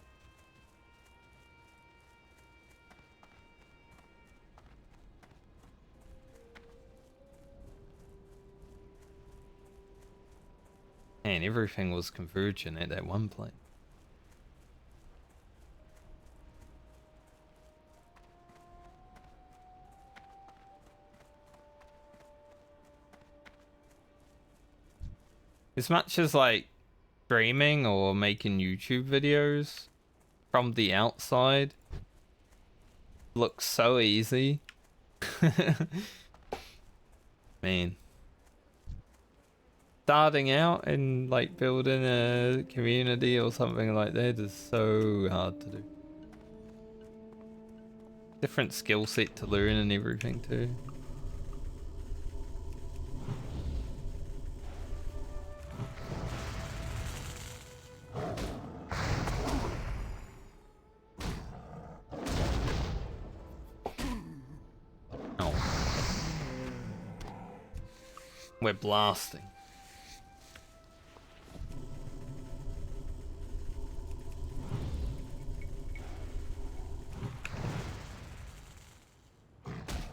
Man, everything was converging at that one point. As much as like streaming or making YouTube videos from the outside looks so easy. Man. Starting out and like building a community or something like that is so hard to do. Different skill set to learn and everything too. We're blasting.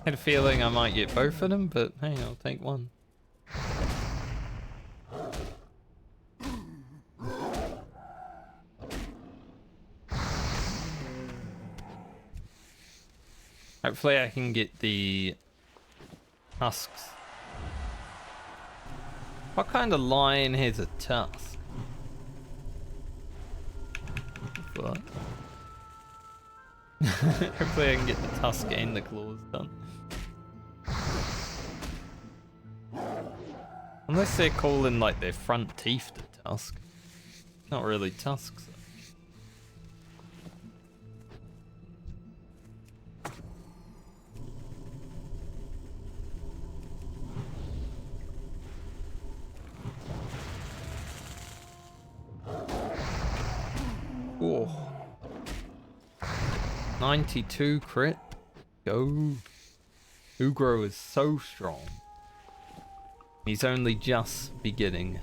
Had a feeling I might get both of them, but hey, I'll take one. Hopefully I can get the tusks. What kind of lion has a tusk? What? Hopefully I can get the tusk and the claws done. Unless they're calling like their front teeth to tusk. Not really tusks though. 92 crit. Go. Ugro is so strong. He's only just beginning.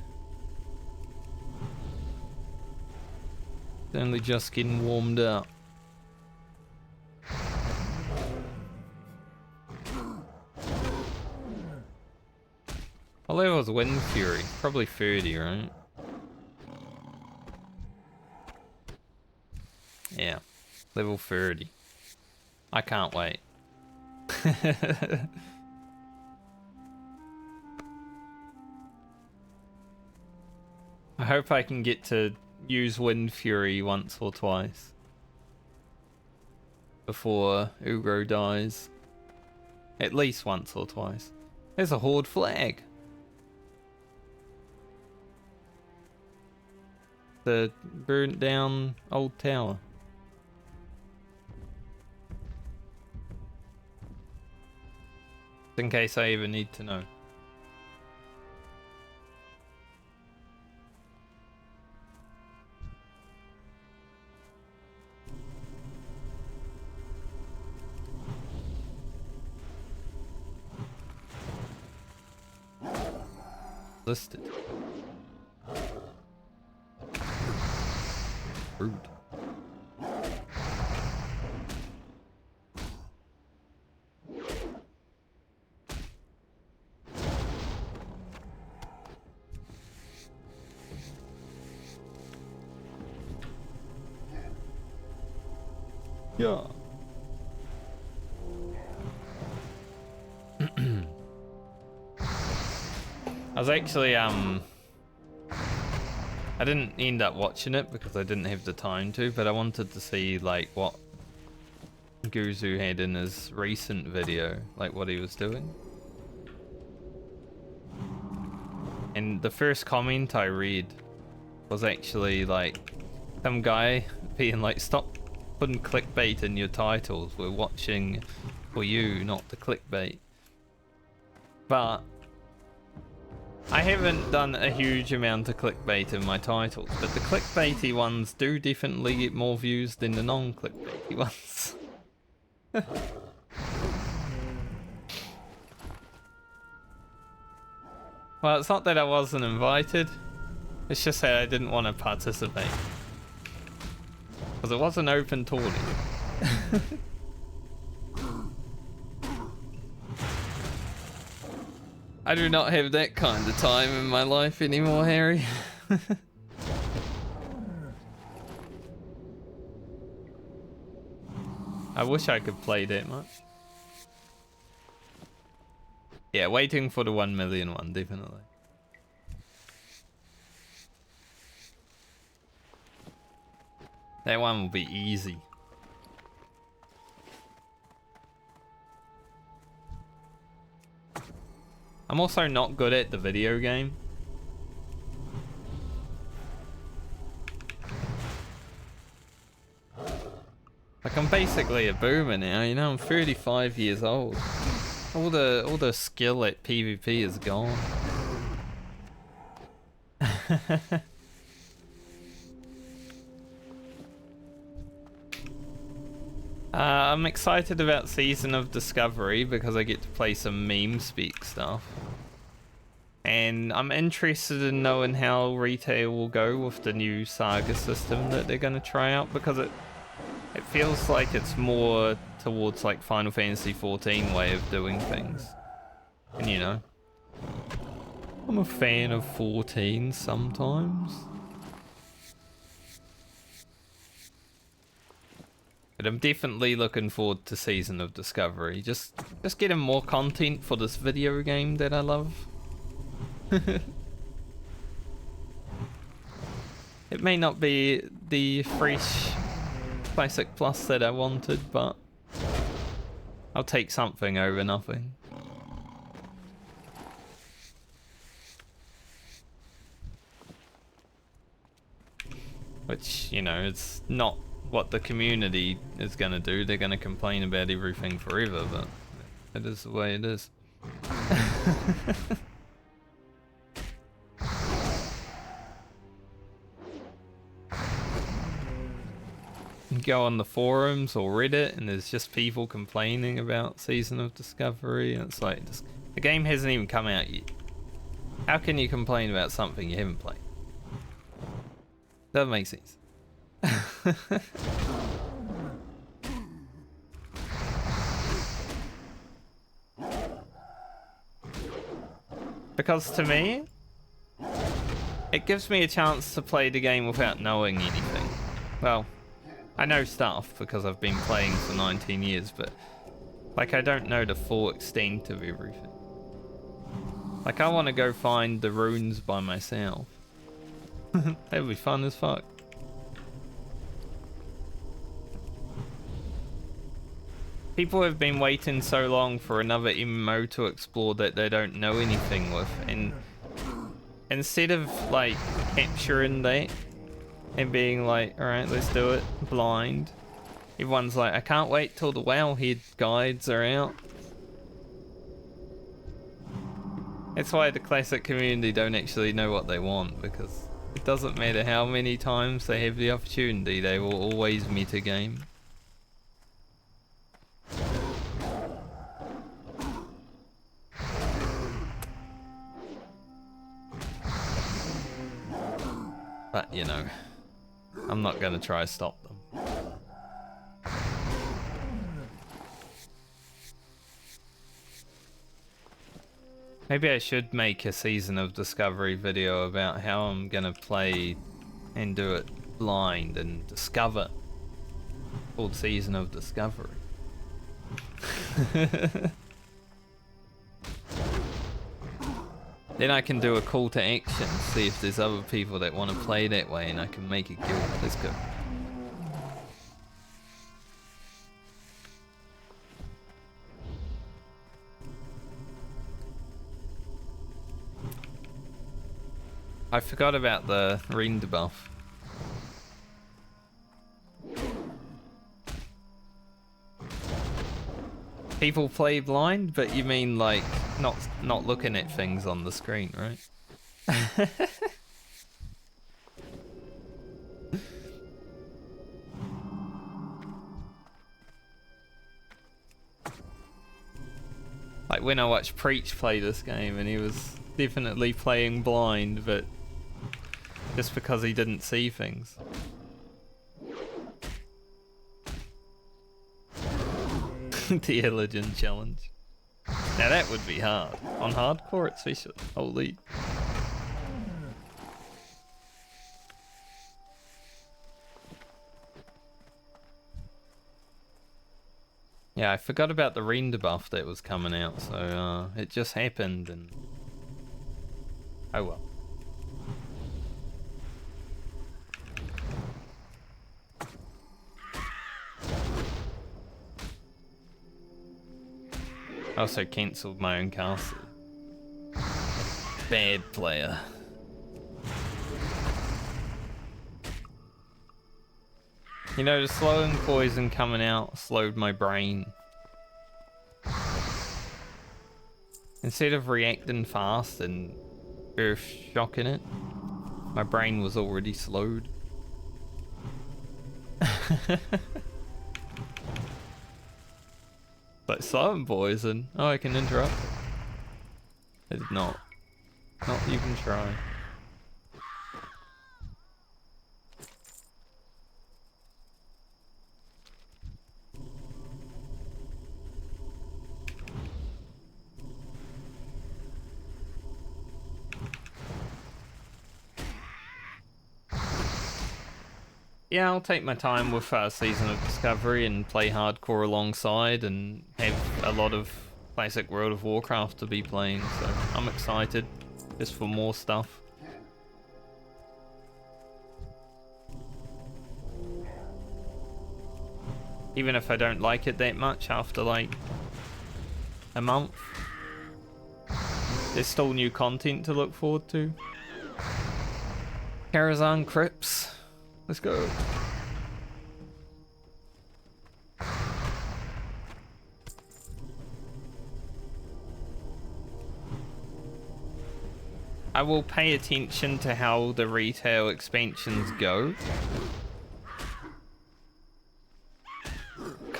He's only just getting warmed up. What level was Wind Fury? Probably 30, right? Yeah. Level 30. I can't wait. I hope I can get to use Wind Fury once or twice before Ugro dies. At least once or twice. There's a Horde flag. The burnt down old tower. In case I even need to know. Listed. Rude. Yeah. I was actually I didn't end up watching it because I didn't have the time to, but I wanted to see like what Guzu had in his recent video, like what he was doing. And the first comment I read was actually like some guy being like, stop putting clickbait in your titles, we're watching for you, not the clickbait. But I haven't done a huge amount of clickbait in my titles, but the clickbaity ones do definitely get more views than the non-clickbaity ones. Well, it's not that I wasn't invited, it's just that I didn't want to participate. Because it was an open tournament. I do not have that kind of time in my life anymore, Harry. I wish I could play that much. Yeah, waiting for the 1 million one, definitely. That one will be easy. I'm also not good at the video game. Like, I'm basically a boomer now, you know, I'm 35 years old. All the skill at PvP is gone. I'm excited about Season of Discovery because I get to play some meme speak stuff. And I'm interested in knowing how retail will go with the new Saga system that they're going to try out, because it feels like it's more towards like Final Fantasy XIV way of doing things. And you know, I'm a fan of 14 sometimes. But I'm definitely looking forward to Season of Discovery. Just getting more content for this video game that I love. It may not be the fresh Classic Plus that I wanted, but I'll take something over nothing. Which, you know, it's not what the community is gonna do. They're gonna complain about everything forever, but it is the way it is. go on the forums or Reddit and there's just people complaining about Season of Discovery, and it's like, the game hasn't even come out yet. How can you complain about something you haven't played? Doesn't make sense. Because to me, it gives me a chance to play the game without knowing anything. Well, I know stuff because I've been playing for 19 years, but like I don't know the full extent of everything. Like I want to go find the runes by myself. That'd be fun as fuck. People have been waiting so long for another MMO to explore that they don't know anything with, and instead of like capturing that and being like, alright, let's do it blind, everyone's like, I can't wait till the Wowhead guides are out. That's why the classic community don't actually know what they want, because it doesn't matter how many times they have the opportunity, they will always meta game. But, you know, I'm not going to try to stop them. Maybe I should make a Season of Discovery video about how I'm going to play and do it blind and discover. Called Season of Discovery. Then I can do a call to action, see if there's other people that want to play that way, and I can make a guild. Let's go. I forgot about the render buff. People play blind, but you mean like not looking at things on the screen, right? Like when I watched Preach play this game, and he was definitely playing blind, but just because he didn't see things. The Illigen challenge. Now that would be hard. On hardcore especially. Holy. Yeah, I forgot about the render buff that was coming out, so it just happened and... Oh well. I also cancelled my own castle. Bad player. You know, the slowing poison coming out slowed my brain. Instead of reacting fast and earth shocking it, my brain was already slowed. Like slowing poison. Oh, I can interrupt it. I did not. Not even try. Yeah, I'll take my time with Season of Discovery and play hardcore alongside and have a lot of classic World of Warcraft to be playing, so I'm excited just for more stuff. Even if I don't like it that much after like a month, there's still new content to look forward to. Karazhan Crypts. Let's go. I will pay attention to how the retail expansions go.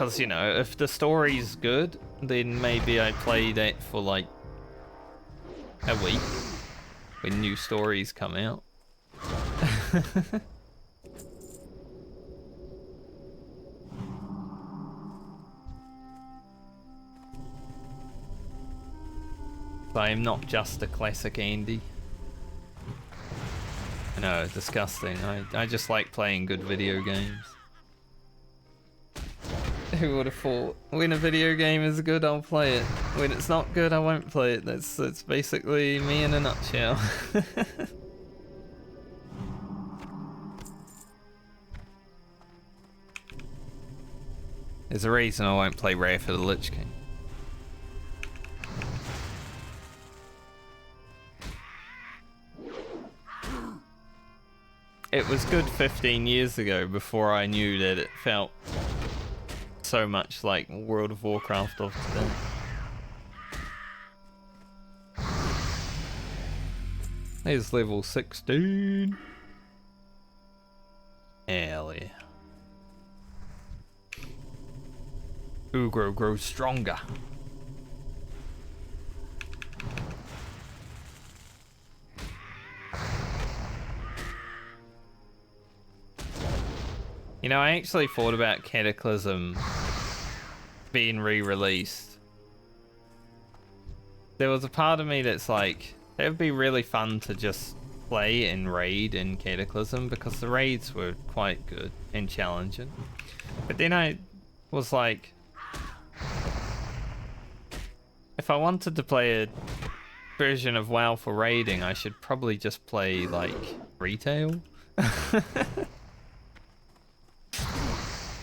Because, you know, if the story's good, then maybe I play that for like a week when new stories come out. I am not just a classic Andy. I know, disgusting. I just like playing good video games. Who would have thought? When a video game is good, I'll play it. When it's not good, I won't play it. That's basically me in a nutshell. There's a reason I won't play Wrath of the Lich King. It was good 15 years ago before I knew that it felt so much like World of Warcraft of today. There's level 16. Hell yeah. Ugro grows stronger. You know, I actually thought about Cataclysm being re-released. There was a part of me that's like, it would be really fun to just play and raid in Cataclysm because the raids were quite good and challenging. But then I was like, if I wanted to play a version of WoW for raiding, I should probably just play like retail.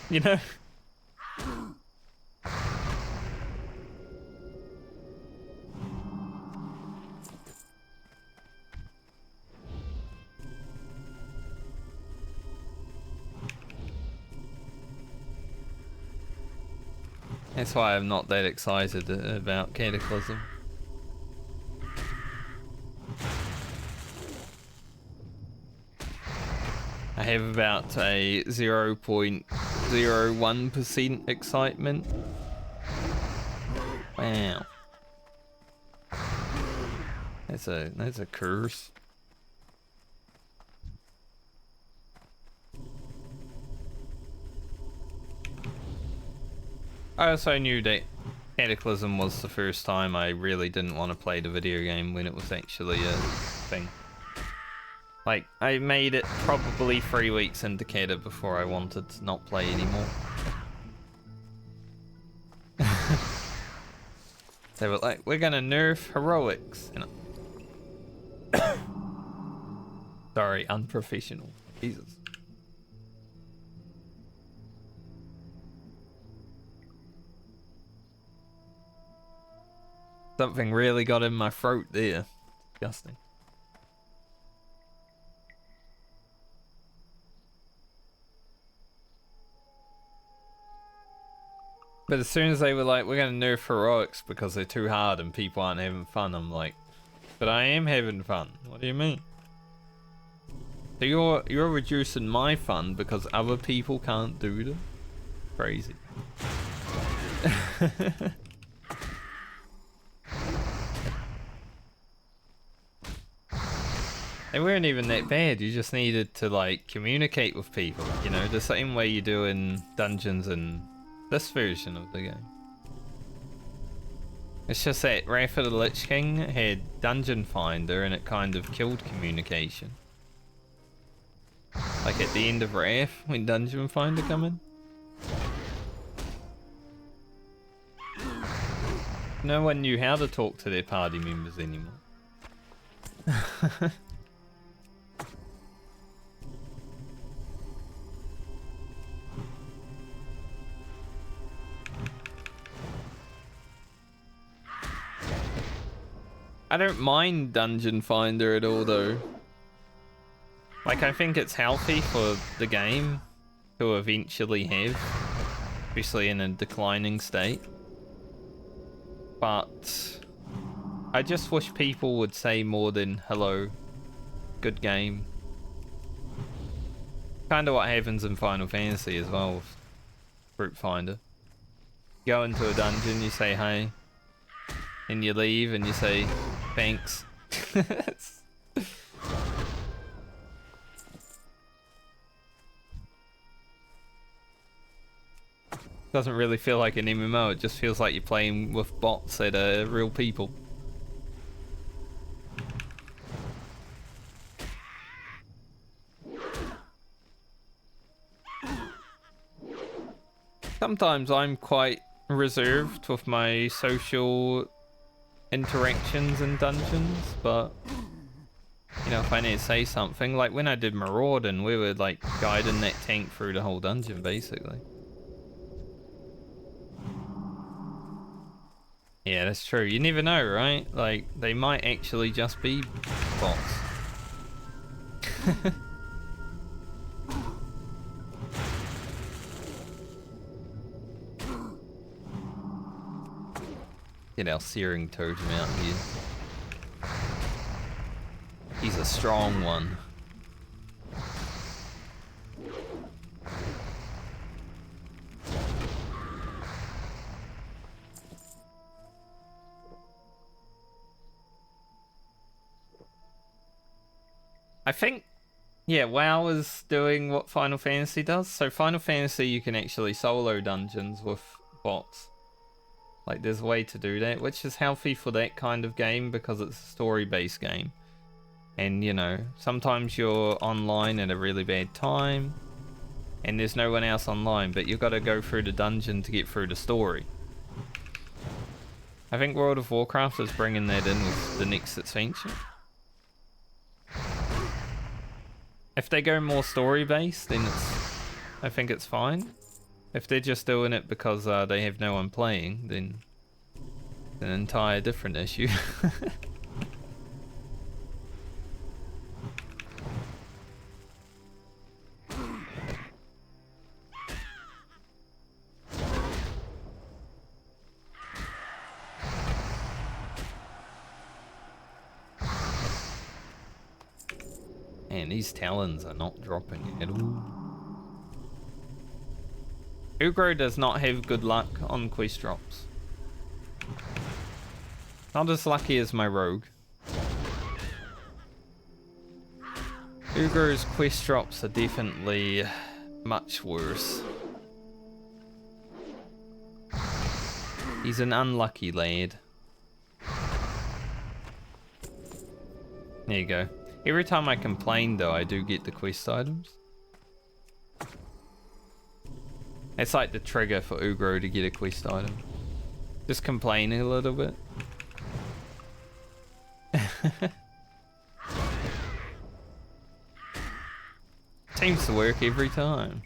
You know? That's why I'm not that excited about Cataclysm. I have about a 0.01% excitement. Wow. That's a curse. I also knew that Cataclysm was the first time I really didn't want to play the video game when it was actually a thing. Like, I made it probably 3 weeks into Cata before I wanted to not play anymore. They were like, we're gonna nerf heroics. You know. Sorry, unprofessional. Jesus. Something really got in my throat there. Disgusting. But as soon as they were like, we're gonna nerf heroics because they're too hard and people aren't having fun, I'm like, but I am having fun. What do you mean? So you're reducing my fun because other people can't do them? Crazy. They weren't even that bad, you just needed to like communicate with people, you know, the same way you do in dungeons in this version of the game. It's just that Wrath of the Lich King had Dungeon Finder and it kind of killed communication. Like at the end of Wrath, when Dungeon Finder come in. No one knew how to talk to their party members anymore. I don't mind Dungeon Finder at all though. Like, I think it's healthy for the game to eventually have, especially in a declining state. But I just wish people would say more than hello, good game. Kinda what happens in Final Fantasy as well with Group Finder. go into a dungeon, you say hey, and you leave and you say thanks. Doesn't really feel like an MMO, it just feels like you're playing with bots that are real people. Sometimes I'm quite reserved with my social interactions in dungeons, but you know, if I need to say something, like when I did Marauding, we were like guiding that tank through the whole dungeon basically. Yeah, that's true. You never know, right? Like, they might actually just be bots. Get our searing totem out here. He's a strong one. I think, yeah, WoW is doing what Final Fantasy does. So Final Fantasy, you can actually solo dungeons with bots. Like, there's a way to do that, which is healthy for that kind of game because it's a story-based game. And, you know, sometimes you're online at a really bad time and there's no one else online, but you've got to go through the dungeon to get through the story. I think World of Warcraft is bringing that in with the next expansion. If they go more story-based, then I think it's fine. If they're just doing it because they have no one playing, then it's an entire different issue. Man, these talons are not dropping at all. Ugro does not have good luck on quest drops. Not as lucky as my rogue. Ugro's quest drops are definitely much worse. He's an unlucky lad. There you go. Every time I complain though, I do get the quest items. It's like the trigger for Ugro to get a quest item. Just complaining a little bit. Seems to work every time.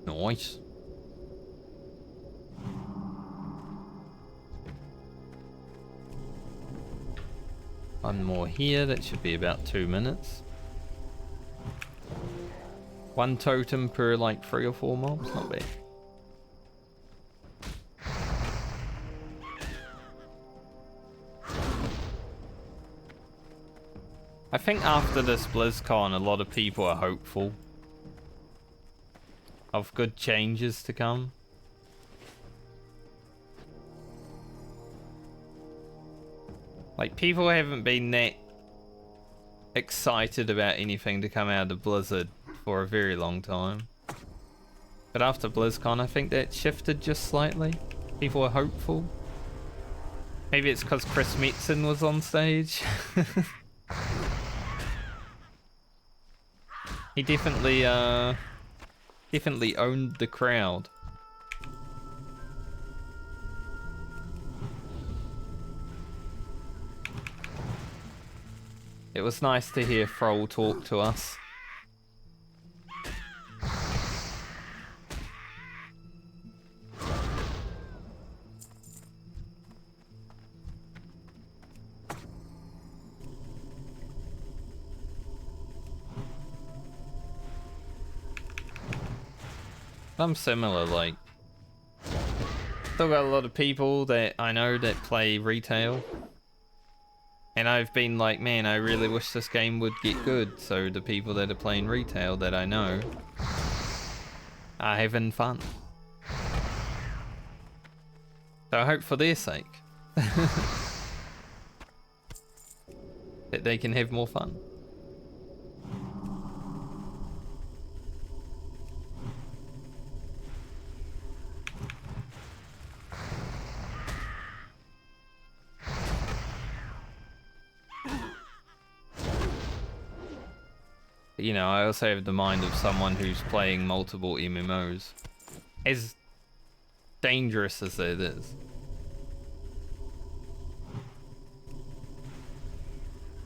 Nice. One more here, that should be about 2 minutes. One totem per like 3 or 4 mobs, not bad. I think after this BlizzCon, a lot of people are hopeful of good changes to come. Like, people haven't been that excited about anything to come out of Blizzard for a very long time. But after BlizzCon, I think that shifted just slightly. People are hopeful. Maybe it's because Chris Metzen was on stage. He definitely owned the crowd. It was nice to hear Thrall talk to us. I'm similar, like, still got a lot of people that I know that play retail. And I've been like, man, I really wish this game would get good. So the people that are playing retail that I know are having fun. So I hope for their sake that they can have more fun. You know, I also have the mind of someone who's playing multiple MMOs. As dangerous as it is.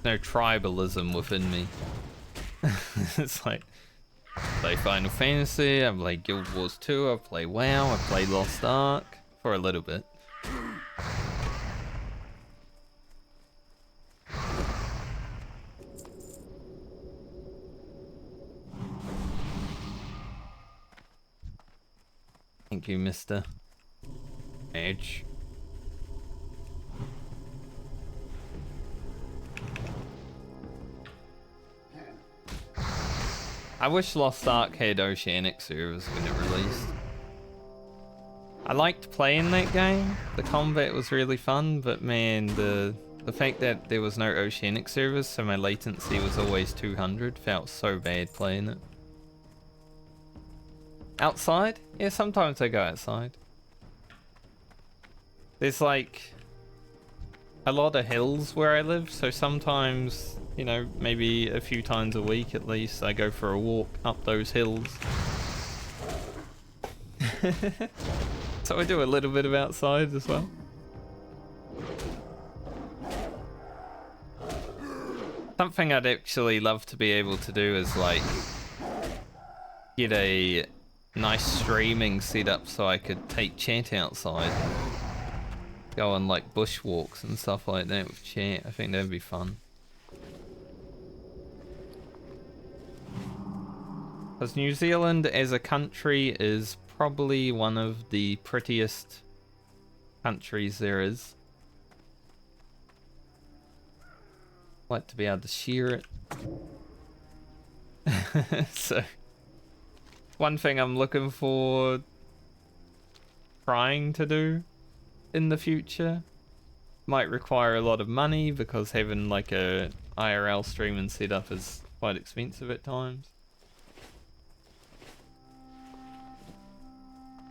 No tribalism within me. It's like, I play Final Fantasy, I play Guild Wars 2, I play WoW, I play Lost Ark for a little bit. Thank you, Mr. Edge. I wish Lost Ark had Oceanic servers when it released. I liked playing that game. The combat was really fun, but man, the fact that there was no Oceanic servers, so my latency was always 200, felt so bad playing it. Outside? Yeah, sometimes I go outside. There's like a lot of hills where I live, so sometimes, you know, maybe a few times a week at least, I go for a walk up those hills. So I do a little bit of outside as well. Something I'd actually love to be able to do is like get a nice streaming setup so I could take chat outside. Go on like bushwalks and stuff like that with chat. I think that'd be fun. Because New Zealand as a country is probably one of the prettiest countries there is. Like to be able to share it. So one thing I'm looking for trying to do in the future might require a lot of money because having like a IRL streaming setup is quite expensive at times.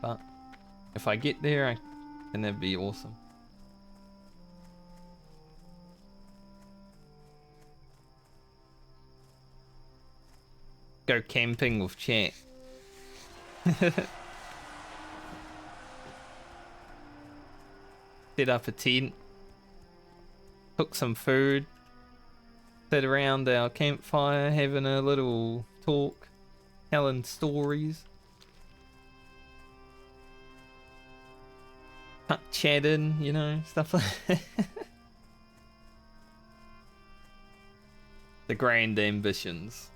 But if I get there, then that'd be awesome. Go camping with chat. Set up a tent, cook some food, sit around our campfire having a little talk, telling stories, chatting, you know, stuff like that. The grand ambitions.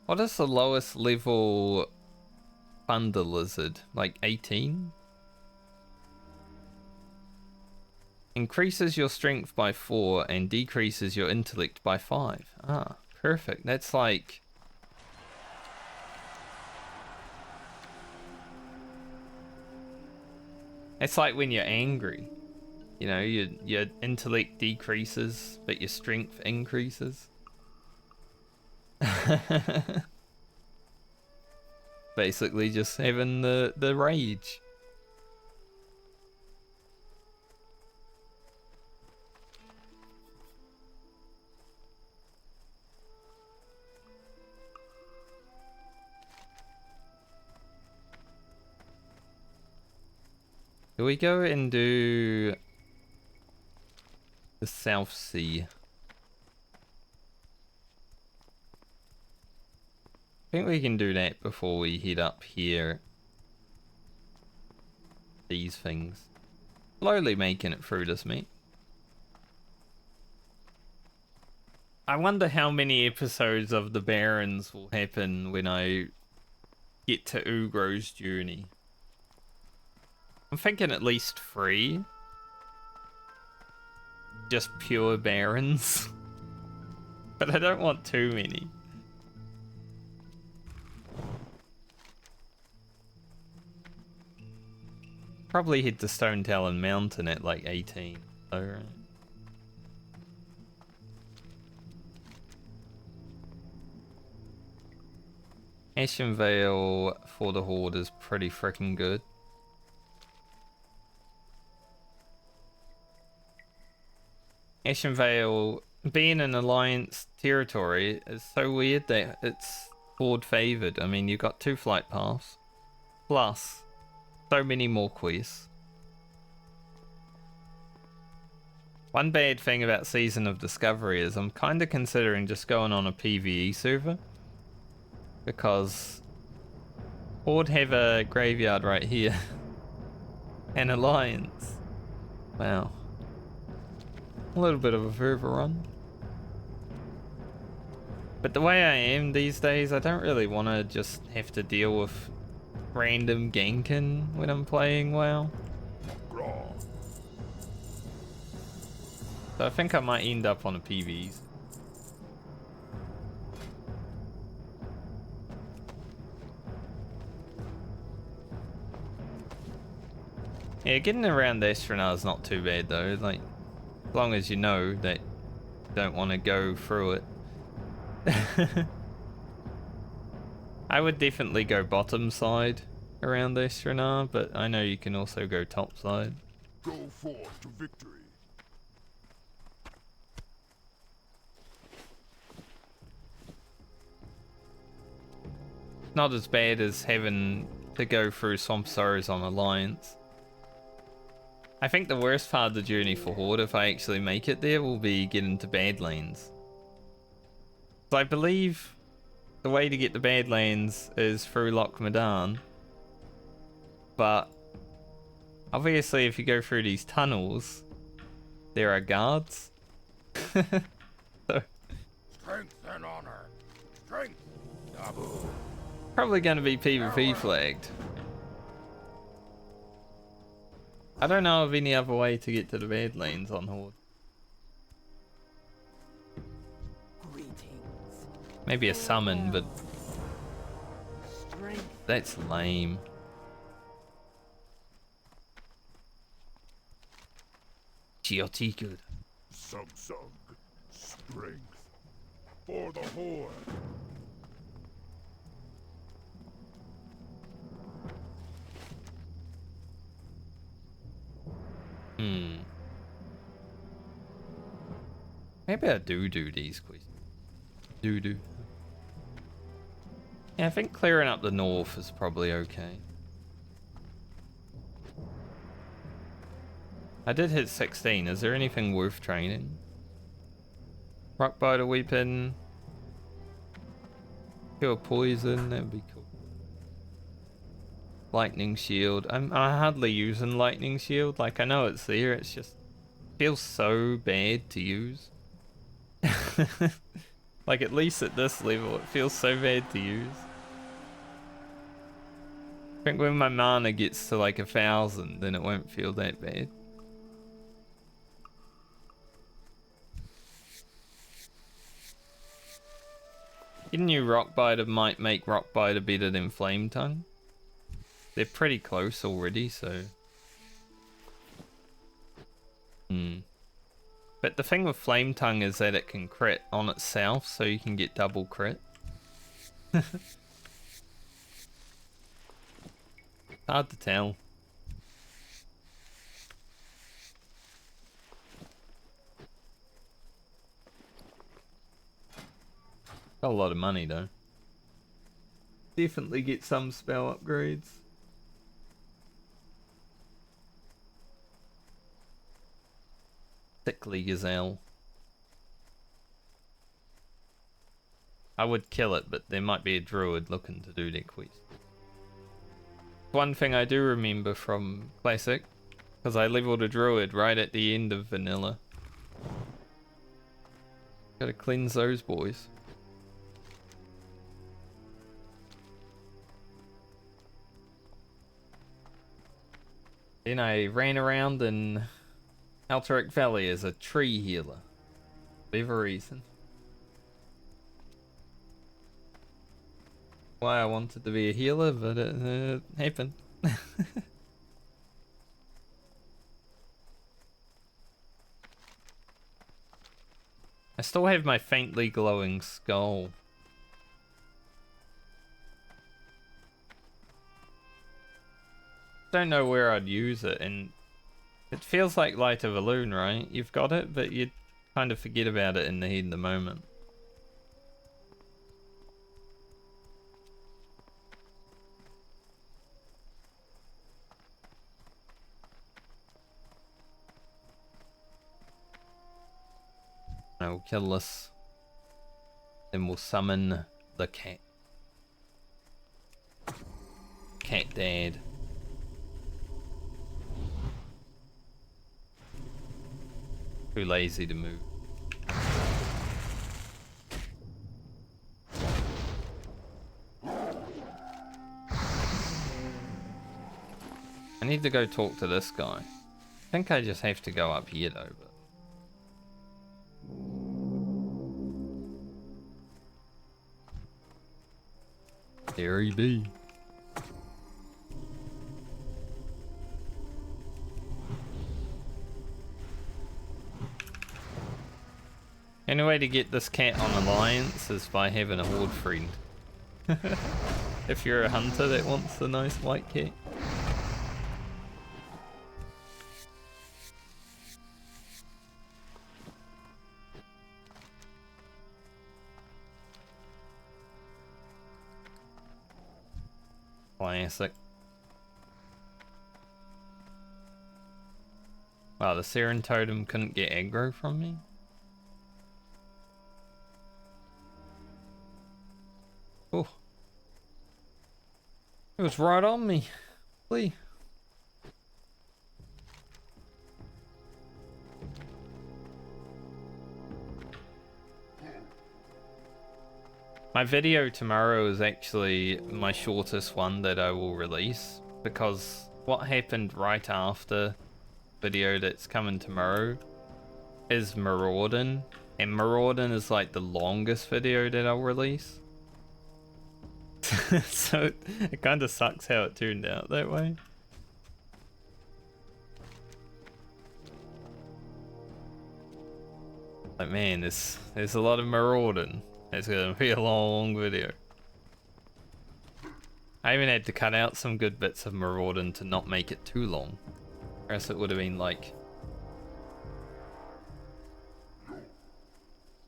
What is the lowest level thunder lizard? Like 18? Increases your strength by 4 and decreases your intellect by 5. Ah, perfect. That's like... It's like when you're angry. You know, your intellect decreases, but your strength increases. Basically just having the rage. Do we go and do the South Sea? I think we can do that before we head up here. These things. Slowly making it through this, mate. I wonder how many episodes of the Barrens will happen when I get to Ugro's journey. I'm thinking at least 3. Just pure Barrens. But I don't want too many. Probably hit the Stone Talon Mountain at like 18. Alright. Ashen Vale for the Horde is pretty freaking good. Ashen Vale, being an Alliance territory, is so weird that it's Horde favoured. I mean, you've got 2 flight paths, plus so many more quests. One bad thing about Season of Discovery is I'm kind of considering just going on a PvE server. Because Horde have a graveyard right here. And Alliance. Wow. A little bit of a further run. But the way I am these days, I don't really want to just have to deal with random ganking when I'm playing WoW. So I think I might end up on a PvE. Yeah, getting around the Astronaut is not too bad though. Like, as long as you know that you don't want to go through it. I would definitely go bottom side around the Astronaut, but I know you can also go top side. Go forth to victory. Not as bad as having to go through Swamp Sorrows on Alliance. I think the worst part of the journey for Horde, if I actually make it there, will be getting to Badlands. So I believe the way to get to Badlands is through Loch Madan. But obviously if you go through these tunnels, there are guards. So Strength and honor. Strength. Dabu. Probably going to be PvP flagged. I don't know of any other way to get to the Badlands on Horde. Greetings. Maybe a summon, but Strength. that's lame. GOT good. Samsung. Strength. For the Horde. Maybe I do these quests. Do. Yeah, I think clearing up the north is probably okay. I did hit 16. Is there anything worth training? Rockbiter weapon. Cure poison, that would be cool. Lightning shield. I'm hardly using lightning shield. Like, I know it's there, it's just feels so bad to use. Like, at least at this level, it feels so bad to use. I think when my mana gets to like 1,000, then it won't feel that bad. Getting new Rockbiter might make Rockbiter better than Flame Tongue. They're pretty close already, so... But the thing with Flame Tongue is that it can crit on itself, so you can get double crit. Hard to tell. Got a lot of money though. Definitely get some spell upgrades. Sickly Gazelle. I would kill it, but there might be a druid looking to do their quest. One thing I do remember from Classic, because I leveled a druid right at the end of vanilla. Gotta cleanse those boys. Then I ran around in Alterac Valley as a tree healer. For whatever reason. Why I wanted to be a healer, but it happened. I still have my faintly glowing skull. Don't know where I'd use it, and it feels like Light of a Loon, right? You've got it, but you kind of forget about it in the heat of the moment. I will kill this. Then we'll summon the cat. Cat dad. Too lazy to move. I need to go talk to this guy. I think I just have to go up here though, but there he be. Only way to get this cat on alliance is by having a horde friend. If you're a hunter that wants the nice white cat. Classic. Wow, the Siren Totem couldn't get aggro from me? Oh. It was right on me. Lee. My video tomorrow is actually my shortest one that I will release, because what happened right after video that's coming tomorrow is Maraudin, and Maraudin is like the longest video that I'll release. So it kind of sucks how it turned out that way. Like, man, there's a lot of Maraudin. It's gonna be a long video. I even had to cut out some good bits of Maraudin to not make it too long, or else it would have been like...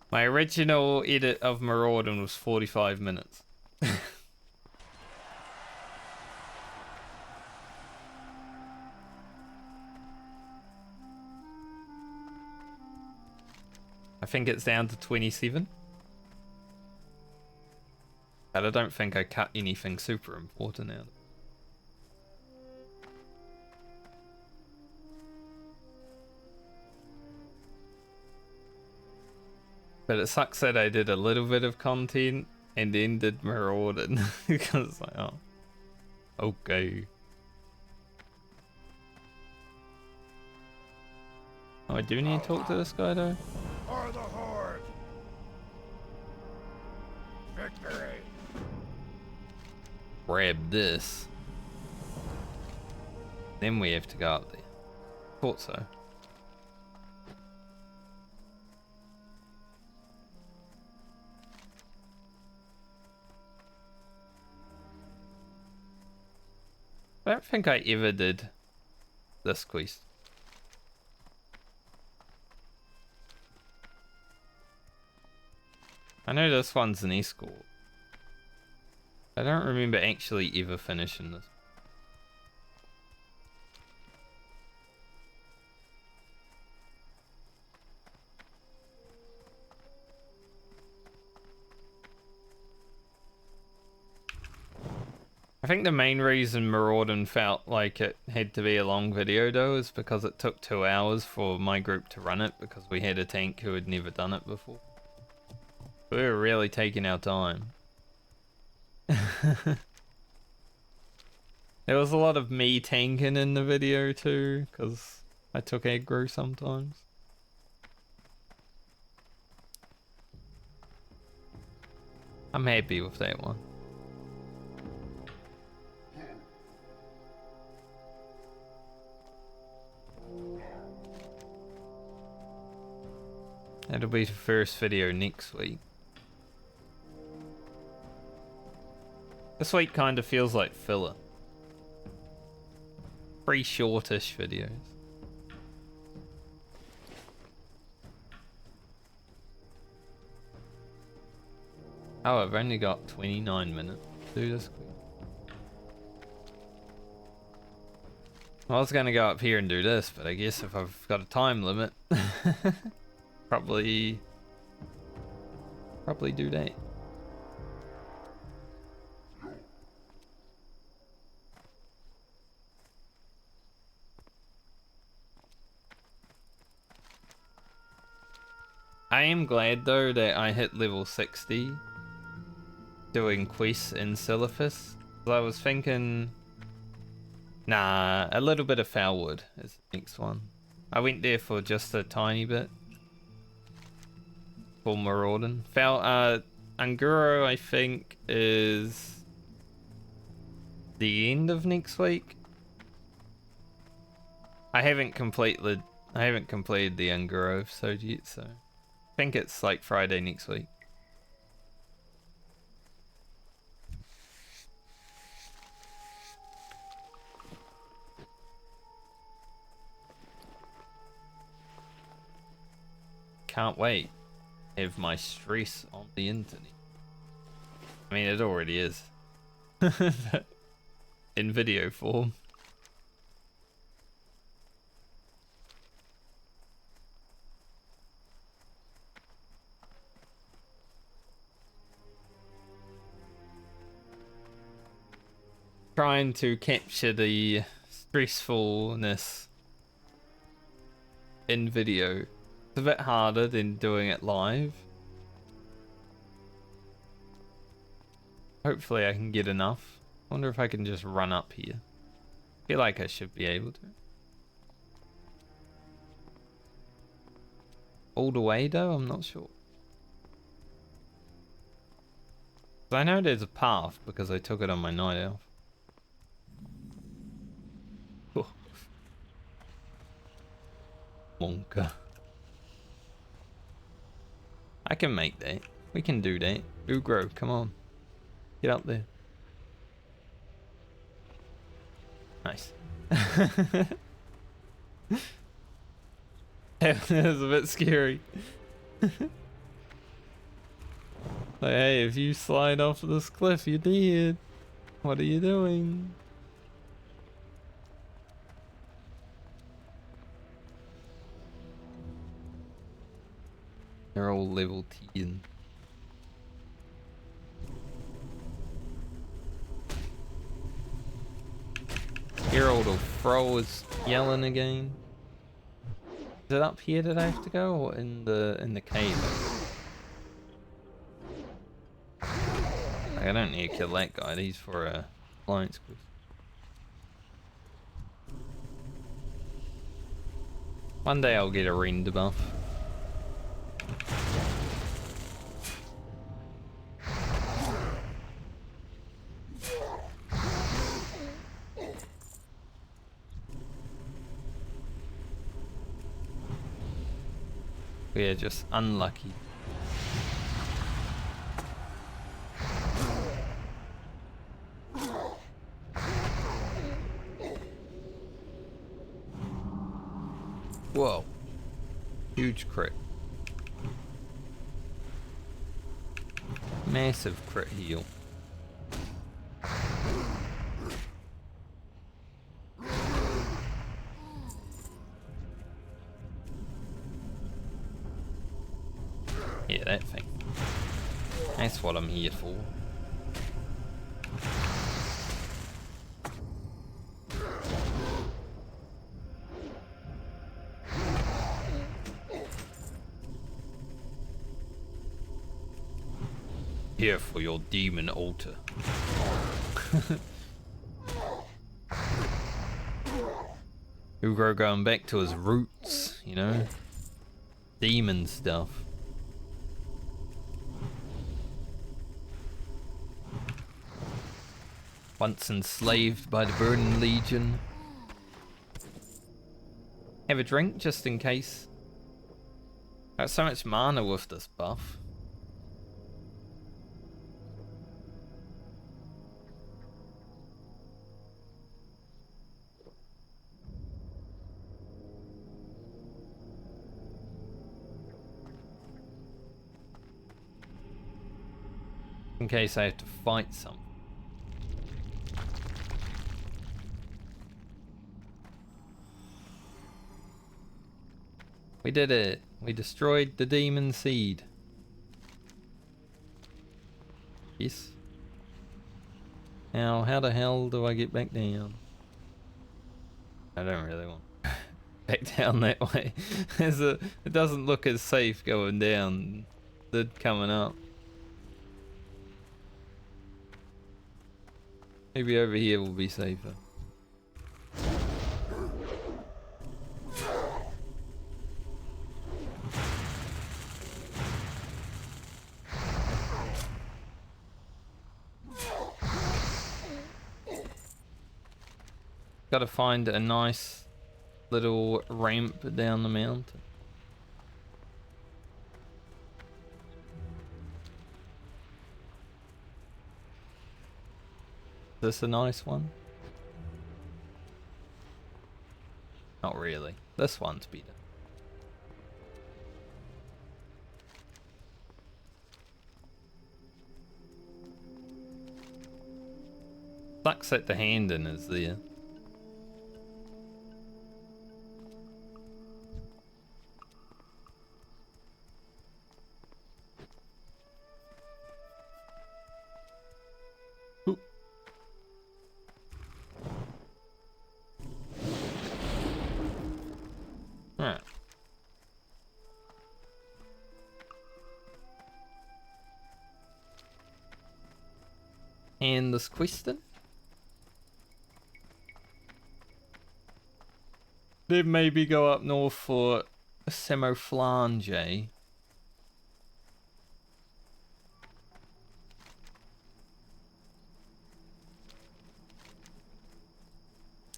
My original edit of Maraudin was 45 minutes. I think it's down to 27. But I don't think I cut anything super important out. But it sucks that I did a little bit of content and then did Maraudin. Because like, oh, okay. Oh, I do need to talk to this guy though. For the Horde! Victory! Grab this. Then we have to go up there. Thought so. I don't think I ever did this quest. I know this one's an escort. I don't remember actually ever finishing this. I think the main reason Maraudin felt like it had to be a long video though is because it took 2 hours for my group to run it, because we had a tank who had never done it before. We're really taking our time. There was a lot of me tanking in the video too, because I took aggro sometimes. I'm happy with that one. That'll be the first video next week. This week kind of feels like filler. Pretty shortish videos. Oh, I've only got 29 minutes to do this quick. I was gonna go up here and do this, but I guess if I've got a time limit, probably do that. I am glad though that I hit level 60 doing quests in Silithus. I was thinking, nah, a little bit of Foulwood is the next one. I went there for just a tiny bit. For Maraudin. Anguro I think is the end of next week. I haven't completed the Anguro episode yet, so I think it's like Friday next week. Can't wait. Have my stress on the internet. I mean, it already is. In video form. Trying to capture the stressfulness in video. It's a bit harder than doing it live. Hopefully I can get enough. Wonder if I can just run up here. Feel like I should be able to. All the way though, I'm not sure. I know there's a path because I took it on my night elf. Oh. Monka. I can make that. We can do that. Ugro, come on. Get up there. Nice. That was a bit scary. Like, hey, if you slide off this cliff, you're dead. What are you doing? They're all level 10. Herald or Fro is yelling again. Is it up here that I have to go, or in the cave? Like, I don't need to kill that guy. He's for a alliance quest. One day I'll get a rend buff. We're just unlucky. Whoa. Huge crit. Massive crit heal. Yeah, that thing. That's what I'm here for. Here for your demon altar. Hugo going back to his roots, you know? Demon stuff. Once enslaved by the Burning Legion. Have a drink just in case. Got so much mana with this buff. In case I have to fight some. We did it. We destroyed the demon seed. Yes. Now, how the hell do I get back down? I don't really want back down that way. It doesn't look as safe going down than coming up. Maybe over here will be safer. Gotta find a nice little ramp down the mountain. Is this a nice one? Not really. This one's better. Sucks that the hand-in is there. Alright. And this question? Then maybe go up north for a Semoflange.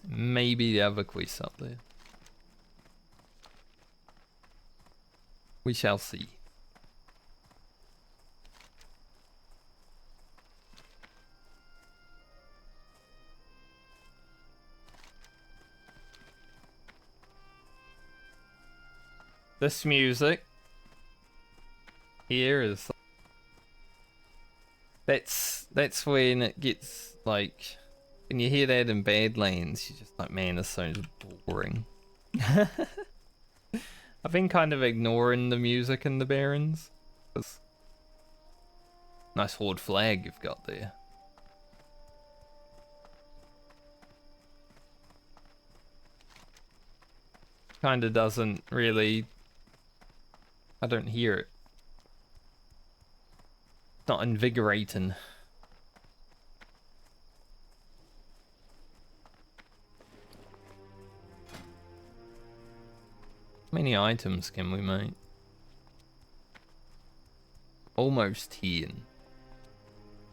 Maybe the other quest up there. We shall see. This music here is that's when it gets like when you hear that in Badlands, you're just like, man, this sounds boring. I've been kind of ignoring the music in the Barrens. Nice horde flag you've got there. Kinda doesn't really... I don't hear it. It's not invigorating. How many items can we make? Almost 10.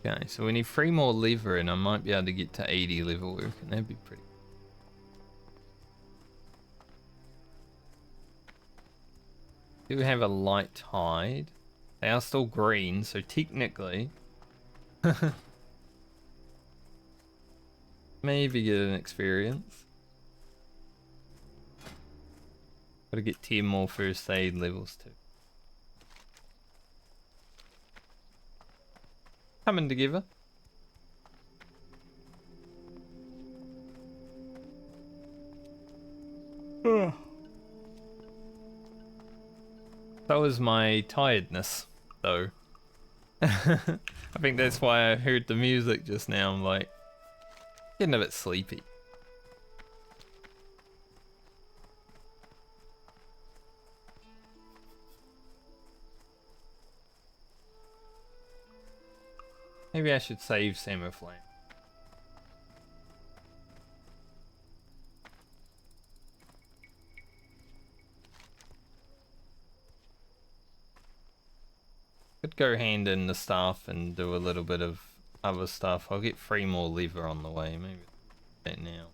Okay, so we need 3 more leather and I might be able to get to 80 leather work, and that'd be pretty. Do we have a light tide? They are still green, so technically maybe get an experience. Gotta get 10 more first aid levels too. Coming together. That was my tiredness, though. I think that's why I heard the music just now. I'm like, getting a bit sleepy. Maybe I should save Semiflame. Could go hand in the staff and do a little bit of other stuff. I'll get 3 more lever on the way, maybe that now.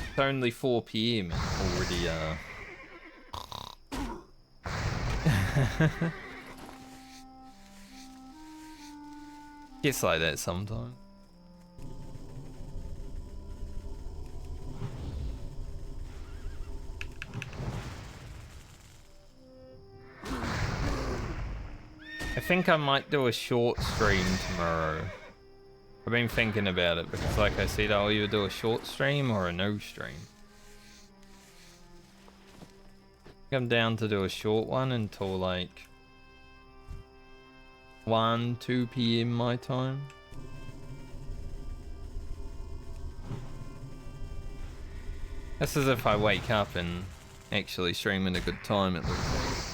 It's only 4 PM and already gets like that sometimes. I think I might do a short stream tomorrow. I've been thinking about it because, like I said, I'll either do a short stream or a no stream. I'm down to do a short one until like 1, 2 PM my time. That's as if I wake up and actually stream in a good time at least.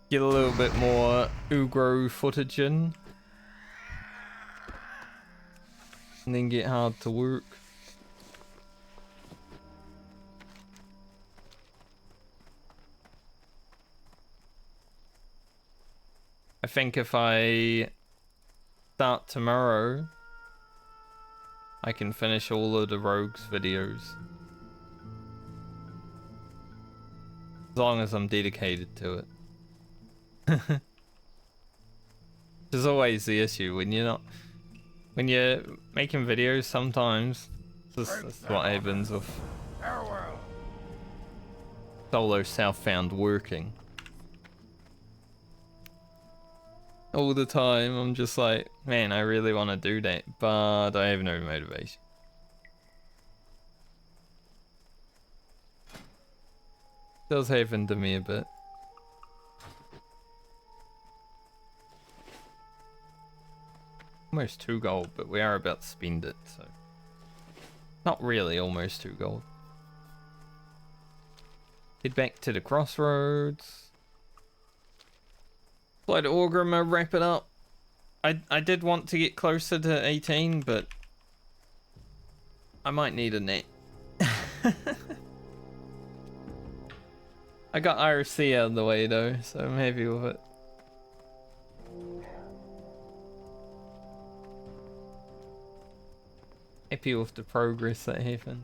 Get a little bit more Ugro footage in. And then get hard to work. I think if I start tomorrow, I can finish all of the Rogues videos. As long as I'm dedicated to it. There's always the issue when you're not... When you're making videos, sometimes that's what happens with solo Southbound working. All the time, I'm just like, man, I really want to do that, but I have no motivation. Does happen to me a bit. Almost 2 gold, but we are about to spend it, so... Not really almost 2 gold. Head back to the crossroads. Fly to Orgrimmar, wrap it up. I did want to get closer to 18, but... I might need a net. I got RFC out of the way though, so I'm happy with it. Happy with the progress that happened.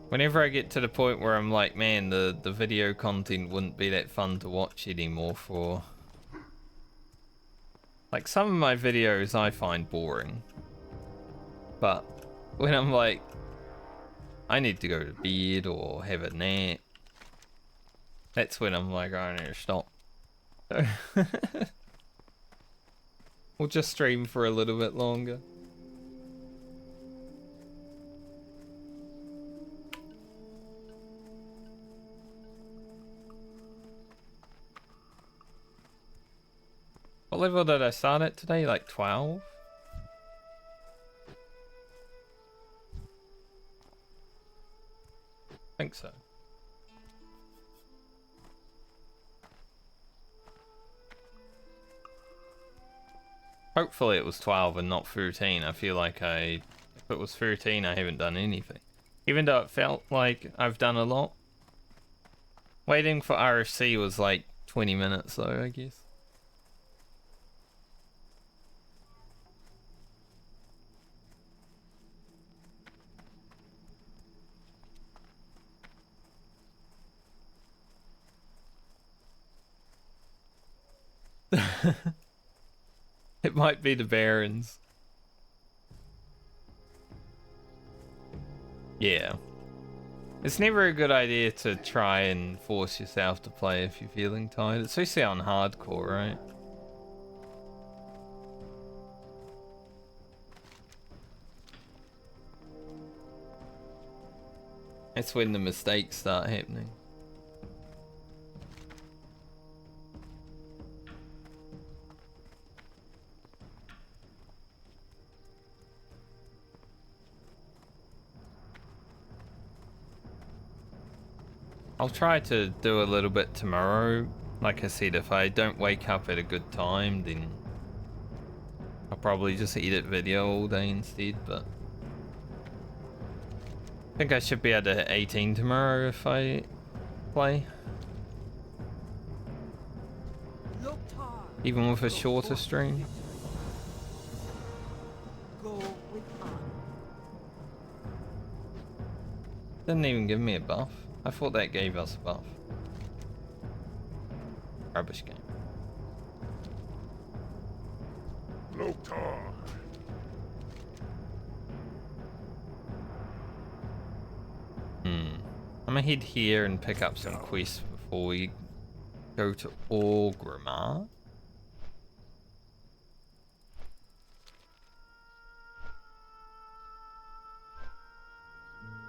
Whenever I get to the point where I'm like, man, the video content wouldn't be that fun to watch anymore for... Like, some of my videos I find boring. But when I'm like, I need to go to bed or have a nap, that's when I'm like, I need to stop. We'll just stream for a little bit longer. What level did I start at today? Like 12? I think so. Hopefully it was 12 and not 13. I feel like if it was 13, I haven't done anything. Even though it felt like I've done a lot. Waiting for RFC was like 20 minutes though, I guess. It might be the Barrens. Yeah. It's never a good idea to try and force yourself to play if you're feeling tired, especially on hardcore, right? That's when the mistakes start happening. I'll try to do a little bit tomorrow. Like I said, if I don't wake up at a good time, then I'll probably just edit video all day instead, but I think I should be able to hit 18 tomorrow if I play. Even with a shorter stream. Go with honor. Didn't even give me a buff. I thought that gave us a buff. Rubbish game. Loktar. I'm gonna head here and pick up some quests before we go to Orgrimmar.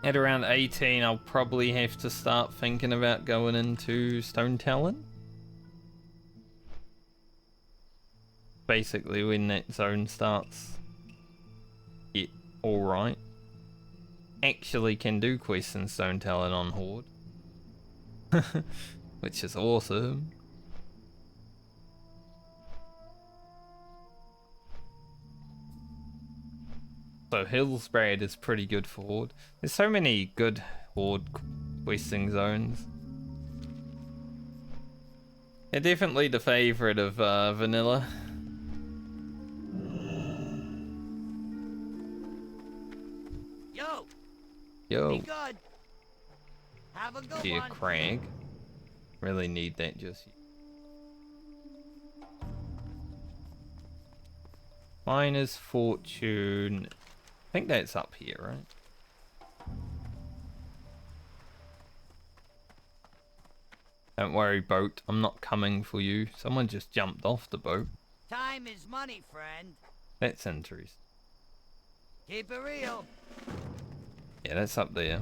At around 18, I'll probably have to start thinking about going into Stone Talon. Basically, when that zone starts, get alright. Actually can do quests in Stone Talon on Horde. Which is awesome. So Hillsbrad is pretty good for Horde. There's so many good Horde questing zones. They're definitely the favourite of Vanilla. Yo, Yo, be good. Have a good dear one. Crag. Really need that just yet. Miner's Fortune. I think that's up here, right? Don't worry, boat. I'm not coming for you. Someone just jumped off the boat. Time is money, friend. That's interesting. Keep it real. Yeah, that's up there.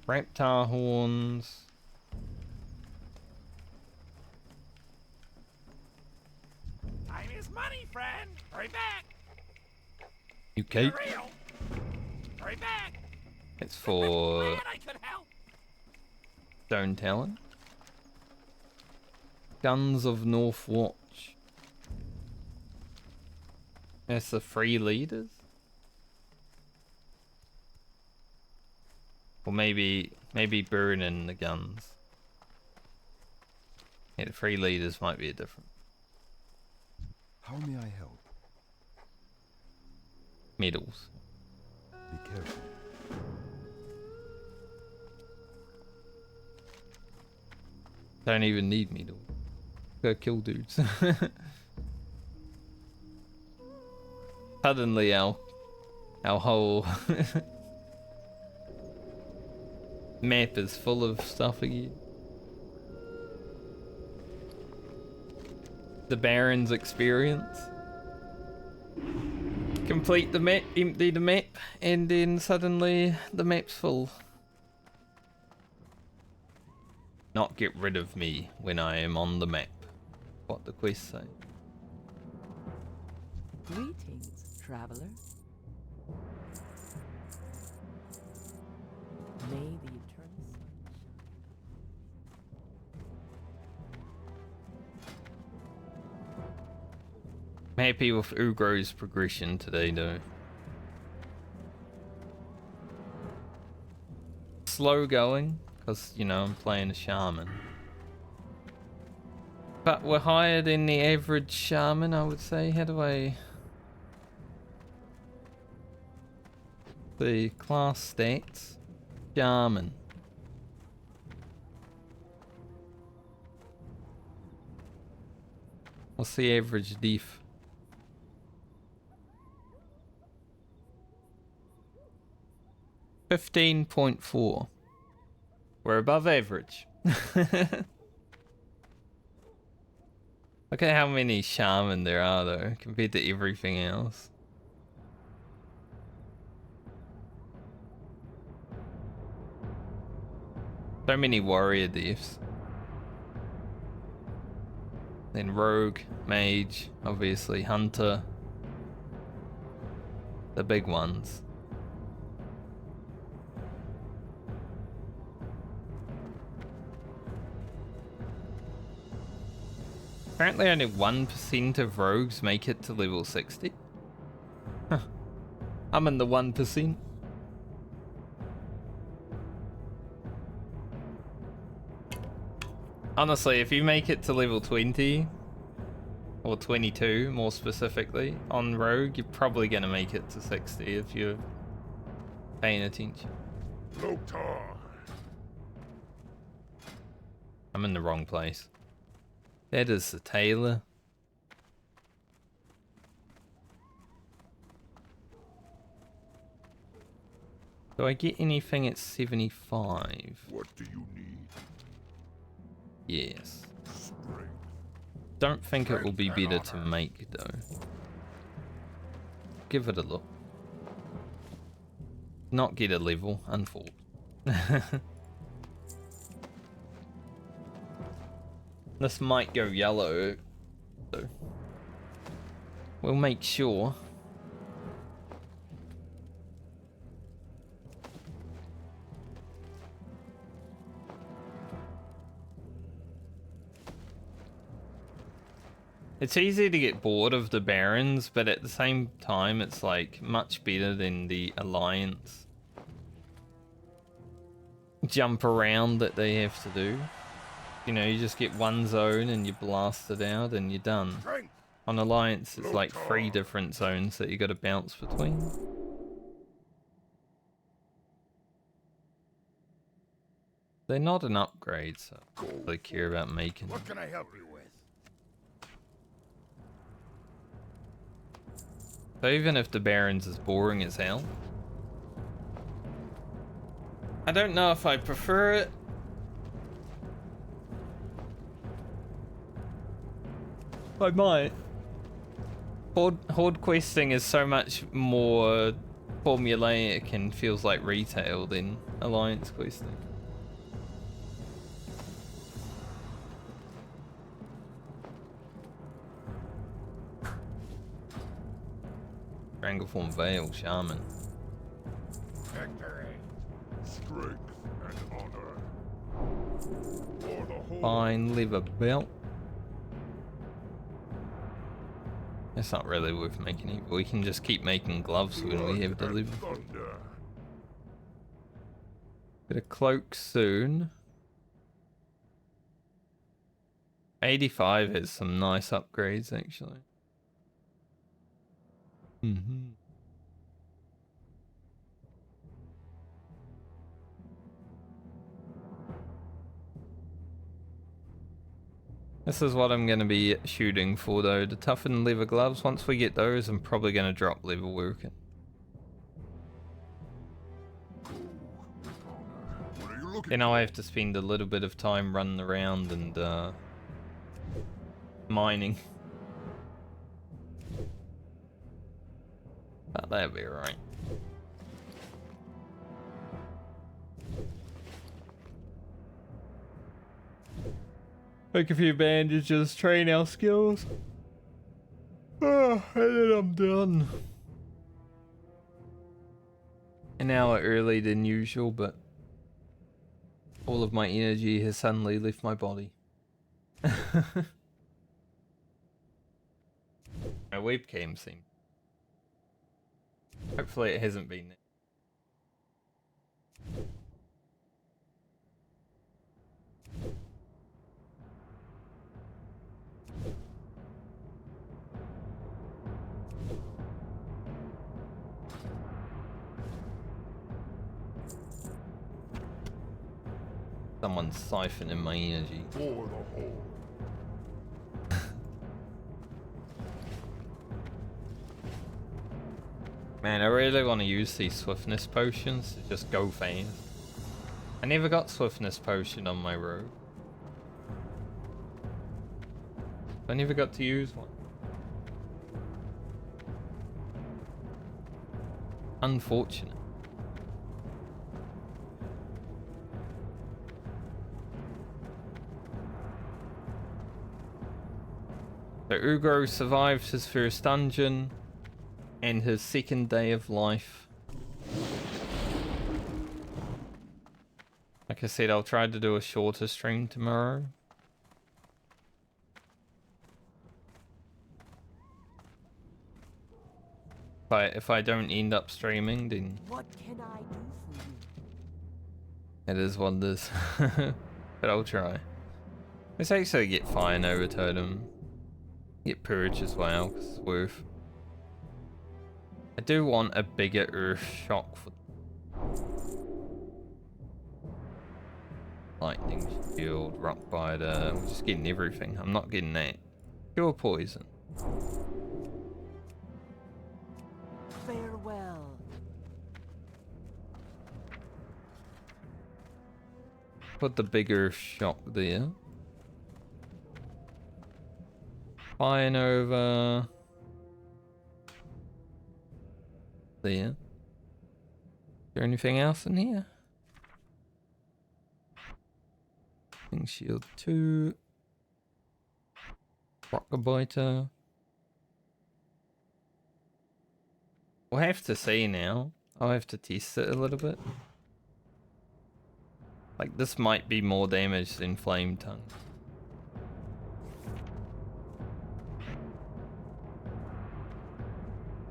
Raptor horns. Time is money, friend. Hurry back. You keep. Real. Hurry back. It's for Man, I could help. Stone Talon. Guns of North Watch. That's the free leaders. Or maybe burning the guns. Yeah, the free leaders might be a different. How may I help? Medals. Be careful. Don't even need medals. Go kill dudes. Suddenly our whole map is full of stuff again. The Barrens experience. Complete the map, empty the map, and then suddenly the map's full. Not get rid of me when I am on the map. What the quest say. Greetings, traveler. May the eternal sun I'm happy with Ugro's progression today though. Slow going, because you know I'm playing a shaman. But we're higher than the average shaman, I would say. How do I... The class stats? Shaman. What's the average def? 15.4. We're above average. Look at how many shaman there are though, compared to everything else. So many warrior deaths. Then rogue, mage, obviously hunter. The big ones. Apparently only 1% of rogues make it to level 60. Huh. I'm in the 1%. Honestly, if you make it to level 20, or 22 more specifically, on rogue, you're probably going to make it to 60 if you're paying attention. Loktar. I'm in the wrong place. That is the tailor. Do I get anything at 75? What do you need? Yes. Strength. Don't think it will be better to make though. Give it a look. Not get a level, unfold. This might go yellow, so we'll make sure. It's easy to get bored of the Barrens, but at the same time, it's like much better than the Alliance jump around that they have to do. You know, you just get one zone and you blast it out and you're done. On Alliance, it's like 3 different zones that you got to bounce between. They're not an upgrade, so I don't really care about making them. What can I help you with? So even if the Barrens is boring as hell, I don't know if I prefer it. I might. Horde questing is so much more formulaic and feels like retail than Alliance questing. Strangleform Veil, Shaman. Victory. Strength and honor. For the whole. Fine leather belt. It's not really worth making it, but we can just keep making gloves when we have delivered. Thunder. Get a cloak soon. 85 has some nice upgrades actually. This is what I'm going to be shooting for though, the toughened leather gloves. Once we get those, I'm probably going to drop leather working. Then I'll have to spend a little bit of time running around and mining. But that'll be alright. Make a few bandages, train our skills. Oh, and then I'm done. An hour early than usual, but all of my energy has suddenly left my body. My webcam seemed. Hopefully it hasn't been. Someone's siphoning my energy. For the whole. Man, I really want to use these swiftness potions to just go fast. I never got swiftness potion on my road. I never got to use one. Unfortunate. So Ugro survived his first dungeon and his second day of life. Like I said, I'll try to do a shorter stream tomorrow. But if I don't end up streaming, then What can I do for you? it is what it is. But I'll try. Let's actually get Fire Nova Totem. Get Purge as well, 'cause it's worth. I do want a bigger Earth Shock for Lightning Shield, Rock Biter. I'm just getting everything. I'm not getting that. Pure Poison. Farewell. Put the bigger shock there. Fire Nova. There. Is there anything else in here? Lightning Shield 2. Rockabiter. We'll have to see now. I'll have to test it a little bit. Like, this might be more damage than Flame Tongue.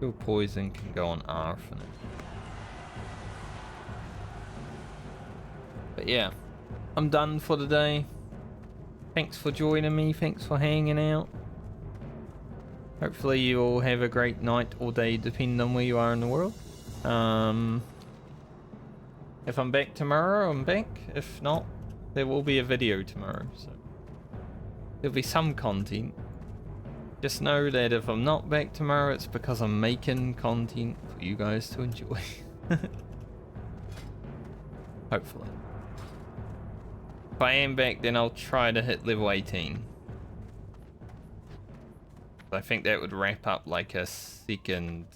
Pure Poison can go on R for it. But yeah, I'm done for the day. Thanks for joining me. Thanks for hanging out. Hopefully you all have a great night or day, depending on where you are in the world. If I'm back tomorrow, I'm back. If not, there will be a video tomorrow, so there'll be some content. Just know that if I'm not back tomorrow, it's because I'm making content for you guys to enjoy. Hopefully. If I am back, then I'll try to hit level 18. I think that would wrap up like a second,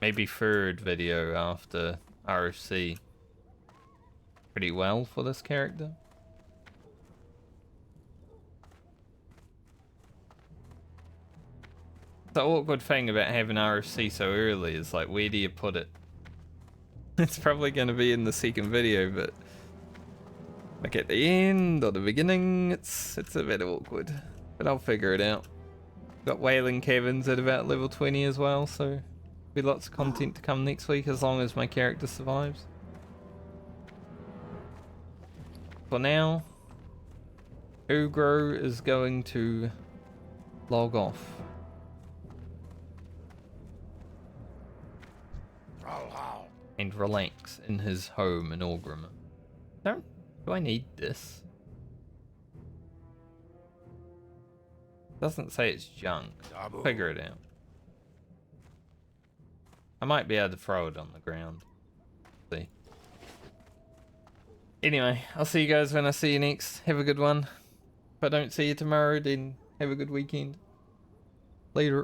maybe third video after RFC pretty well for this character. The awkward thing about having RFC so early is like, where do you put it? It's probably going to be in the second video, but like at the end or the beginning, it's a bit awkward, but I'll figure it out. Got Whaling Caverns at about level 20 as well, so be lots of content to come next week as long as my character survives. For now, Ugro is going to log off. And relax in his home in Orgrimmar. Do I need this? Doesn't say it's junk. Figure it out. I might be able to throw it on the ground. See. Anyway, I'll see you guys when I see you next. Have a good one. If I don't see you tomorrow, then have a good weekend. Later.